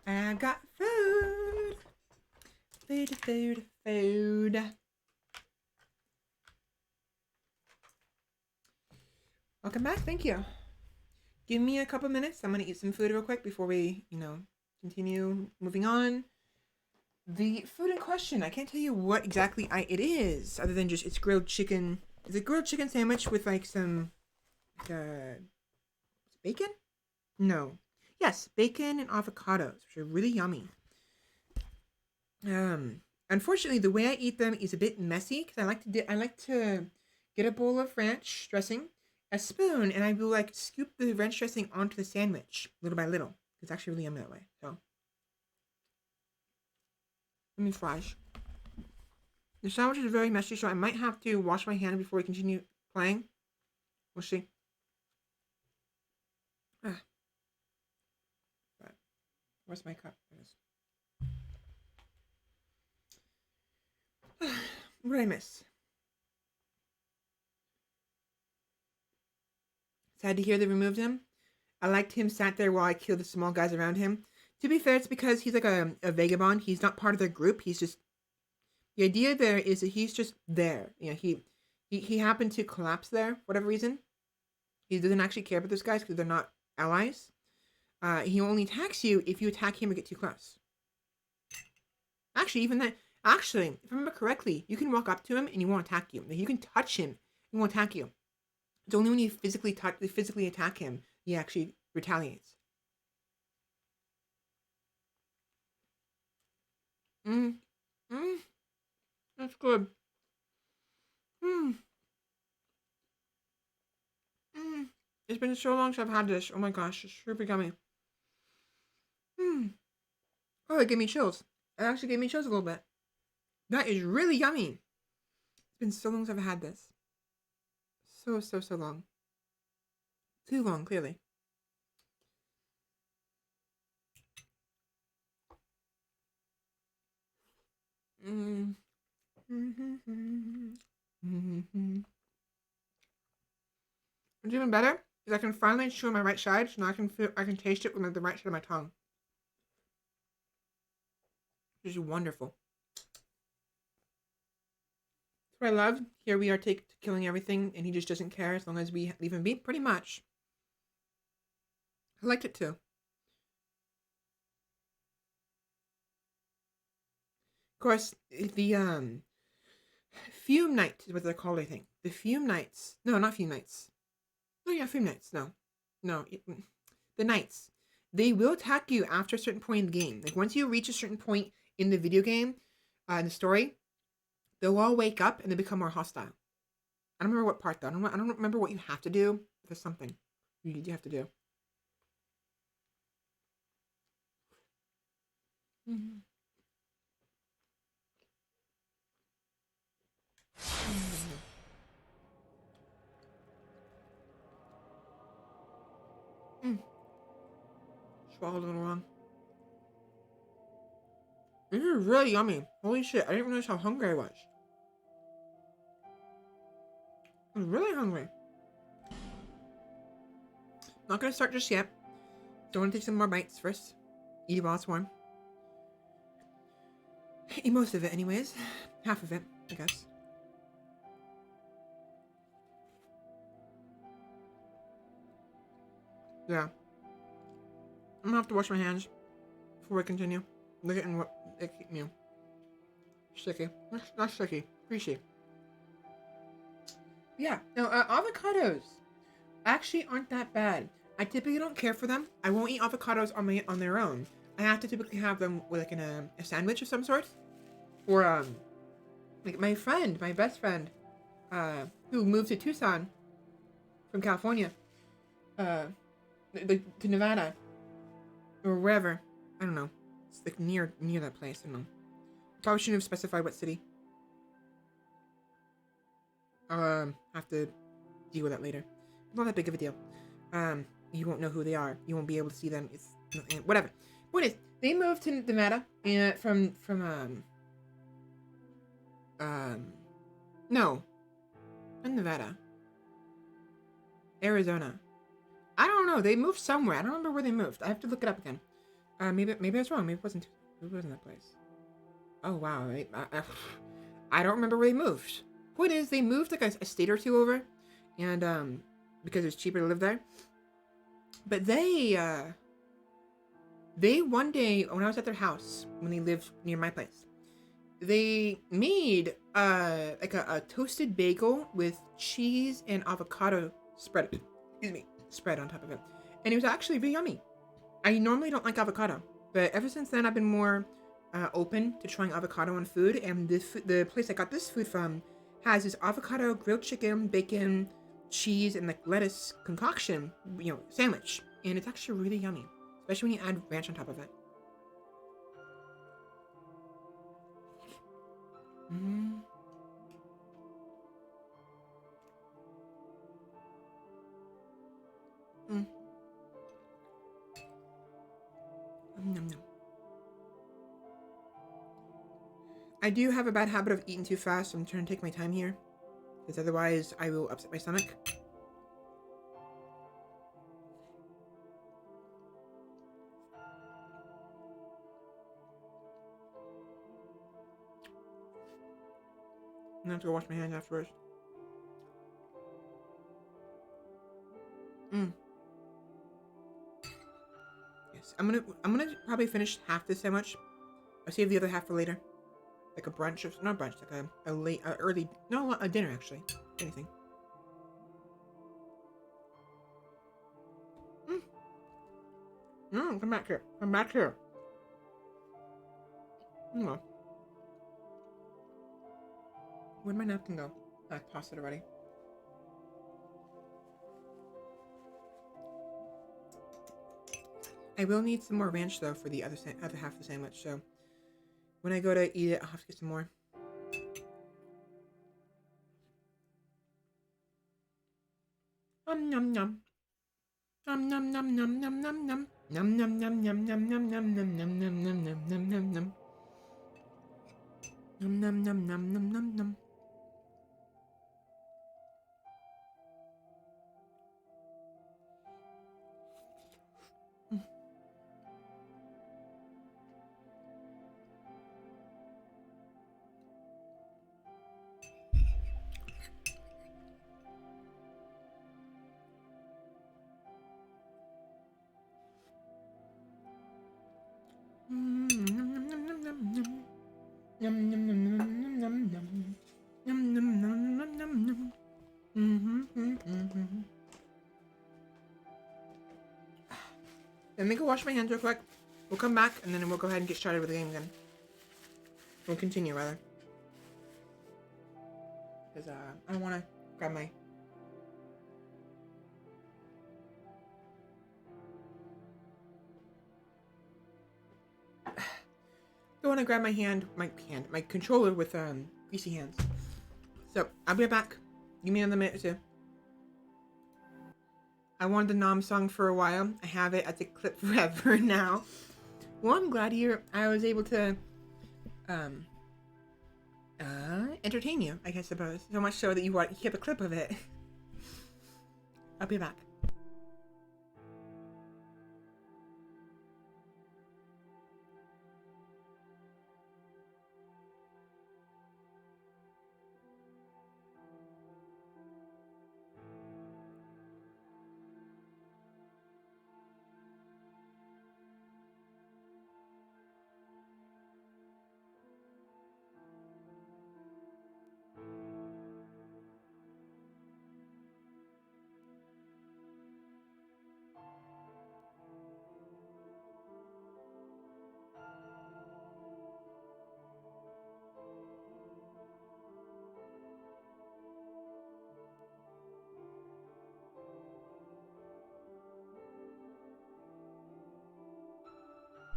I've got food. Food. Welcome back, thank you. Give me a couple minutes. I'm gonna eat some food real quick before we, continue moving on. The food in question, I can't tell you what exactly it is, other than just it's grilled chicken. It's a grilled chicken sandwich with like some bacon? No. Yes, bacon and avocados, which are really yummy. Unfortunately, the way I eat them is a bit messy because I like to get a bowl of ranch dressing, a spoon, and I will like scoop the ranch dressing onto the sandwich little by little. It's actually really yummy that way. So let me flash. The sandwich is very messy, so I might have to wash my hand before we continue playing. We'll see. But where's my cup? There it is. What did I miss? Sad to hear they removed him. I liked him sat there while I killed the small guys around him. To be fair, it's because he's like a vagabond. He's not part of their group. He's just... The idea there is that he's just there. He happened to collapse there for whatever reason. He doesn't actually care about those guys because they're not allies. He only attacks you if you attack him or get too close. Actually, even that... Actually, if I remember correctly, you can walk up to him and he won't attack you. You can touch him, he won't attack you. It's only when you physically attack him, he actually retaliates. That's good. It's been so long since I've had this. Oh my gosh, it's super yummy. Oh, it gave me chills. It actually gave me chills a little bit. That is really yummy. It's been so long since I've had this. So long. Too long, clearly. What's even better is I can finally chew my right side, so now I can taste it with the right side of my tongue. Which is wonderful. That's what I love. Here we are killing everything, and he just doesn't care as long as we leave him be, pretty much. I liked it too. Of course, the Fume Night is what they're called, I think. The Fume Nights. No, not Fume Nights. Oh yeah, Fume Nights. No. The Knights. They will attack you after a certain point in the game. Like once you reach a certain point in the video game, in the story, they'll all wake up and they become more hostile. I don't remember what part though. I don't remember what you have to do. There's something you have to do. Swallowed a little wrong. This is really yummy. Holy shit, I didn't realize how hungry I was. I was really hungry. Not gonna start just yet. Don't want to take some more bites first. Eat it while it's warm. Eat most of it anyways. Half of it, I guess. Yeah. I'm gonna have to wash my hands before I continue. Look at what sticky. Not sticky. Greasy. Yeah. No, avocados actually aren't that bad. I typically don't care for them. I won't eat avocados on their own. I have to typically have them with like in a sandwich of some sort. Or like my best friend, who moved to Tucson from California, to Nevada or wherever. I don't know. It's like near that place. I don't know. Probably shouldn't have specified what city. Have to deal with that later. It's not that big of a deal. You won't know who they are. You won't be able to see them. It's whatever. Point is, they moved to Nevada and from no, not Nevada. Arizona. I don't know. They moved somewhere. I don't remember where they moved. I have to look it up again. Maybe I was wrong. Maybe it wasn't that place. Oh wow. I don't remember where they moved. Point is, they moved like a state or two over, and because it's cheaper to live there. But they one day when I was at their house when they lived near my place, they made like a toasted bagel with cheese and avocado spread. Excuse me, spread on top of it, and it was actually very yummy. I normally don't like avocado, but ever since then I've been more open to trying avocado on food. And the place I got this food from has this avocado, grilled chicken, bacon, cheese, and like lettuce concoction, sandwich, and it's actually really yummy, especially when you add ranch on top of it. Mm. Mm. Nom, nom. I do have a bad habit of eating too fast, so I'm trying to take my time here, because otherwise I will upset my stomach. I'm gonna have to go wash my hands afterwards. Yes, I'm gonna probably finish half this sandwich. I'll save the other half for later, like a brunch or not brunch, like a late, early, no, a dinner actually, anything. No, come back here. Come back here. No. Where'd my napkin go? I tossed it already. I will need some more ranch though for the other half of the sandwich. So when I go to eat it, I'll have to get some more. Nom nom nom. Nom nom nom nom nom nom nom. Nom nom nom nom nom nom nom nom nom nom nom nom nom nom nom. Nom nom nom nom nom nom nom. Let me go wash my hands real quick. We'll come back and then we'll go ahead and get started with the game again. We'll continue rather. Because I don't want to grab my... Don't want to grab my controller with greasy hands. So I'll be right back. Give me another minute or two. I wanted the Nom song for a while. I have it as a clip forever now. Well, I'm glad I was able to entertain you, I suppose. So much so that you kept a clip of it. I'll be back.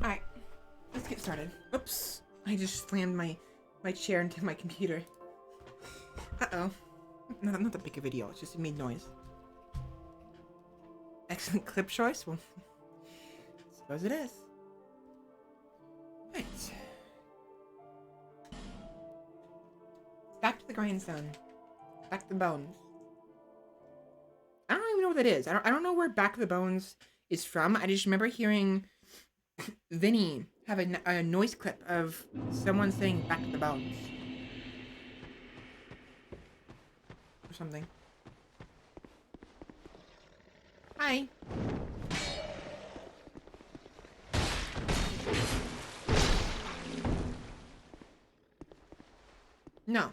Alright, let's get started. Oops, I just slammed my chair into my computer. Uh-oh. Not that big of a deal, it's just it made noise. Excellent clip choice? Well, I suppose it is. Right. Back to the grindstone. Back to the bones. I don't even know what that is. I don't know where Back of the Bones is from. I just remember hearing Vinny have a noise clip of someone saying Back of the Bones. Or something. Hi. No.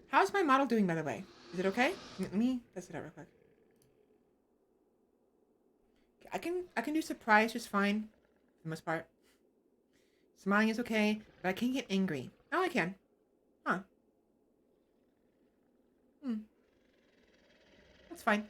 How's my model doing, by the way? Is it okay? Let me test it out real quick. I can do surprise just fine, for the most part. Smiling is okay, but I can't get angry. Oh, I can. Huh. That's fine.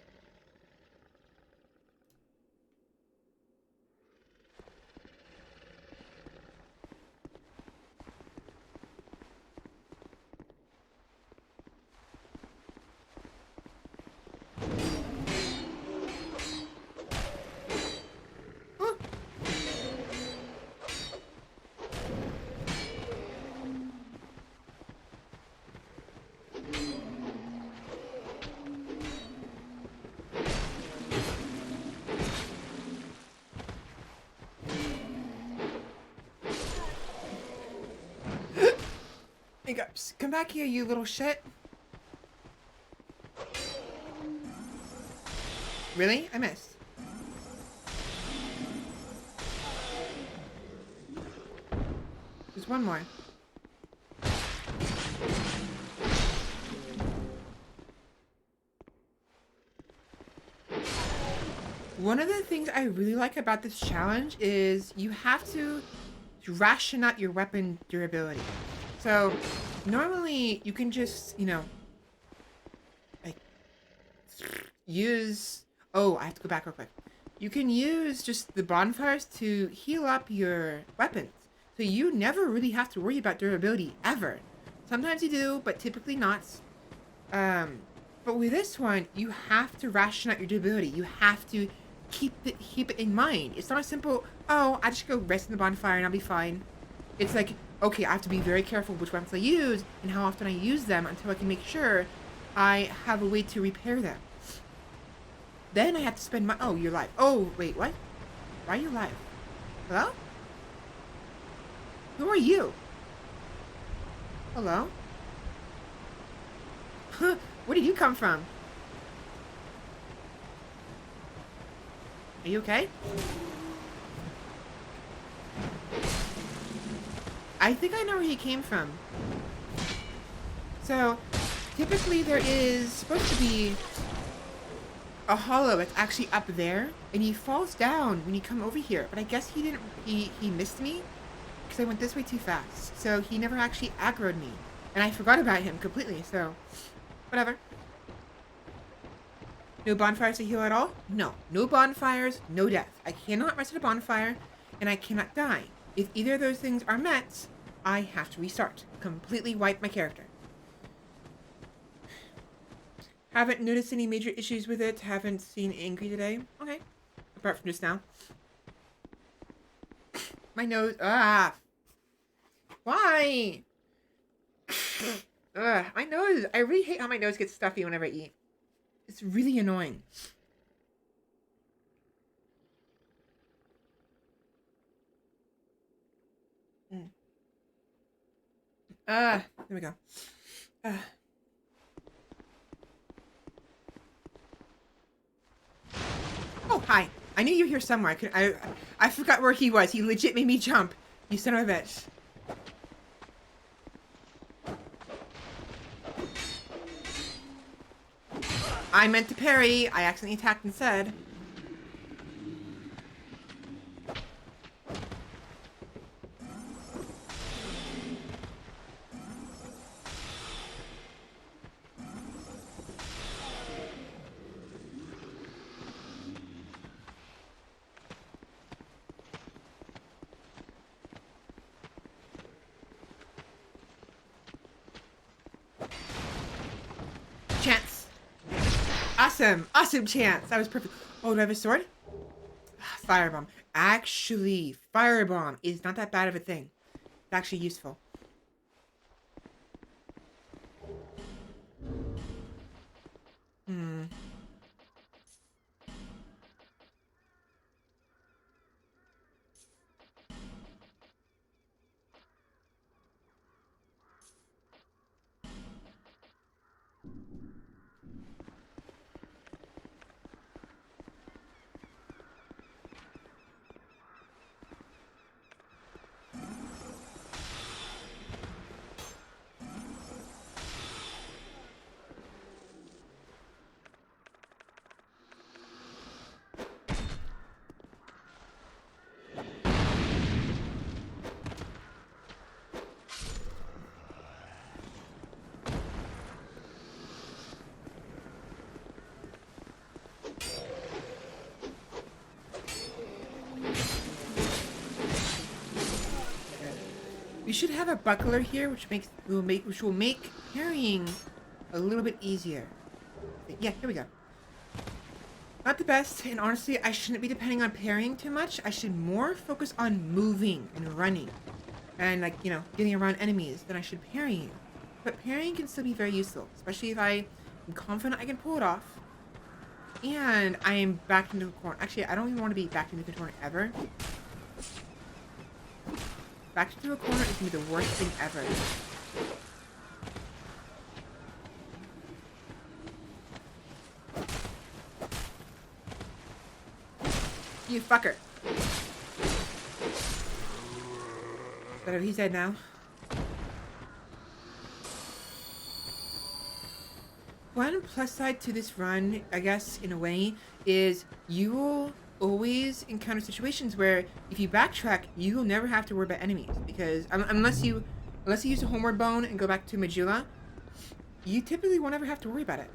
Hiccups. Come back here, you little shit. Really? I missed. There's one more. One of the things I really like about this challenge is you have to ration out your weapon durability. So, normally you can just, you know, like, use... Oh, I have to go back real quick. You can use just the bonfires to heal up your weapons. So you never really have to worry about durability, ever. Sometimes you do, but typically not. But with this one, you have to ration out your durability. You have to keep it in mind. It's not a simple, oh, I just go rest in the bonfire and I'll be fine. It's like, okay, I have to be very careful which weapons I use and how often I use them until I can make sure I have a way to repair them. Then I have to spend my... Oh, you're live. Oh, wait, what? Why are you live? Hello? Who are you? Hello? Huh, where did you come from? Are you okay? I think I know where he came from. So, typically there is supposed to be a hollow that's actually up there, and he falls down when you come over here. But I guess he didn't, he missed me, because I went this way too fast. So he never actually aggroed me. And I forgot about him completely, so whatever. No bonfires to heal at all? No. No bonfires, no death. I cannot rest at a bonfire, and I cannot die. If either of those things are met, I have to restart. Completely wipe my character. Haven't noticed any major issues with it. Haven't seen angry today. Okay. Apart from just now. My nose. Ah! Why? Ugh, my nose. I really hate how my nose gets stuffy whenever I eat. It's really annoying. There we go. Oh, hi. I knew you were here somewhere. I forgot where he was. He legit made me jump. You son of a bitch. I meant to parry. I accidentally attacked instead. Chance. Awesome. Awesome chance. That was perfect. Oh, do I have a sword? Firebomb. Actually, firebomb is not that bad of a thing. It's actually useful. should have a buckler here, which will make parrying a little bit easier. Yeah, here we go. Not the best, and honestly, I shouldn't be depending on parrying too much. I should more focus on moving and running, and like, you know, getting around enemies than I should parrying. But parrying can still be very useful, especially if I am confident I can pull it off. And I am backed into a corner. Actually, I don't even want to be backed into a corner ever. Backed into a corner is going to be the worst thing ever. You fucker. But he's dead now. One plus side to this run, I guess, in a way, is you will always encounter situations where if you backtrack, you will never have to worry about enemies. Because unless you use a homeward bone and go back to Majula, you typically won't ever have to worry about it.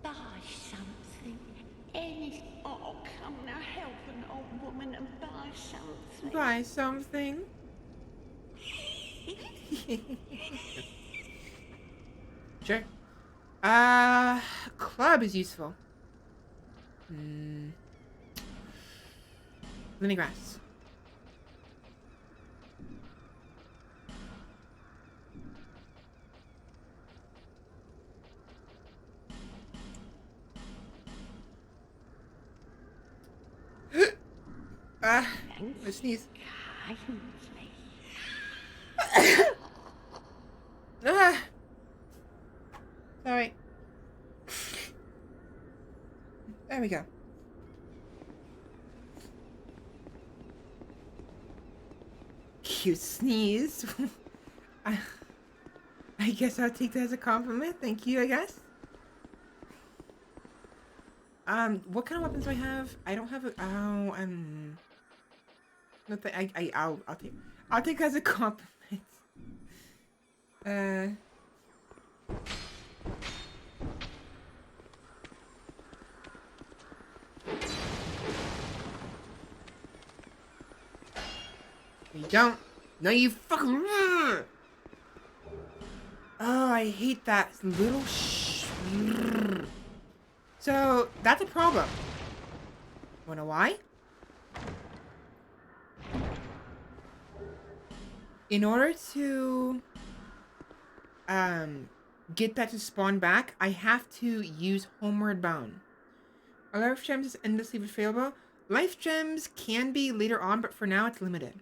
Buy something. Anything. Oh, come now, help an old woman and buy something. Buy something. Sure. Club is useful. Lemongrass. I sneeze. Sorry. There we go. Cute sneeze. I guess I'll take that as a compliment. Thank you, I guess. What kind of weapons do I have? I don't have a. Oh, nothing. I'll take that as a compliment. You don't. No, you fucking. Oh, I hate that little So, that's a problem. Wanna know why? In order to get that to spawn back, I have to use Homeward Bound. Are life gems is endlessly available? Life gems can be later on, but for now it's limited.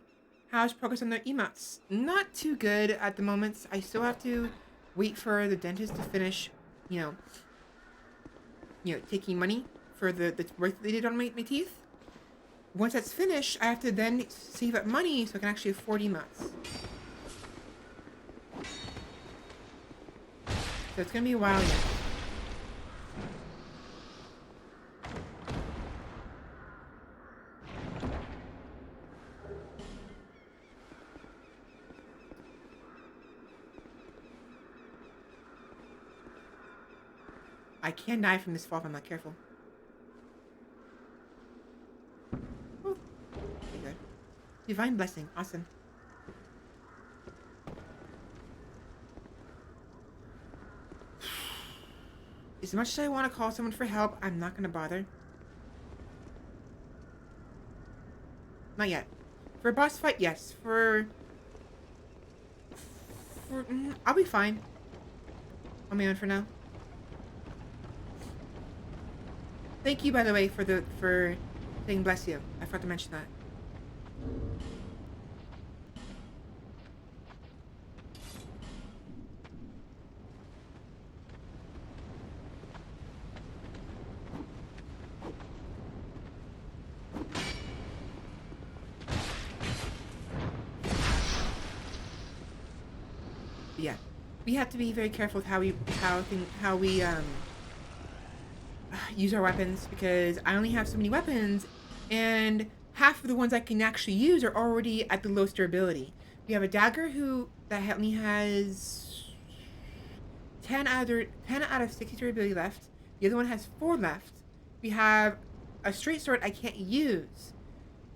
How's progress on their emotes? Not too good at the moment. I still have to wait for the dentist to finish, you know, taking money for the work they did on my teeth. Once that's finished, I have to then save up money so I can actually afford emotes. So it's gonna be a while yet. I can die from this fall if I'm not careful. Oh, okay, good. Divine blessing, awesome. As much as I want to call someone for help, I'm not gonna bother. Not yet. For a boss fight, yes. I'll be fine on my own for now. Thank you, by the way, for saying bless you. I forgot to mention that. Yeah, we have to be very careful with how we use our weapons, because I only have so many weapons, and half of the ones I can actually use are already at the lowest durability. We have a dagger that only has 10 out of 60 durability left. The other one has 4 left. We have a straight sword I can't use.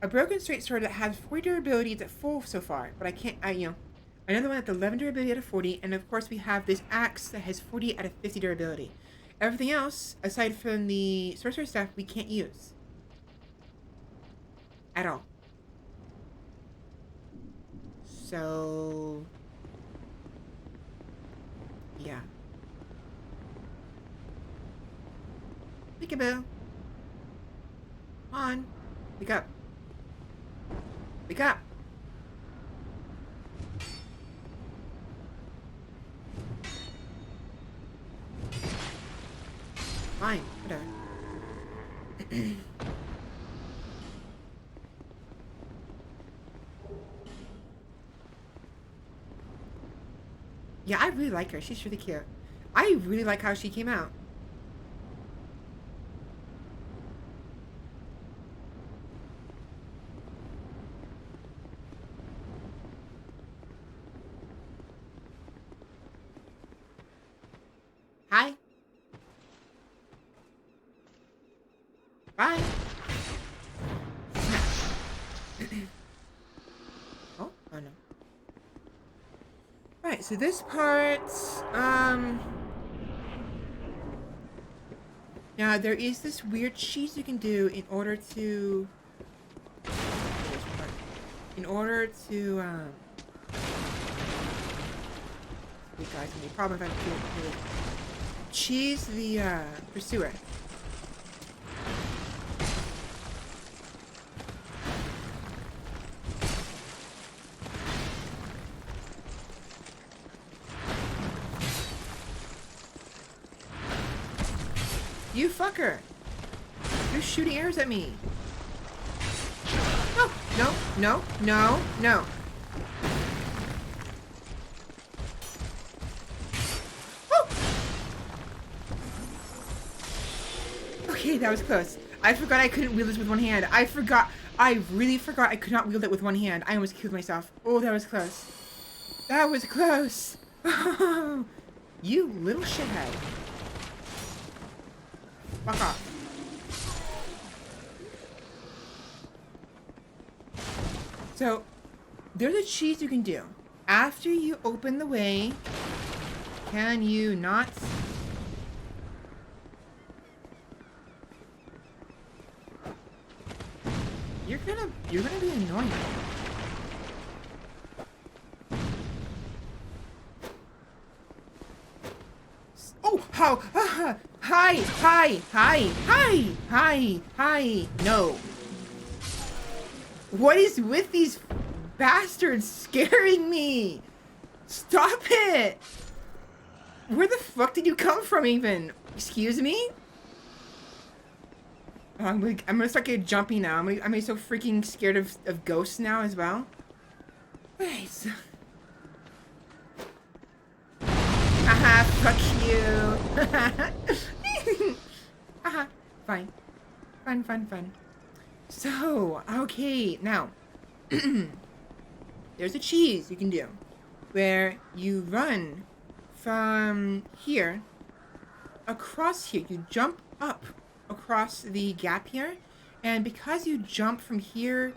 A broken straight sword that has 40 durability. It's at full so far, but I can't. Another one at 11 durability out of 40, and of course we have this axe that has 40 out of 50 durability. Everything else, aside from the sorcerer stuff, we can't use at all. So yeah. Peekaboo. Come on. Wake up. Wake up. Fine. Whatever. Yeah, I really like her. She's really cute. I really like how she came out. Hi. Bye. Oh no. Right, so this part, now there is this weird cheese you can do in order to, you guys, gonna be a problem if I don't cheese the, pursuer. You fucker! You're shooting arrows at me. No, no, no, no, no. Oh! Okay, that was close. I forgot I couldn't wield this with one hand. I really forgot I could not wield it with one hand. I almost killed myself. Oh, that was close. That was close. You little shithead. Fuck off. So, there's a cheese you can do. After you open the way, can you not? You're gonna be annoying. Oh, how? Hi, hi, hi, hi, hi, hi. No. What is with these bastards scaring me? Stop it. Where the fuck did you come from even? Excuse me? Oh, I'm gonna start getting jumpy now. I'm gonna be so freaking scared of ghosts now as well. Wait. Haha, fuck you. Haha, fine. Fun. So, okay, now, there's a cheese you can do where you run from here across here. You jump up across the gap here, and because you jump from here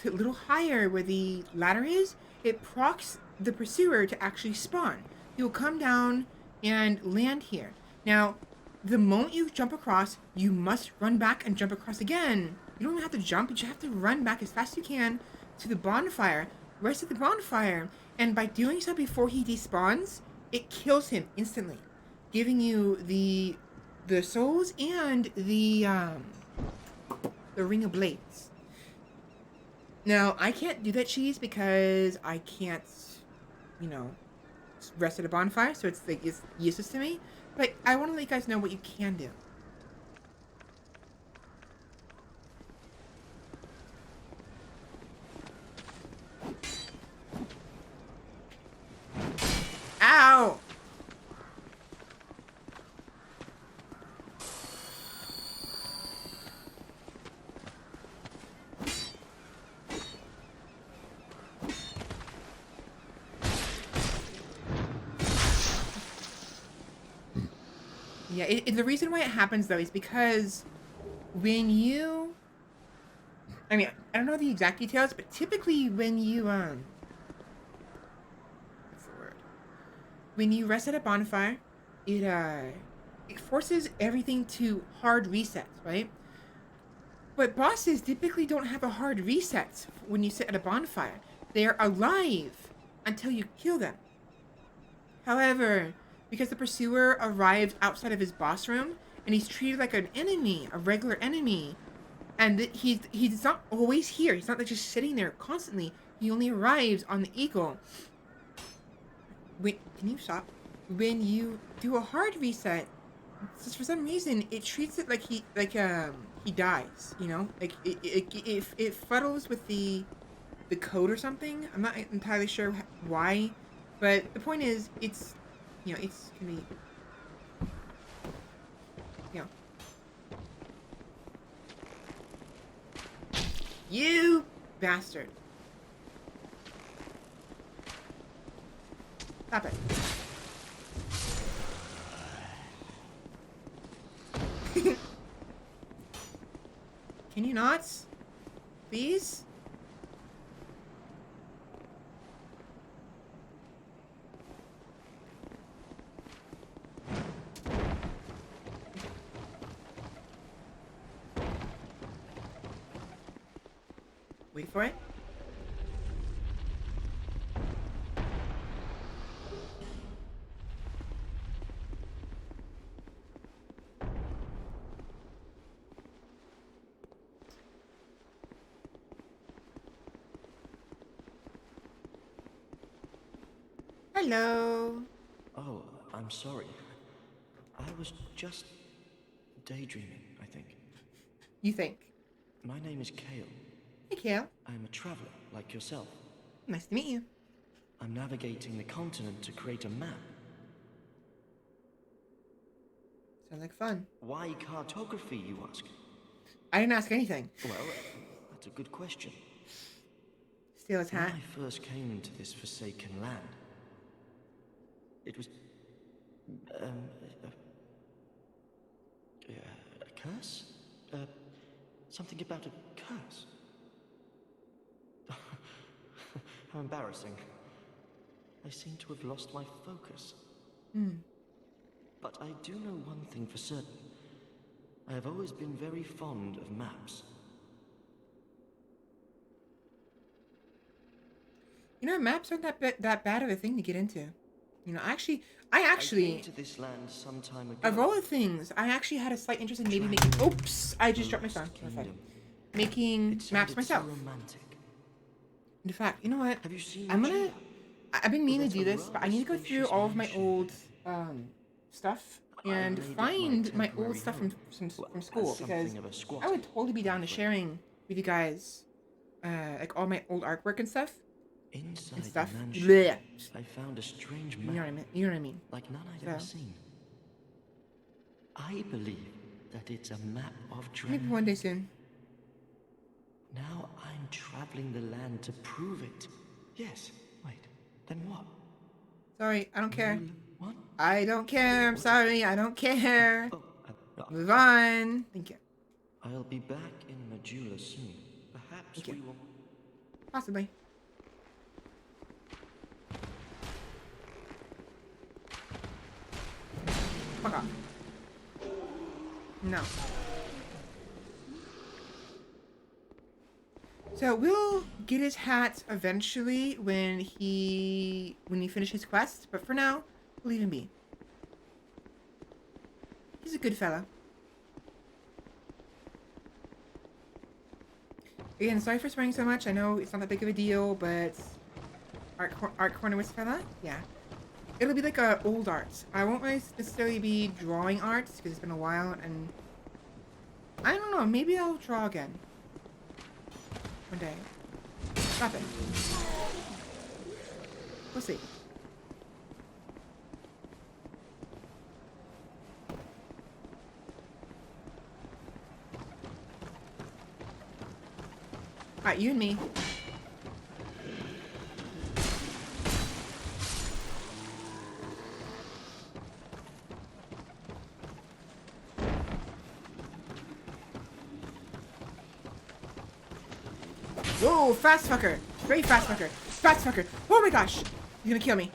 to a little higher where the ladder is, it procs the pursuer to actually spawn. He will come down and land here. Now, the moment you jump across, you must run back and jump across again. You don't even have to jump, you just have to run back as fast as you can to the bonfire, rest of the bonfire, and by doing so before he despawns, it kills him instantly, giving you the souls and the ring of blades. Now, I can't do that cheese because I can't, rest at a bonfire, so it's useless to me. But I want to let you guys know what you can do. Ow! Yeah, the reason why it happens though is because when you I mean, I don't know the exact details, but typically when you what's the word? When you rest at a bonfire, it forces everything to hard reset, right? But bosses typically don't have a hard reset when you sit at a bonfire. They are alive until you kill them. However, because the pursuer arrived outside of his boss room and he's treated like an enemy, a regular enemy, and he's not always here. He's not like just sitting there constantly. He only arrives on the eagle. Wait, can you stop? When you do a hard reset, just for some reason it treats it like he dies. You know, like it fuddles with the code or something. I'm not entirely sure why, but the point is, it's it's gonna be you bastard. Stop it. Can you not? Please? Wait for it. Hello. Oh, I'm sorry. I was just daydreaming, I think. You think? My name is Kale. Hey, Kale. I'm a traveler, like yourself. Nice to meet you. I'm navigating the continent to create a map. Sounds like fun. Why cartography, you ask? I didn't ask anything. Well, that's a good question. Steal his hat. When I first came into this forsaken land, it was... a curse? Something about a curse. How embarrassing. I seem to have lost my focus. But I do know one thing for certain. I have always been very fond of maps. You know, maps aren't that bad of a thing to get into. You know, I actually, I came to this land some time ago. of all the things, I actually had a slight interest in maybe making. Oops! I just dropped my phone. Okay. Making maps myself. So romantic. In fact, you know what? Have you seen I'm gonna. Julia? I've been meaning Well, to do that's this, a but I need to go rather through all of my spacious old stuff I and made it find my temporary old stuff home. from Well, school, as because something of a squatter, I would totally be down to sharing with you guys, like all my old artwork and stuff. Inside stuff. the mansion, Blech. I found a strange You know what I map, mean? You know what I mean? like none I've So- ever seen. I believe that it's a map of Maybe Dren. one day soon. Now I'm traveling the land to prove it. Yes. Wait. Then what? Sorry, I don't care. What? I don't care. I'm sorry, I don't care. Oh, Move on. Thank you. I'll be back in Majula soon. Perhaps Thank you. we will. Possibly. Fuck off. No. So we'll get his hat eventually when he finishes his quest, but for now, we'll leave him be. He's a good fella. Again, sorry for swearing so much. I know it's not that big of a deal, but art corner with fella, yeah. It'll be like old art. I won't really necessarily be drawing art because it's been a while, and I don't know. Maybe I'll draw again one day. Stop it. We'll see. Alright, you and me. Whoa, fast fucker. Very fast fucker. Fast fucker. Oh my gosh. He's gonna kill me.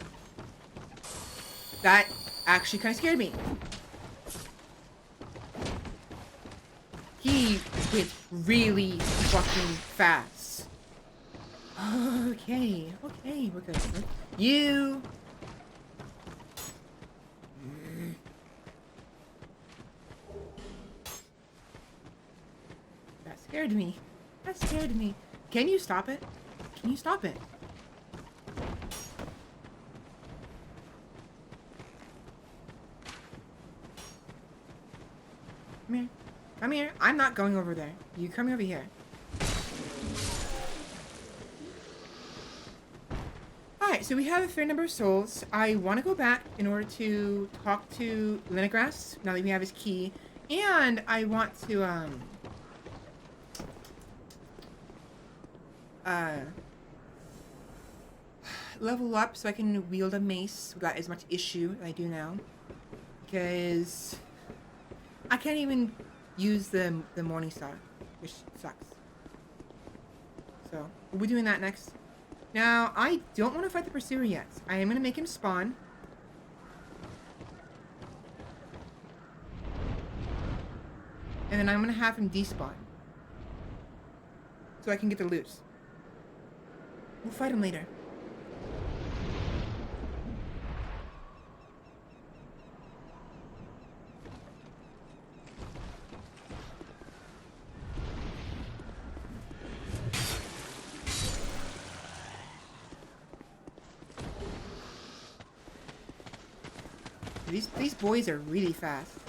That actually kind of scared me. He went really fucking fast. Okay, okay, we're good. You. That scared me. That scared me. Can you stop it? Can you stop it? Come here. Come here. I'm not going over there. You come over here. Alright, so we have a fair number of souls. I want to go back in order to talk to Lenigras, now that we have his key. And I want to, level up so I can wield a mace without as much issue as I do now. Because I can't even use the Morning Star, which sucks. So, we'll be doing that next. Now, I don't want to fight the Pursuer yet. I am going to make him spawn. And then I'm going to have him despawn. So I can get the loot. We'll fight him later. These boys are really fast.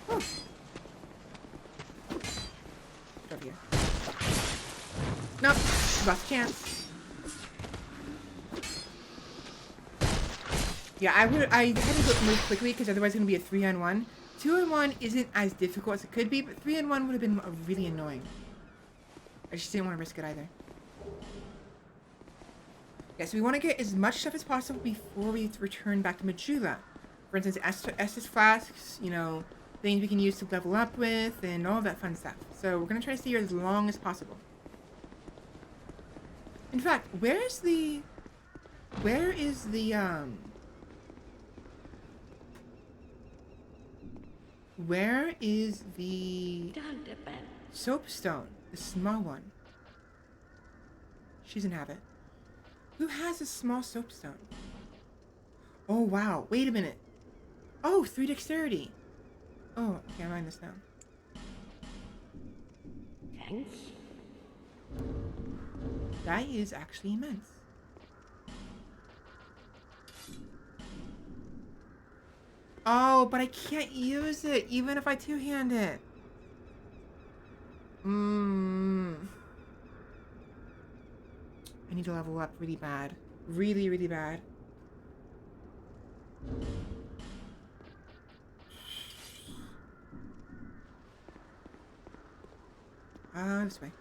Oh. Get over here. Nope. Lost chance. Yeah, I had to move quickly because otherwise it's going to be a 3-on-1. 2-on-1 isn't as difficult as it could be, but 3-on-1 would have been really annoying. I just didn't want to risk it either. Yeah, so we want to get as much stuff as possible before we return back to Majula. For instance, Estus flasks, you know, things we can use to level up with, and all that fun stuff. So we're going to try to stay here as long as possible. In fact, where is the soapstone? The small one. She doesn't have it. Who has a small soapstone? Oh, wow. Wait a minute. Oh, 3 dexterity. Oh, okay, I'm writing this down. Thanks. That is actually immense. Oh, but I can't use it, even if I two-hand it. I need to level up really bad. Really, really bad. This way.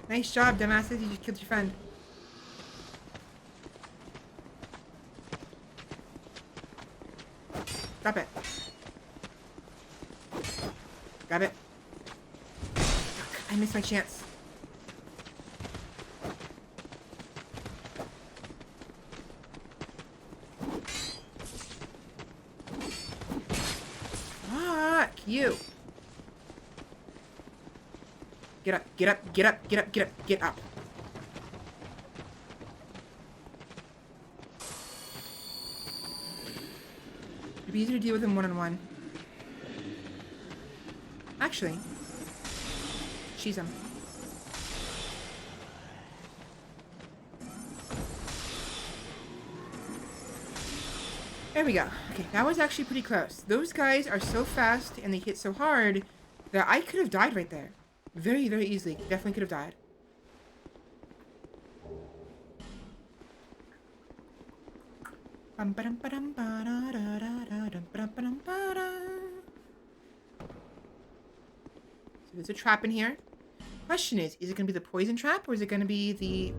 Nice job, dumbasses. You just killed your friend. Drop it. Grab it. Fuck, I missed my chance. Fuck you. Get up, get up, get up, get up, get up, get up. It'd be easier to deal with them one-on-one. Actually, she's him. There we go. Okay, that was actually pretty close. Those guys are so fast and they hit so hard that I could have died right there. Very, very easily. Definitely could have died. So there's a trap in here. Question is it gonna be the poison trap or is it gonna be the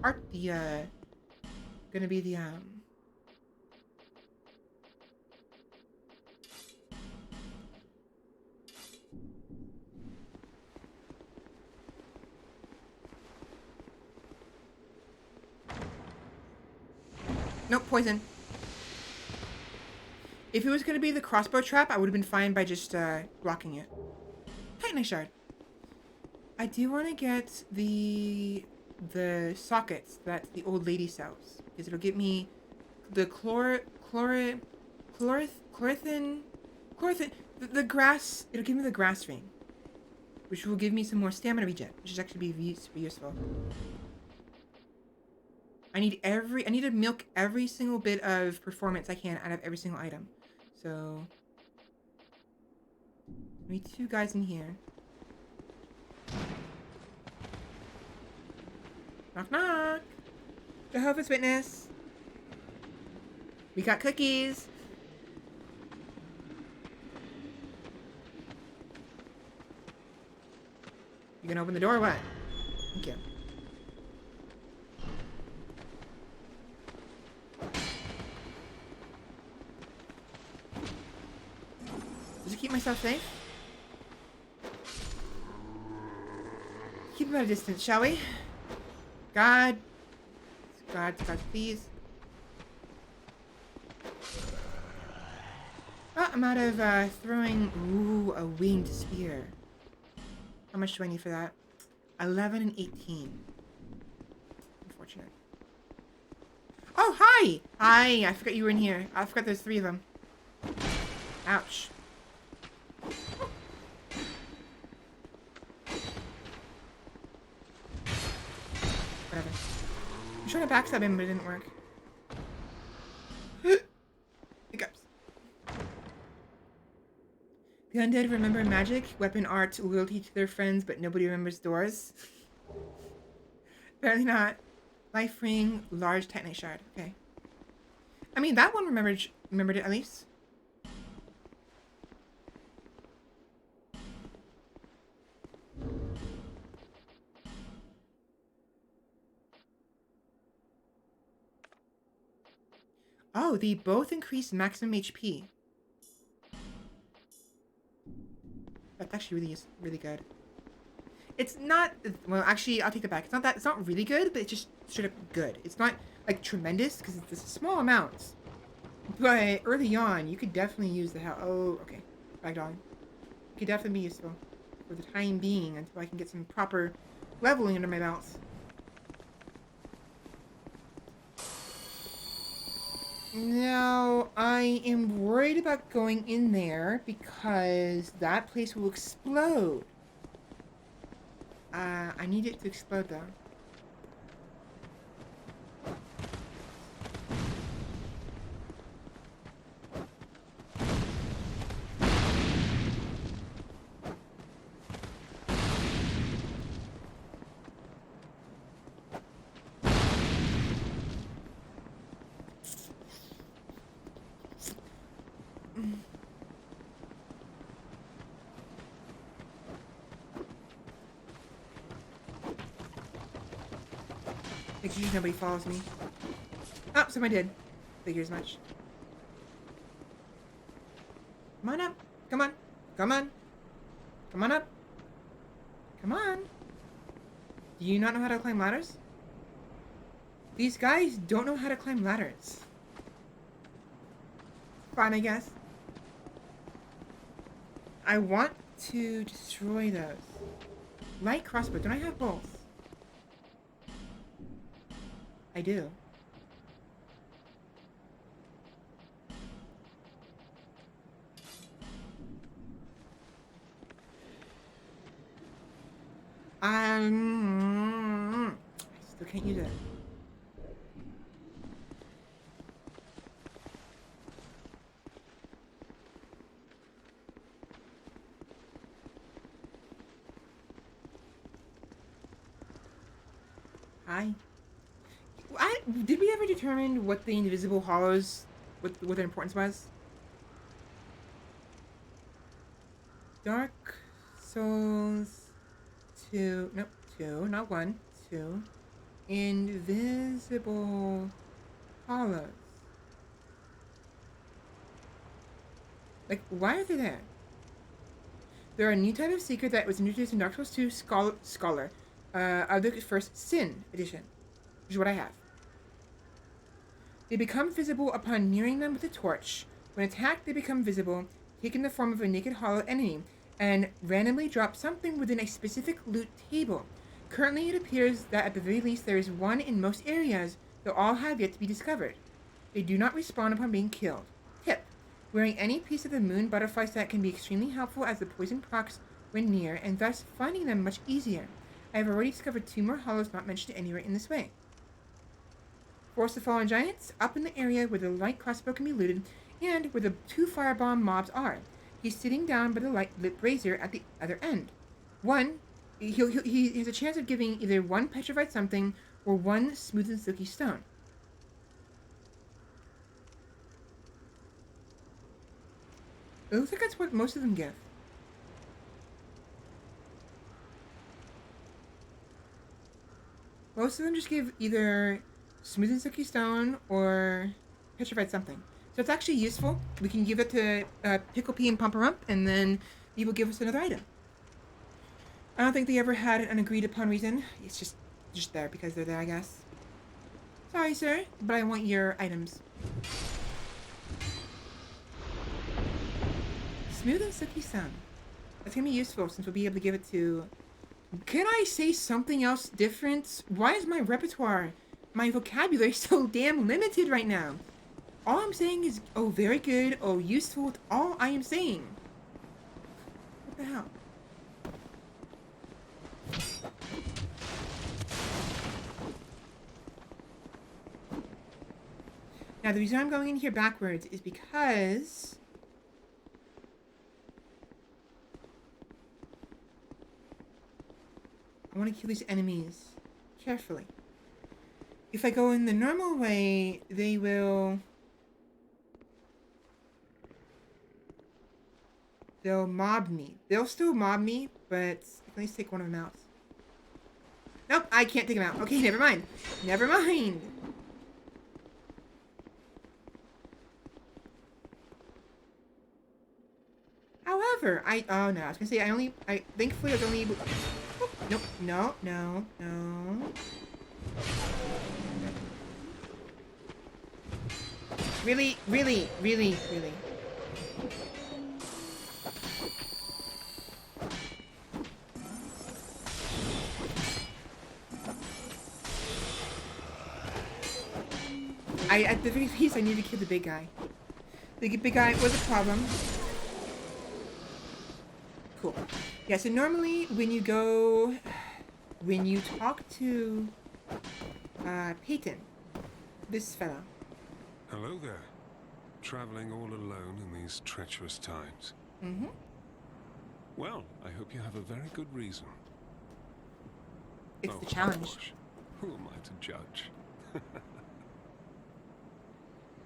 Nope, poison. If it was gonna be the crossbow trap, I would have been fine by just blocking it. Titanite shard. I do want to get the sockets that the old lady sells because it'll get me the chlorothin the grass. It'll give me the grass ring, which will give me some more stamina regen, which is actually be useful. I need to milk every single bit of performance I can out of every single item. So, we need 2 guys in here. Knock knock. Jehovah's Witness. We got cookies. You gonna open the door or what? Thank you. Just keep myself safe. Keep him at a distance, shall we? God, please. Oh, I'm out of throwing. Ooh, a winged spear. How much do I need for that? 11 and 18. Unfortunate. Oh, hi! Hi, I forgot you were in here. I forgot there's 3 of them. Ouch. Whatever. I'm trying to backstab him, but it didn't work. Hiccups. The undead remember magic, weapon art, loyalty to their friends, but nobody remembers doors. Apparently not. Life ring, large titanite shard. Okay. I mean, that one remembered it at least. Oh, they both increase maximum HP. That's actually really good. It's not, well, actually, I'll take that back. It's not really good, but it's just straight up good. It's not, like, tremendous, because it's small amounts. But early on, you could definitely use the hell. Oh, okay. Ragdoll. It could definitely be useful for the time being until I can get some proper leveling under my belt. Now, I am worried about going in there because that place will explode. I need it to explode though. Make sure nobody follows me. Oh, somebody did. Figure as much. Come on up. Come on. Come on. Come on up. Come on. Do you not know how to climb ladders? These guys don't know how to climb ladders. Fine, I guess. I want to destroy those. Light crossbow. Don't I have both? I do. I still can't use it. Hi. Did we ever determine what the invisible hollows what their importance was. Dark Souls 2. Nope, 2, not 1. 2. Invisible hollows. Like, why are they there? They're a new type of secret that was introduced in Dark Souls 2 Scholar. I'll look at first Sin Edition, which is what I have. They become visible upon nearing them with a torch. When attacked, they become visible, taking the form of a naked hollow enemy, and randomly drop something within a specific loot table. Currently, it appears that at the very least there is one in most areas, though all have yet to be discovered. They do not respawn upon being killed. Tip: wearing any piece of the moon butterfly set can be extremely helpful as the poison procs when near, and thus finding them much easier. I have already discovered 2 more hollows not mentioned anywhere in this way. Force of Fallen Giants, up in the area where the light crossbow can be looted, and where the 2 firebomb mobs are. He's sitting down by the lit brazier at the other end. He has a chance of giving either 1 petrified something or 1 smooth and silky stone. It looks like that's what most of them give. Most of them just give either smooth and silky stone or petrified something. So it's actually useful. We can give it to Pickle Pea and Pumperump, and then he will give us another item. I don't think they ever had an agreed upon reason. It's just there because they're there, I guess. Sorry, sir, but I want your items. Smooth and silky stone. That's gonna be useful since we'll be able to give it to... Can I say something else different? Why is my repertoire, my vocabulary so damn limited right now? All I'm saying is, oh, very good, oh, useful, it's all I am saying. What the hell? Now, the reason I'm going in here backwards is because... I want to kill these enemies carefully. If I go in the normal way, they will... They'll mob me. They'll still mob me, but at least take one of them out. Nope, I can't take them out. Okay, never mind. Never mind. However, oh no, I was gonna say thankfully I was only able... Oh, nope, no. Really? At the very least, I need to kill the big guy. The big guy was a problem. Cool. Yeah, so normally when you talk to Peyton, this fellow. Hello there. Traveling all alone in these treacherous times. Mm-hmm. Well, I hope you have a very good reason. It's the challenge. Gosh. Who am I to judge?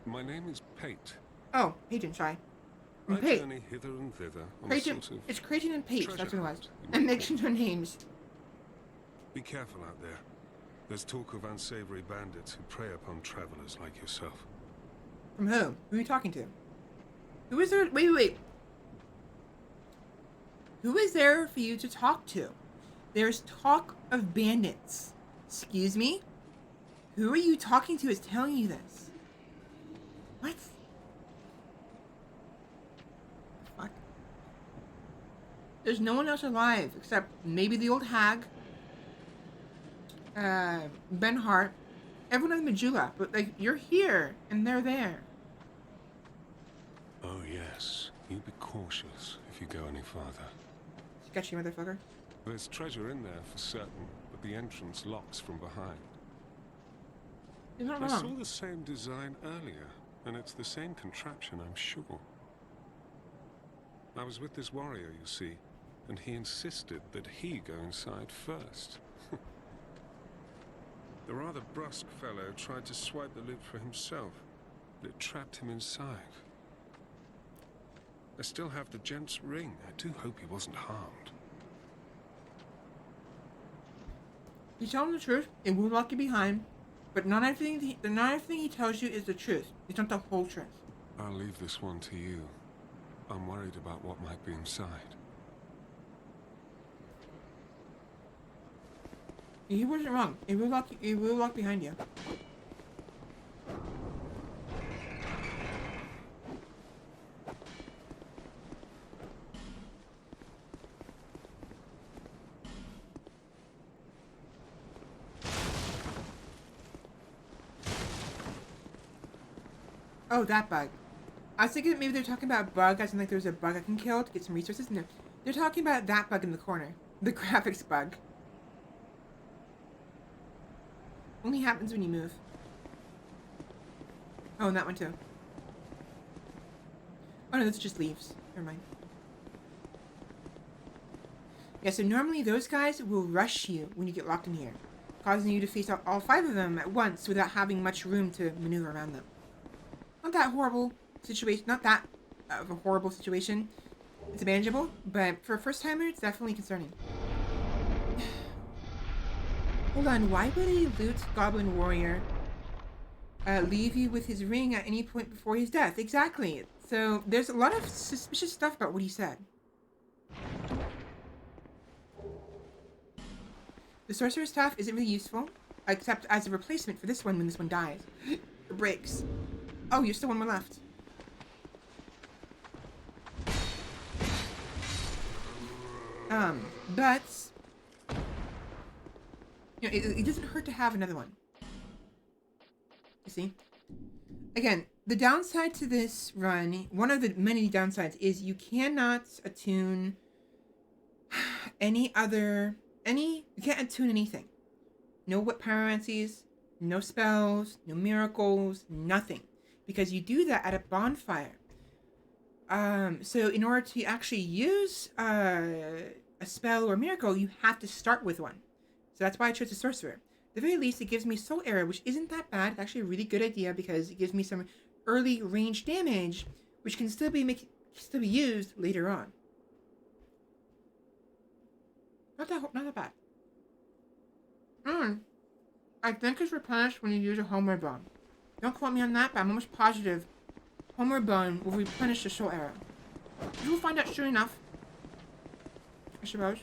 My name is Pate. Oh, Peyton, sorry. I Pate. journey hither and thither on Peyton, a sort of it's Creighton and Pate, that's what it was. hunt, And mentioned her names. Be careful out there. There's talk of unsavory bandits who prey upon travelers like yourself. From whom? Who are you talking to? Who is there? Wait. Who is there for you to talk to? There's talk of bandits. Excuse me? Who are you talking to is telling you this? What? Fuck. There's no one else alive except maybe the old hag, Ben Hart, everyone in Majula, but like you're here and they're there. Oh yes, you be cautious if you go any farther. Sketchy motherfucker. There's treasure in there for certain, but the entrance locks from behind. You're not I saw wrong. the same design earlier, and it's the same contraption, I'm sure. I was with this warrior, you see, and he insisted that he go inside first. The rather brusque fellow tried to swipe the loot for himself, but it trapped him inside. I still have the gent's ring. I do hope he wasn't harmed. He's telling the truth. It will lock you behind, but not everything he tells you is the truth. It's not the whole truth. I'll leave this one to you. I'm worried about what might be inside. He wasn't wrong. It will lock behind you. Oh, that bug. I was thinking that maybe they're talking about a bug, as in like there's a bug I can kill to get some resources. No, they're talking about that bug in the corner. The graphics bug. Only happens when you move. Oh, and that one too. Oh no, that's just leaves. Never mind. Yeah, so normally those guys will rush you when you get locked in here, causing you to face all 5 of them at once without having much room to maneuver around them. Not that horrible situation. Not that of a horrible situation. It's manageable, but for a first timer, it's definitely concerning. Hold on, why would a loot goblin warrior leave you with his ring at any point before his death? Exactly. So there's a lot of suspicious stuff about what he said. The sorcerer's staff isn't really useful, except as a replacement for this one when this one dies. Or breaks. Oh, you're still one more left. But you know, it doesn't hurt to have another one. You see? Again, the downside to this run, one of the many downsides, is you cannot attune you can't attune anything. No what pyromancies, no spells, no miracles, nothing. Because you do that at a bonfire. So in order to actually use a spell or miracle, you have to start with one. So that's why I chose the sorcerer. At the very least, it gives me soul arrow, which isn't that bad. It's actually a really good idea because it gives me some early range damage, which can still be used later on. Not that bad. I think it's replenished when you use a homeward bomb. Don't quote me on that, but I'm almost positive homeward bomb will replenish the soul arrow. You will find out soon enough, I suppose.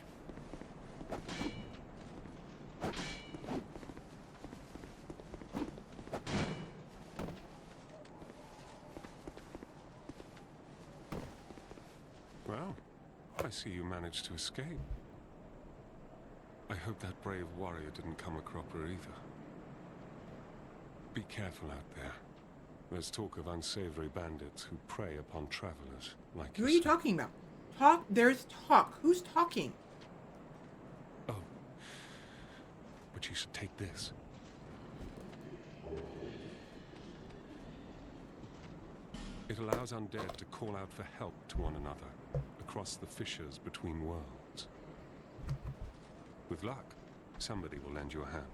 Well, I see you managed to escape. I hope that brave warrior didn't come a cropper either. Be careful out there. There's talk of unsavory bandits who prey upon travelers like Who are you talking about? There's talk. Who's talking? Oh. But you should take this. It allows undead to call out for help to one another across the fissures between worlds. With luck, somebody will lend you a hand.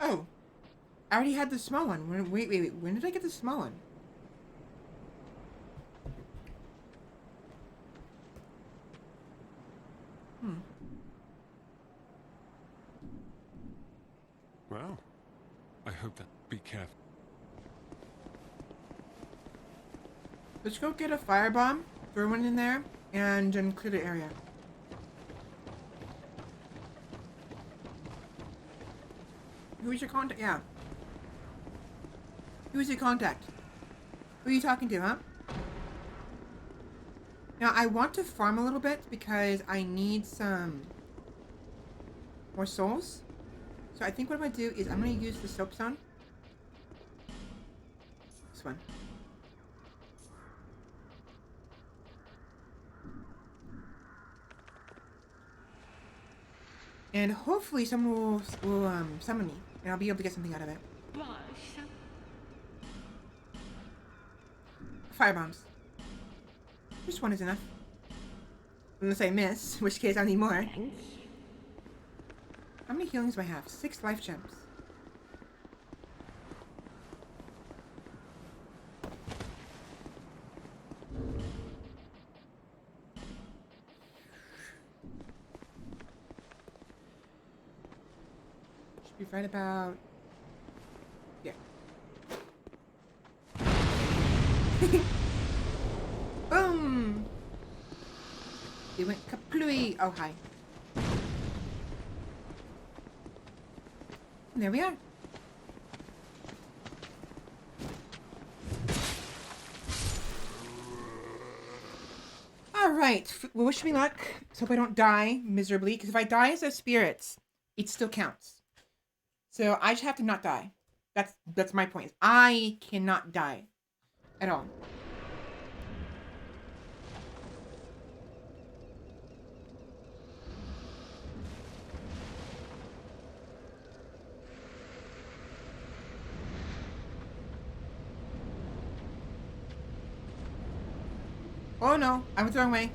Oh, I already had the small one. Wait. When did I get the small one? Well, I hope that. Be careful. Let's go get a firebomb, throw one in there, and then clear the area. Who's your contact? Yeah. Who's your contact? Who are you talking to, huh? Now, I want to farm a little bit because I need some more souls. So I think what I'm going to do is I'm going to use the soapstone. This one. And hopefully someone will summon me, and I'll be able to get something out of it. Firebombs. Just one is enough. Unless I miss, in which case I need more. Thanks. How many healings do I have? 6 life gems. Should be right about... yeah. Boom! It went kaplooey. Oh, hi. And there we are. Alright. Well, wish me luck. So hope I don't die miserably. Because if I die as a spirits, it still counts. So I just have to not die. That's my point. I cannot die. At all. Oh no, I went the wrong way.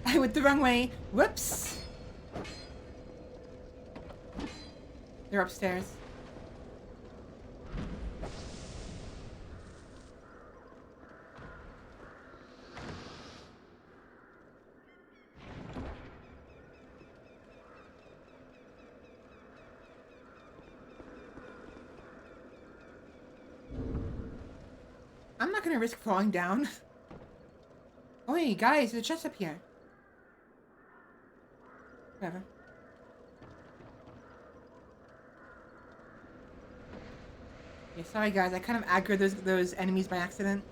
I went the wrong way. Whoops. They're upstairs. I'm not gonna risk falling down. Oh, hey, guys, there's a chest up here. Whatever. Yeah, sorry, guys. I kind of aggroed those enemies by accident.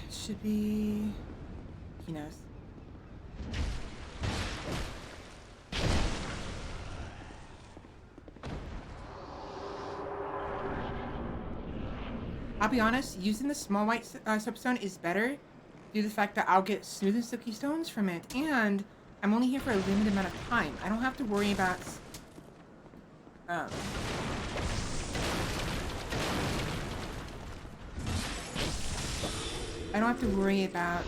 Should be... he knows. I'll be honest, using the small white soapstone is better due to the fact that I'll get smooth and silky stones from it, and I'm only here for a limited amount of time. I don't have to worry about... I don't have to worry about...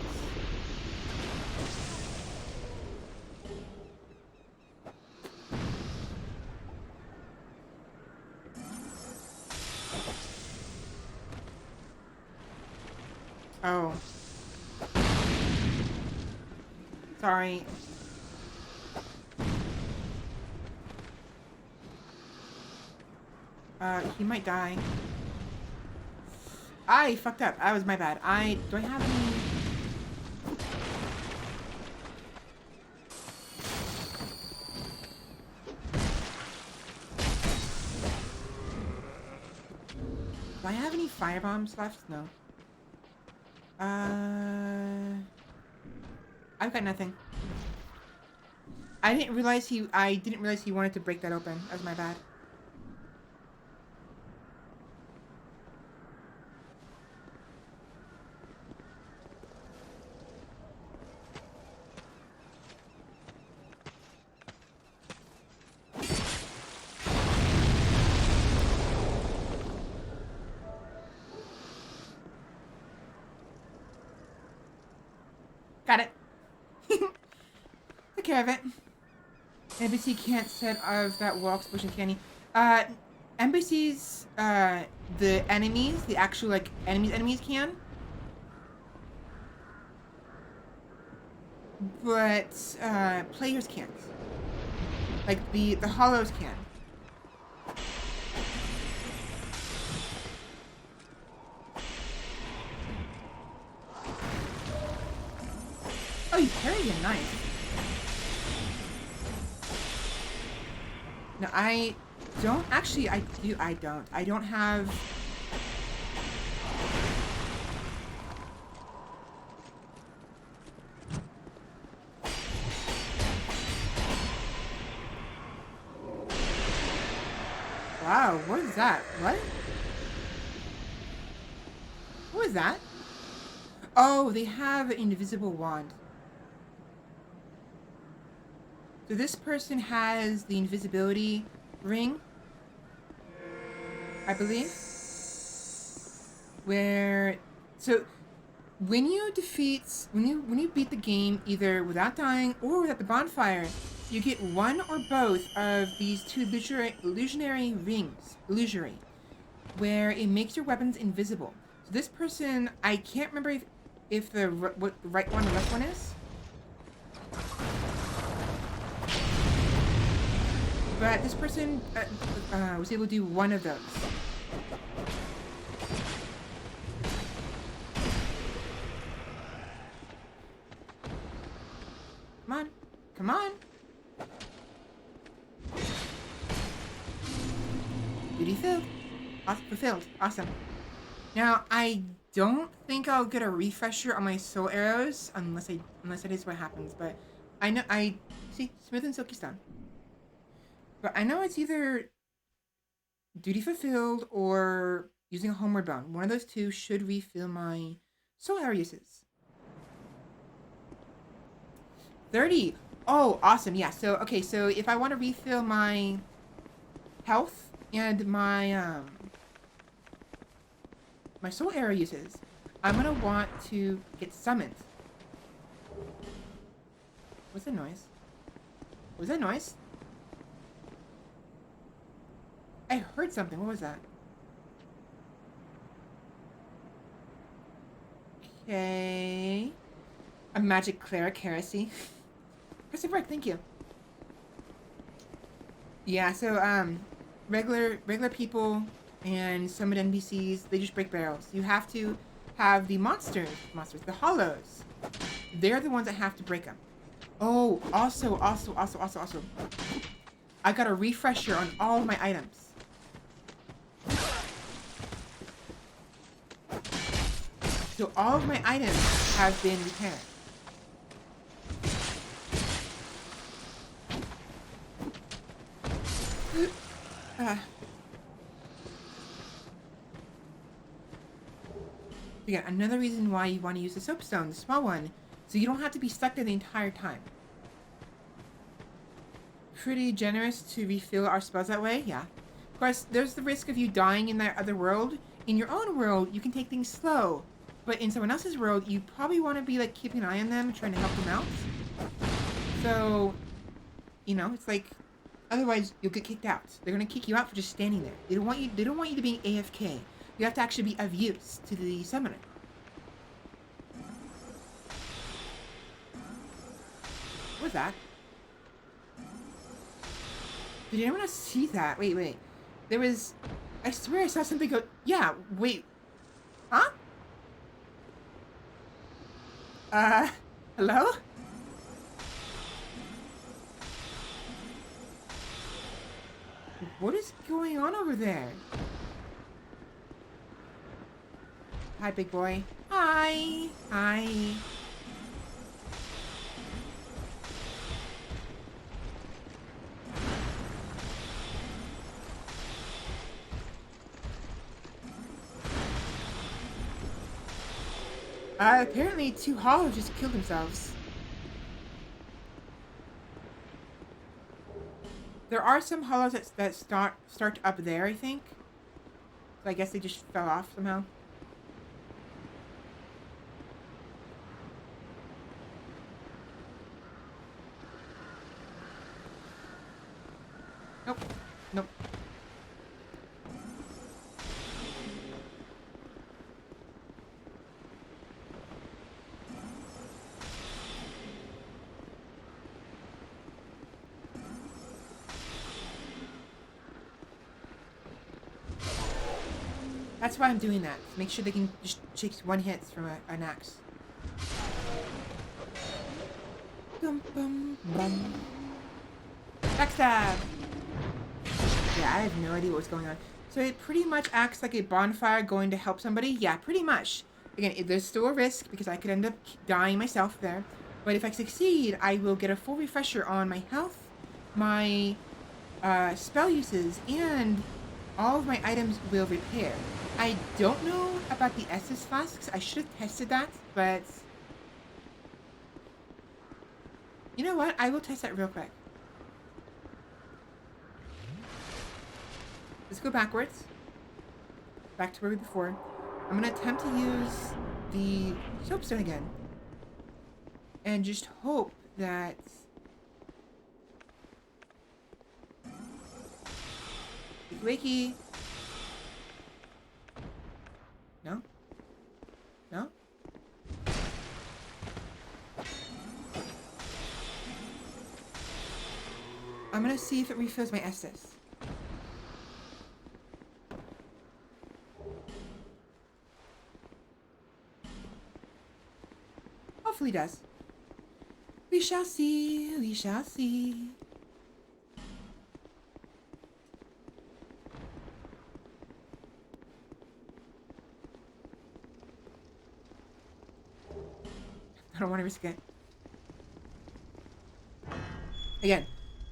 oh. Sorry. He might die. I fucked up. That was my bad. Do I have any... do I have any firebombs left? No. I've got nothing. I didn't realize he wanted to break that open. That was my bad. Got it. Take care of it. NBC can't set of that wall explosion candy. NBC's, the enemies, the actual, like, enemies can. But, players can't. Like, the hollows can. Oh, you carry a knife. No, I don't. Actually, I don't. I don't have... Oh, what is that? What? What is that? Oh, they have an invisible wand. So this person has the invisibility ring, I believe. Where, so when you beat the game either without dying or without the bonfire, you get one or both of these two illusionary rings, where it makes your weapons invisible. So this person, I can't remember if what the right one or left one is. But this person was able to do one of those. Come on. Come on. Duty filled. Fulfilled. Awesome. Now, I don't think I'll get a refresher on my soul arrows unless it is what happens. But I know see smooth and silky stone. But I know it's either duty fulfilled or using a homeward bound. One of those two should refill my soul arrow uses. 30. Oh, awesome. Yeah. So okay. So if I want to refill my health and my my soul arrow uses, I'm gonna want to get summoned. What's that noise? What was that noise? I heard something. What was that? Okay. A magic cleric heresy. Press the break, thank you. Yeah, so regular people and some of the NPCs, they just break barrels. You have to have the monsters, the hollows. They're the ones that have to break them. Oh, also. I got a refresher on all of my items. So all of my items have been repaired. Again, another reason why you want to use the soapstone, the small one, so you don't have to be stuck there the entire time. Pretty generous to refill our spells that way, yeah. Of course, there's the risk of you dying in that other world. In your own world, you can take things slow. But in someone else's world, you probably want to be like keeping an eye on them, trying to help them out. So, you know, it's like, otherwise you'll get kicked out. They're gonna kick you out for just standing there. They don't want you to be AFK. You have to actually be of use to the summoner. What was that? Did anyone else see that? Wait. There was, I swear I saw something go, yeah, wait. Huh? Hello? What is going on over there? Hi, big boy. Hi. Apparently 2 hollows just killed themselves. There are some hollows that start up there, I think. So I guess they just fell off somehow. Nope. That's why I'm doing that. Make sure they can just take 1 hit from an axe. Bum, bum, bum. Backstab! Yeah, I have no idea what's going on. So it pretty much acts like a bonfire going to help somebody? Yeah, pretty much. Again, there's still a risk because I could end up dying myself there. But if I succeed, I will get a full refresher on my health, my spell uses, and all of my items will repair. I don't know about the Estus flasks. I should have tested that, but you know what? I will test that real quick. Let's go backwards. Back to where we were before. I'm going to attempt to use the soapstone again. And just hope that... Wakey. No? No? I'm going to see if it refills my Estus. Hopefully it does. We shall see. We shall see. I don't want to risk it. Again,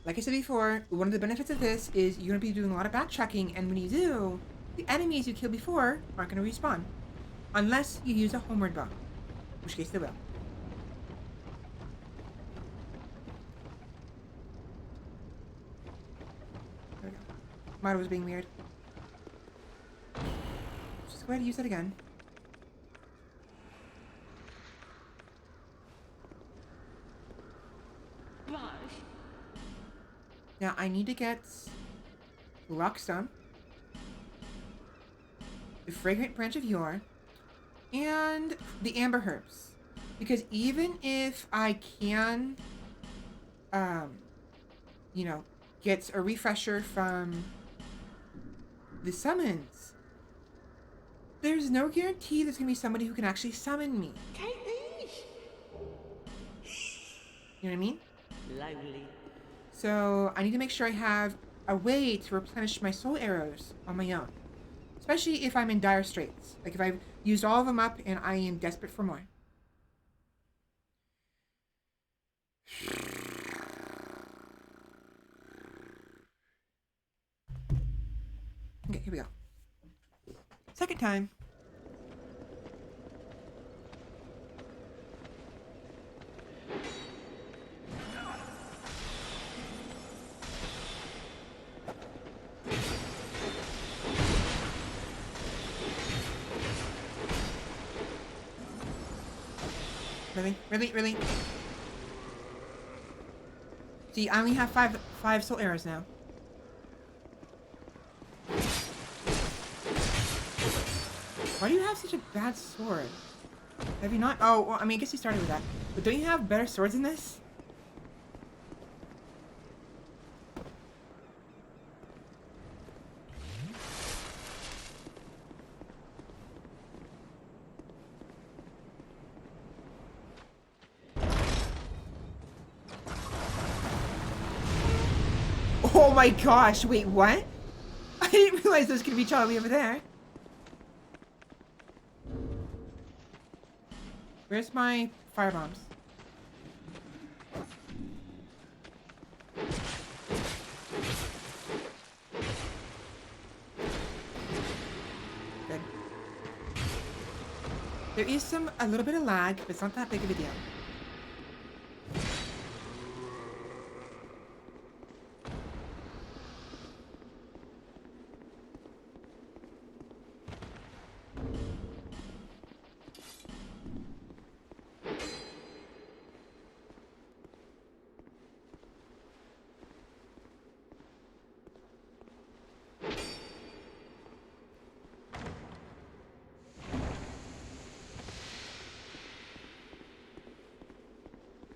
like I said before, one of the benefits of this is you're going to be doing a lot of backtracking, and when you do, the enemies you killed before aren't going to respawn. Unless you use a homeward bow. In which case they will. There we go. Motto was being weird. Just go ahead and use that again. Now I need to get Rockstone, the Fragrant Branch of Yore, and the Amber Herbs. Because even if I can, you know, get a refresher from the summons, there's no guarantee there's going to be somebody who can actually summon me. You know what I mean? Lonely. So I need to make sure I have a way to replenish my soul arrows on my own. Especially if I'm in dire straits. Like if I've used all of them up and I am desperate for more. Okay, here we go. Second time. Really? See, I only have five soul arrows now. Why do you have such a bad sword? Have you not? Oh, well, I mean, I guess you started with that. But don't you have better swords than this? Oh my gosh, wait, what? I didn't realize there was gonna be Charlie over there. Where's my fire bombs? Good. There is a little bit of lag, but it's not that big of a deal.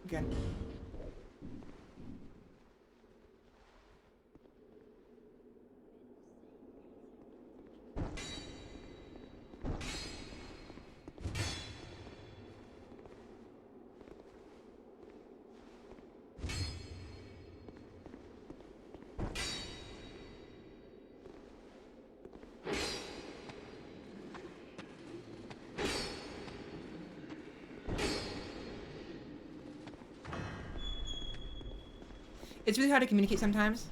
Good. It's really hard to communicate sometimes.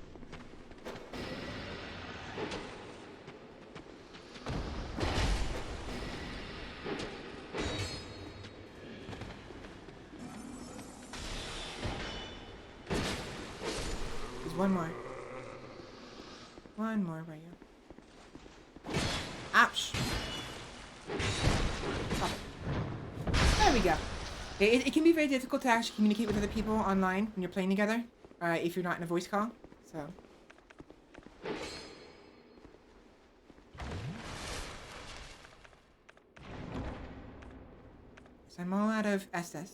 one more. One more right here. Ouch. Stop it. There we go. It can be very difficult to actually communicate with other people online when you're playing together, if you're not in a voice call, so. So I'm all out of SS.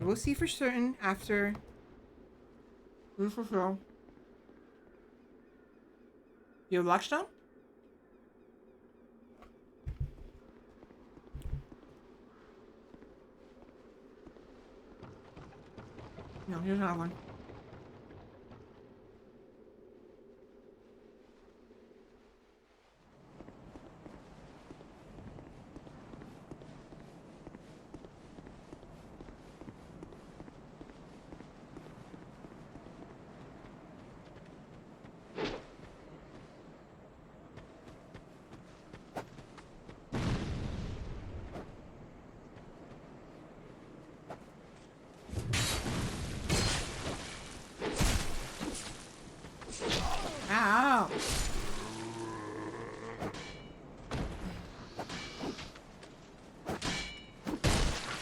We'll see for certain after. Beautiful show. You have Lockstone? No, here's another one. Ow!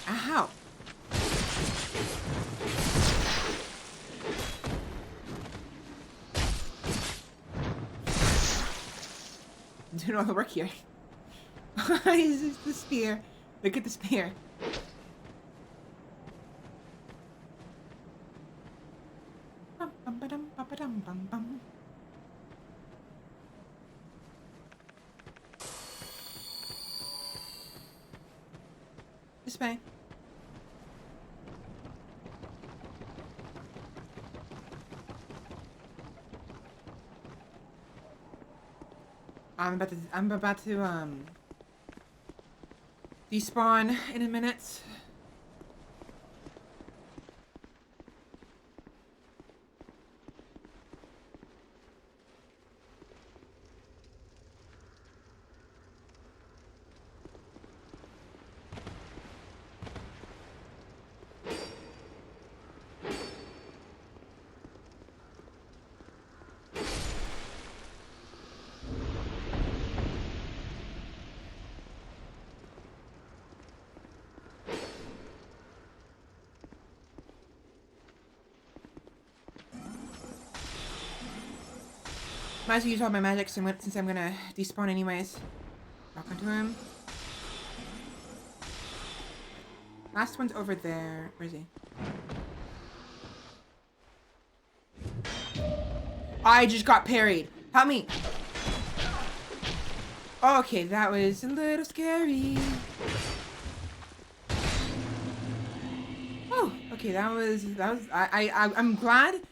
Ow! Doing all the work here. This is the spear. Look at the spear. Bum, bum, ba-dum, ba-ba-dum, bum, bum. This way. I'm about to despawn in a minute. Might as well use all my magic since I'm gonna despawn anyways. Walk onto him. Last one's over there. Where is he? I just got parried. Help me. Okay, that was a little scary. Oh, okay, that was I'm glad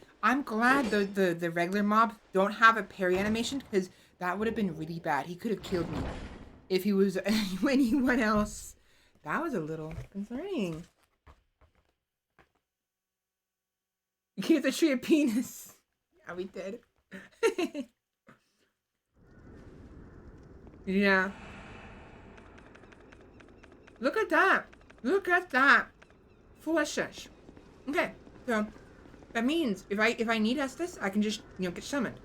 the regular mobs don't have a parry animation, because that would have been really bad. He could have killed me if he was anyone else. That was a little concerning. You gave the tree a penis. Yeah, we did. Yeah. Look at that. Look at that. Flesh. Okay, so that means if I need Estus, I can just, get summoned.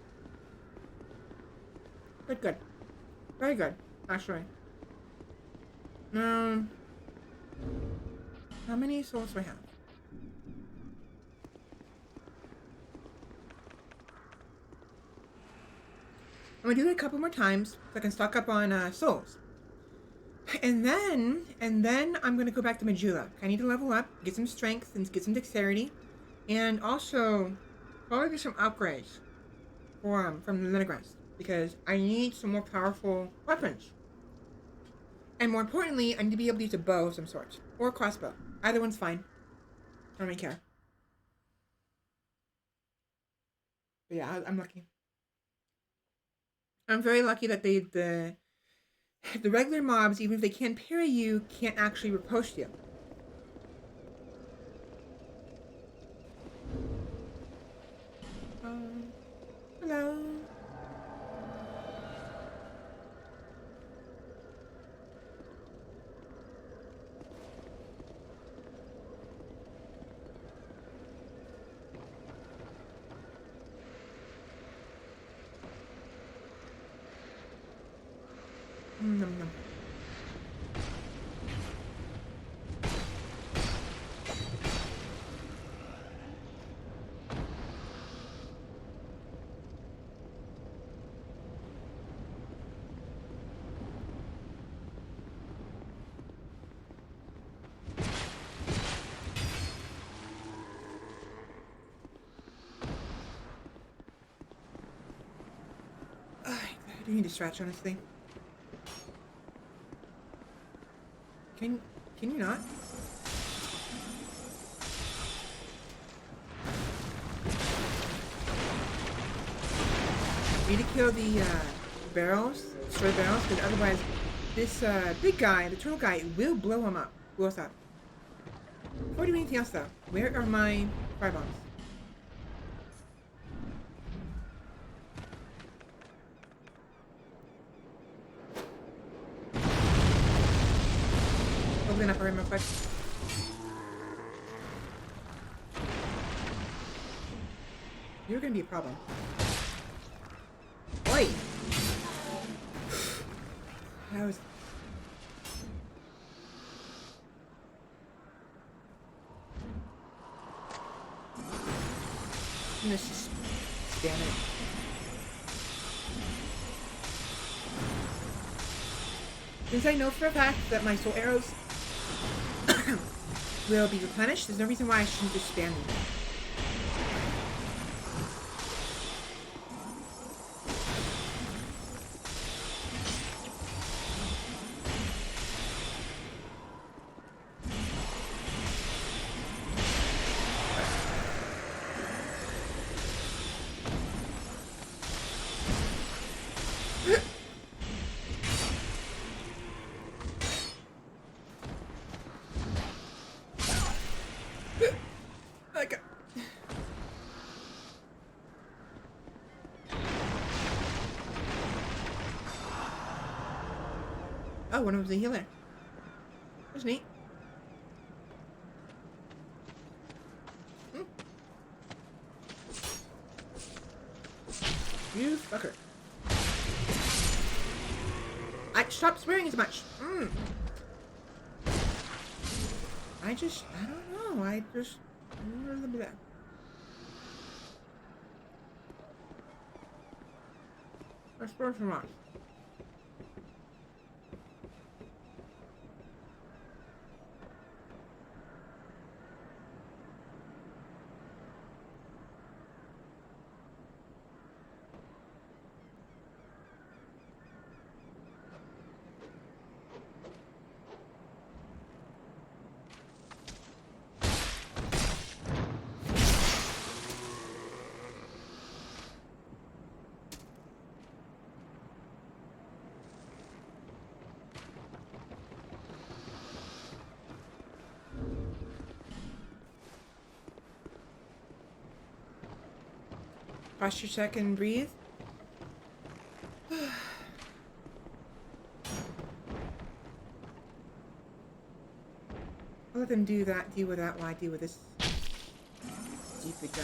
Good. Very good, actually. How many souls do I have? I'm gonna do it a couple more times so I can stock up on souls. And then I'm gonna go back to Majula. I need to level up, get some strength, and get some dexterity. And also, probably get some upgrades from the Lenograms, because I need some more powerful weapons. And more importantly, I need to be able to use a bow of some sort. Or a crossbow. Either one's fine. I don't really care. But yeah, I'm lucky. I'm very lucky that the regular mobs, even if they can parry you, can't actually riposte you. Hello. Nom, nom. I do need to stretch, honestly. Can you not? We need to kill the barrels, destroy barrels, because otherwise this big guy, the turtle guy, will blow him up. Blow us up. Before we do anything else though, where are my fire bombs? Open up our real quick. You're gonna be a problem. Oi! That was... Let's just spam it. Since I know for a fact that my soul arrows will be replenished, there's no reason why I shouldn't just spam them. Like, oh, one of them's a healer. That's neat. You fucker. Stop swearing as much. I don't know. I just... Let's go some rocks. Posture check and breathe. I'll let them do that, deal with that while I deal with this stupid guy.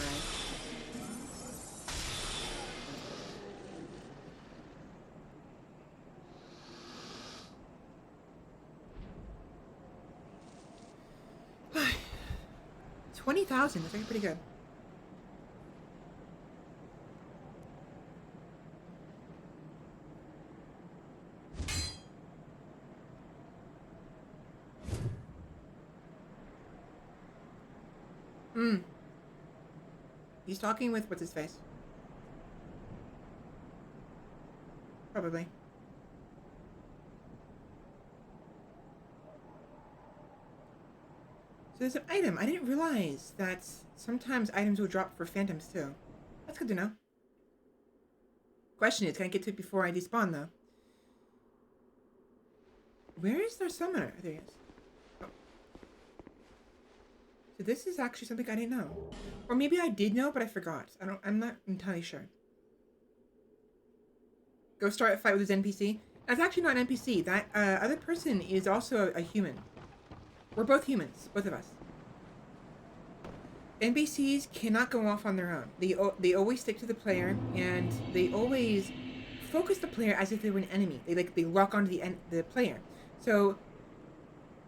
$20,000, that's actually pretty good. He's talking with what's his face? Probably. So there's an item. I didn't realize that sometimes items will drop for phantoms too. That's good to know. Question is, can I get to it before I despawn though? Where is their summoner? There he is. Oh. So this is actually something I didn't know. Or maybe I did know, but I forgot. I'm not entirely sure. Go start a fight with his NPC. That's actually not an NPC. That other person is also a human. We're both humans, both of us. NPCs cannot go off on their own. They always stick to the player, and they always focus the player as if they were an enemy. They lock onto the player. So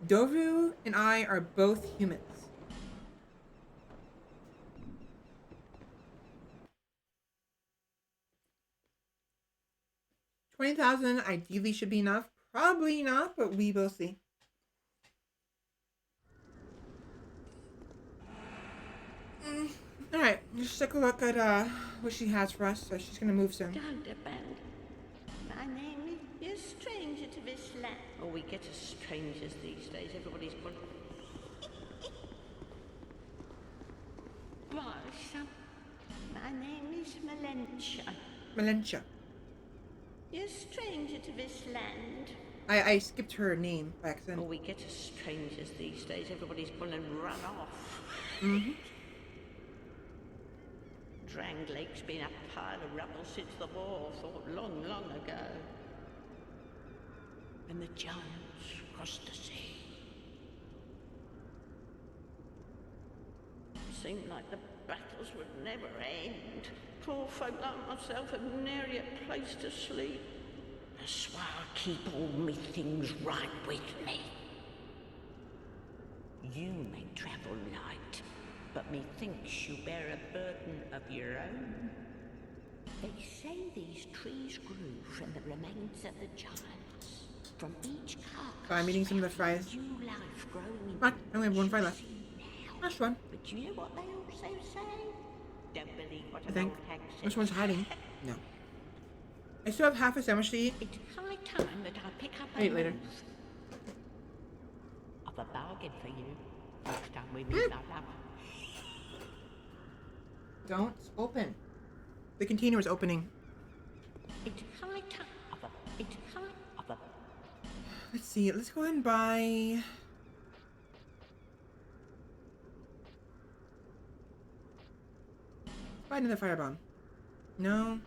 Doru and I are both humans. $20,000 ideally should be enough. Probably not, but we will see. All right, let's take a look at what she has for us. So she's gonna move soon. Don't abandon. My name is. You're a stranger to this land. Oh, we get as strangers these days. Everybody's gone. Blossom. My name is Melentia. Melentia. You're a stranger to this land. I skipped her name by accident. Oh, we get as strangers these days. Everybody's gone and run off. Mm-hmm. Dranglake's been a pile of rubble since the war fought long, long ago. And the giants crossed the sea. Seemed like the battles would never end. Poor folk like myself have nary a place to sleep. That's why I keep all me things right with me. You may travel light, but methinks you bear a burden of your own. They say these trees grew from the remains of the giants. From each carcass, I'm eating some of the fries. new life growing. I only have one fry left. That's one. But you know what they also say? Don't believe what I an think. old hag says. Which one's hiding? No. I still have half a sandwich to eat. It's high time that I pick up Eat later. I've a bargain for you. Next time we meet, my love. Don't open. The container is opening. It's high time. It's high. Let's see. Let's go ahead and buy. Buy another firebomb. No.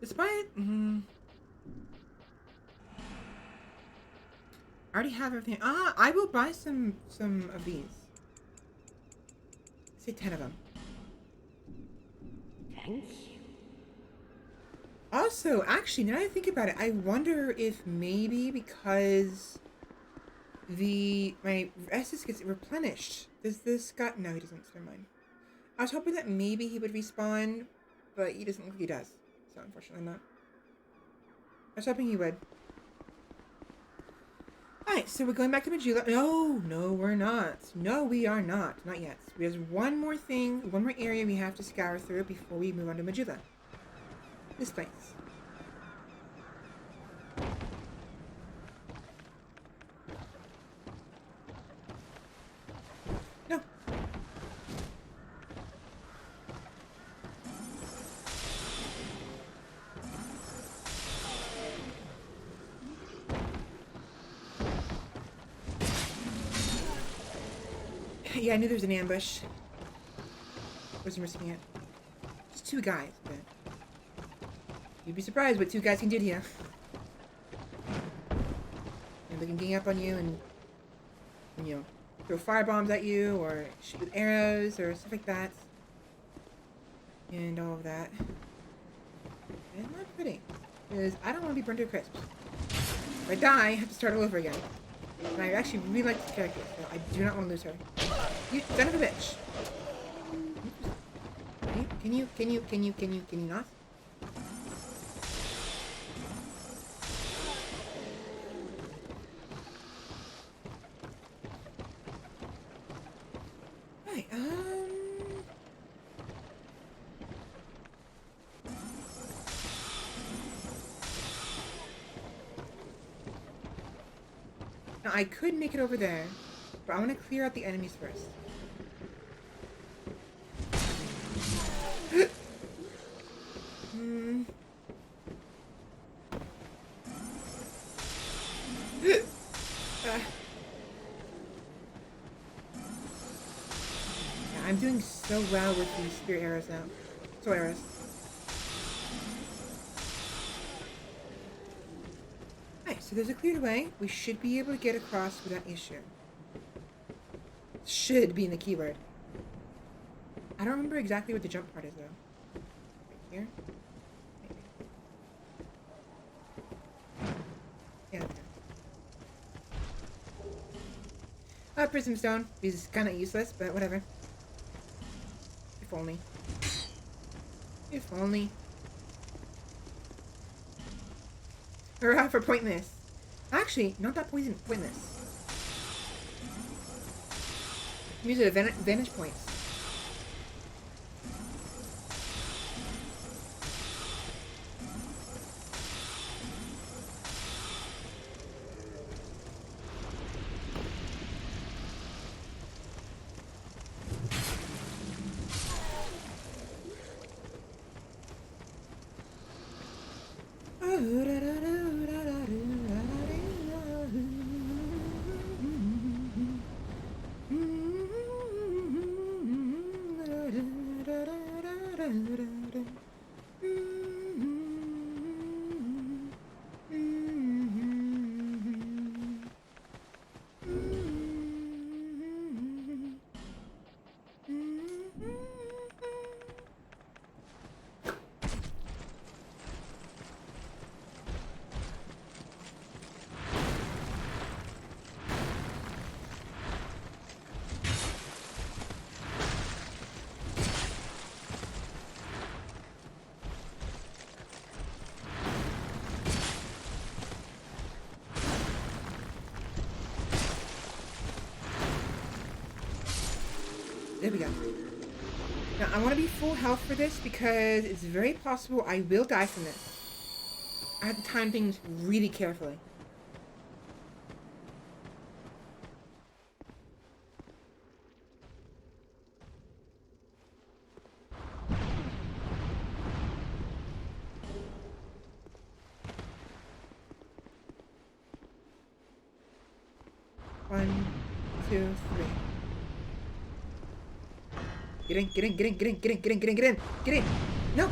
Let's buy it. I already have everything. I will buy some of these. Say 10 of them. Thank you. Also, actually, now that I think about it, I wonder if maybe because my Estus gets replenished. Does this guy? No, he doesn't. Never mind. I was hoping that maybe he would respawn, but he doesn't look like he does. So unfortunately not. I was hoping he would. Alright, so we're going back to Majula. No, we're not. No, we are not. Not yet. There's one more thing, one more area we have to scour through before we move on to Majula. This place. No. Yeah, I knew there was an ambush. Wasn't risking it. Just two guys, but you'd be surprised what two guys can do to you. And they can gang up on you and you know, throw fire bombs at you or shoot with arrows or stuff like that. And all of that. And it's not pretty. Because I don't want to be burned to a crisp. If I die, I have to start all over again. And I actually really like this character, so I do not want to lose her. You son of a bitch. Can you not? Right, now I could make it over there, but I want to clear out the enemies first. Yeah, I'm doing so well with these spear arrows now. Soul arrows. Alright, so there's a cleared way. We should be able to get across without issue. Should being the keyword. I don't remember exactly what the jump part is though. Right here? Maybe. Yeah. Prism stone is kind of useless, but whatever. If only. If only. Hurrah for pointless. Actually, not that pointless. Use it at vantage points. There we go. Now, I want to be full health for this because it's very possible I will die from this. I have to time things really carefully. One, two, three. Get in, get in, get in, get in, get in, get in, get in, get in, get in. No.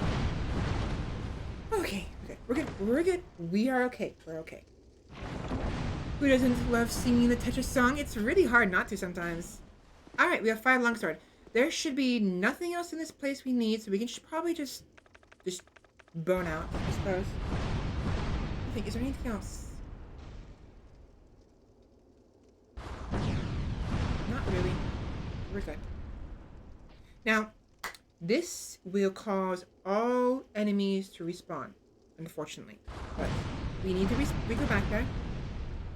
Okay, we're good. We're good. We are okay. We're okay. Who doesn't love singing the Tetris song? It's really hard not to sometimes. Alright, we have 5 longsword. There should be nothing else in this place we need, so we can probably just bone out, I suppose. I think, is there anything else? Not really. We're good. Now, this will cause all enemies to respawn, unfortunately. But we need to go back there.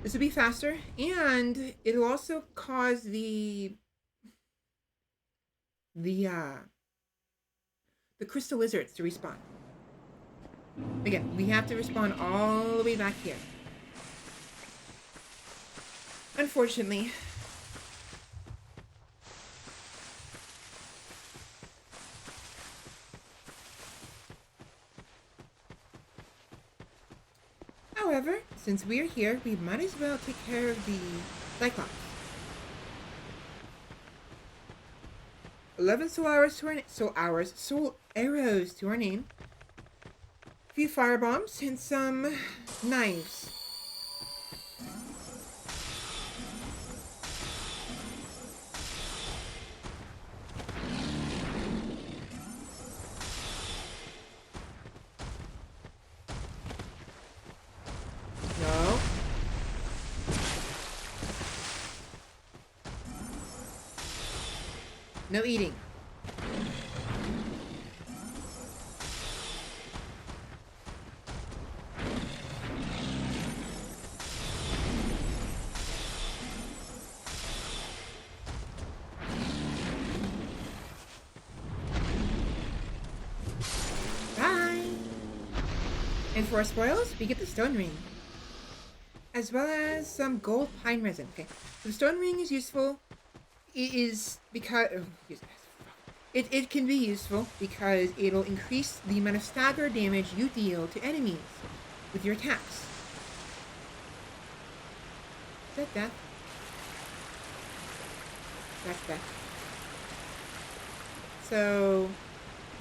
This will be faster, and it'll also cause the crystal lizards to respawn. Again, we have to respawn all the way back here. Unfortunately. However, since we're here, we might as well take care of the Cyclops. 11 soul arrows to our name. A few fire bombs and some knives. No. No eating. Bye. And for our spoils, we get the stone ring. As well as some gold pine resin. Okay, so the stone ring is useful. It is because it can be useful because it'll increase the amount of stagger damage you deal to enemies with your attacks. Is that death? That's death. So,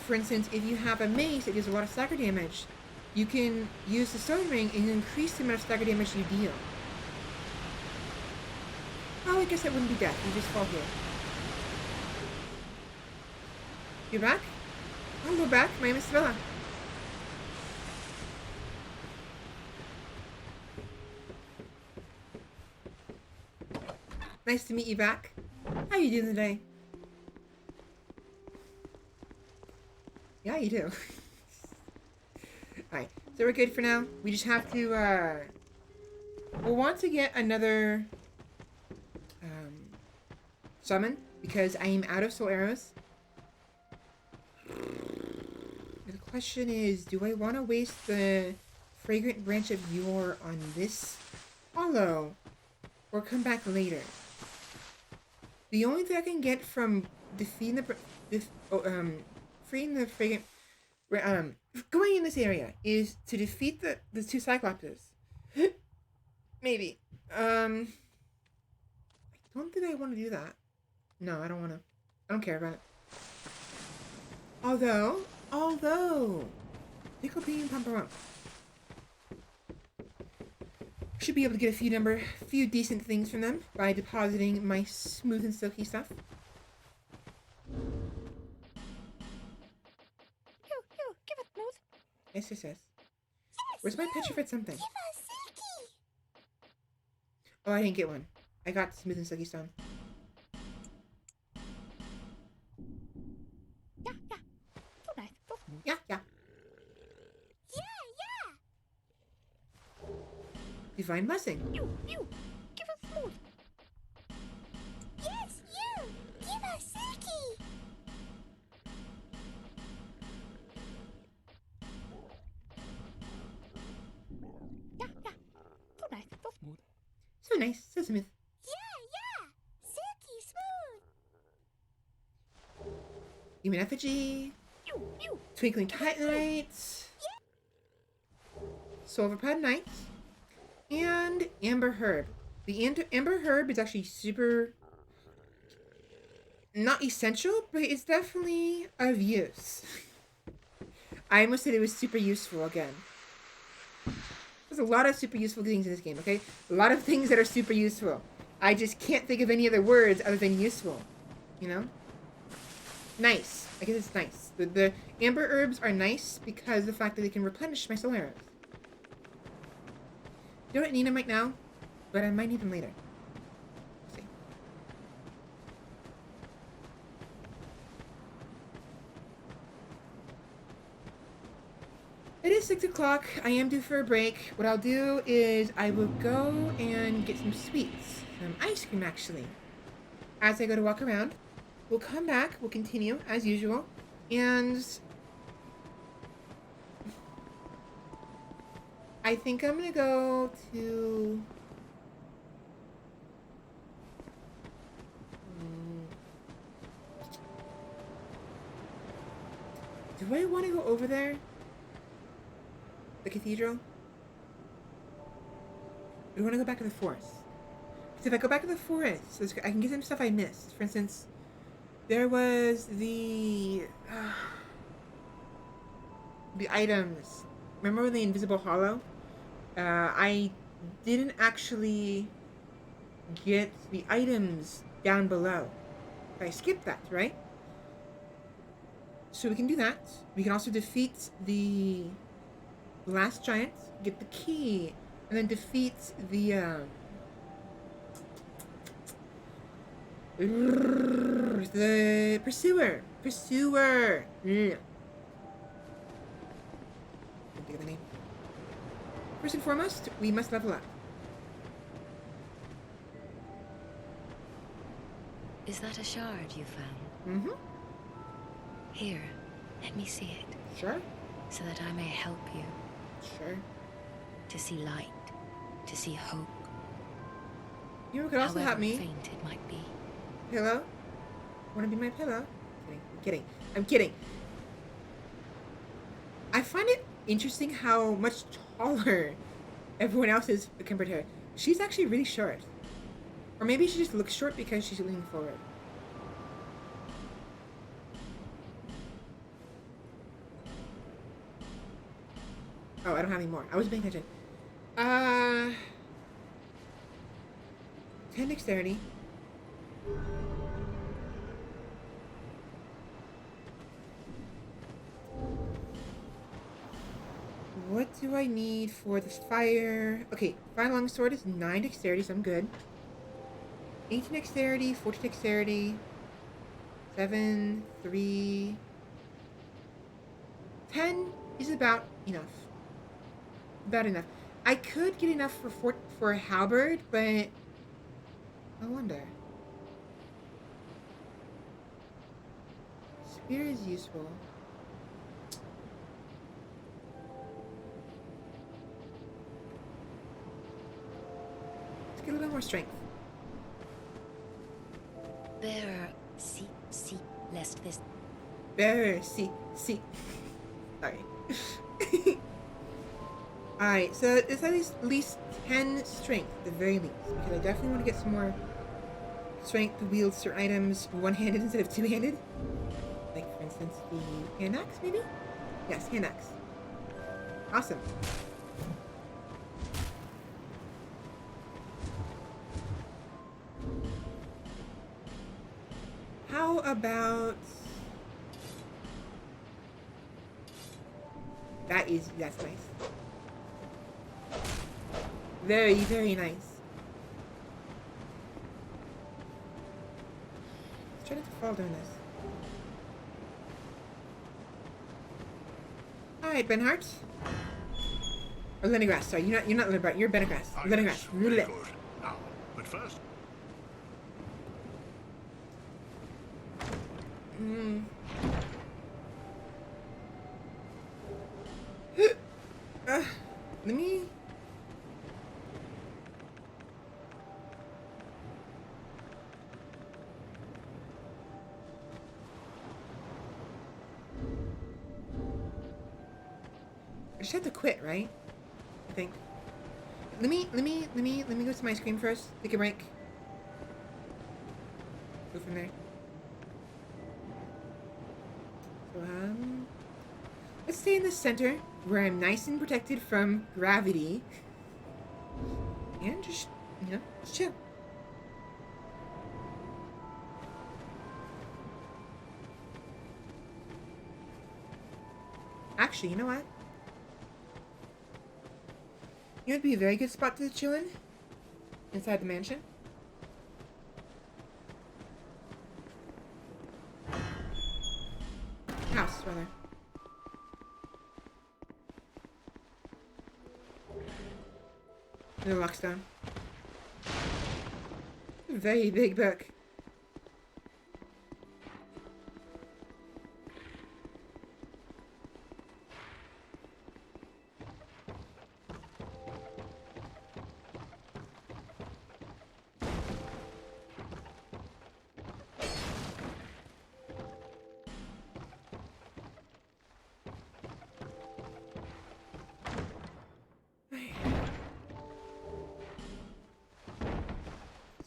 for instance, if you have a mace that deals a lot of stagger damage, you can use the stone ring and increase the amount of stagger damage you deal. Oh, I guess that wouldn't be death. You just fall here. You're back? Hello back. My name is Bella. Nice to meet you back. How you doing today? Yeah, you do. Alright, so we're good for now. We just have to, we'll want to get another, summon, because I am out of soul arrows. The question is, do I want to waste the fragrant branch of yore on this hollow, or come back later? The only thing I can get from defeating freeing the fragrant, going in this area is to defeat the two Cyclopses. Maybe. I don't think I want to do that. No, I don't want to. I don't care about it. Although, Pickle Bean Pumper should be able to get a few decent things from them by depositing my smooth and silky stuff. Give us smooth. Yes. Where's my petrified something? Give us silky. Oh, I didn't get one. I got smooth and silky stone. Yeah. So nice. So smooth. Yeah. Yeah. Divine blessing. You. Give us smooth. Yes, you. Give us silky. Yeah. So nice. So smooth. So nice. So smooth. Yeah. Silky smooth. Human effigy. You. Twinkling Titanites. Silverpad Knights. And Amber Herb. The Amber Herb is actually super... not essential, but it's definitely of use. I almost said it was super useful again. There's a lot of super useful things in this game, okay? A lot of things that are super useful. I just can't think of any other words other than useful. You know? Nice. I guess it's nice. The Amber Herbs are nice because of the fact that they can replenish my soul arrows. I don't need them right now, but I might need them later. Let's see. It is 6 o'clock. I am due for a break. What I'll do is I will go and get some sweets. Some ice cream, actually. As I go to walk around. We'll come back. We'll continue, as usual. And... I think I'm gonna go to... Do I want to go over there? The cathedral? Or do I want to go back to the forest? Because if I go back to the forest, I can get some stuff I missed. For instance, there was the items. Remember the invisible hollow? I didn't actually get the items down below. I skipped that, right? So we can do that. We can also defeat the last giant, get the key, and then defeat the pursuer. Pursuer. Think of the name. First and foremost, we must level up. Is that a shard you found? Mm-hmm. Here, let me see it. Sure. So that I may help you. Sure. To see light. To see hope. You could also help me. Faint it might be. Pillow? Wanna be my pillow? I'm kidding. I find it interesting how much taller everyone else is compared to her. She's actually really short. Or maybe she just looks short because she's leaning forward. Oh, I don't have any more. I wasn't paying attention. 10 dexterity. do I need for this fire? Okay, fire longsword is 9 dexterity, so I'm good. 18 dexterity, 14 dexterity, 7, 3, 10 is about enough. About enough. I could get enough for a halberd, but I wonder. Spear is useful. Let's get a little more strength. Bearer, see, lest this. Bearer, see. Sorry. Alright, so it's at least 10 strength at the very least, because I definitely want to get some more strength to wield certain items one-handed instead of two-handed. Like, for instance, the hand axe, maybe? Yes, hand axe. Awesome. How about... That's nice. Very, very nice. Let's try not to fall doing this. Alright, Benhart. Or Leningrad, sorry. You're not Leningrad, you're Benigras. Leningrad. Roulette. Now, but first... Let me... I just have to quit, right? I think. Let me go to my screen first. Take a break. Go from there. So, let's stay in the center, where I'm nice and protected from gravity. And just, just chill. Actually, you know what? You know what'd be a very good spot to chill in? Inside the mansion? House, rather. The rockstone. Very big book.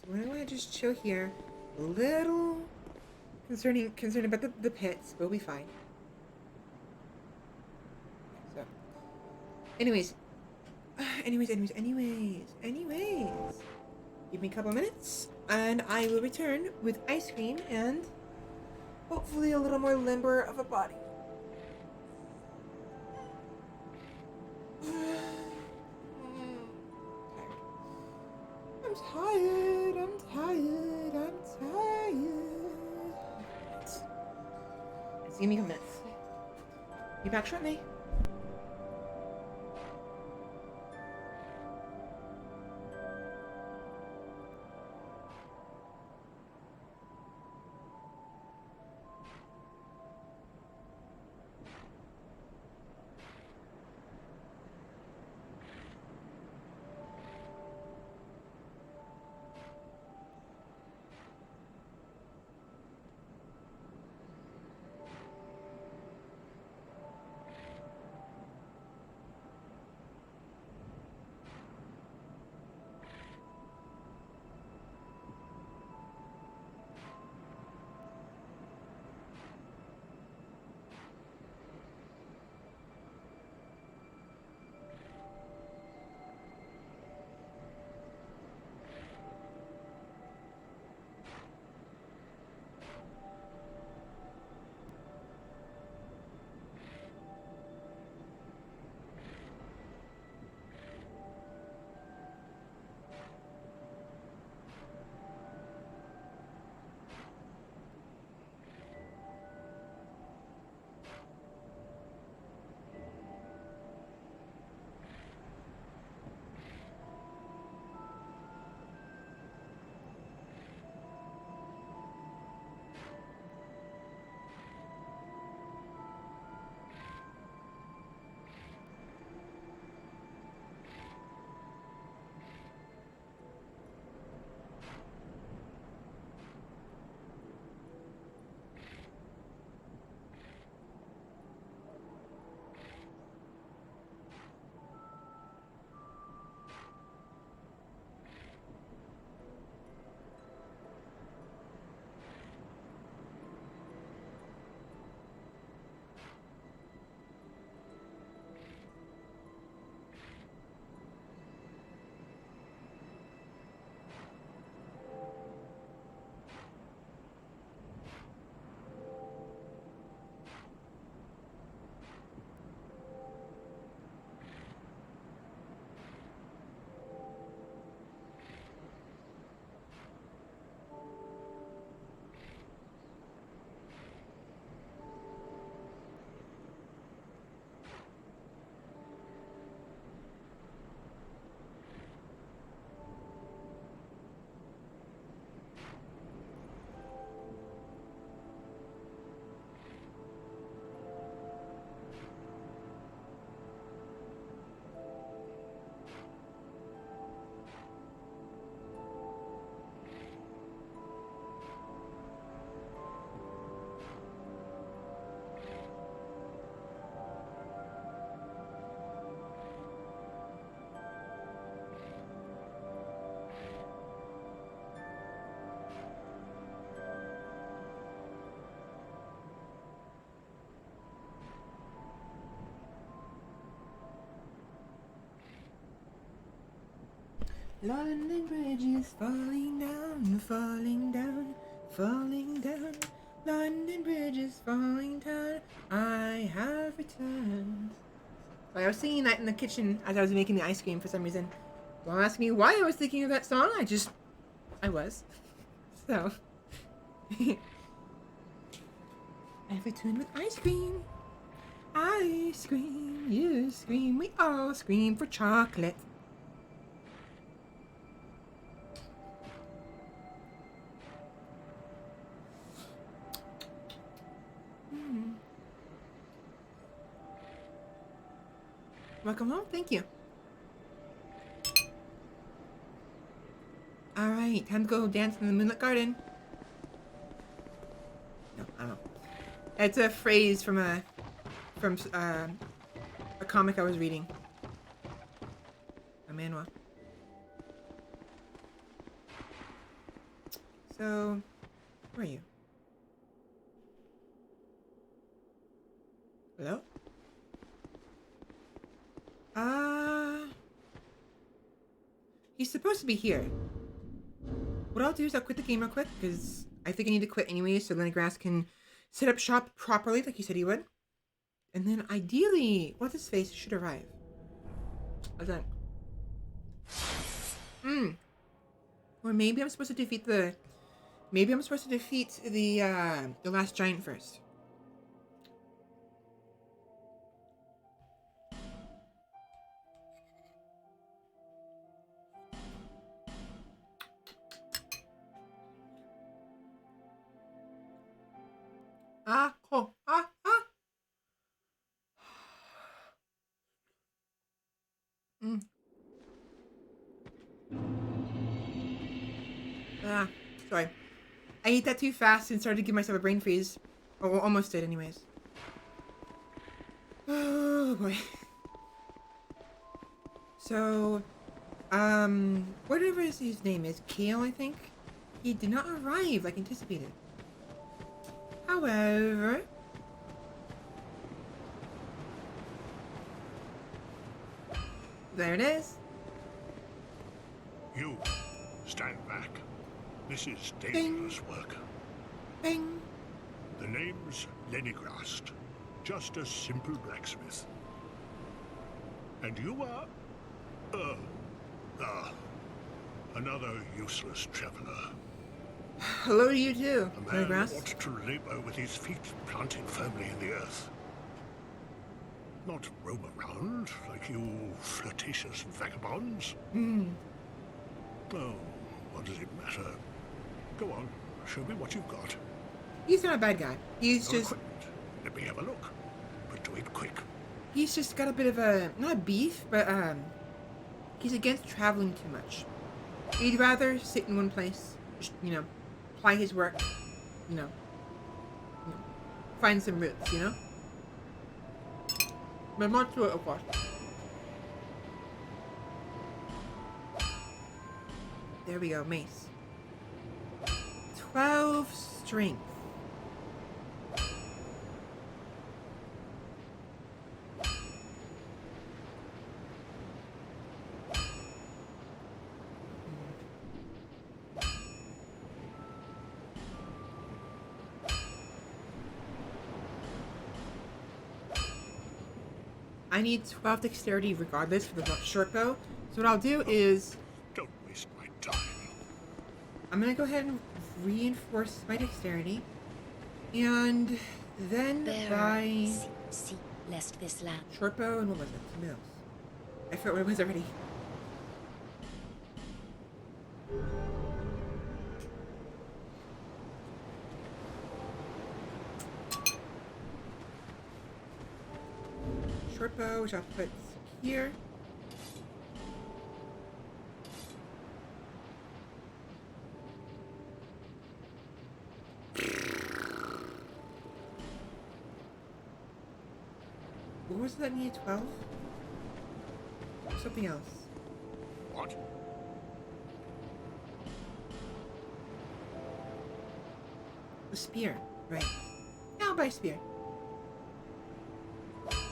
I want to just chill here. A little concerned about the pits, but we'll be fine. So, anyways. Give me a couple of minutes, and I will return with ice cream and hopefully a little more limber of a body. I'm tired. Just give me a minute. Be back shortly. London Bridge is falling down, falling down, falling down. London Bridge is falling down. I have returned. So I was singing that in the kitchen as I was making the ice cream for some reason. Don't ask me why I was thinking of that song. I was. So. I've returned with ice cream. I scream, you scream, we all scream for chocolate. Welcome home, thank you. Alright, time to go dance in the moonlit garden. No, I don't know. It's a phrase from a comic I was reading. A manhwa. So, where are you? Hello? He's supposed to be here. What I'll do is I'll quit the game real quick, because I think I need to quit anyway, so Lennygrass can set up shop properly, like he said he would. And then ideally, what's his face should arrive. What's that? Or maybe I'm supposed to defeat the... Maybe I'm supposed to defeat the last giant first. Sorry. I ate that too fast and started to give myself a brain freeze. Or almost did anyways. Oh boy. So, whatever his name is, Kale, I think, he did not arrive like anticipated. However, there it is. You, stand back. This is dangerous work. Bing. The name's Lennygrass, just a simple blacksmith. And you are, another useless traveler. Hello to you too, A man Lennygrass. ought to labor with his feet planted firmly in the earth. Not roam around like you flirtatious vagabonds. Oh, what does it matter? Go on, show me what you've got. He's not a bad guy. He's Your just... equipment. Let me have a look. But do it quick. He's just got a bit of a... Not a beef, but, he's against traveling too much. He'd rather sit in one place, just, apply his work, find some roots, But not to it, of course. There we go, mace. 12 strength. I need 12 dexterity regardless for the short bow. So what I'll do is... Don't waste my time. I'm going to go ahead and reinforce my dexterity. And then by... See, lest this land. Short bow and what was it? Something else. I forgot what it was already. Short bow, which I'll put here. What was that near 12? Something else. What? The spear, right. Yeah, I'll buy a spear.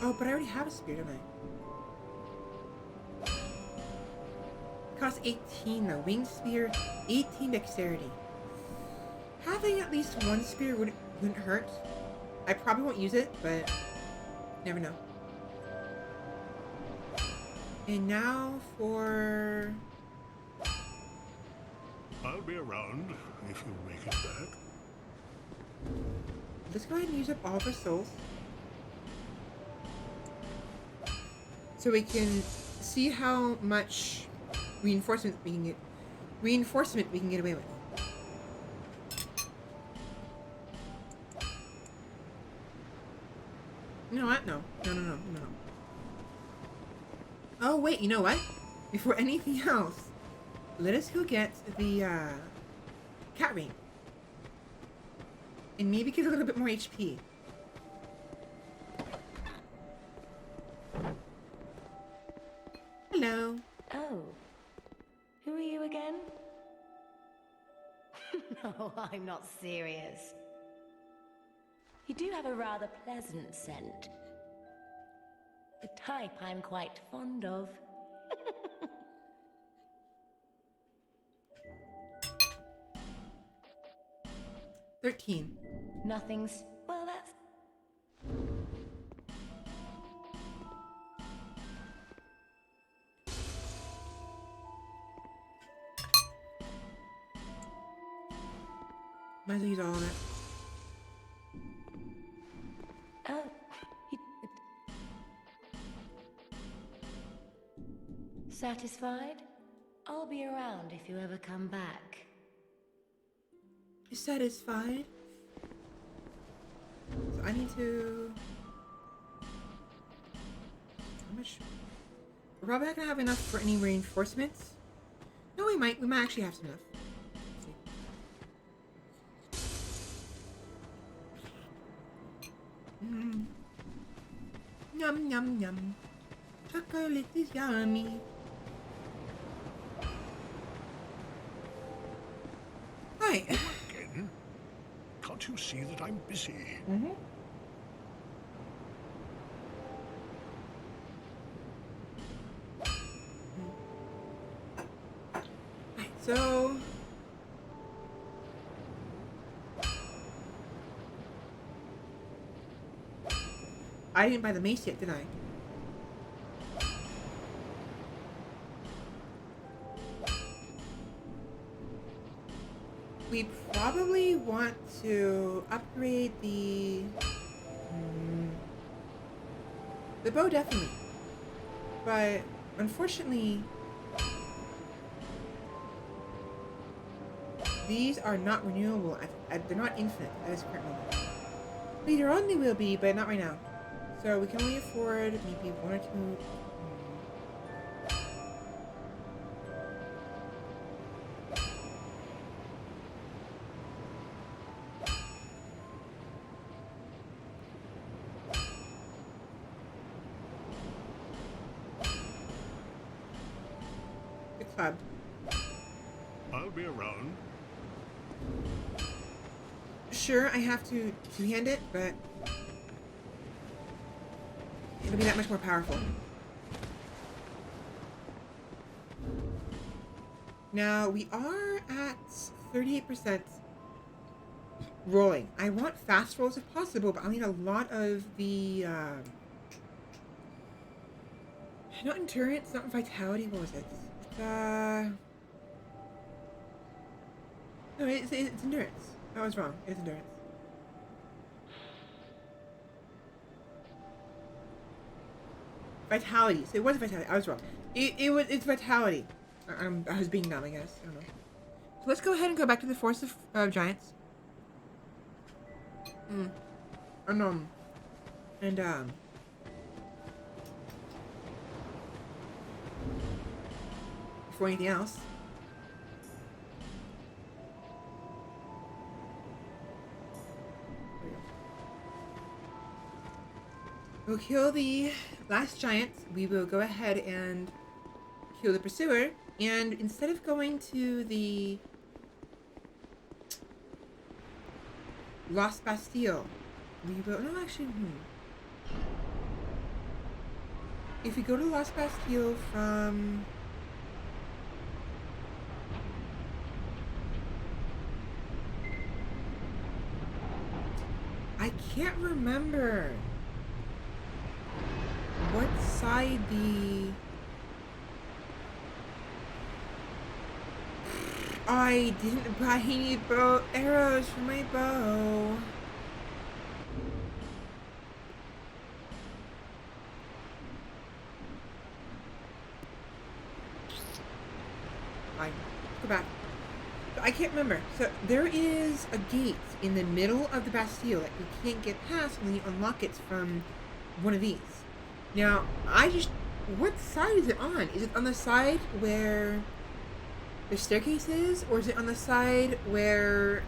Oh, but I already have a spear, don't I? Costs 18 though. Winged spear, 18 dexterity. Having at least one spear wouldn't hurt. I probably won't use it, but never know. And now for... I'll be around if you make it back. Let's go ahead and use up all of our souls. So we can see how much reinforcement we can get away with. You know what? No. Oh wait, you know what? Before anything else, let us go get the cat ring. And maybe get a little bit more HP. Hello. Oh. Who are you again? No, I'm not serious. You do have a rather pleasant scent. The type I'm quite fond of. 13. Nothing's... Well, that's... Might as well use all of it. Oh. Satisfied? I'll be around if you ever come back. You satisfied? So I need to... How much? We're probably not gonna have enough for any reinforcements. No, we might. We might actually have some enough. Yum, yum, yum. Chocolate is yummy. Hi. Again? Can't you see that I'm busy? Mm-hmm. Right, so... I didn't buy the mace yet, did I? We probably want to upgrade the bow, definitely. But unfortunately, these are not renewable. They're not infinite at this current moment. Later on they will be, but not right now. So we can only afford maybe one or two. The club. I'll be around. Sure, I have to two-hand it, but it'll be that much more powerful. Now, we are at 38% rolling. I want fast rolls if possible, but I'll need a lot of the... not endurance, not vitality, what was it? No, it's endurance. I was wrong. It's endurance. Vitality. So it was vitality. I was wrong. It's vitality. I was being dumb, I guess. I don't know. So let's go ahead and go back to the Force of Giants. Before anything else. We'll kill the last giant. We will go ahead and kill the pursuer. And instead of going to the Lost Bastille, we will... No, actually, If we go to Lost Bastille from... I can't remember what side the... I didn't buy any arrows for my bow. Fine. Go back. I can't remember. So there is a gate in the middle of the Bastille that you can't get past when you unlock it from one of these. Now, what side is it on? Is it on the side where the staircase is, or is it on the side where,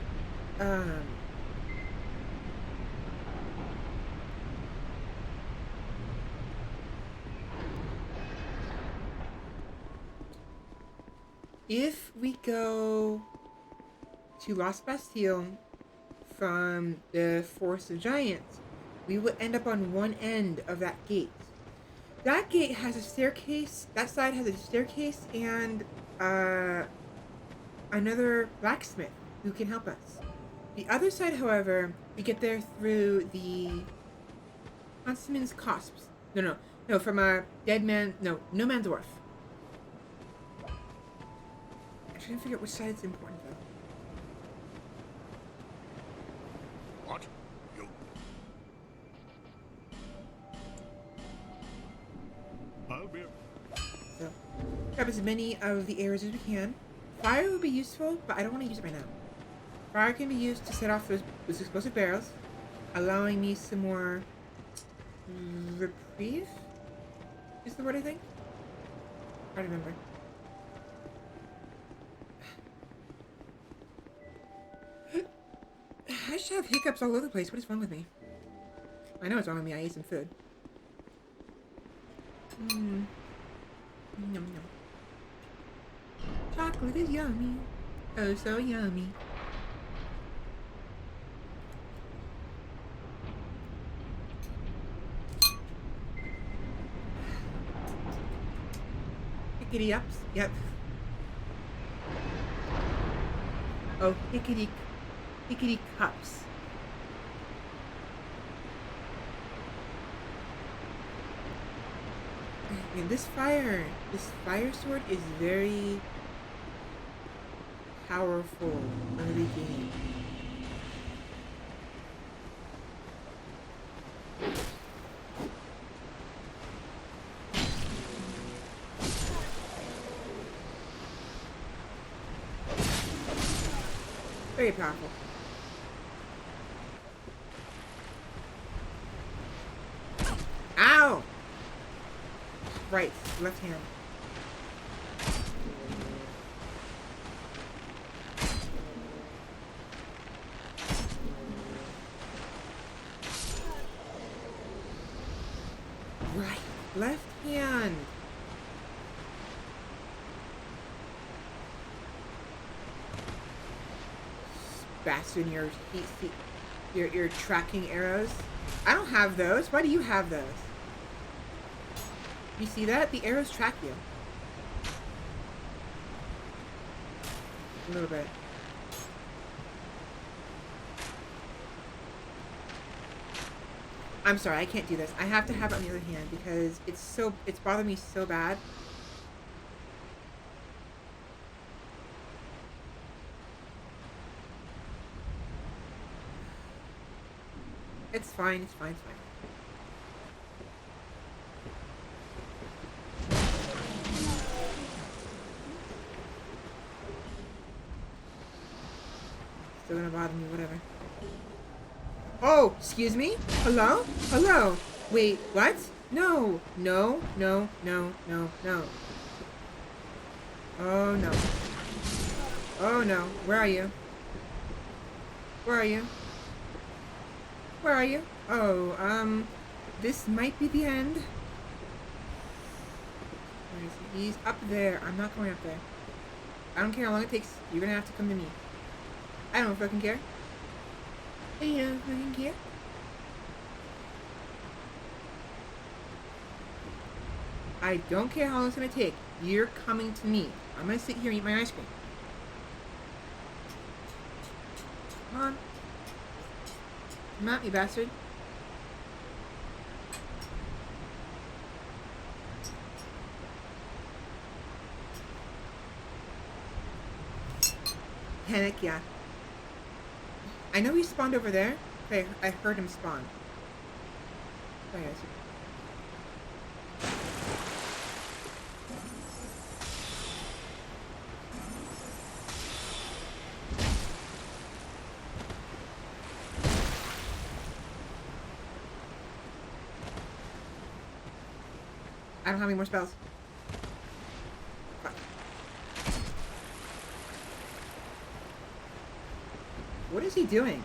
if we go to Lost Bastille from the Forest of Giants, we will end up on one end of that gate. That gate has a staircase. That side has a staircase and another blacksmith who can help us. The other side, however, we get there through the Huntsman's Cosps. No, from a dead man. No Man's Wharf. I'm trying to figure out which side is important though. What? You... I'll be... So, grab as many of the arrows as we can. Fire would be useful, but I don't want to use it right now. Fire can be used to set off those explosive barrels, allowing me some more reprieve? Is the word, I think? I don't remember. I just have hiccups all over the place. What is wrong with me? I know what's wrong with me. I ate some food. Yum, yum. Chocolate is yummy. Oh, so yummy. Hickety ups. Yep. Oh, hickety cups. And this fire sword is very powerful early game. Very powerful. Ow! Right, left hand. Right, left hand. Bastard, your tracking arrows. I don't have those. Why do you have those? You see that? The arrows track you. A little bit. I'm sorry, I can't do this. I have to have it on the other hand because it's bothering me so bad. It's fine, it's fine, it's fine. Still gonna bother me, whatever. Oh, excuse me? Hello? Hello? Wait, what? No. No, no, no, no, no. Oh, no. Oh, no. Where are you? Where are you? Where are you? Oh, this might be the end. Where is he? He's up there. I'm not going up there. I don't care how long it takes. You're gonna have to come to me. I don't fucking care. I don't fucking care. I don't care how long it's gonna take. You're coming to me. I'm gonna sit here and eat my ice cream. Come on. Come out, you bastard. Panic, yeah. I know he spawned over there. Okay, I heard him spawn. Oh, yes. I don't have any more spells. Fuck. What is he doing?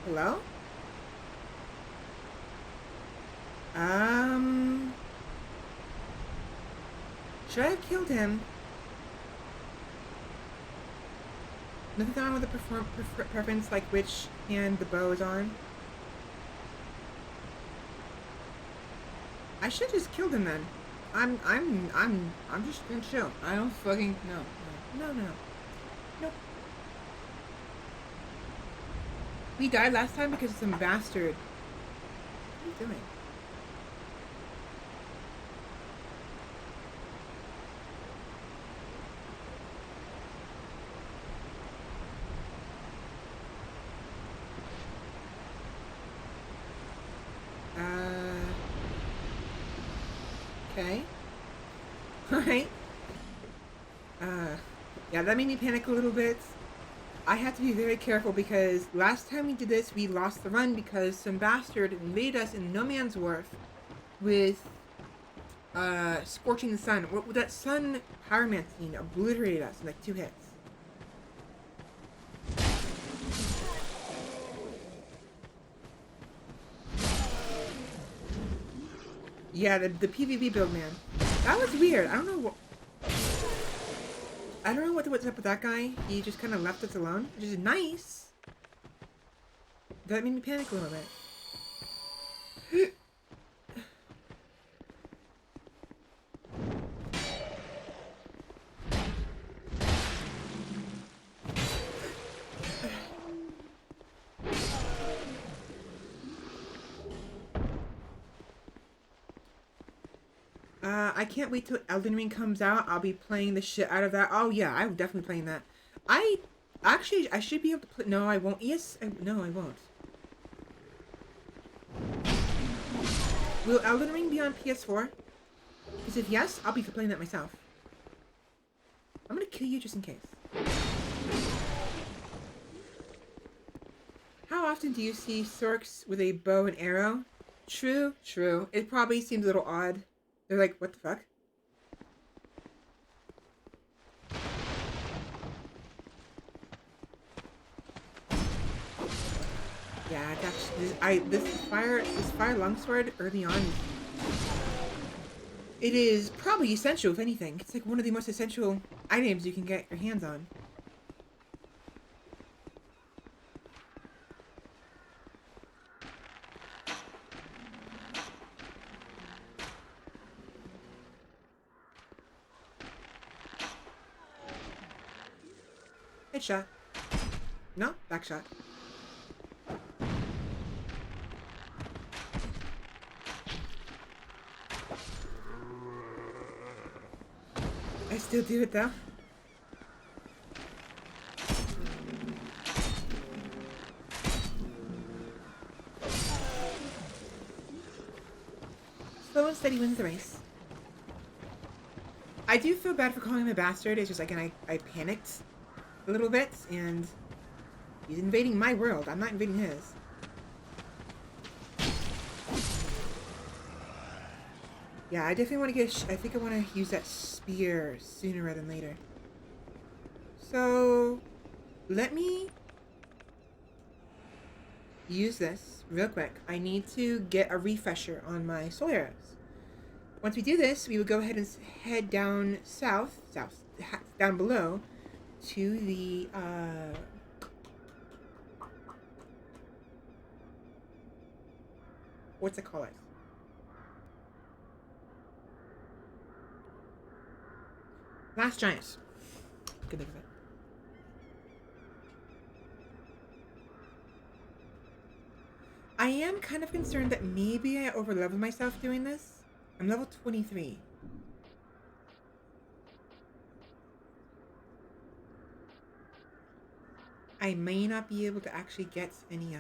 Hello? Should I have killed him? Nothing on with the preference, like which hand the bow is on. I should just killed him then. I'm just gonna chill. I don't fucking no. Nope. We died last time because of some bastard. What are you doing? Okay. Alright. Yeah, that made me panic a little bit. I had to be very careful because last time we did this, we lost the run because some bastard invaded us in No Man's Wharf with, Scorching the Sun. That sun pyromancy obliterated us in like 2 hits. Yeah, the PvP build, man. That was weird. I don't know what's up with that guy. He just kind of left us alone, which is nice. That made me panic a little bit. I can't wait till Elden Ring comes out. I'll be playing the shit out of that. Oh yeah, I'm definitely playing that. I should be able to play. No, I won't. Yes, no, I won't. Will Elden Ring be on PS4? Because if yes, I'll be playing that myself. I'm gonna kill you just in case. How often do you see Sorks with a bow and arrow? True. It probably seems a little odd. They're like, what the fuck? Yeah, this fire longsword early on, it is probably essential, if anything. It's like one of the most essential items you can get your hands on. Headshot. No, back shot. I still do it though. Slow and steady wins the race. I do feel bad for calling him a bastard. It's just like, I panicked a little bit, and he's invading my world. I'm not invading his. Yeah, I definitely want to get. I think I want to use that spear sooner rather than later. So, let me use this real quick. I need to get a refresher on my soul arrows. Once we do this, we will go ahead and head down down below, to the, what's it called? Last giant. Good think of it. I am kind of concerned that maybe I overleveled myself doing this. I'm level 23. I may not be able to actually get any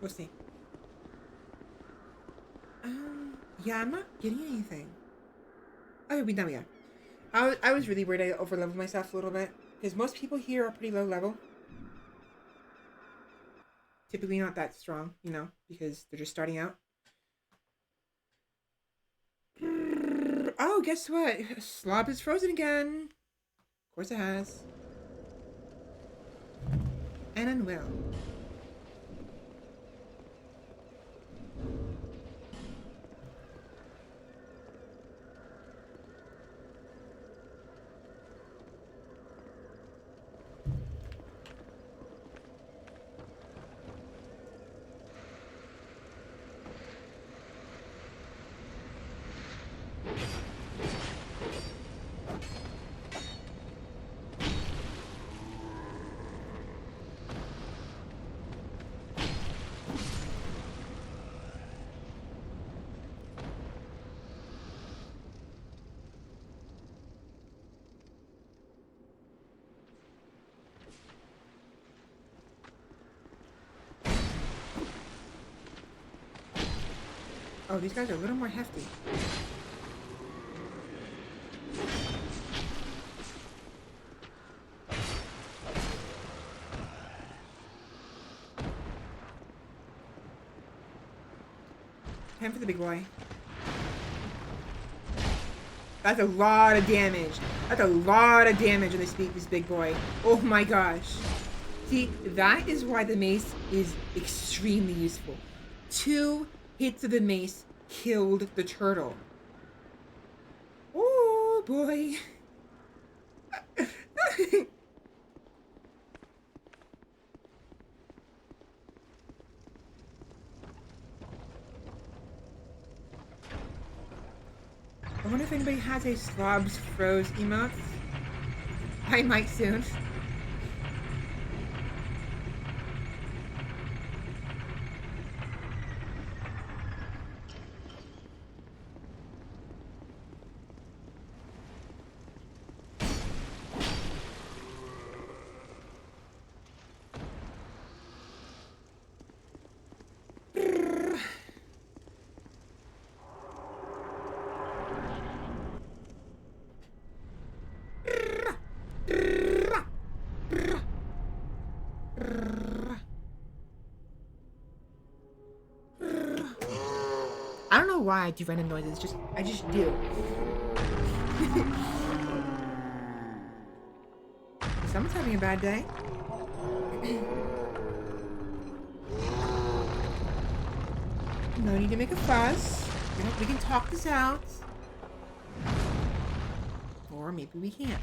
we'll see. Yeah, I'm not getting anything. Okay, we done we are. I was really worried I overleveled myself a little bit. Because most people here are pretty low level. Typically not that strong, you know, because they're just starting out. Oh, guess what? Slob is frozen again. Of course it has. And unwell. Oh, these guys are a little more hefty. Time for the big boy. That's a lot of damage. That's a lot of damage on this big boy. Oh my gosh. See, that is why the mace is extremely useful. 2 hits of the mace killed the turtle. Oh boy. I wonder if anybody has a Slobs Froze emote. I might soon. I don't know why I do random noises. I just do. Someone's having a bad day. No need to make a fuss. You know, we can talk this out. Or maybe we can't.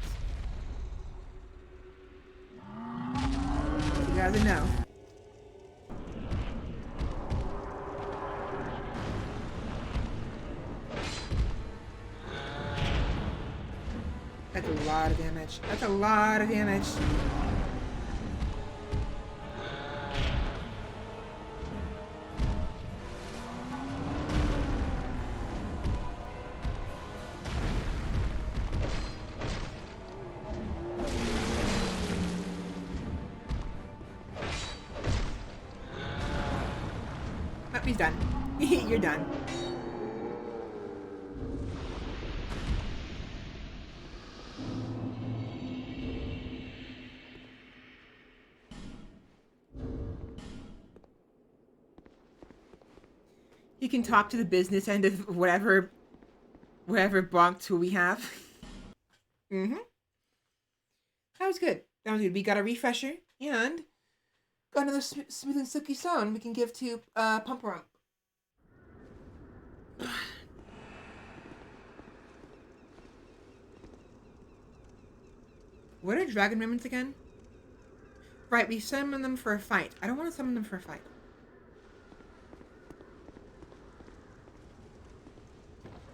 You guys know. That's a lot of damage. That's a lot of damage. Oh, he's done. You're done. He can talk to the business end of whatever bonk tool we have. Mm-hmm. That was good. That was good. We got a refresher and got another smooth and silky sound we can give to Pump Rump. What are dragon remnants again? Right, we summon them for a fight. I don't want to summon them for a fight.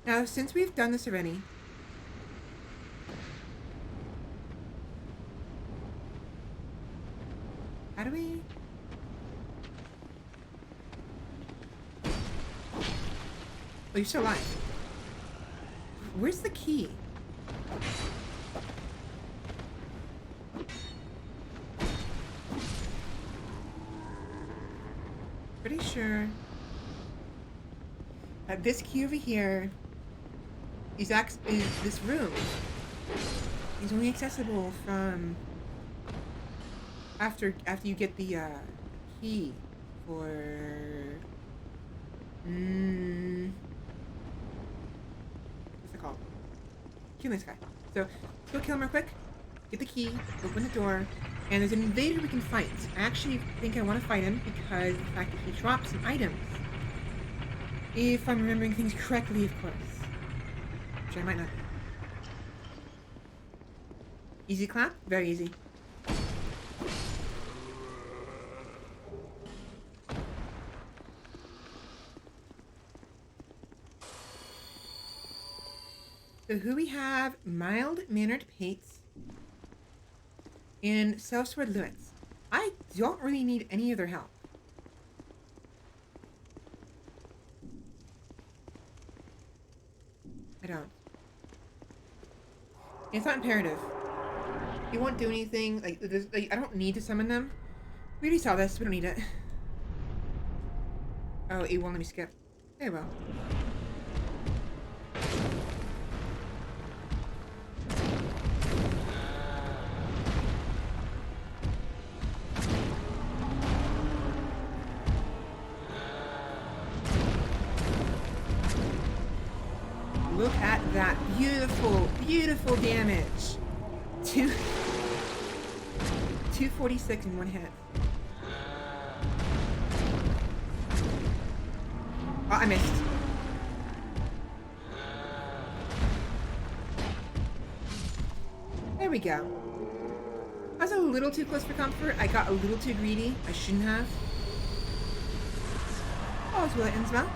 Now, since we've done this already, how do we... Oh, you're still alive. Where's the key? Pretty sure that this key over here is this room is only accessible from after you get the key for what's it called? Kill this guy. So let's go kill him real quick. Get the key, open the door, and there's an invader we can fight. I actually think I want to fight him because of the fact that he drops some items. If I'm remembering things correctly, of course. Which I might not. Easy clap? Very easy. So who we have? Mild-mannered Pates and Sellsword Lewis. I don't really need any of their help. I don't. It's not imperative. It won't do anything. Like I don't need to summon them. We already saw this. We don't need it. Oh, it won't let me skip. Very well. Look at that beautiful, beautiful damage. 246 in one hit. Oh, I missed. There we go. I was a little too close for comfort. I got a little too greedy. I shouldn't have. Oh, it's well it ends well.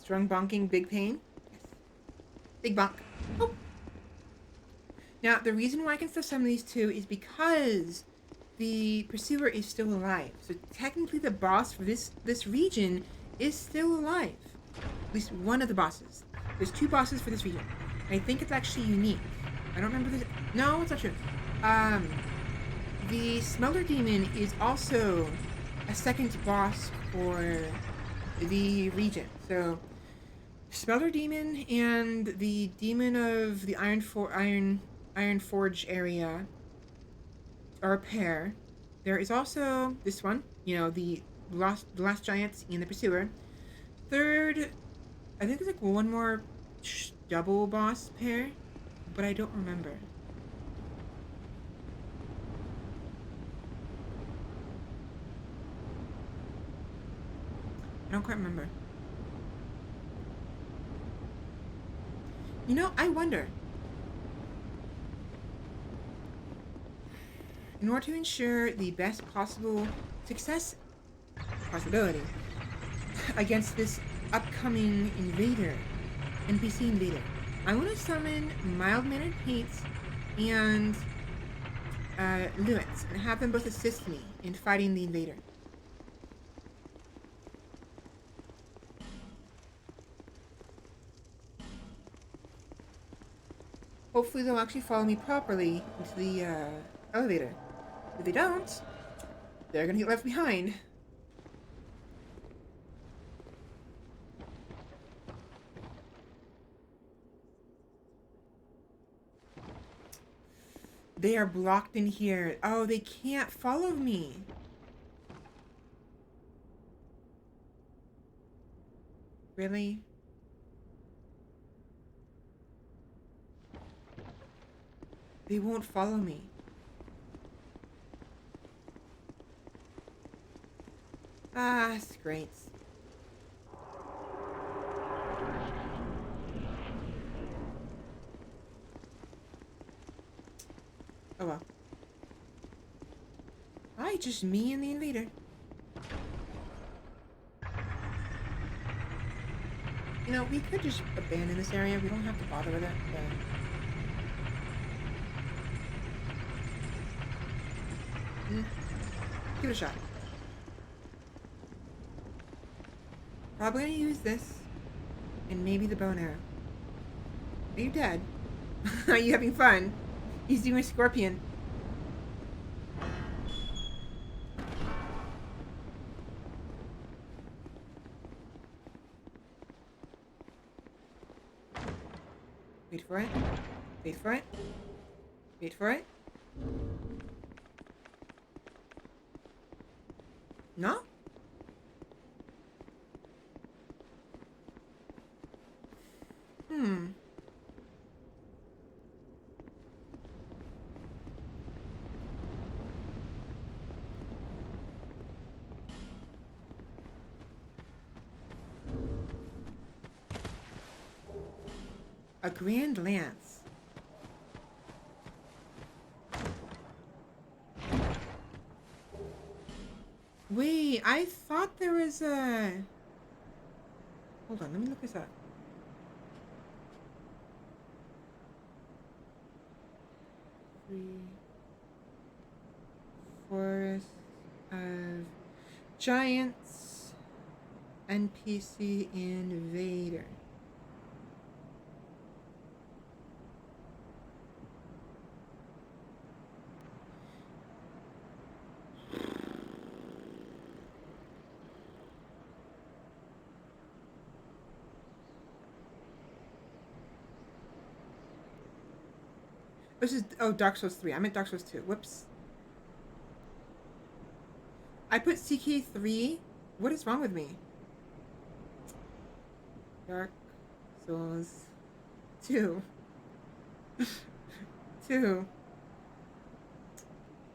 Strong bonking, big pain. Yes. Big bonk. Oh. Now, the reason why I can still summon these two is because the Pursuer is still alive. So technically the boss for this region is still alive. At least one of the bosses. There's two bosses for this region. I think it's actually unique. I don't remember this. No, it's not true. The Smelter Demon is also a second boss for the region. So Smelter Demon and the Demon of the Iron Forge area are a pair. There is also this one, you know, the last giants and the Pursuer. Third, I think there's like one more double boss pair, but I don't remember. I don't quite remember. You know, I wonder. In order to ensure the best possible possibility against this upcoming NPC invader, I want to summon Mild-mannered Pates and Lewis and have them both assist me in fighting the invader. Hopefully they'll actually follow me properly into the elevator. If they don't, they're gonna get left behind. They are blocked in here. Oh, they can't follow me. Really? They won't follow me. Ah, it's great. Oh well. Alright, just me and the invader. You know, we could just abandon this area. We don't have to bother with it, but... give it a shot. Probably gonna use this. And maybe the bow and arrow. Are you dead? Are you having fun? He's doing a scorpion. Wait for it. Wait for it. Wait for it. No? A grand lance. Wait, I thought there was a... Hold on, let me look this up. Forest of Giants NPC Invader. This is, oh, Dark Souls 3. I meant Dark Souls 2. Whoops. I put CK3. What is wrong with me? Dark Souls 2. 2.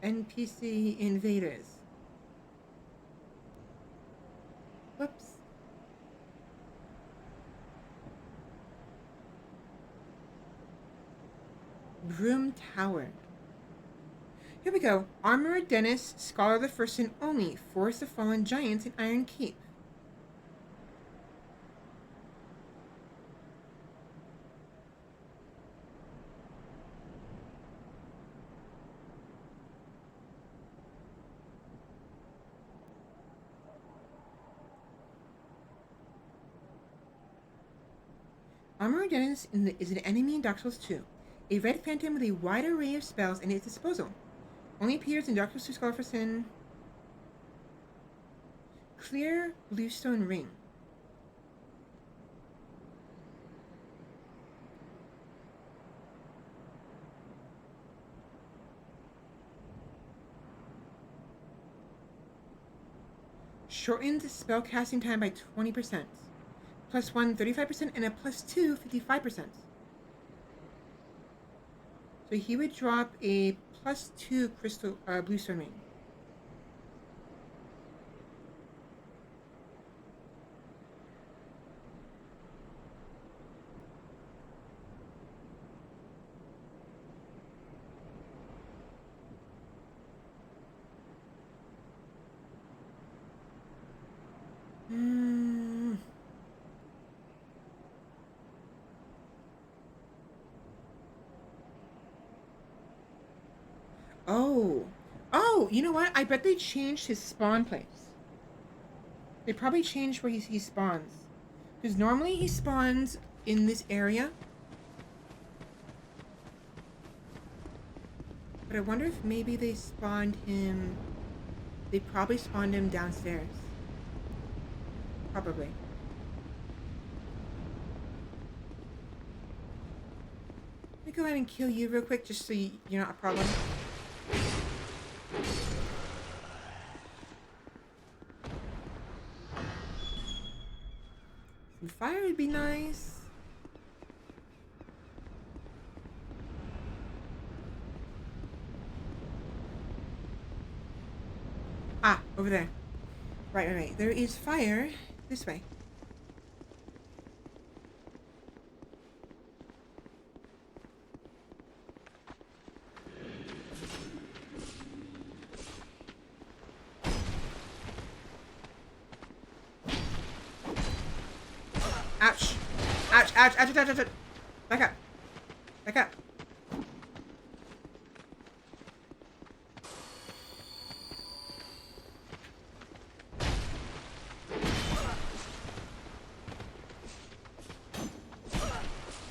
NPC Invaders. Whoops. Broom Tower. Here we go. Armorer Dennis, Scholar of the First and Only, Forest of Fallen Giants, and Iron Keep. Armorer Dennis is an enemy in Dark Souls 2. A red phantom with a wide array of spells at its disposal. Only appears in Dark Souls 2 Scholar for Sin. Clear Bluestone Ring. Shortened spellcasting time by 20%. Plus 1, 35%, and a plus 2, 55%. So he would drop a plus 2 crystal bluestone ring. Oh, you know what? I bet they changed his spawn place. They probably changed where he spawns. Because normally he spawns in this area. But I wonder if maybe they spawned him... They probably spawned him downstairs. Probably. Let me go ahead and kill you real quick just so you're not a problem. Some fire would be nice. Ah, over there. Right. There is fire this way. Ouch. Ouch. Back up.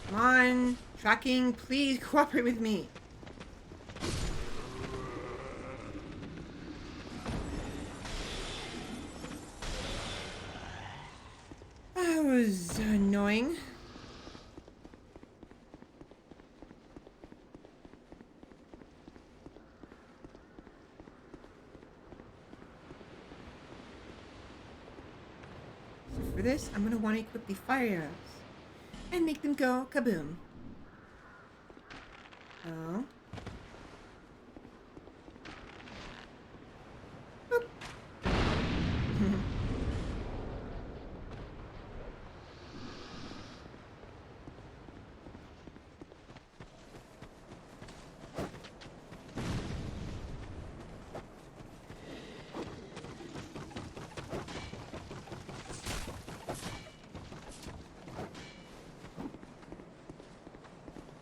Come on. Tracking, please cooperate with me. That was annoying. So for this, I'm going to want to equip the fire arrows and make them go kaboom. Oh. Boop.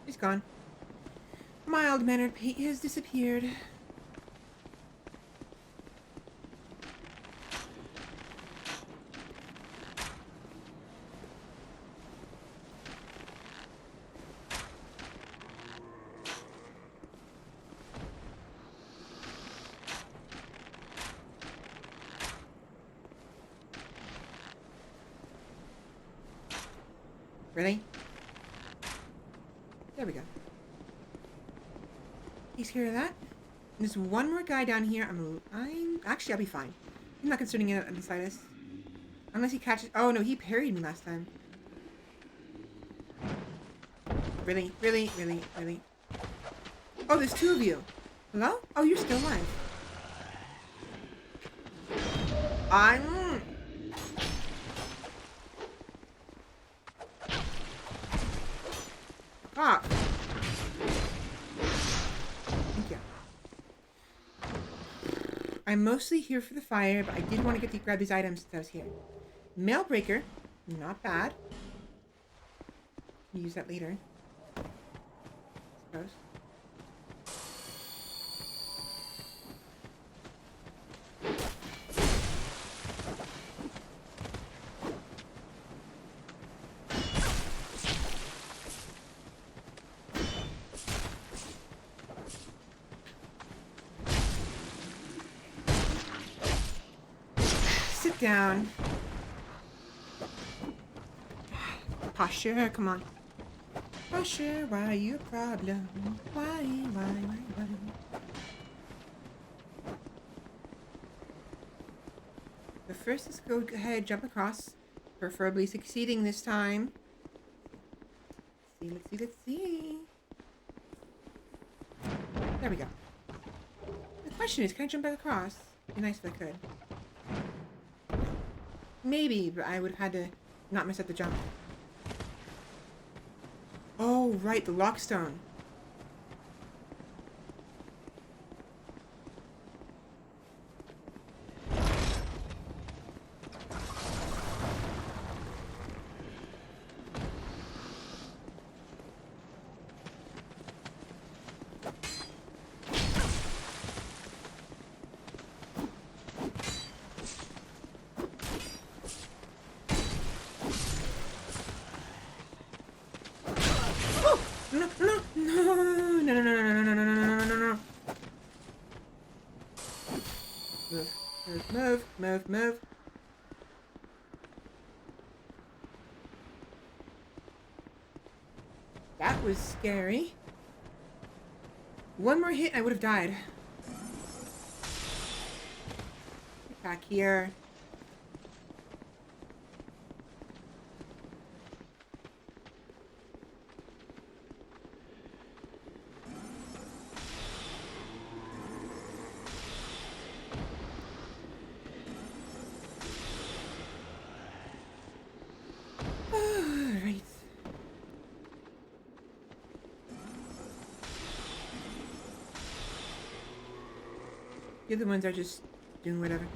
He's gone. Mild-mannered Pete has disappeared. Really? There we go. Takes care of that. There's one more guy down here. Actually, I'll be fine. I'm not concerning it in the slightest. Unless he catches... Oh, no, he parried me last time. Really? Oh, there's two of you. Hello? Oh, you're still alive. Ah. Thank you. I'm mostly here for the fire, but I did want to grab these items that I was here. Mail breaker, not bad. Use that later, I suppose. Sit down. Posture, come on. Posture, why are you a problem? Why? But first, let's go ahead, jump across. Preferably succeeding this time. Let's see. There we go. The question is, can I jump back across? It'd be nice if I could. Maybe, but I would have had to not mess up the jump. Oh, right, the lockstone. No. Move. That was scary. One more hit, I would have died. Get back here. The other ones are just doing whatever.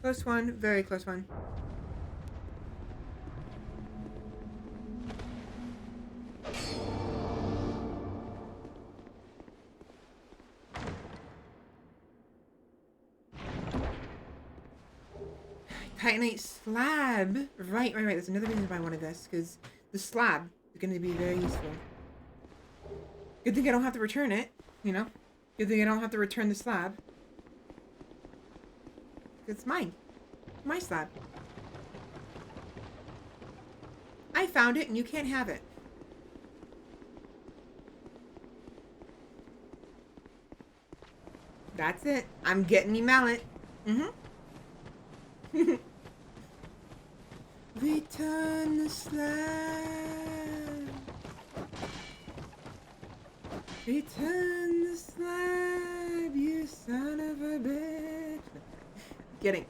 Close one, very close one. Titanite slab. Right. There's another reason why I wanted this, because the slab is going to be very useful. Good thing I don't have to return it, you know? Good thing I don't have to return the slab. It's mine. My slab. I found it and you can't have it. That's it. I'm getting me mallet. Mm-hmm. Return the slab. Return the slab, you son of a bitch. Kidding.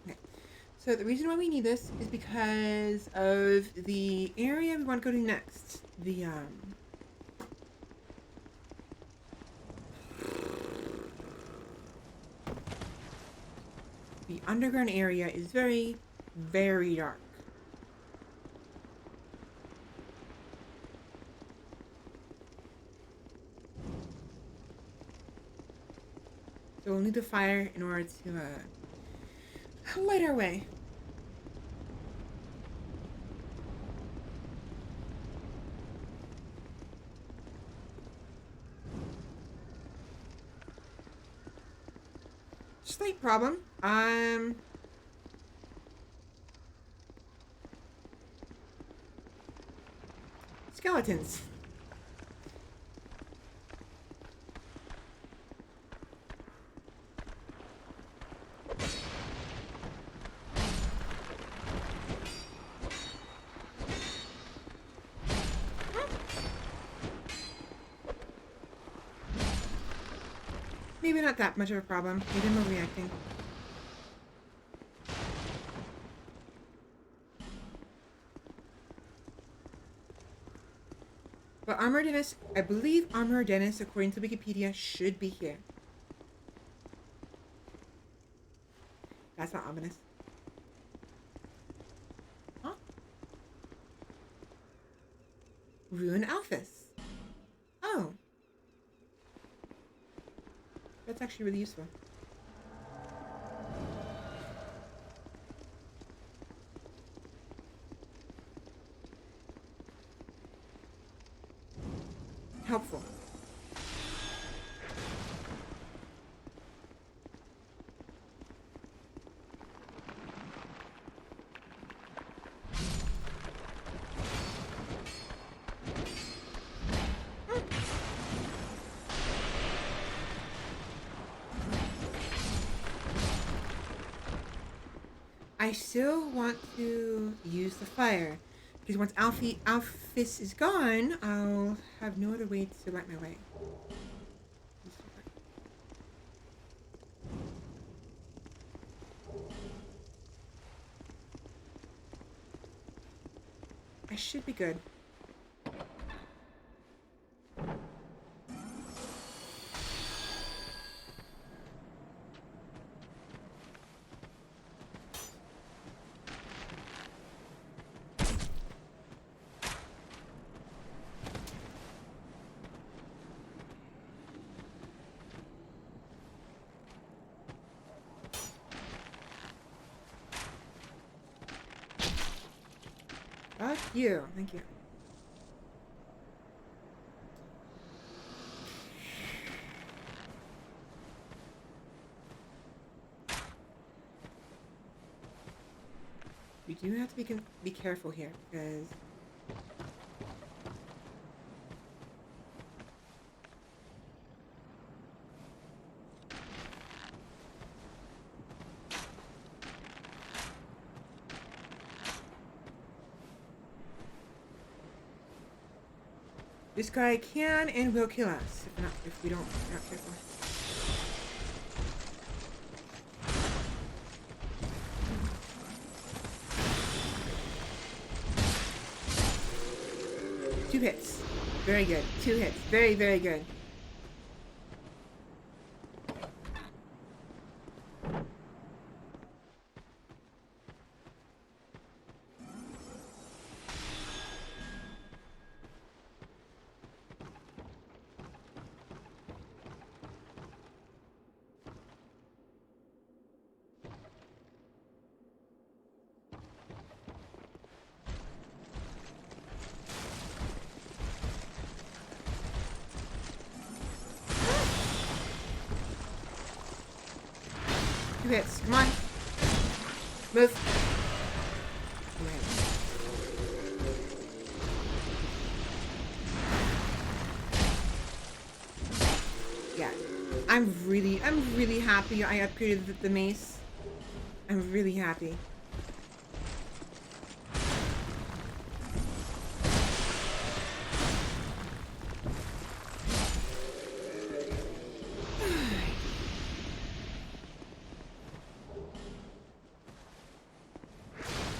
Okay. So the reason why we need this is because of the area we want to go to next. The underground area is very, very dark. So we'll need the fire in order to light our way. Slight problem. Skeletons. Maybe not that much of a problem. Maybe I'm overreacting. But Armor Dennis, I believe Armor Dennis, according to Wikipedia, should be here. That's not ominous. Huh? Ruin Alphys. Oh. That's actually really useful. Helpful. I still want to use the fire, because once Alphys is gone, I'll have no other way to light my way. I should be good. Fuck you. Thank you. We do have to be careful here, because this guy can and will kill us if we're not careful. hits. Very good. 2 hits. Very, very good. Hits. Come on. Move. Yeah. I'm really happy I upgraded the mace. I'm really happy.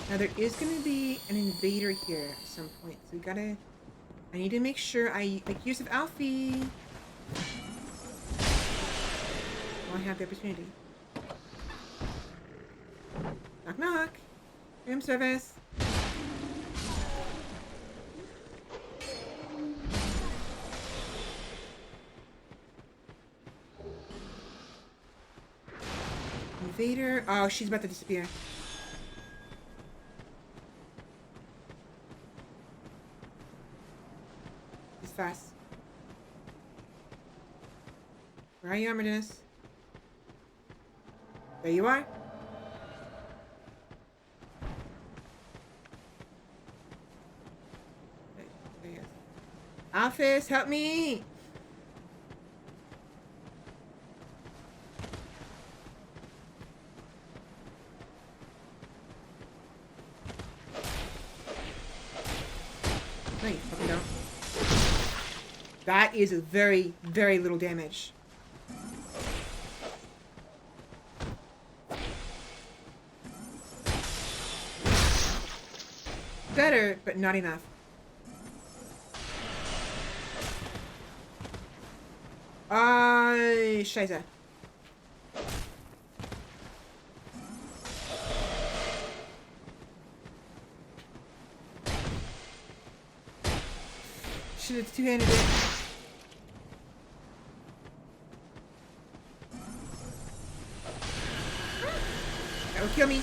Now there is going to be an invader here at some point, so I need to make sure I make use of Alfie while I have the opportunity. Knock knock. Room service. Invader. Oh, she's about to disappear. Fast. Where are you, Armadinus? There you are. There he is. Office, help me! No, you fucking don't. That is a very, very little damage. Better, but not enough. Scheiße. Should have two-handed it. That would kill me.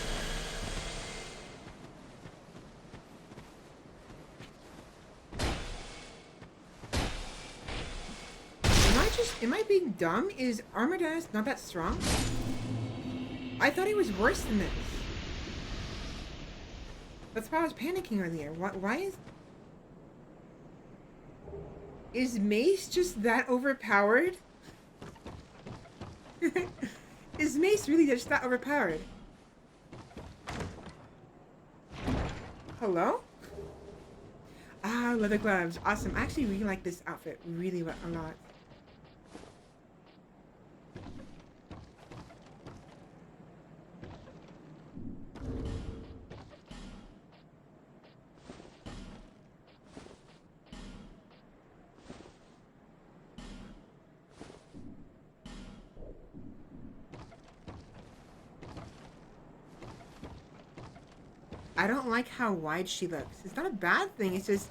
Am I being dumb? Is Armadillos not that strong? I thought he was worse than this. That's why I was panicking earlier. Why is Mace just that overpowered? Is Mace really just that overpowered? Hello? Ah, leather gloves. Awesome. I actually really like this outfit really a lot. I don't like how wide she looks. It's not a bad thing. It's just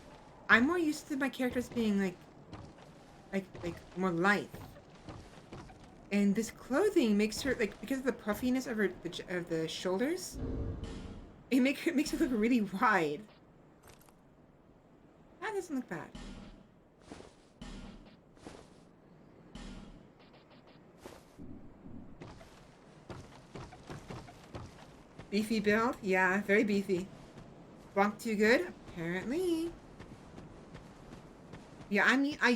I'm more used to my characters being like more lithe. And this clothing makes her because of the puffiness of her of the shoulders. It makes her look really wide. That doesn't look bad. Beefy build? Yeah, very beefy. Bonk too good? Apparently. Yeah, I mean, I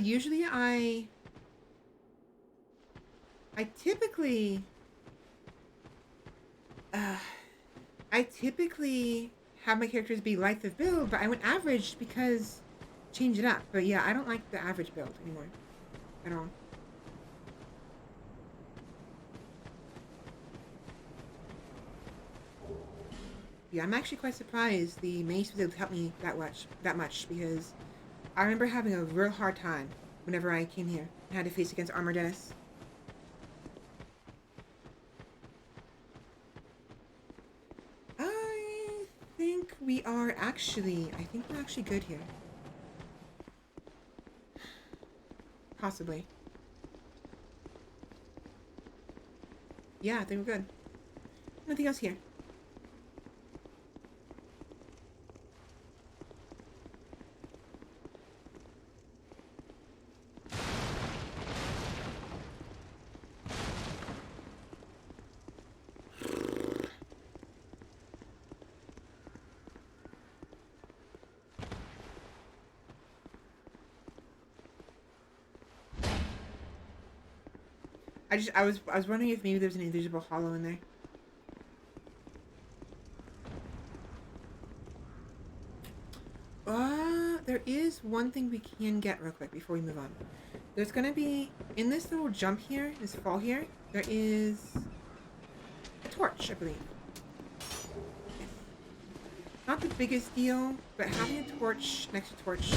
typically have my characters be lithe of build, but I went average because change it up. But yeah, I don't like the average build anymore. At all. Yeah, I'm actually quite surprised the mace was able to help me that much because I remember having a real hard time whenever I came here and had to face against Armor Dennis. I think we're actually good here. Possibly. Yeah, I think we're good. Nothing else here. I was wondering if maybe there's an invisible hollow in there. There is one thing we can get real quick before we move on. There's gonna be, in this little jump here, this fall here, there is a torch, I believe. Not the biggest deal, but having a torch next to torch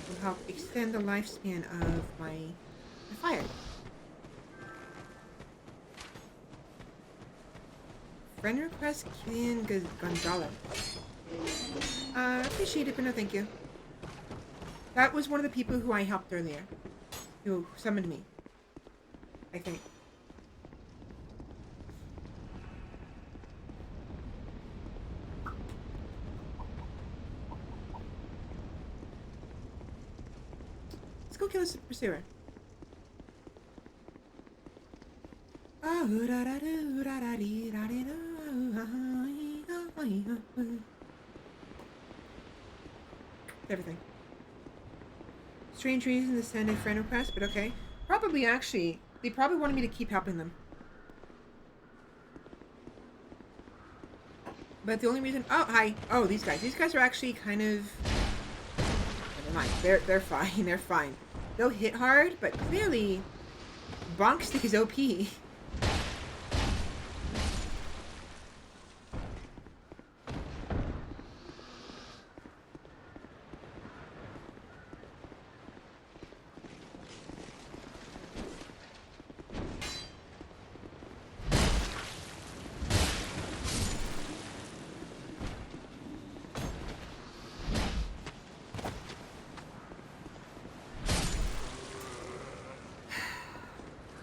will help extend the lifespan of my fire. Friend request Killian Gonzalez. Appreciate it, but no thank you. That was one of the people who I helped earlier. Who summoned me. I think. Let's go kill this pursuer. Everything. Strange reason to send a friend request, but okay. Probably actually, they probably wanted me to keep helping them. But the only reason, oh hi, oh these guys are actually kind of, never mind, they're fine, they're fine. They'll hit hard, but clearly, Bonk Stick is OP.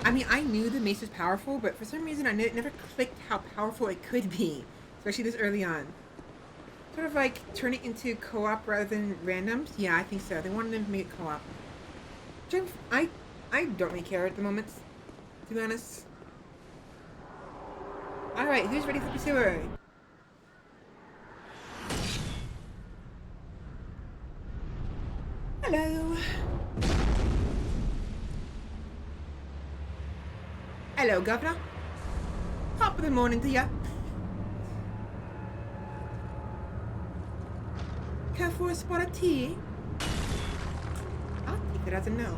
I mean, I knew the mace was powerful, but for some reason I never clicked how powerful it could be, especially this early on. Sort of like turn it into co-op rather than randoms. Yeah, I think so. They wanted them to make it co-op. Which I don't really care at the moment, to be honest. All right, who's ready for pursuer? Hello. Hello, Governor. Top of the morning to ya. Care for a spot of tea? I'll take it as a no.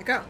Go.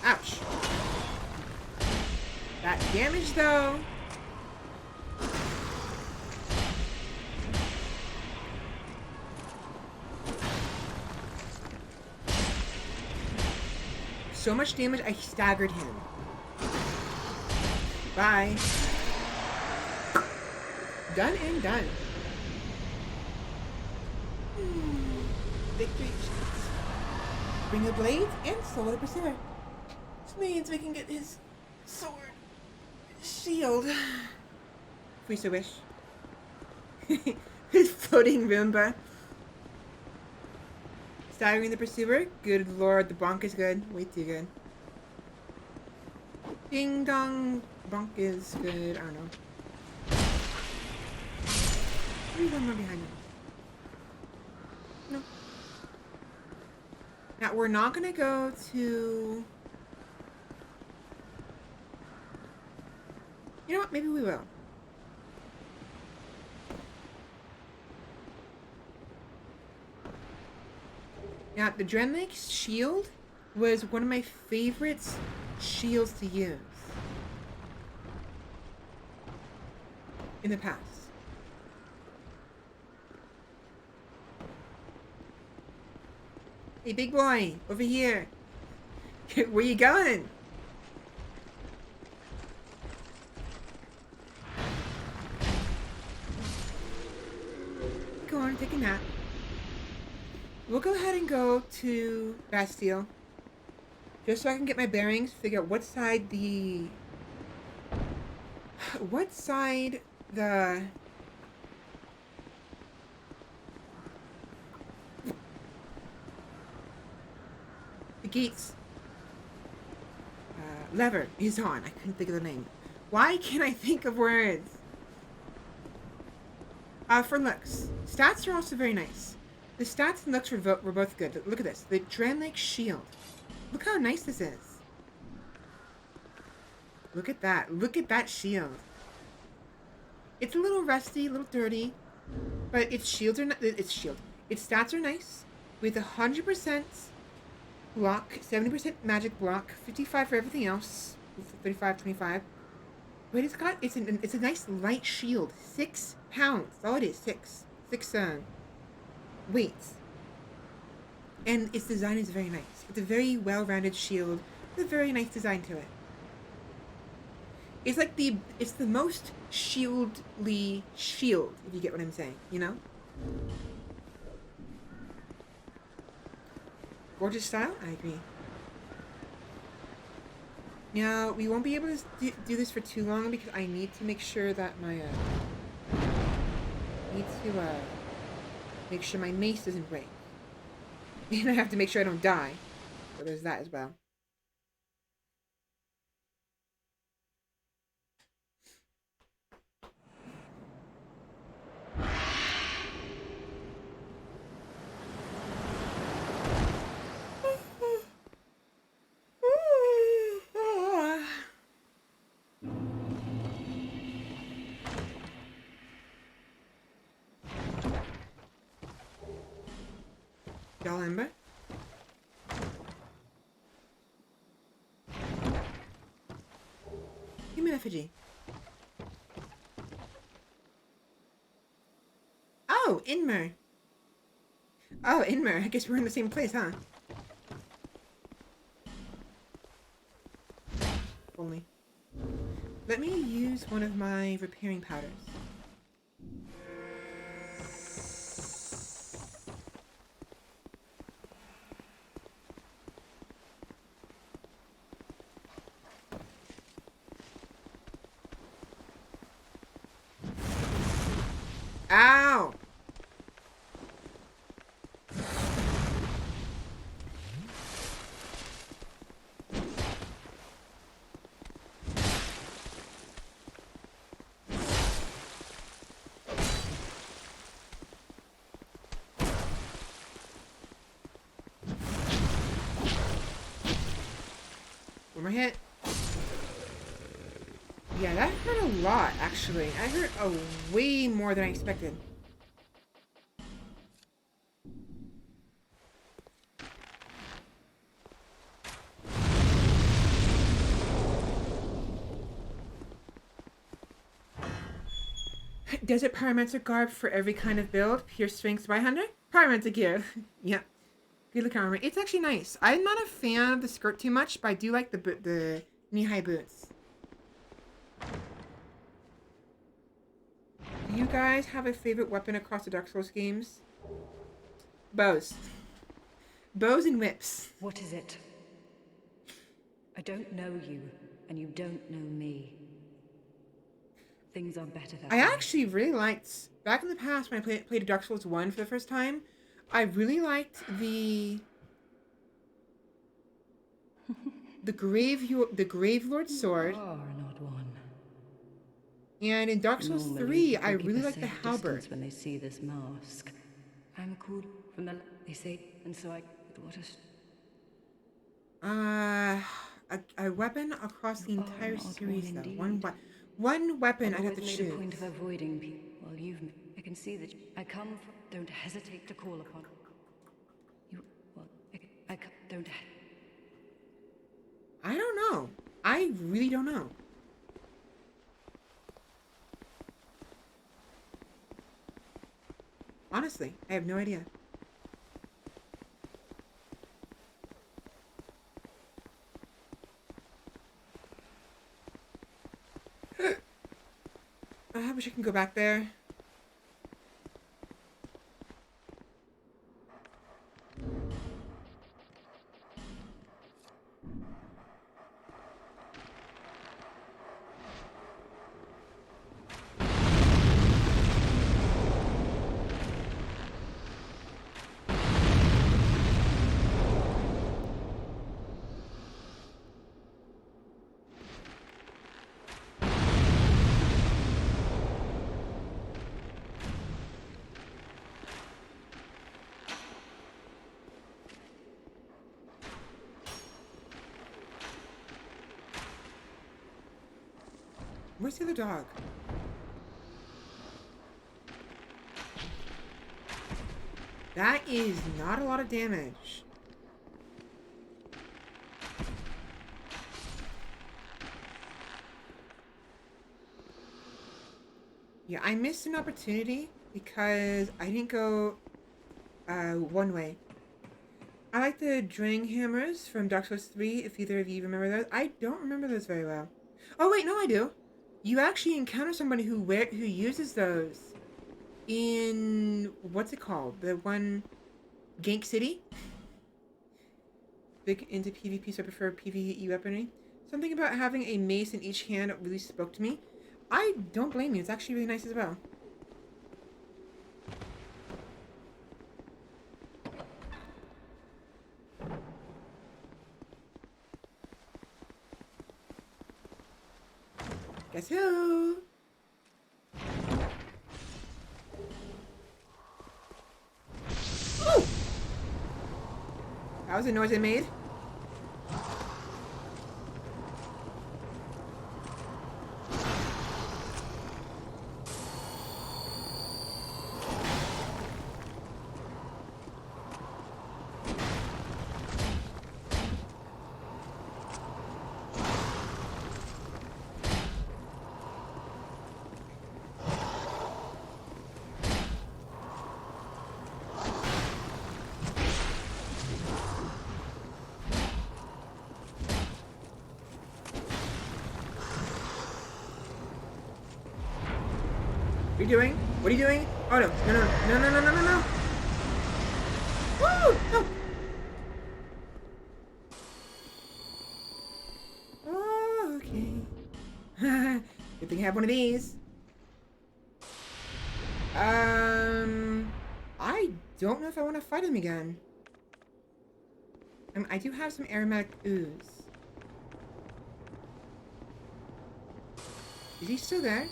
Ouch. That damage though. so much damage, I staggered him. Bye. Done and done. Victory. Bring the blades and solo the pursuer. This means we can get his sword shield. If we so wish. His floating Roomba. Staggering the pursuer. Good lord, the bonk is good. Way too good. Ding dong. Bonk is good. I don't know. Maybe one more behind him. No. Now we're not gonna go to... You know what? Maybe we will. Now, the Drenlake's shield was one of my favorite shields to use in the past. Hey, big boy, over here. Where you going? Go on, take a nap. We'll go ahead and go to Bastille. Just so I can get my bearings, figure out what side the... The gates lever is on. I couldn't think of the name. Why can't I think of words? For looks. Stats are also very nice. The stats and looks were both good. Look at this. The Drenlake shield. Look how nice this is. Look at that. Look at that shield. It's a little rusty, a little dirty, but its shields are its stats are nice. With 100% block, 70% magic block, 55 for everything else, 35, 25. But it's a nice light shield. 6 pounds. All it is, 6 weights. And its design is very nice. It's a very well-rounded shield with a very nice design to it. It's like it's the most shieldly shield, if you get what I'm saying, you know? Gorgeous style? I agree. Now, we won't be able to do this for too long because I need to make sure that my, make sure my mace doesn't break. And I have to make sure I don't die. So there's that as well. Y'all remember? Give me an effigy. Oh, Inmer. Oh, Inmer. I guess we're in the same place, huh? Only. Let me use one of my repairing powders. Ow! One more hit. Yeah, that hurt a lot, actually. I hurt way more than I expected. Desert Pyromancer garb for every kind of build. Pure strength 500. Pyromancer gear. Yep. Good looking armor. It's actually nice. I'm not a fan of the skirt too much, but I do like the knee-high boots. Do you guys have a favorite weapon across the Dark Souls games? Bows. Bows and whips. What is it? I don't know you, and you don't know me. Things are better that I way. actually really liked, back in the past when I played Dark Souls 1 for the first time, I really liked the Gravelord sword. You are not one. And in Dark Souls Normally, 3, I people keep really a like the safe halberd. distance when they see this mask. I'm cool from the they say, and so I what is A weapon across the entire an odd series, one though. indeed. One weapon I've I'd have always to made choose. a point of avoiding people. Well, I can see that I come from. Don't hesitate to call upon you. Well, don't. I don't know. I really don't know. Honestly, I have no idea. I wish I can go back there. Where's the other dog? That is not a lot of damage. Yeah, I missed an opportunity because I didn't go one way. I like the Drang hammers from Dark Souls 3, if either of you remember those. I don't remember those very well. Oh wait, no I do. You actually encounter somebody who uses those in, what's it called? The one, Gank City? Big into PvP, so I prefer PvE weaponry. Something about having a mace in each hand really spoke to me. I don't blame you, it's actually really nice as well. Guess who? Ooh! That was the noise I made. What are you doing? What are you doing? Oh no, no, no, no, no, no, no, no, no. Woo! No. Oh, okay. Good thing I have one of these. I don't know if I want to fight him again. I do have some aromatic ooze. Is he still there?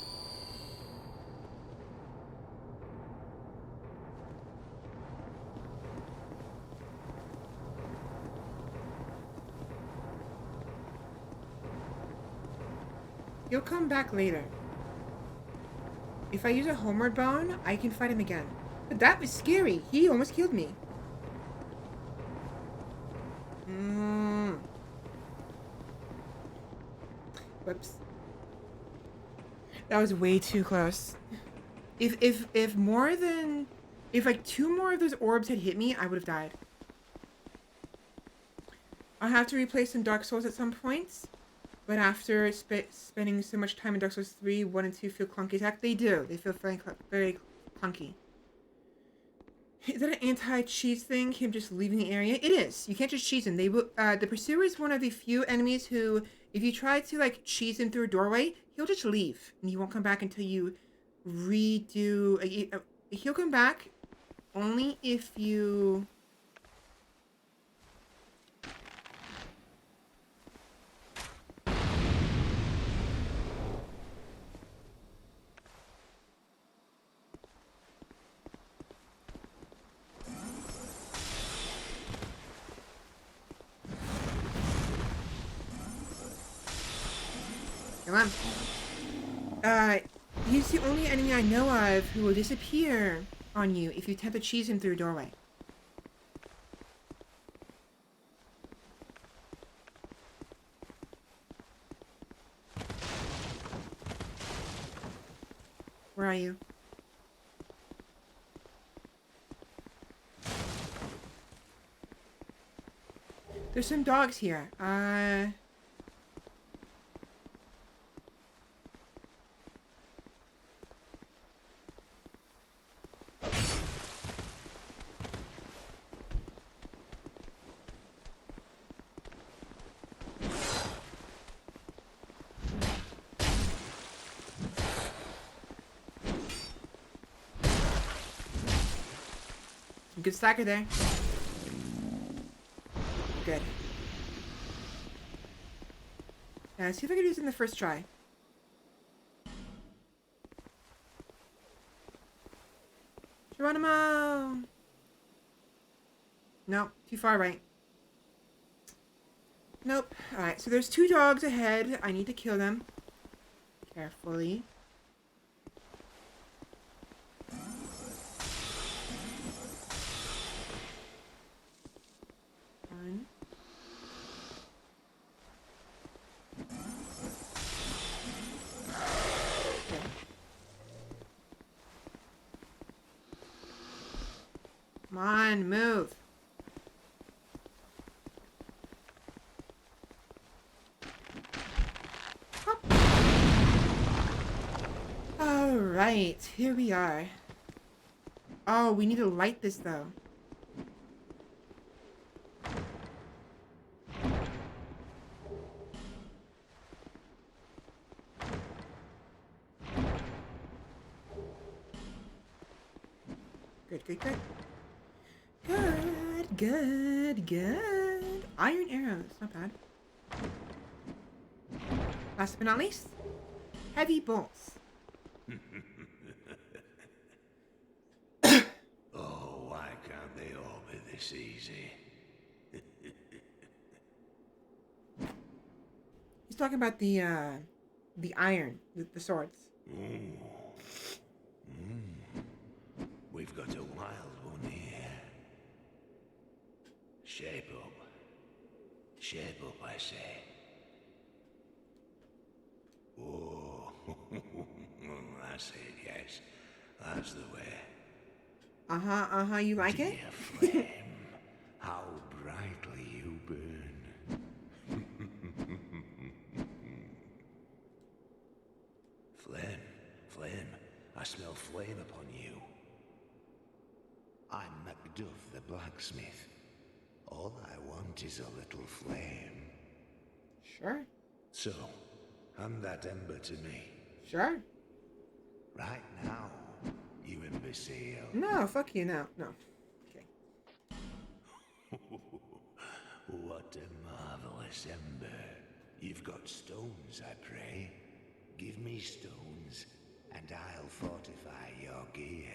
He'll come back later. If I use a homeward bone, I can fight him again. But that was scary. He almost killed me. Whoops. That was way too close. If like 2 more of those orbs had hit me, I would have died. I'll have to replay some Dark Souls at some points, but after spending so much time in Dark Souls 3, 1 and 2 feel clunky. In fact, they do. They feel very clunky. Is that an anti-cheese thing? Him just leaving the area? It is. You can't just cheese him. They will. The Pursuer is one of the few enemies who, if you try to like cheese him through a doorway, he'll just leave and he won't come back until you redo. He'll come back only if you. Come on. He's the only enemy I know of who will disappear on you if you attempt to cheese him through a doorway. Where are you? There's some dogs here. Good stacker there. Good. Yeah, see if I can do this in the first try. Geronimo! Nope, too far right. Nope. Alright, so there's 2 dogs ahead. I need to kill them. Carefully. One. Okay. Come on, move. Alright, here we are. Oh, we need to light this though. Good, good, good. Good, good, good. Iron arrows, not bad. Last but not least, heavy bolts. Oh, why can't they all be this easy? He's talking about the iron, the swords. We've got a wild one here. Shape up. Shape up, I say. Oh, that's it, yes. That's the way. Uh-huh, you like it? Dear flame, how brightly you burn. Flame, I smell flame upon you. I'm Macduff the blacksmith. All I want is a little flame. Sure. So, hand that ember to me. Sure. Right now, you imbecile. No, fuck you, no. Okay. What a marvelous ember. You've got stones, I pray. Give me stones, and I'll fortify your gear.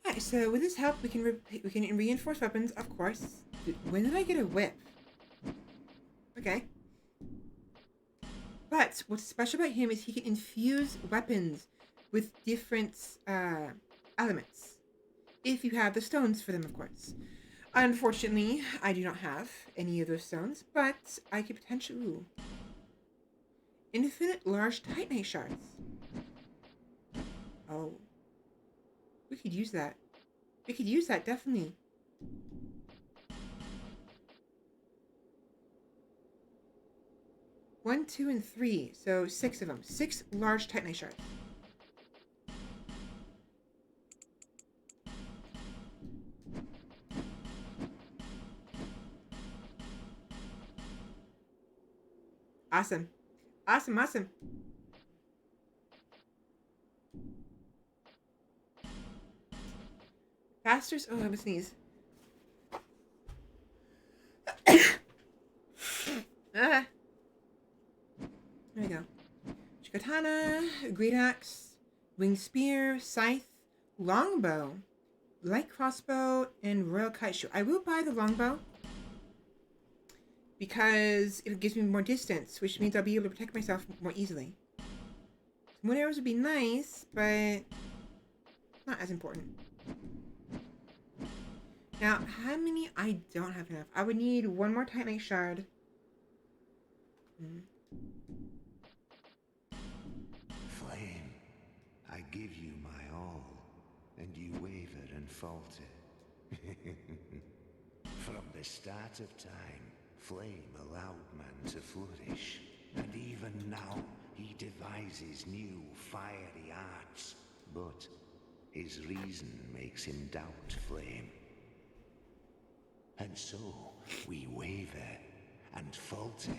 Alright, so with this help, we can reinforce weapons, of course. When did I get a whip? Okay. But what's special about him is he can infuse weapons with different elements. If you have the stones for them, of course. Unfortunately, I do not have any of those stones, but I could potentially... Ooh. Infinite large titanite shards. Oh. We could use that. We could use that, definitely. 1, 2, and 3. So 6 of them. 6 large Titanite shards. Awesome. Awesome, awesome. Faster. Oh, I have a sneeze. There we go. Katana, great axe, winged spear, scythe, longbow, light crossbow, and royal kite shoe. I will buy the longbow because it gives me more distance, which means I'll be able to protect myself more easily. Some arrows would be nice, but not as important. Now, how many? I don't have enough. I would need 1 more Titanite shard. Flame, I give you my all, and you wavered and faltered. From the start of time, Flame allowed man to flourish, and even now he devises new fiery arts. But his reason makes him doubt Flame. And so we waver and falter.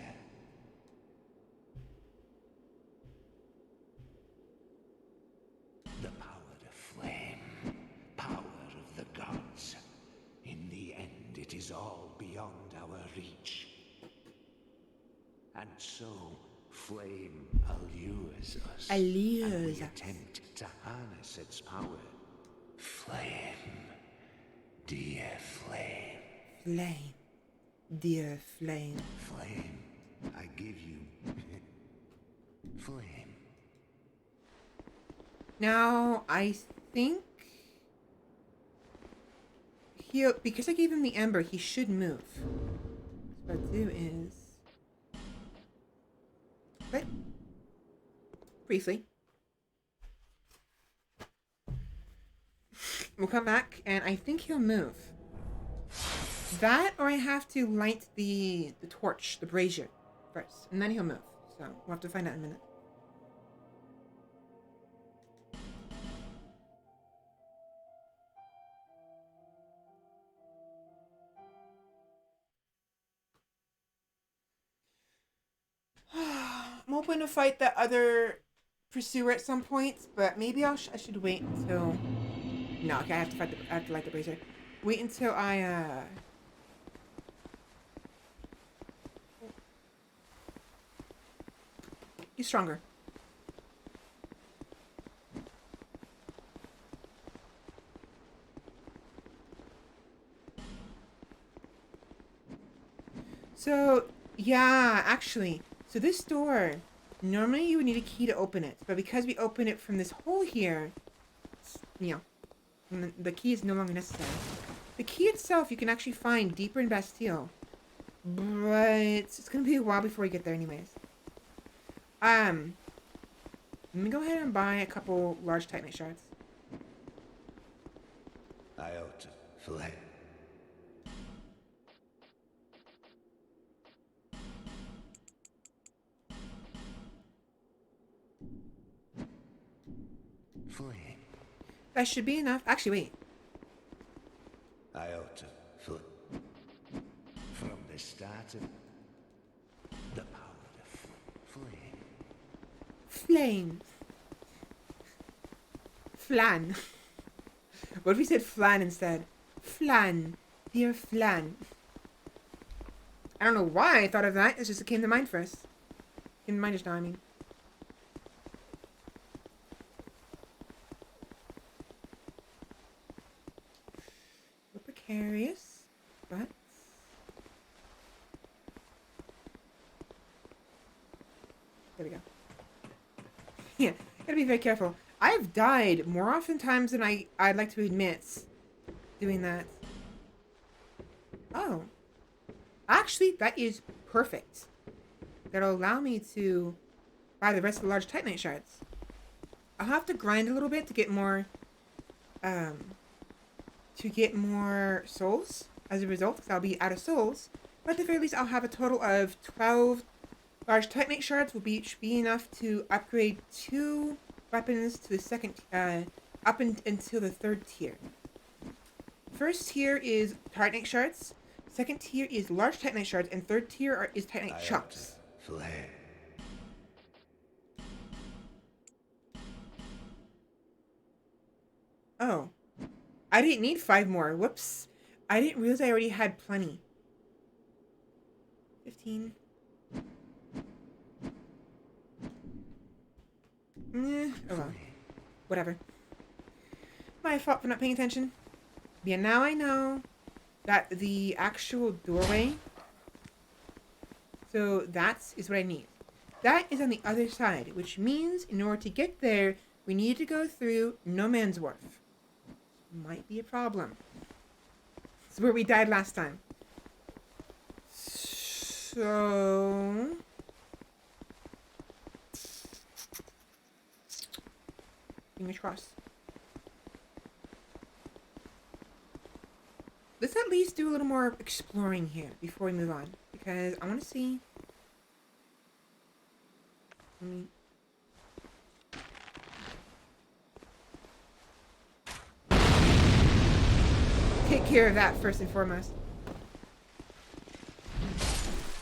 The power of Flame, power of the gods. In the end, it is all beyond our reach. And so, Flame allures us. And we attempt to harness its power. Flame, dear Flame. Flame, dear Flame. Flame, I give you Flame. Now, I think because I gave him the ember, he should move. What I'll do is quit briefly. We'll come back, and I think he'll move. That, or I have to light the torch, the brazier, first, and then he'll move. So we'll have to find out in a minute. I'm hoping to fight that other pursuer at some point, but maybe I should wait until. No, okay, I have to light the brazier. Wait until I He's stronger. So, yeah, actually. So this door, normally you would need a key to open it. But because we open it from this hole here, you know, the key is no longer necessary. The key itself you can actually find deeper in Bastille. But it's going to be a while before we get there anyways. Let me go ahead and buy a couple large Titanite shards. Iota, Flame. Flame. That should be enough. Actually, wait. Iota, Flame. From the start of the power of Flame. Flame. Flan. What if we said flan instead? Flan. Dear flan. I don't know why I thought of that. It's just it came to mind first. Came to mind just now, I mean. We're precarious, but... There we go. Yeah, gotta be very careful. I've died more oftentimes than I'd like to admit doing that. Oh. Actually, that is perfect. That'll allow me to buy the rest of the large Titanite shards. I'll have to grind a little bit to get more souls as a result, because I'll be out of souls. But at the very least, I'll have a total of 12 Large Titanite shards will be enough to upgrade 2 weapons to the second, until the 3rd tier. First tier is Titanite shards, second tier is large Titanite shards, and 3rd tier is Titanite chunks. Oh. I didn't need 5 more. Whoops. I didn't realize I already had plenty. 15. Oh well. Whatever. My fault for not paying attention. Yeah, now I know that the actual doorway, so that is what I need. That is on the other side, which means in order to get there, we need to go through No Man's Wharf. Might be a problem. It's where we died last time. So... fingers crossed. Let's at least do a little more exploring here before we move on. Because I want to see... take care of that first and foremost.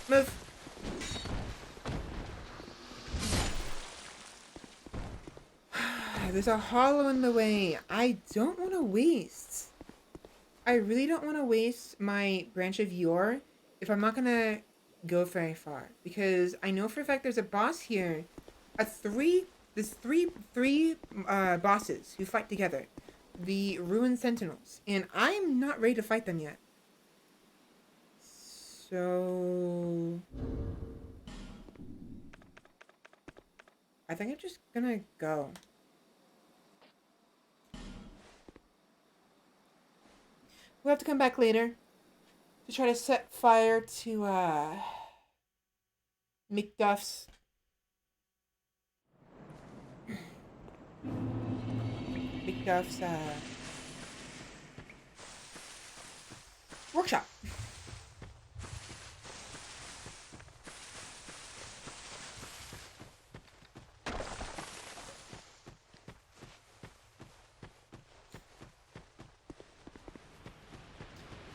Move. There's a hollow in the way. I don't want to waste. I really don't want to waste my branch of yore if I'm not going to go very far. Because I know for a fact there's a boss here. There's three bosses who fight together. The Ruined Sentinels. And I'm not ready to fight them yet. So... I think I'm just gonna go. We'll have to come back later to try to set fire to McDuff's workshop.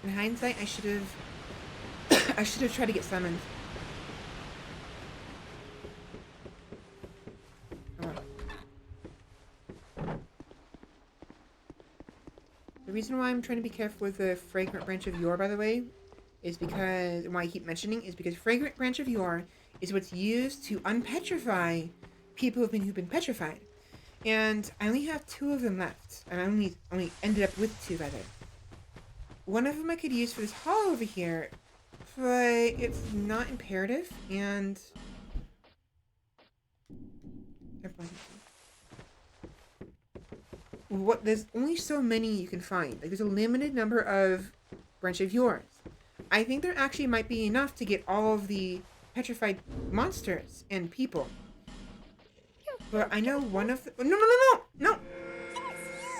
In hindsight, I should have tried to get summoned. Oh well. The reason why I'm trying to be careful with the Fragrant Branch of Yore, by the way, is because, why I keep mentioning, is because Fragrant Branch of Yore is what's used to unpetrify people who've been petrified. And I only have 2 of them left. And I only ended up with 2, rather. One of them I could use for this hall over here, but it's not imperative, and... there's only so many you can find. Like, there's a limited number of Branch of Yours. I think there actually might be enough to get all of the petrified monsters and people. But I know one of the... No!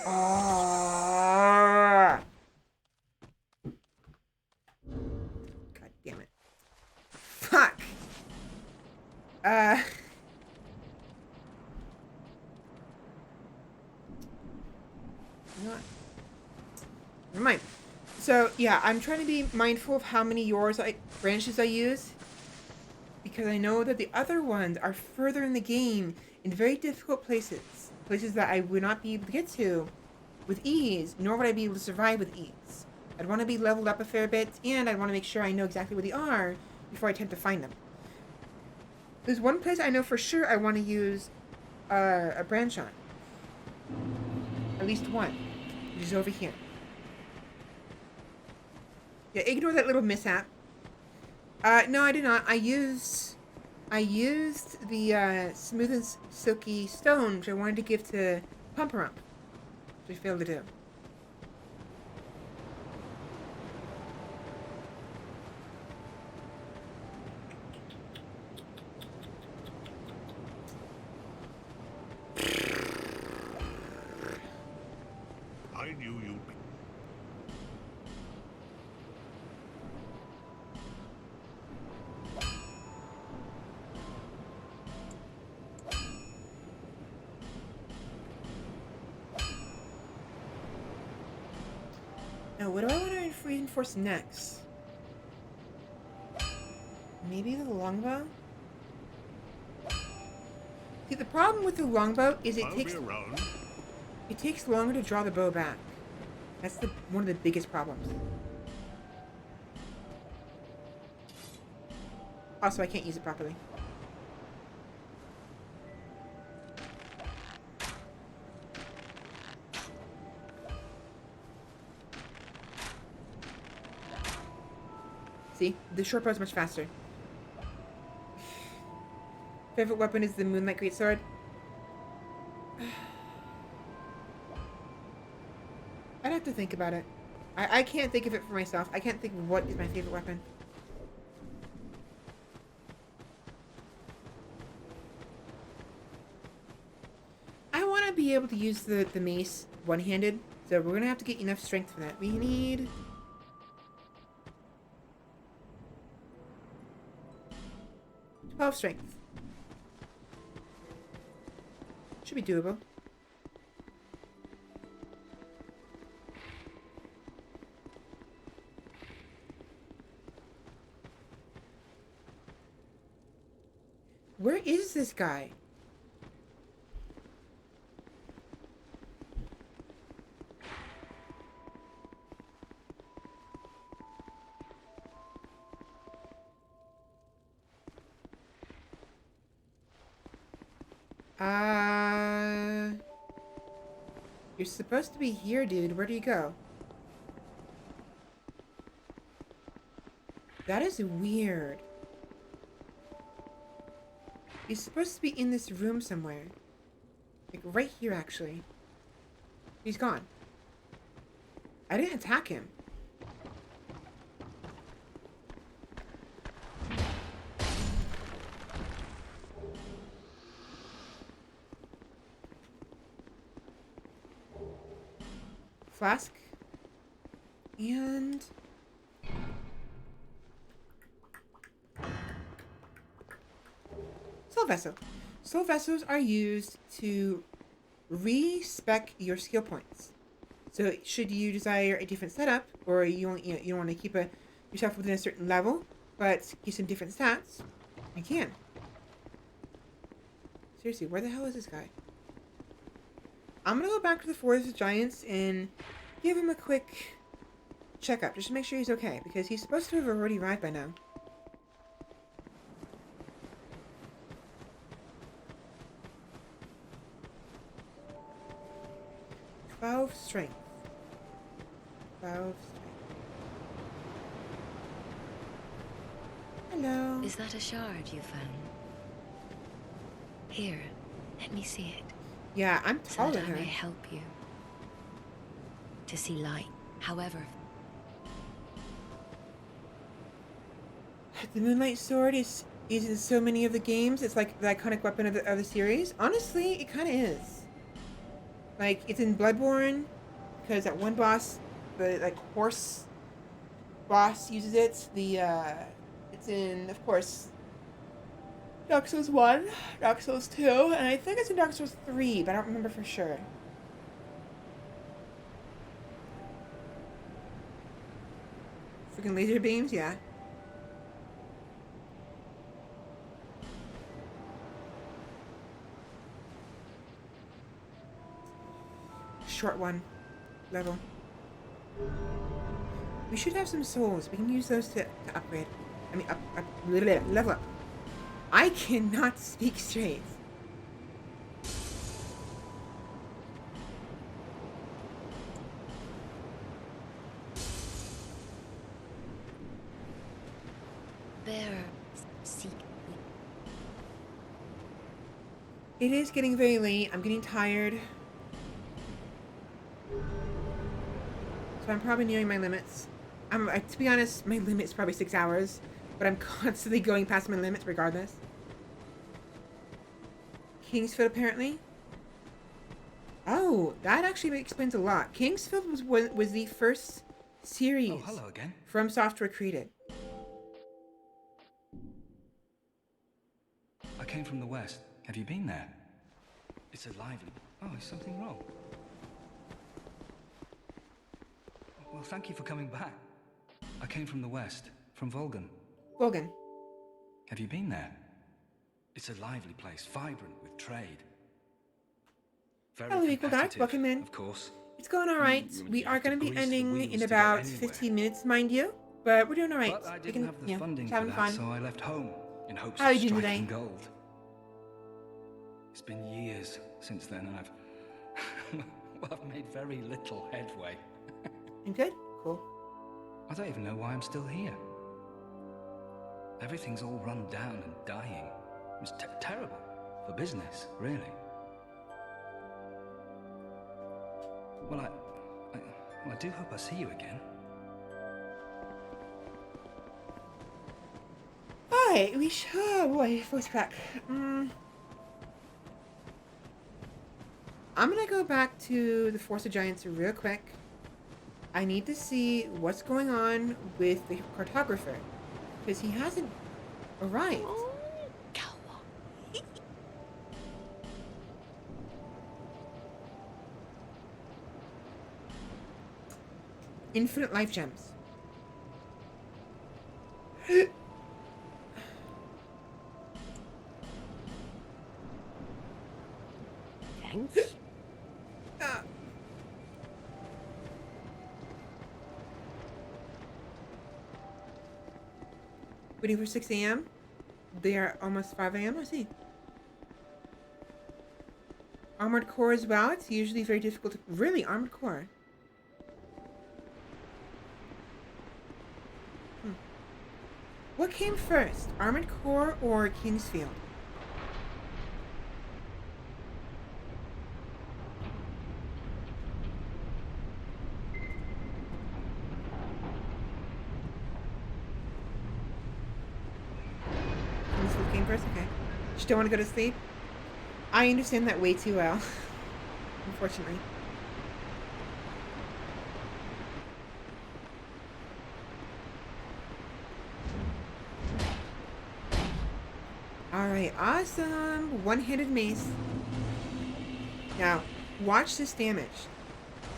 Ah! God damn it. Fuck! Never mind. So, yeah, I'm trying to be mindful of how many branches I use. Because I know that the other ones are further in the game in very difficult places. Places that I would not be able to get to with ease, nor would I be able to survive with ease. I'd want to be leveled up a fair bit, and I'd want to make sure I know exactly where they are before I attempt to find them. There's one place I know for sure I want to use a branch on. At least one. Which is over here. Yeah, ignore that little mishap. No, I did not. I used the smooth and silky stone, which I wanted to give to Pumperump, which I failed to do. I knew you'd be... Oh, what do I want to reinforce next? Maybe the longbow? See, the problem with the longbow is it takes longer to draw the bow back. That's one of the biggest problems. Also, I can't use it properly. See? The short bow is much faster. Favorite weapon is the Moonlight Greatsword. I'd have to think about it. I can't think of it for myself. I can't think of what is my favorite weapon. I want to be able to use the mace one-handed, so we're going to have to get enough strength for that. We need... 12 strength. Should be doable. Where is this guy? You're supposed to be here, dude. Where do you go? That is weird. He's supposed to be in this room somewhere. Like, right here, actually. He's gone. I didn't attack him. Flask. And... Soul Vessel. Soul Vessels are used to respec your skill points. So should you desire a different setup, or you don't want to keep yourself within a certain level, but get some different stats, you can. Seriously, where the hell is this guy? I'm gonna go back to the Forest of Giants and give him a quick checkup, just to make sure he's okay, because he's supposed to have already arrived by now. Strength. 12 strength. Hello. Is that a shard you found? Here, let me see it. Yeah, I'm taller so than that I her. may help you to see light. However, the Moonlight Sword is in so many of the games. It's like the iconic weapon of the series. Honestly, it kind of is. Like, it's in Bloodborne, because that one boss, the, like, horse boss uses it. It's in, of course, Dark Souls 1, Dark Souls 2, and I think it's in Dark Souls 3, but I don't remember for sure. Freaking laser beams, yeah. Short one. Level. We should have some souls. We can use those to upgrade. I mean, level up. I cannot speak straight. bearer, seek. It is getting very late. I'm getting tired. So I'm probably nearing my limits. To be honest, my limit is probably 6 hours, but I'm constantly going past my limits regardless. Kingsfield, apparently. Oh, that actually explains a lot. Kingsfield was the first series hello again. From Software created. I came from the west. Have you been there? It's a lively... Oh, is something wrong? Well, thank you for coming back. I came from the west, from Volgan. Volgan. Have you been there? It's a lively place, vibrant with trade. Very Hello, Equal Dark. Welcome in. of course. It's going all right. We are going to be ending in about 15 minutes, mind you. But we're doing all right. But I didn't have the funding for having that, fun. so I left home in hopes How of are you doing striking today? gold. It's been years since then, and I've made very little headway. You good? Cool. I don't even know why I'm still here. Everything's all run down and dying. It's terrible for business, really. Well, I do hope I see you again. Alright, we should. Oh boy, voice crack. I'm gonna go back to the Force of Giants real quick. I need to see what's going on with the cartographer, because he hasn't arrived. Infinite life gems. Thanks. Waiting for 6 a.m. They are almost 5 a.m. I see. Armored core as well. It's usually very difficult to... Really? Armored core? What came first? Armored core or Kingsfield? Kingsfield came first? Okay. Just don't want to go to sleep? I understand that way too well. Unfortunately. Alright, awesome. One-handed mace. Now, watch this damage.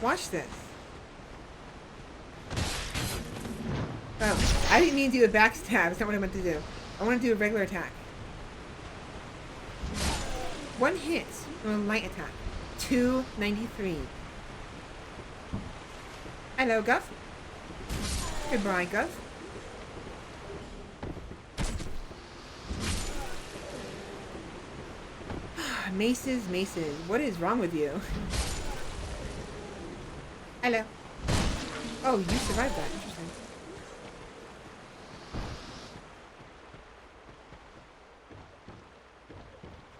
Watch this. Oh, I didn't mean to do a backstab. That's not what I meant to do. I want to do a regular attack. One hit from a light attack. 293. Hello, Guff. Goodbye, Guff. Maces. What is wrong with you? Hello. Oh, you survived that. Interesting.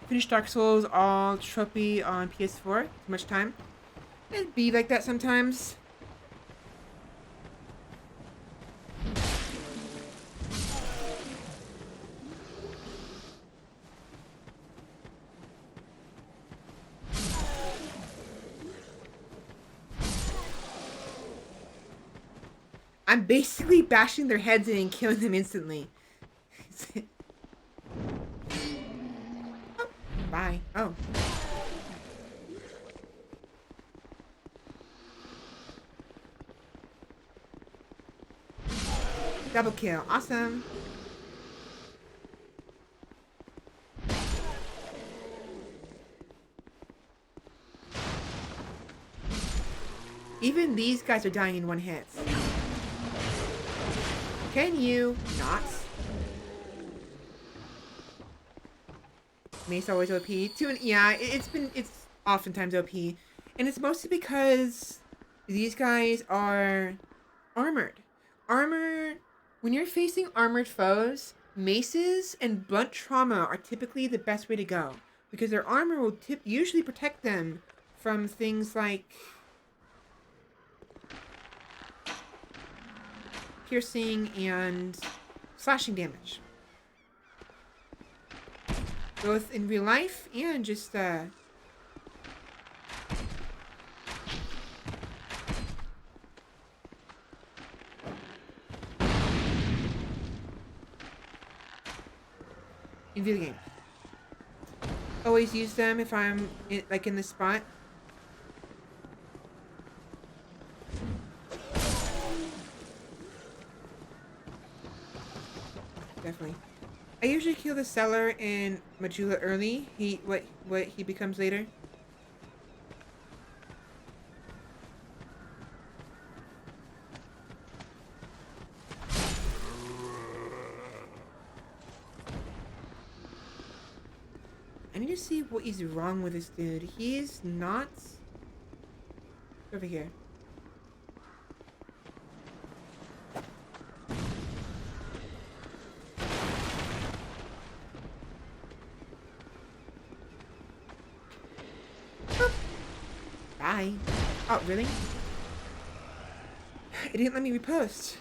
Finished Dark Souls all tropey on PS4. Too much time. It'd be like that sometimes. I'm basically bashing their heads in and killing them instantly. Oh, bye. Oh. Double kill. Awesome. Even these guys are dying in one hit. Can you not? Mace always OP. Yeah, it's oftentimes OP. And it's mostly because these guys are armored. When you're facing armored foes, maces and blunt trauma are typically the best way to go. Because their armor will usually protect them from things like piercing and slashing damage. Both in real life and just in video game. Always use them if I'm in this spot. definitely. I usually kill the seller in Majula early. What he becomes later. I need to see what is wrong with this dude. He is not over here. Boop. Bye. Oh, really? It didn't let me repost.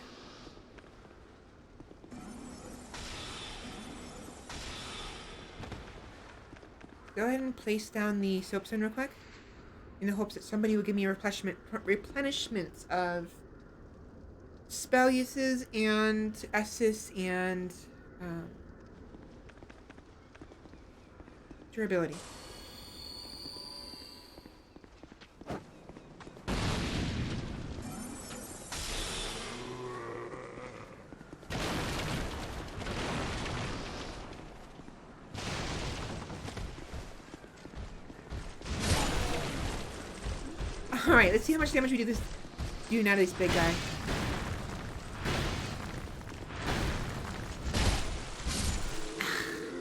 Go ahead and place down the soapstone real quick, in the hopes that somebody will give me a replenishment of spell uses and assists and durability. Alright, let's see how much damage we do now to this big guy.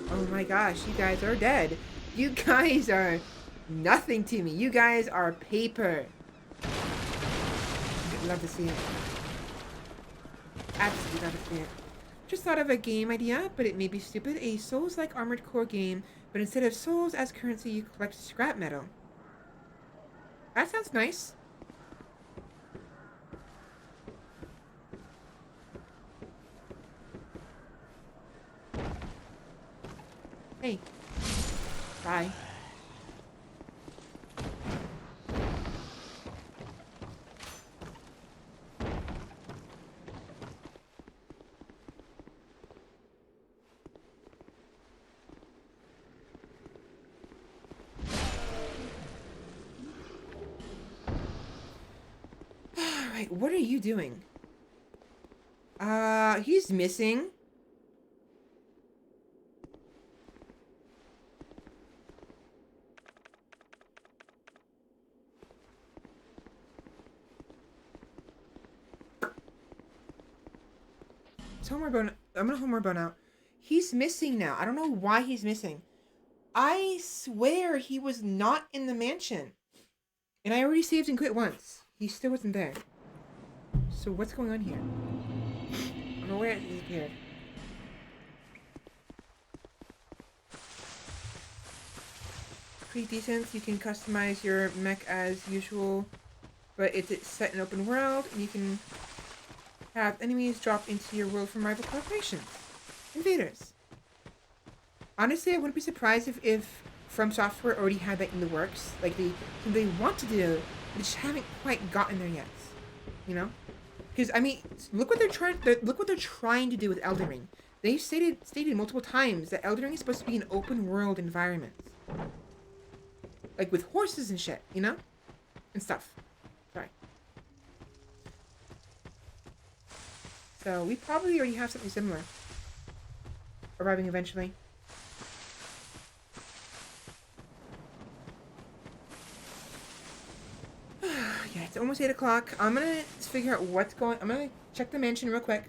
Oh my gosh, you guys are dead. You guys are nothing to me. You guys are paper. I'd love to see it. Absolutely love to see it. Just thought of a game idea, but it may be stupid. A Souls-like Armored Core game, but instead of souls as currency, you collect scrap metal. That sounds nice. Hey. Bye. Alright, what are you doing? He's missing. I'm gonna homeward bone out. He's missing now. I don't know why he's missing. I swear he was not in the mansion. And I already saved and quit once. He still wasn't there. So what's going on here? I don't know where he disappeared. Pretty decent. You can customize your mech as usual. But it's set in open world, and you can have enemies drop into your world from rival corporations. Invaders. Honestly, I wouldn't be surprised if From Software already had that in the works. Like, they want to do, they just haven't quite gotten there yet. You know? Because, I mean, look what they're trying to do with Elden Ring. They've stated multiple times that Elden Ring is supposed to be an open world environment. Like, with horses and shit, you know? And stuff. Sorry. So, we probably already have something similar. Arriving eventually. Yeah, it's almost 8 o'clock. I'm gonna figure out what's going... I'm gonna check the mansion real quick.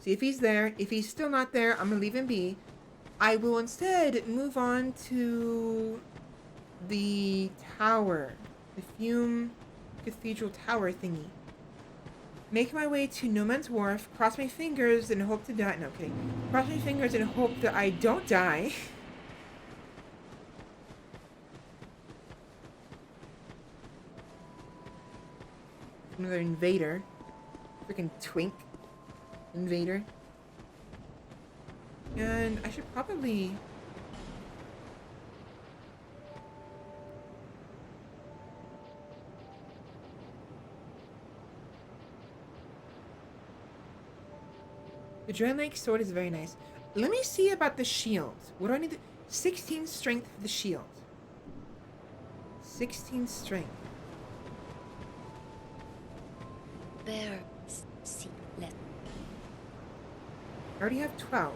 See if he's there. If he's still not there, I'm gonna leave him be. I will instead move on to the tower. The Fume Cathedral Tower thingy. Make my way to No Man's Wharf, cross my fingers and hope to die. No, kidding. Cross my fingers and hope that I don't die. Another invader. Freaking twink. Invader. And I should probably... The Dread Lake sword is very nice. Let me see about the shield. What do I need to... 16 strength for the shield. 16 strength. Bear, see, let. I already have 12.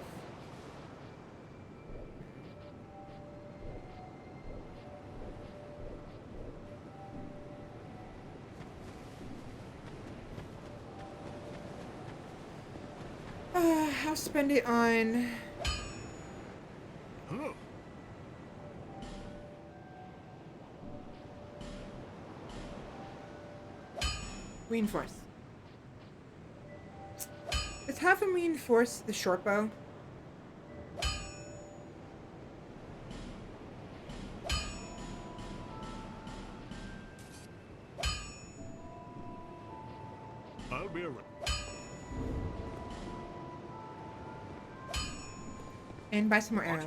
I'll spend it on... Oh. Reinforce. Let's have him reinforce the short bow. I'll be around. And buy some more arrows.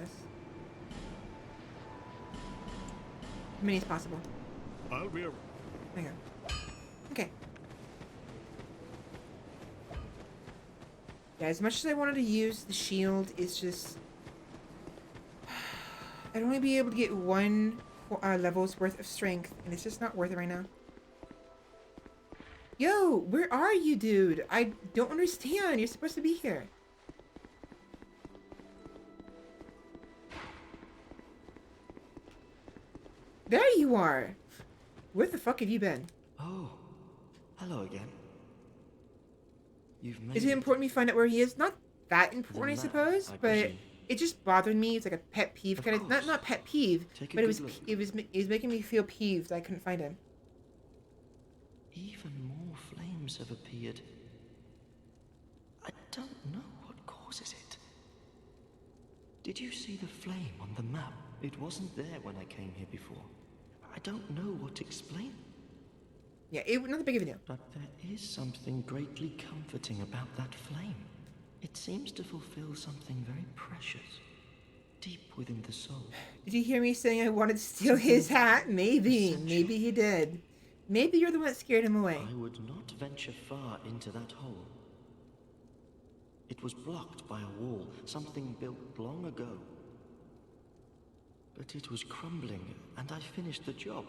As many as possible. I'll be around. There you go. Okay. Yeah, as much as I wanted to use the shield, it's just... I'd only be able to get one level's worth of strength, and it's just not worth it right now. Yo, where are you, dude? I don't understand. You're supposed to be here. There you are. Where the fuck have you been? Oh, hello again. You've made Is it important we find out where he is? Not that important, I map, suppose, I but presume. it just bothered me. It's like a pet peeve Of kind of, not course. pet peeve, Take a but it was good look. it was making me feel peeved that I couldn't find him. Even more flames have appeared. I don't know what causes it. Did you see the flame on the map? It wasn't there when I came here before. I don't know what to explain. Yeah, not that big of a deal. But there is something greatly comforting about that flame. It seems to fulfill something very precious, deep within the soul. Did you hear me saying I wanted to steal his hat? Maybe. essential. Maybe he did. Maybe you're the one that scared him away. I would not venture far into that hole. It was blocked by a wall, something built long ago. But it was crumbling, and I finished the job.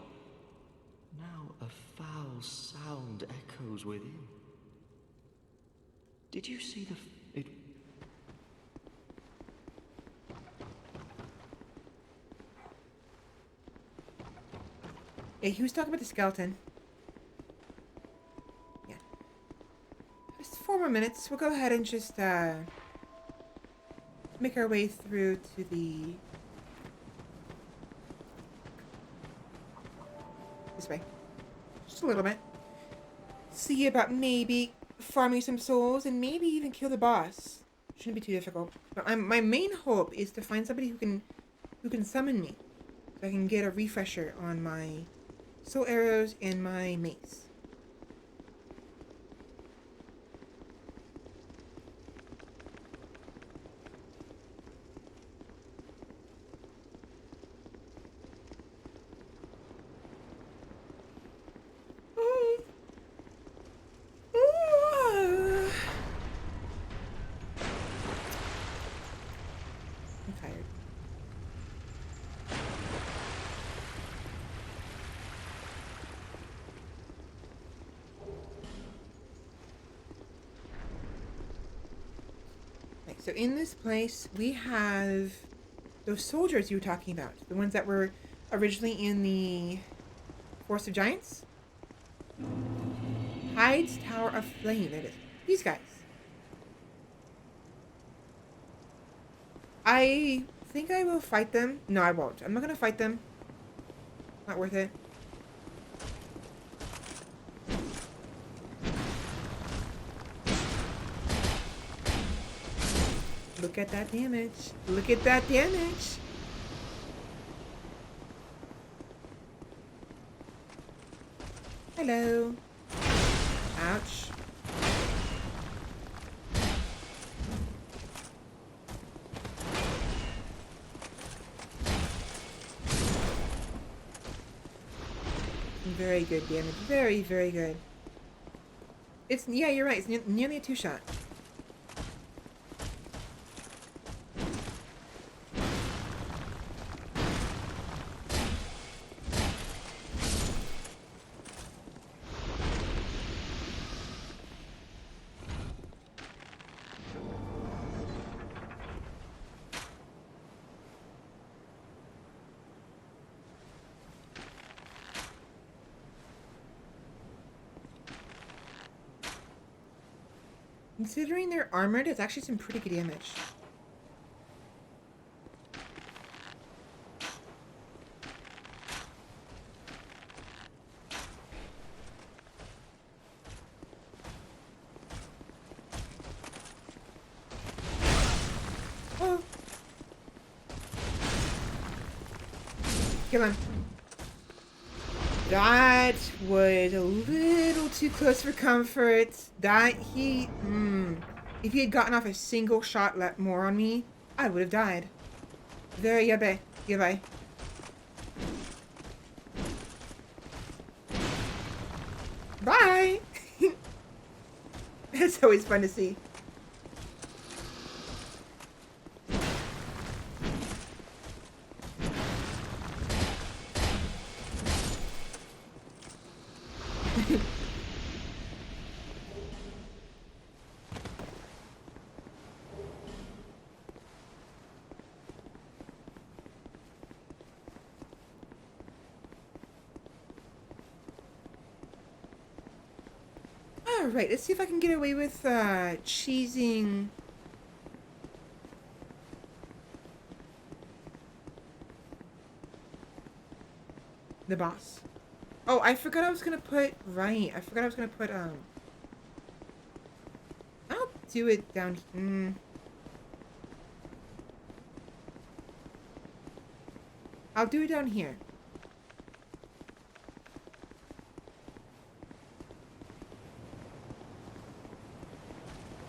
Now a foul sound echoes within. Did you see it? Yeah, he was talking about the skeleton. Yeah. Just 4 more minutes. We'll go ahead and just make our way through to the... This way. Just a little bit. See about maybe farming some souls and maybe even kill the boss. Shouldn't be too difficult. But my main hope is to find somebody who can summon me, so I can get a refresher on my soul arrows and my mace. I'm tired. Okay, so in this place, we have those soldiers you were talking about. The ones that were originally in the Forest of Giants. Hyde's Tower of Flame, that is. These guys. I think I will fight them. No, I won't. I'm not gonna fight them. Not worth it. Look at that damage. Look at that damage. Hello. Ouch. Very good damage. Very, very good. It's, yeah, you're right. It's nearly a 2-shot. Considering they're armored, it's actually some pretty good damage. Oh. Kill him. That was a little too close for comfort. That he... If he had gotten off a single shot more on me, I would have died. There, yabe. Yabe. Bye! It's always fun to see. Alright, let's see if I can get away with cheesing the boss. Oh, I forgot I was gonna put I forgot I was gonna put I'll do it down I'll do it down here.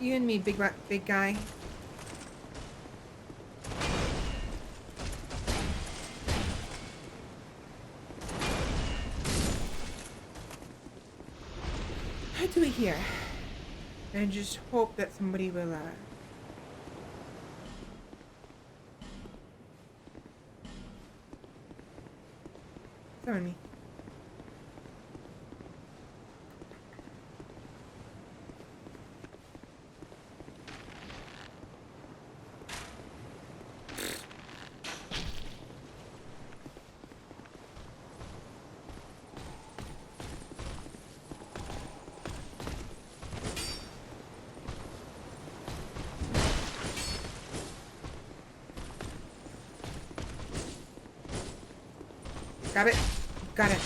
You and me, big guy. I'll do it here. And just hope that somebody will, summon me. Got it. Got it.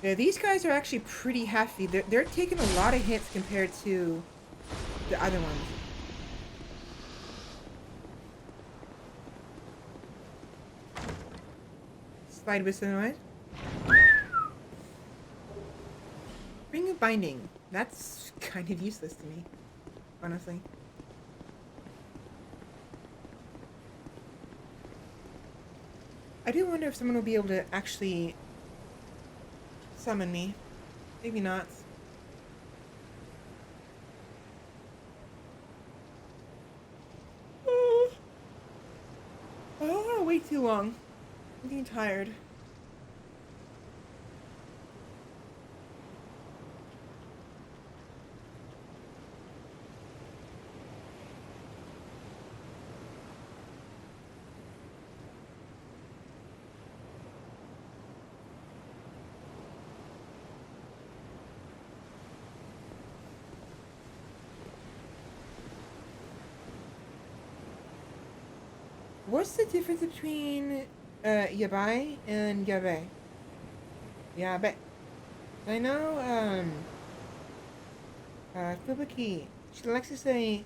Yeah, these guys are actually pretty hefty. They're taking a lot of hits compared to the other ones. Slide with Illinois. Ring of Binding. That's kind of useless to me, honestly. I do wonder if someone will be able to actually summon me. Maybe not. Oh, I don't want to wait too long. I'm getting tired. What's the difference between yabai and yabe? Yabe. I know Fubuki, she likes to say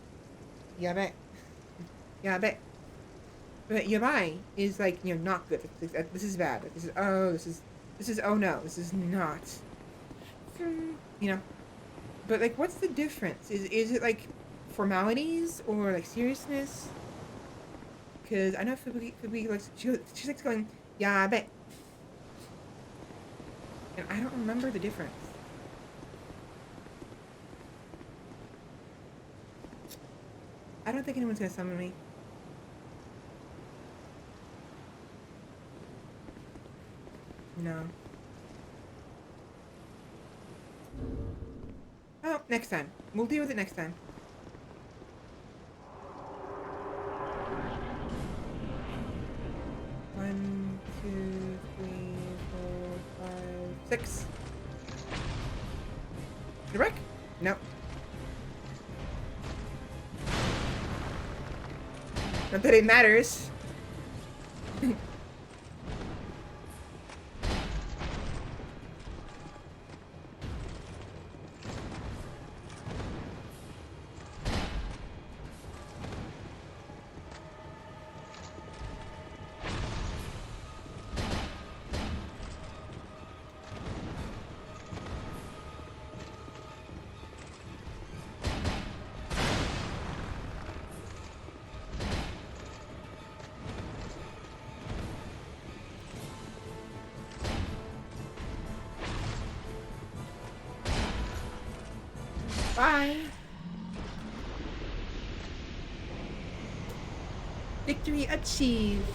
yabe. Yabe. But yabai is like, you know, not good. This is bad. This is oh no, this is not. You know. But like, what's the difference? Is it like formalities or like seriousness? Because I know Fubuki likes, she likes going, yeah, I bet. And I don't remember the difference. I don't think anyone's gonna summon me. No. Oh, next time. We'll deal with it next time. One, two, three, four, five, six. Did it work? Nope. Not that it matters. Bye. Victory achieved.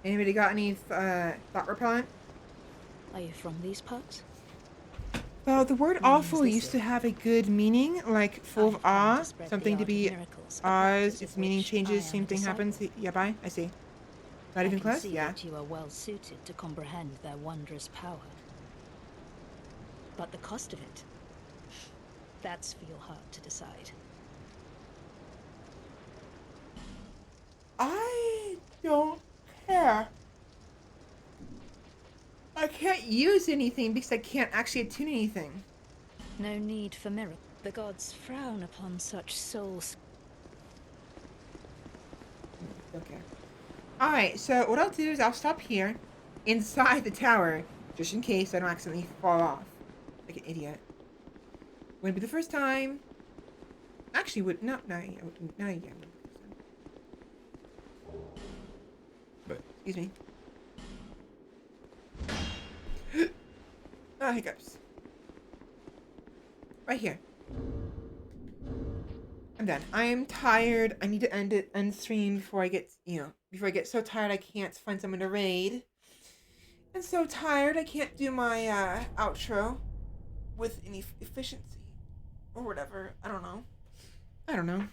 Anybody got any thought repellent? Are you from these parts? Well, the word awful used to have a good meaning, like full of awe, something to be awes, its meaning changes, same thing happens. Yeah, bye, I see. Not even close? Yeah. That you are well suited to comprehend their wondrous power. But the cost of it, that's for your heart to decide. I don't care. I can't use anything because I can't actually attune anything. No need for mirror. The gods frown upon such souls. Okay. Alright, so what I'll do is I'll stop here, inside the tower, just in case I don't accidentally fall off like an idiot. Wouldn't be the first time. Actually, would not. No, yeah. But excuse me. Ah, hiccups. Right here. I'm done. I am tired. I need to end stream before I get, before I get so tired I can't find someone to raid. And so tired I can't do my outro with any efficiency or whatever. I don't know.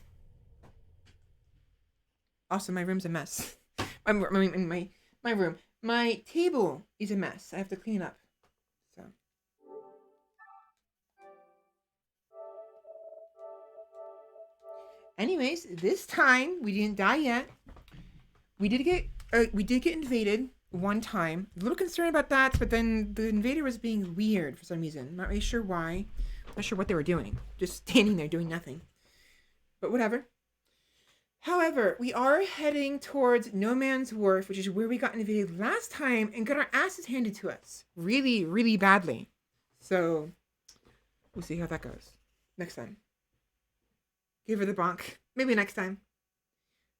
Also, my room's a mess. My room. My table is a mess. I have to clean it up. So. Anyways, this time we didn't die yet. We did get invaded one time. A little concerned about that, but then the invader was being weird for some reason. I'm not really sure why. Not sure what they were doing. Just standing there doing nothing. But whatever. However, we are heading towards No Man's Wharf, which is where we got invaded last time and got our asses handed to us. Really, really badly. So, we'll see how that goes. Next time. Give her the bonk. Maybe next time.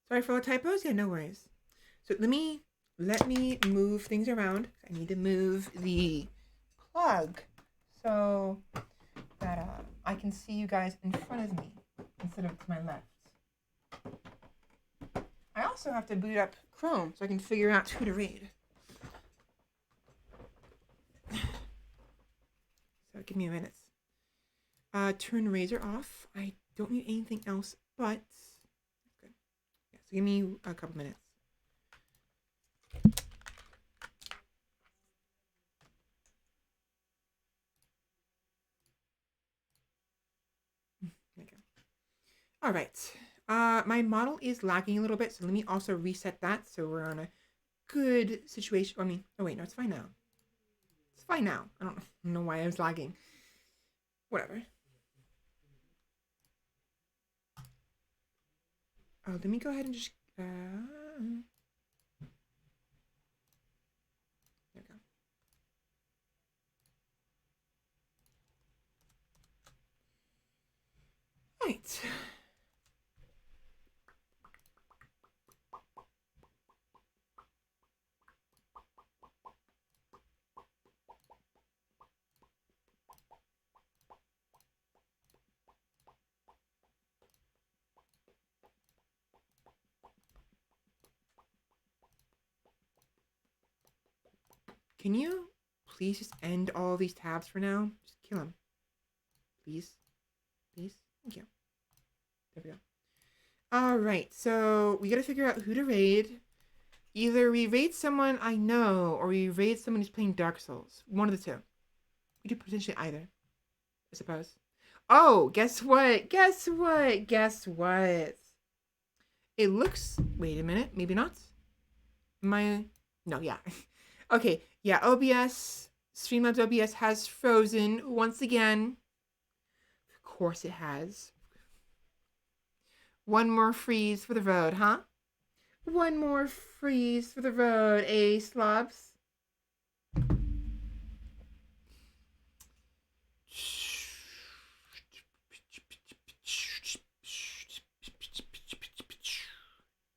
Sorry for all the typos? Yeah, no worries. So let me move things around. I need to move the plug so that I can see you guys in front of me instead of to my left. I also have to boot up Chrome so I can figure out who to raid. So give me a minute. Turn razor off. I don't need anything else but... Good. Yeah, so give me a couple minutes. There we go. All right. My model is lagging a little bit, so let me also reset that so we're on a good situation. I mean, oh wait, no, it's fine now. It's fine now. I don't know why I was lagging. Whatever. Oh, let me go ahead and just... there we go. Right. Can you please just end all these tabs for now? Just kill them. Please. Please. Thank you. There we go. All right, so we got to figure out who to raid. Either we raid someone I know, or we raid someone who's playing Dark Souls. One of the two. We do potentially either, I suppose. Oh, guess what? Guess what? Guess what? It looks... Wait a minute. Maybe not. No, yeah. Okay, yeah, OBS, Streamlabs OBS has frozen once again. Of course it has. One more freeze for the road, huh? One more freeze for the road, eh, slobs?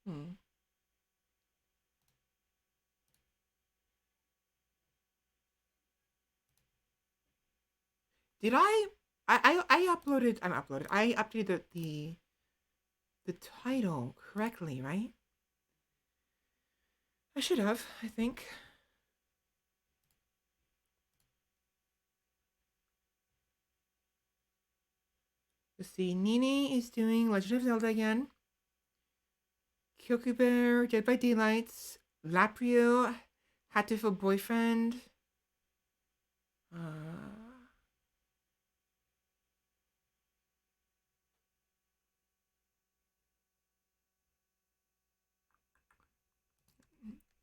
Hmm. Did I uploaded... I updated the title correctly, right? I should have, I think. Let's see. Nini is doing Legend of Zelda again. Kyokuber, Dead by Daylight. Laprio, Hatoful Boyfriend.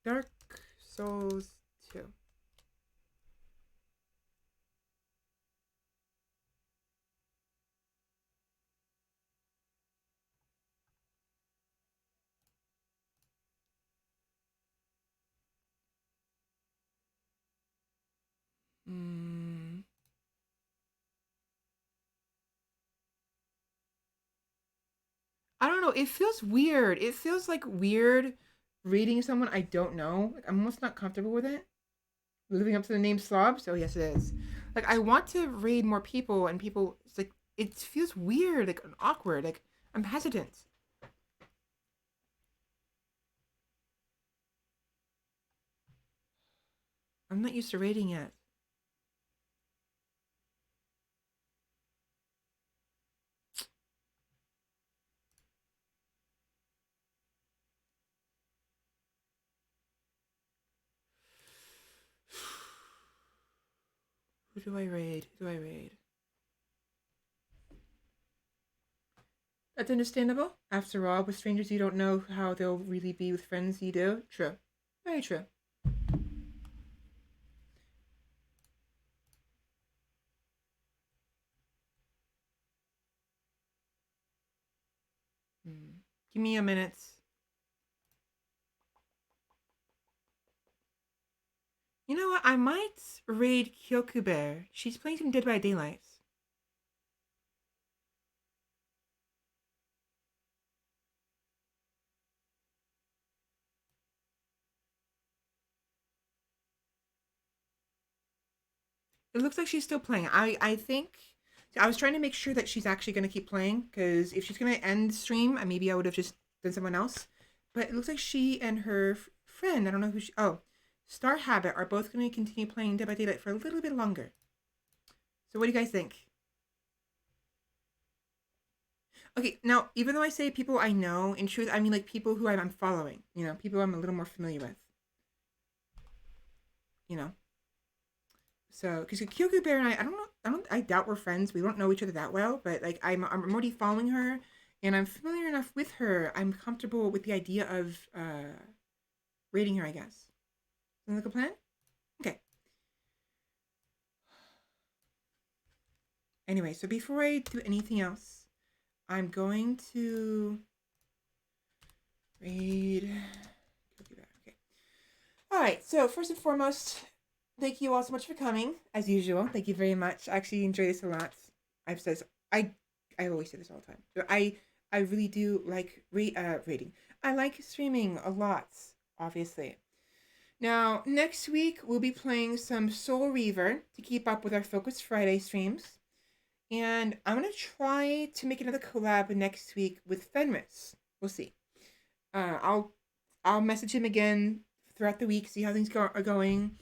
Dark Souls 2. I don't know. It feels weird. It feels like weird reading someone I don't know. Like, I'm almost not comfortable with it. Living up to the name Slobs? Oh, yes, it is. Like, I want to read more people, and people, it's like, it feels weird, like, awkward. Like, I'm hesitant. I'm not used to raiding yet. Who do I raid? Who do I raid? That's understandable. After all, with strangers you don't know how they'll really be with friends you do. True. Very true. Give me a minute. You know what? I might raid Kyokuber. She's playing some Dead by Daylight. It looks like she's still playing. I think... I was trying to make sure that she's actually going to keep playing, because if she's going to end stream, maybe I would have just done someone else. But it looks like she and her friend, I don't know who she... Oh, Star Habit are both going to continue playing Dead by Daylight for a little bit longer. So what do you guys think? Okay, now, even though I say people I know, in truth, I mean like people who I'm following. You know, people I'm a little more familiar with. You know? So, because Kyoku Bear and I doubt we're friends. We don't know each other that well, but like I'm already following her, and I'm familiar enough with her. I'm comfortable with the idea of rating her, I guess. Sound like a plan? Okay. Anyway, so before I do anything else, I'm going to raid Kyoku Bear. Okay. All right. So first and foremost, thank you all so much for coming, as usual. Thank you very much. I actually enjoy this a lot. I've said this, I always say this all the time. I really do like reading. I like streaming a lot, obviously. Now, next week, we'll be playing some Soul Reaver to keep up with our Focus Friday streams. And I'm going to try to make another collab next week with Fenris. We'll see. I'll message him again throughout the week, see how things are going.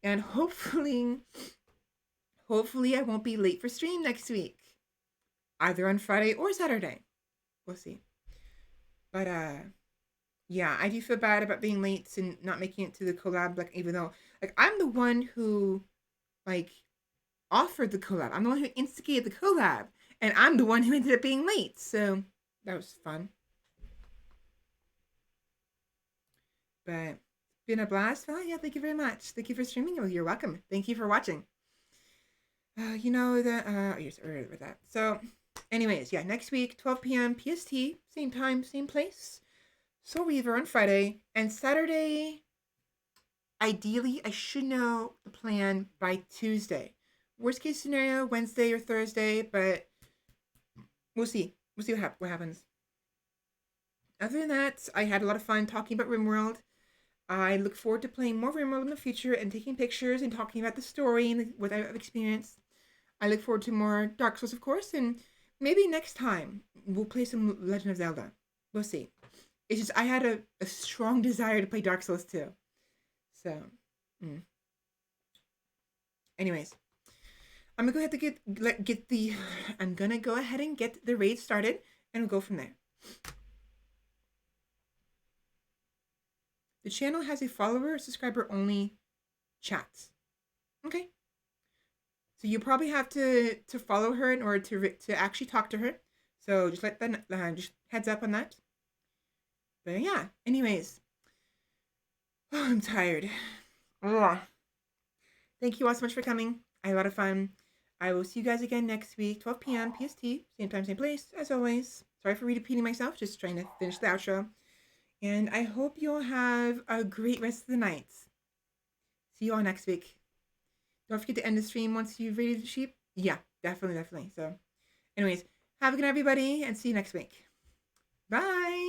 And hopefully I won't be late for stream next week. Either on Friday or Saturday. We'll see. But yeah, I do feel bad about being late and not making it to the collab. Like, even though, like, I'm the one who, like, offered the collab. I'm the one who instigated the collab, and I'm the one who ended up being late. So that was fun. But been a blast. Oh yeah, thank you very much. Thank you for streaming. Oh, you're welcome. Thank you for watching. You know that. Yes, earlier with that. So, anyways, yeah, next week, 12 p.m. PST, same time, same place. Soul Reaver on Friday and Saturday. Ideally, I should know the plan by Tuesday. Worst case scenario, Wednesday or Thursday, but we'll see. We'll see what happens. Other than that, I had a lot of fun talking about RimWorld. I look forward to playing more RimWorld in the future and taking pictures and talking about the story and what I've experienced. I look forward to more Dark Souls, of course, and maybe next time we'll play some Legend of Zelda. We'll see. It's just I had a strong desire to play Dark Souls 2. So, anyways, I'm gonna go ahead and get the raid started, and we'll go from there. The channel has a follower, subscriber only chat. Okay. So you probably have to follow her in order to actually talk to her. So just let that just heads up on that. But yeah. Anyways, I'm tired. Ugh. Thank you all so much for coming. I had a lot of fun. I will see you guys again next week, 12 p.m. PST, same time, same place, as always. Sorry for repeating myself, just trying to finish the outro. And I hope you'll have a great rest of the night. See you all next week. Don't forget to end the stream once you've raided the sheep. Yeah, definitely. So, anyways, have a good night, everybody, and see you next week. Bye!